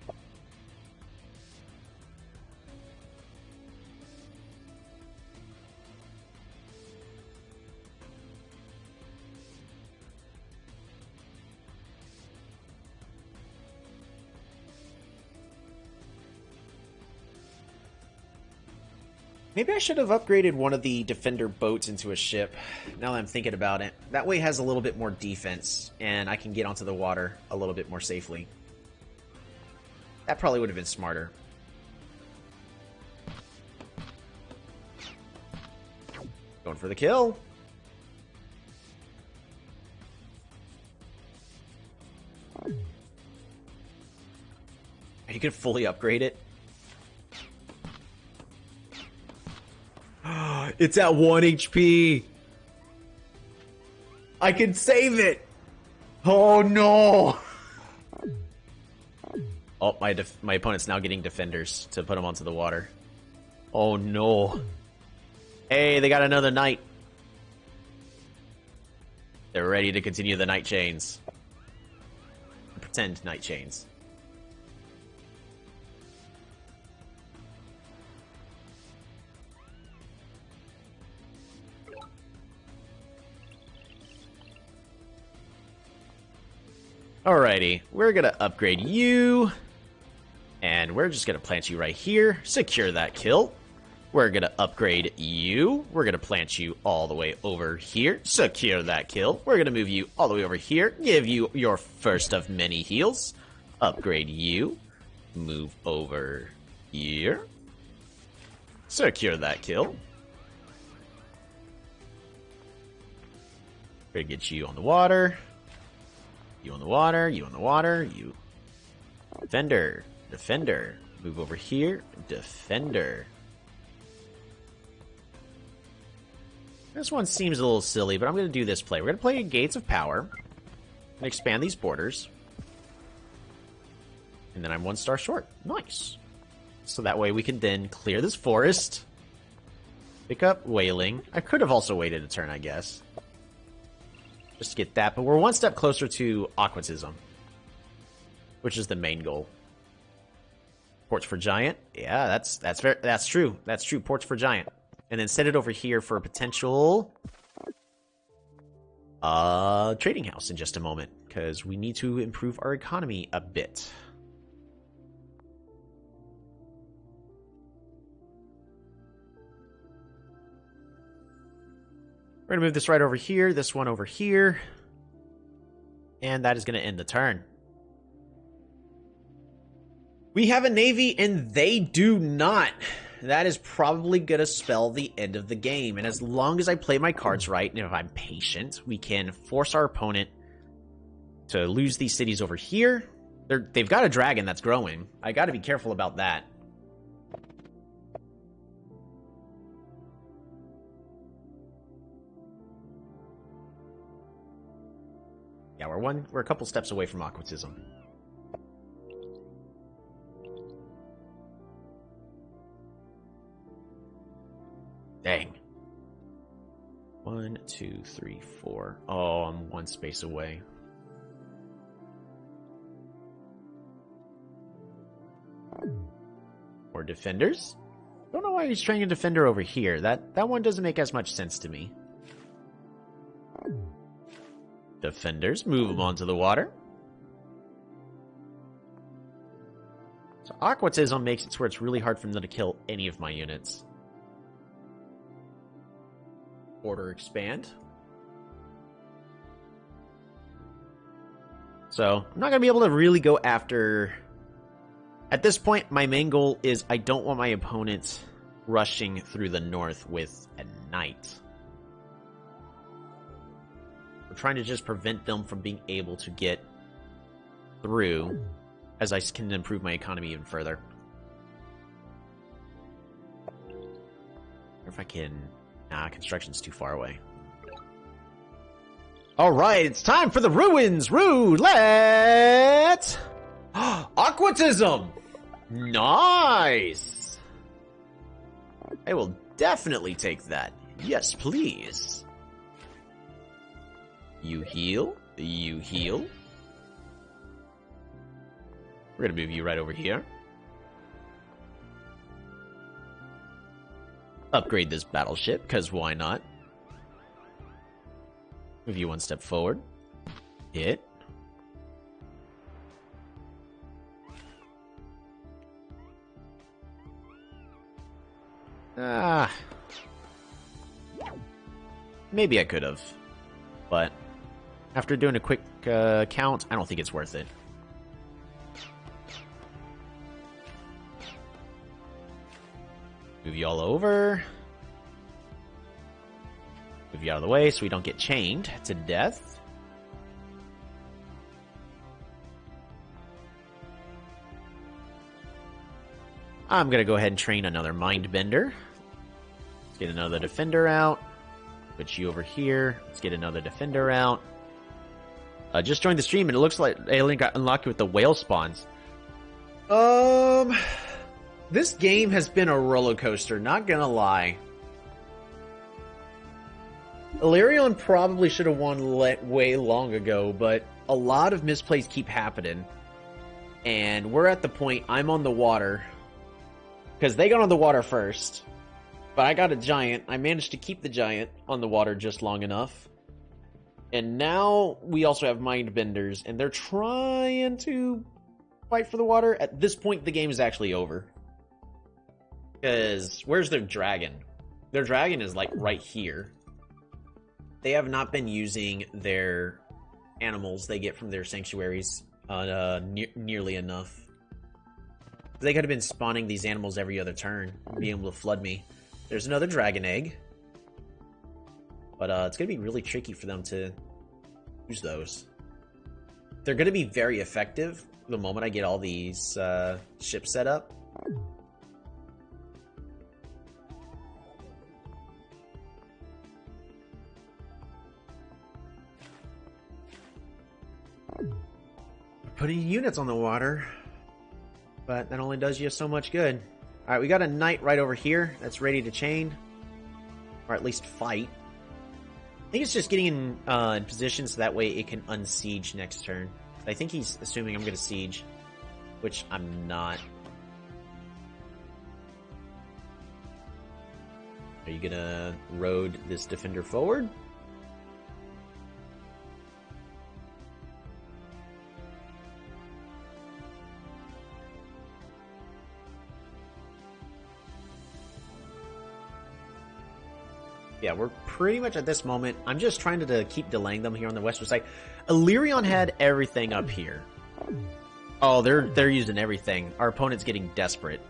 Maybe I should have upgraded one of the defender boats into a ship, now that I'm thinking about it. That way it has a little bit more defense, and I can get onto the water a little bit more safely. That probably would have been smarter. Going for the kill. You can fully upgrade it. It's at 1 HP. I can save it. Oh no. Oh, my opponent's now getting defenders to put him onto the water. Oh no. Hey, they got another knight. They're ready to continue the knight chains. Pretend knight chains. Alrighty, we're gonna upgrade you, and we're just gonna plant you right here, secure that kill. We're gonna upgrade you, we're gonna plant you all the way over here, secure that kill. We're gonna move you all the way over here, give you your first of many heals, upgrade you, move over here, secure that kill. We're gonna get you on the water. You on the water, you on the water, you... Defender, defender. Move over here, defender. This one seems a little silly, but I'm going to do this play. We're going to play Gates of Power. And expand these borders. And then I'm 1 star short. Nice. So that way we can then clear this forest. Pick up Wailing. I could have also waited a turn, I guess. Just to get that, but we're 1 step closer to Aquatism, which is the main goal. Ports for Giant, yeah, that's true. That's true. Ports for Giant, and then set it over here for a potential trading house in just a moment, because we need to improve our economy a bit. We're going to move this right over here, this one over here. And that is going to end the turn. We have a navy, and they do not. That is probably going to spell the end of the game. And as long as I play my cards right, and if I'm patient, we can force our opponent to lose these cities over here. They've got a dragon that's growing. I got to be careful about that. Yeah, we're a couple steps away from aquatism. Dang. 1, 2, 3, 4. Oh, I'm one space away. Or defenders? Don't know why he's trying a defender over here. That one doesn't make as much sense to me. Defenders, move them onto the water. So aquatism makes it so where it's really hard for them to kill any of my units. Order expand. So I'm not going to be able to really go after... At this point, my main goal is I don't want my opponents rushing through the north with a knight. We're trying to just prevent them from being able to get through as I can improve my economy even further. Or if I can... Nah, construction's too far away. Alright, it's time for the ruins roulette! Aquatism! Nice! I will definitely take that. Yes, please. You heal. You heal. We're gonna move you right over here. Upgrade this battleship, because why not? Move you one step forward. Hit. Maybe I could have. But after doing a quick count, I don't think it's worth it. Move you all over. Move you out of the way so we don't get chained to death. I'm going to go ahead and train another Mindbender. Let's get another Defender out. Put you over here. Let's get another Defender out. Just joined the stream and it looks like Alien got unlocked with the whale spawns. This game has been a roller coaster, not gonna lie. Elyrion probably should have won way long ago, but a lot of misplays keep happening. And we're at the point, I'm on the water. Because they got on the water first. But I got a giant. I managed to keep the giant on the water just long enough. And now we also have Mindbenders, and they're trying to fight for the water. At this point, the game is actually over. Because, where's their dragon? Their dragon is, like, right here. They have not been using their animals they get from their sanctuaries nearly enough. They could have been spawning these animals every other turn, being able to flood me. There's another dragon egg. But it's going to be really tricky for them to use those. They're going to be very effective the moment I get all these ships set up. Putting units on the water, but that only does you so much good. Alright, we got a knight right over here that's ready to chain, or at least fight. I think it's just getting in position so that way it can unsiege next turn. I think he's assuming I'm going to siege, which I'm not. Are you going to road this defender forward? Yeah, we're pretty much at this moment. I'm just trying to keep delaying them here on the western side. Elyrion had everything up here. Oh, they're using everything. Our opponent's getting desperate.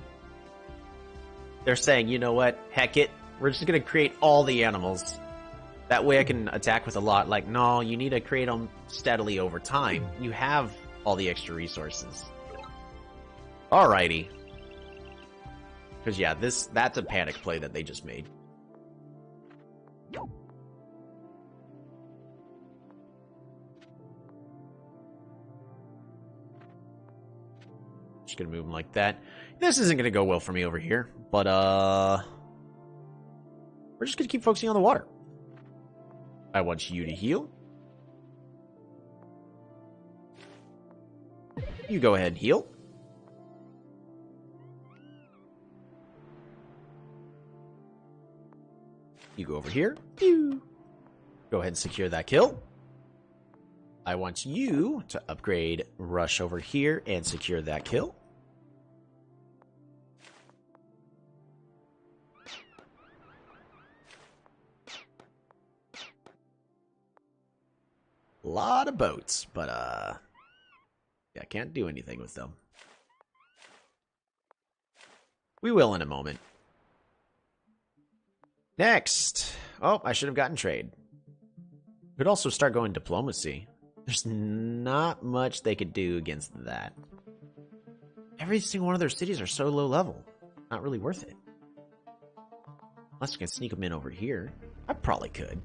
They're saying, you know what? Heck it. We're just going to create all the animals. That way I can attack with a lot. Like, no, you need to create them steadily over time. You have all the extra resources. Alrighty. Because, yeah, that's a panic play that they just made. Just gonna move him like that. This isn't gonna go well for me over here, but we're just gonna keep focusing on the water. I want you to heal. You go ahead and heal. You go over here. Pew. Go ahead and secure that kill. I want you to upgrade Rush over here and secure that kill. A lot of boats, but yeah, I can't do anything with them. We will in a moment. Next. Oh, I should have gotten trade. Could also start going diplomacy. There's not much they could do against that. Every single one of their cities are so low level. Not really worth it. Unless I can sneak them in over here. I probably could.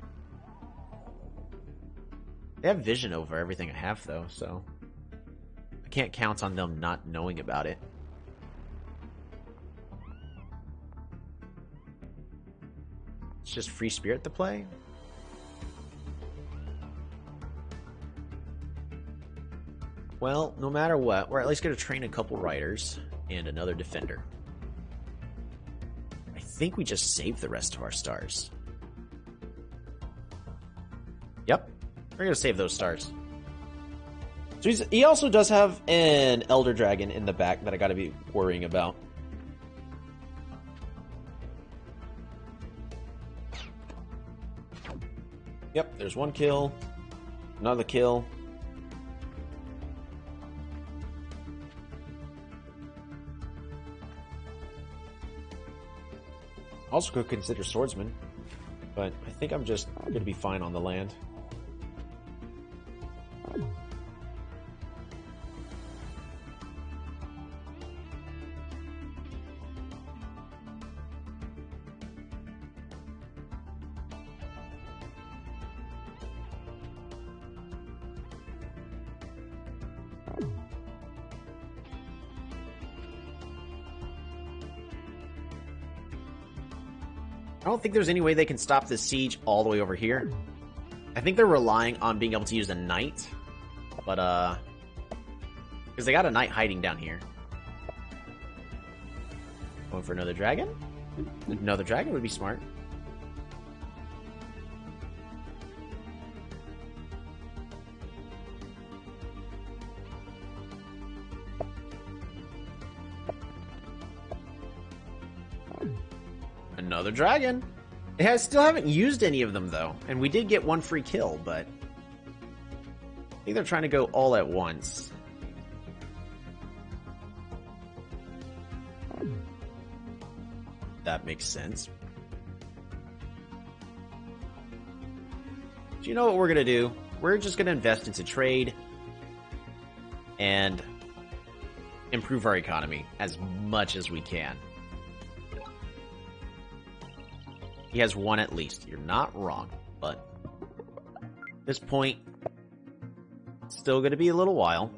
They have vision over everything I have, though, so I can't count on them not knowing about it. It's just free spirit to play. Well, no matter what, we're at least going to train a couple riders and another defender. I think we just saved the rest of our stars. Yep, we're going to save those stars. So he also does have an Elder Dragon in the back that I got to be worrying about. Yep, there's one kill, another kill. Also could consider swordsman, but I think I'm just going to be fine on the land. I don't think there's any way they can stop this siege all the way over here. I think they're relying on being able to use a knight. But, because they got a knight hiding down here. Going for another dragon? Another dragon would be smart. Another dragon. Still haven't used any of them, though. And we did get one free kill, but I think they're trying to go all at once. That makes sense. Do you know what we're going to do? We're just going to invest into trade and improve our economy as much as we can. He has one at least. You're not wrong, but at this point, it's still going to be a little while.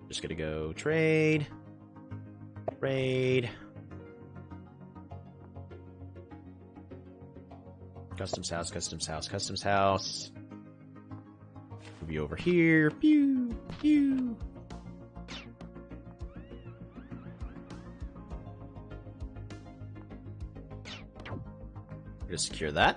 Just going to go trade, trade, customs house, customs house, customs house. Move you over here. Pew, pew. To secure that.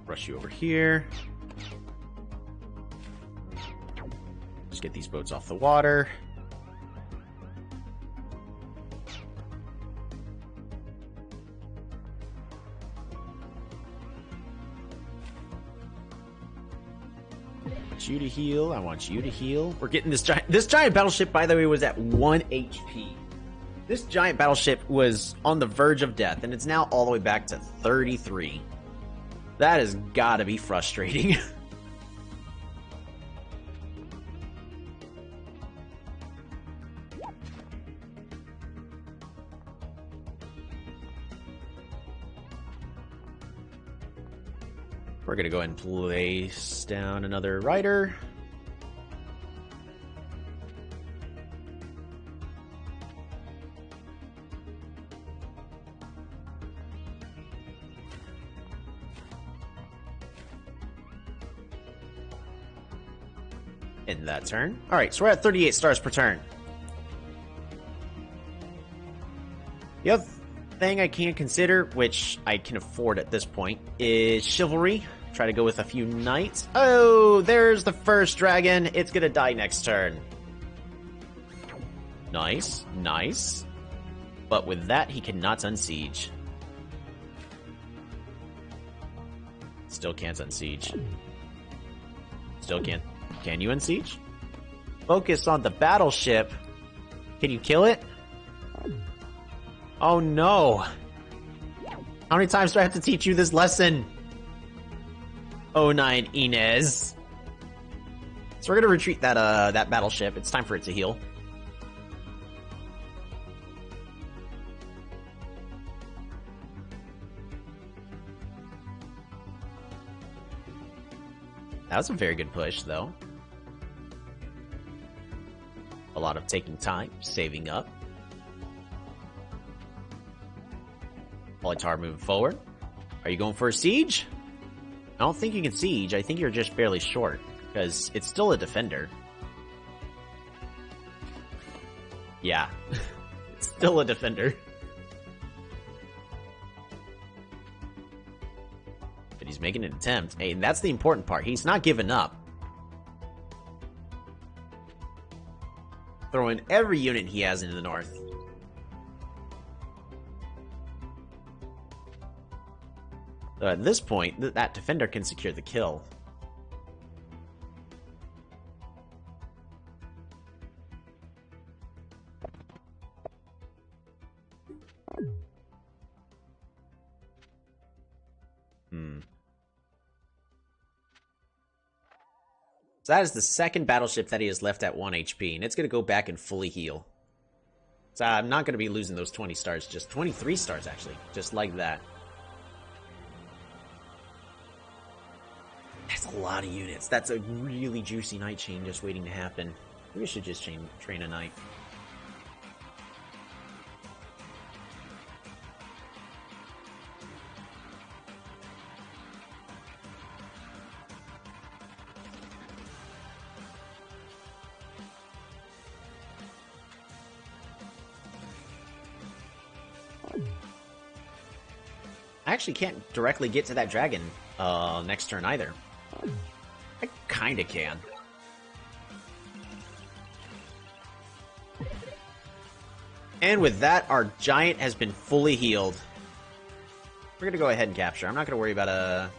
Rush you over here. Just get these boats off the water. You to heal. I want you to heal. We're getting this giant. This giant battleship, by the way, was at 1 HP. This giant battleship was on the verge of death, and it's now all the way back to 33. That has got to be frustrating. We're gonna go ahead and place down another rider. In that turn. Alright, so we're at 38 stars per turn. The other thing I can consider, which I can afford at this point, is chivalry. Try to go with a few knights. Oh, there's the first dragon. It's gonna die next turn. Nice, nice. But with that, he cannot unsiege. Still can't unsiege. Still can't. Can you unsiege? Focus on the battleship. Can you kill it? Oh no. How many times do I have to teach you this lesson? Oh 09 Inez. So we're gonna retreat that battleship. It's time for it to heal. That was a very good push, though. A lot of taking time, saving up. Polytar moving forward. Are you going for a siege? I don't think you can siege. I think you're just barely short, because it's still a defender. Yeah. It's still a defender. But he's making an attempt. Hey, and that's the important part. He's not giving up. Throwing every unit he has into the north. So at this point, that defender can secure the kill. So that is the second battleship that he has left at 1 HP, and it's going to go back and fully heal. So I'm not going to be losing those 20 stars, just 23 stars actually, just like that. That's a lot of units. That's a really juicy knight chain just waiting to happen. We should just train a knight. I actually can't directly get to that dragon next turn either. I kinda can. And with that, our giant has been fully healed. We're gonna go ahead and capture. I'm not gonna worry about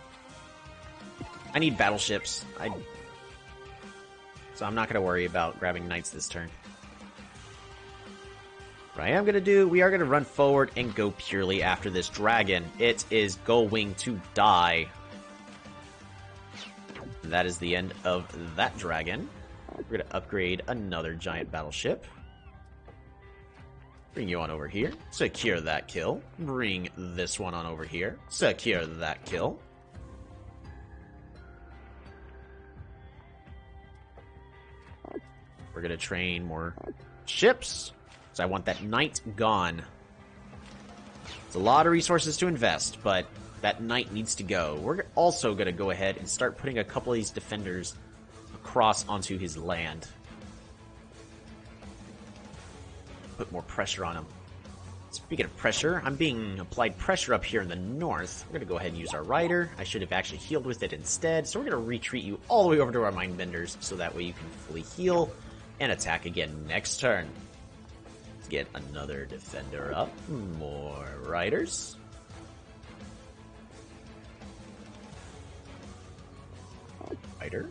I need battleships. So I'm not gonna worry about grabbing knights this turn. What I am going to do, we are going to run forward and go purely after this dragon. It is going to die. And that is the end of that dragon. We're going to upgrade another giant battleship. Bring you on over here. Secure that kill. Bring this one on over here. Secure that kill. We're going to train more ships. So I want that knight gone. It's a lot of resources to invest, but that knight needs to go. We're also going to go ahead and start putting a couple of these defenders across onto his land. Put more pressure on him. Speaking of pressure, I'm being applied pressure up here in the north. We're going to go ahead and use our rider. I should have actually healed with it instead. So we're going to retreat you all the way over to our mine benders, so that way you can fully heal and attack again next turn. Get another defender up. More riders. Rider.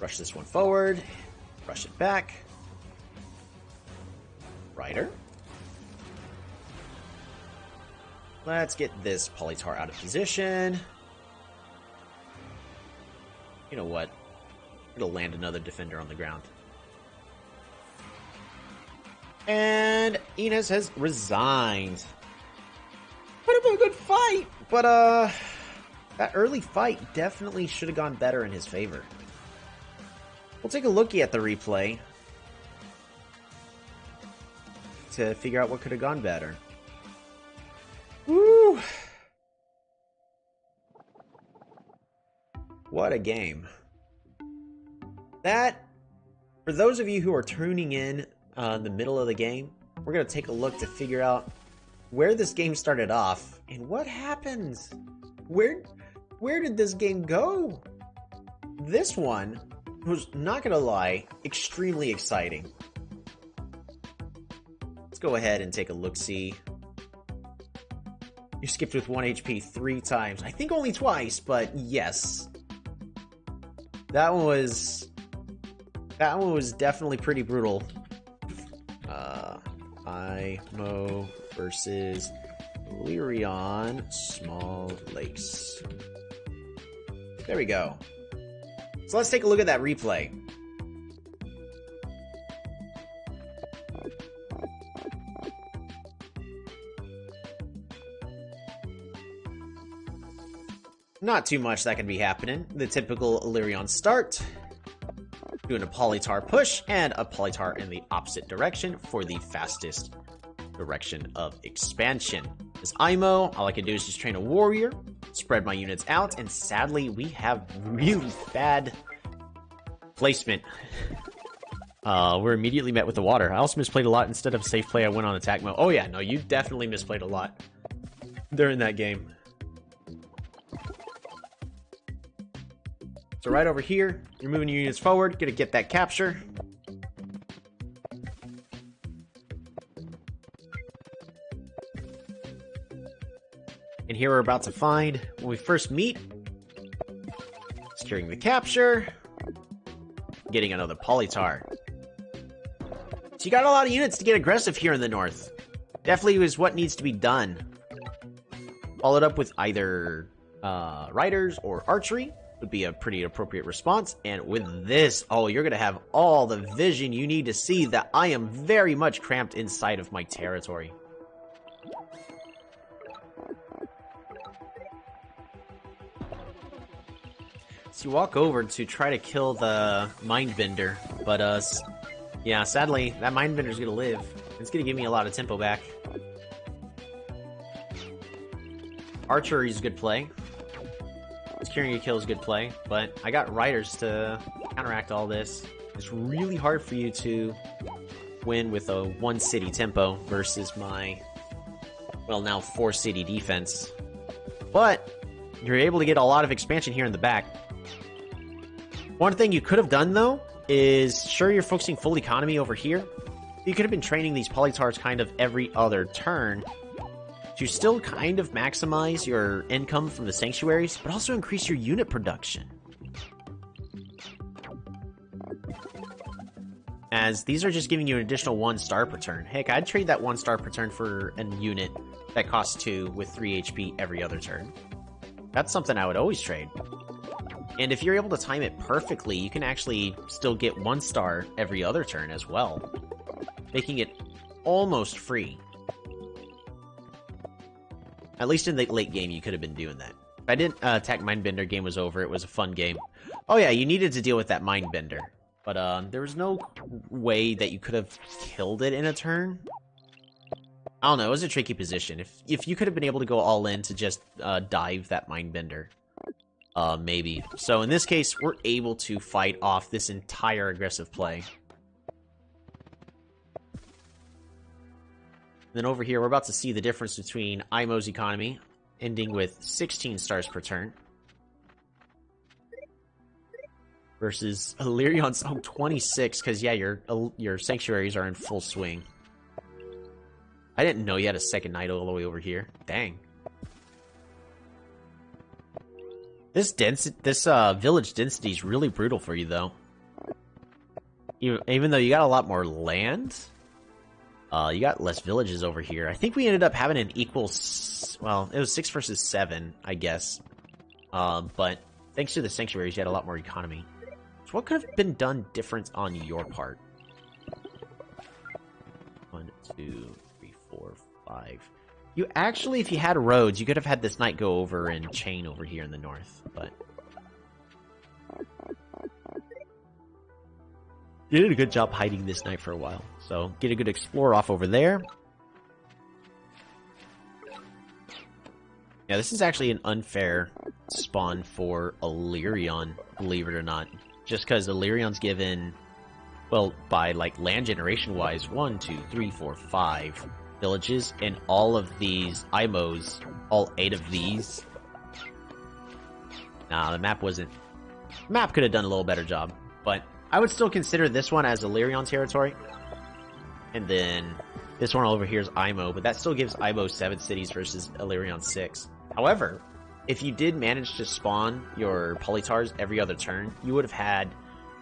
Rush this one forward. Rush it back. Rider. Let's get this Polytar out of position. You know what? It'll land another defender on the ground. And Inez has resigned. Would have been a good fight, but That early fight definitely should have gone better in his favor. We'll take a lookie at the replay to figure out what could have gone better. Woo! What a game. That, for those of you who are tuning in the middle of the game, we're going to take a look to figure out where this game started off and what happens. Where did this game go? This one was, not going to lie, extremely exciting. Let's go ahead and take a look-see. You skipped with 1 HP 3 times. I think only twice, but yes. That one was definitely pretty brutal. IMO versus Elyrion Small Lakes. There we go. So let's take a look at that replay. Not too much that can be happening. The typical Elyrion start. Doing a Polytar push and a Polytar in the opposite direction for the fastest direction of expansion. As IMO, all I can do is just train a warrior, spread my units out, and sadly we have really bad placement. We're immediately met with the water. I also misplayed a lot. Instead of safe play, I went on attack mode. Oh yeah, no, you definitely misplayed a lot during that game. So right over here, you're moving your units forward, gonna get that capture. And here we're about to find, when we first meet, securing the capture, getting another Polytar. So you got a lot of units to get aggressive here in the north. Definitely is what needs to be done. Followed up with either riders or archery. Would be a pretty appropriate response. And with this, oh, you're gonna have all the vision you need to see that I am very much cramped inside of my territory. So you walk over to try to kill the Mindbender, but yeah, sadly that Mindbender's gonna live. It's gonna give me a lot of tempo back. Archery is a good play. Securing a kill is a good play, but I got riders to counteract all this. It's really hard for you to win with a 1 city tempo versus my, well, now 4 city defense. But you're able to get a lot of expansion here in the back. One thing you could have done, though, is sure you're focusing full economy over here. You could have been training these Polytars kind of every other turn to still kind of maximize your income from the sanctuaries, but also increase your unit production. As these are just giving you an additional 1 star per turn. Heck, I'd trade that 1 star per turn for a unit that costs 2 with 3 HP every other turn. That's something I would always trade. And if you're able to time it perfectly, you can actually still get 1 star every other turn as well, making it almost free. At least in the late game, you could have been doing that. If I didn't attack Mindbender, game was over. It was a fun game. Oh yeah, you needed to deal with that Mindbender. But there was no way that you could have killed it in a turn. I don't know, it was a tricky position. If you could have been able to go all in to just dive that Mindbender. Maybe. So in this case, we're able to fight off this entire aggressive play. Then over here, we're about to see the difference between IMO's economy, ending with 16 stars per turn, versus Ellyrion's 26, because yeah, your sanctuaries are in full swing. I didn't know you had a second night all the way over here. Dang. This village density is really brutal for you, though. Even though you got a lot more land, you got less villages over here. I think we ended up having an equal... Well, it was 6 versus 7, I guess. But thanks to the sanctuaries, you had a lot more economy. So what could have been done different on your part? 1, 2, 3, 4, 5. You actually, if you had roads, you could have had this knight go over and chain over here in the north, but... You did a good job hiding this knight for a while. So, get a good explorer off over there. Yeah, this is actually an unfair spawn for Elyrion, believe it or not. Just because Ellyrion's given, well, by like land generation wise, 1, 2, 3, 4, 5 villages, and all of these IMOs, all 8 of these. Nah, the map wasn't. Map could have done a little better job, but I would still consider this one as Elyrion territory. And then this one over here is IMO, but that still gives IMO 7 cities versus Elyrion 6. However, if you did manage to spawn your Polytars every other turn, you would have had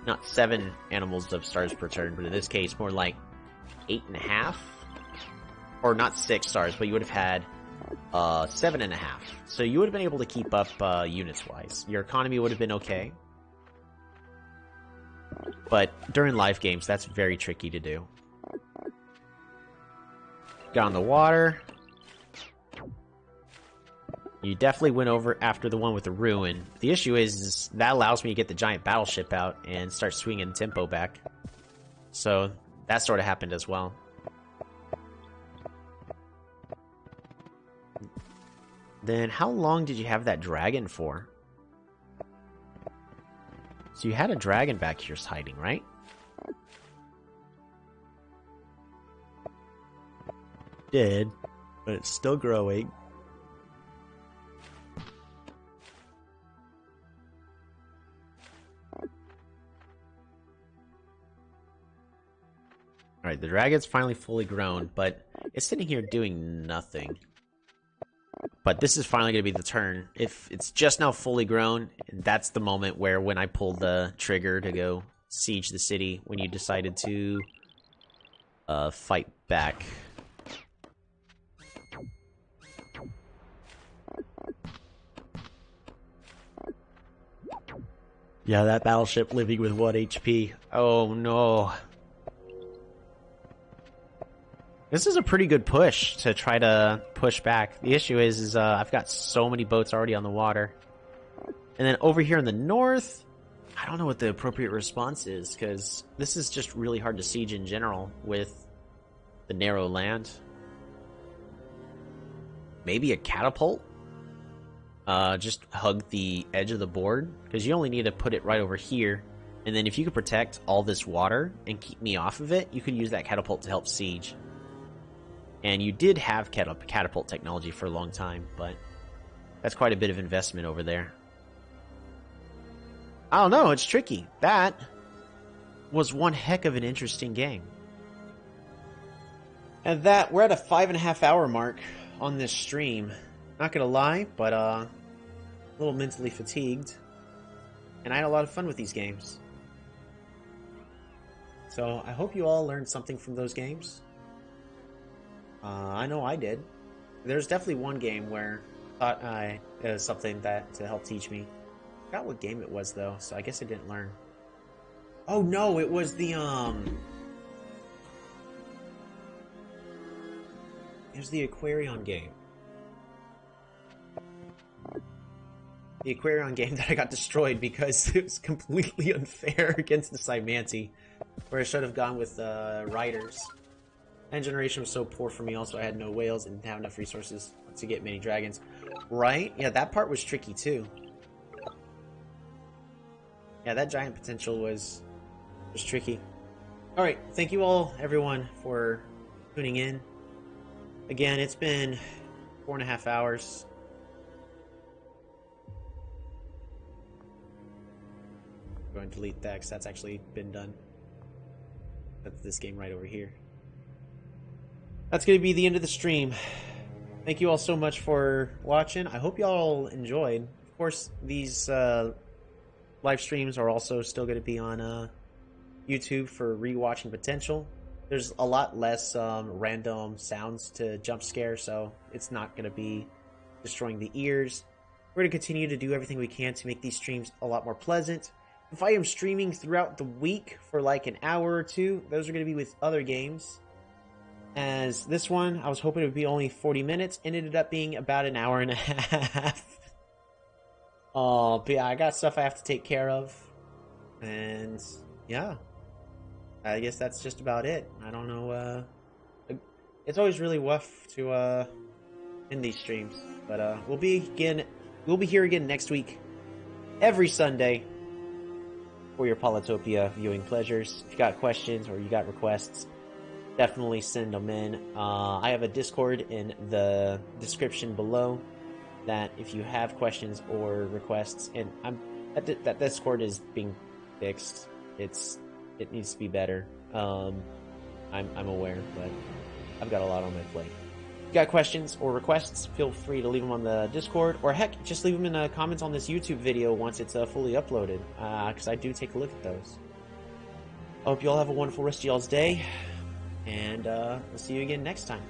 not 7 animals of stars per turn, but in this case more like 8.5. Or not 6 stars, but you would have had 7.5. So you would have been able to keep up units-wise. Your economy would have been okay. But during live games, that's very tricky to do. Got on the water. You definitely went over after the one with the ruin. The issue is that allows me to get the giant battleship out and start swinging tempo back. So that sort of happened as well. Then how long did you have that dragon for? So you had a dragon back here hiding, right? Did, but it's still growing. Alright, the dragon's finally fully grown, but it's sitting here doing nothing. But this is finally going to be the turn. If it's just now fully grown, that's the moment where when I pull the trigger to go siege the city, when you decided to fight back. Yeah, that battleship living with 1 HP. Oh no. This is a pretty good push to try to push back. The issue is I've got so many boats already on the water. And then over here in the north, I don't know what the appropriate response is, because this is just really hard to siege in general with the narrow land. Maybe a catapult? Just hug the edge of the board, because you only need to put it right over here. And then if you could protect all this water and keep me off of it, you could use that catapult to help siege. And you did have catapult technology for a long time, but that's quite a bit of investment over there. I don't know, it's tricky. That was one heck of an interesting game. And that, we're at a 5.5 hour mark on this stream. Not gonna lie, but a little mentally fatigued. And I had a lot of fun with these games. So I hope you all learned something from those games. I know I did. There's definitely one game where I thought it was something that to help teach me. I forgot what game it was though, so I guess I didn't learn. Oh no, it was the it was the Aquarion game. The Aquarion game that I got destroyed because it was completely unfair against the Cymanti, where I should have gone with riders. And generation was so poor for me. Also, I had no whales and didn't have enough resources to get many dragons. Right? Yeah, that part was tricky too. Yeah, that giant potential was tricky. Alright, thank you all, everyone, for tuning in. Again, it's been 4.5 hours. I'm going to delete that because that's actually been done. That's this game right over here. That's going to be the end of the stream. Thank you all so much for watching. I hope you all enjoyed. Of course, these live streams are also still going to be on YouTube for rewatching potential. There's a lot less random sounds to jump scare, so it's not going to be destroying the ears. We're going to continue to do everything we can to make these streams a lot more pleasant. If I am streaming throughout the week for like an hour or two, those are going to be with other games. as this one. I was hoping it would be only 40 minutes. It ended up being about an hour and a half. But yeah, I got stuff I have to take care of. And yeah, I guess that's just about it. I don't know. It's always really rough to end these streams. But we'll be here again next week. Every Sunday. For your Polytopia viewing pleasures. If you got questions or you got requests, definitely send them in. I have a Discord in the description below that if you have questions or requests, and that Discord is being fixed. It needs to be better. I'm aware, but I've got a lot on my plate. If you got questions or requests, feel free to leave them on the Discord, or heck, just leave them in the comments on this YouTube video once it's fully uploaded, because I do take a look at those. I hope you all have a wonderful rest of y'all's day, and we'll see you again next time.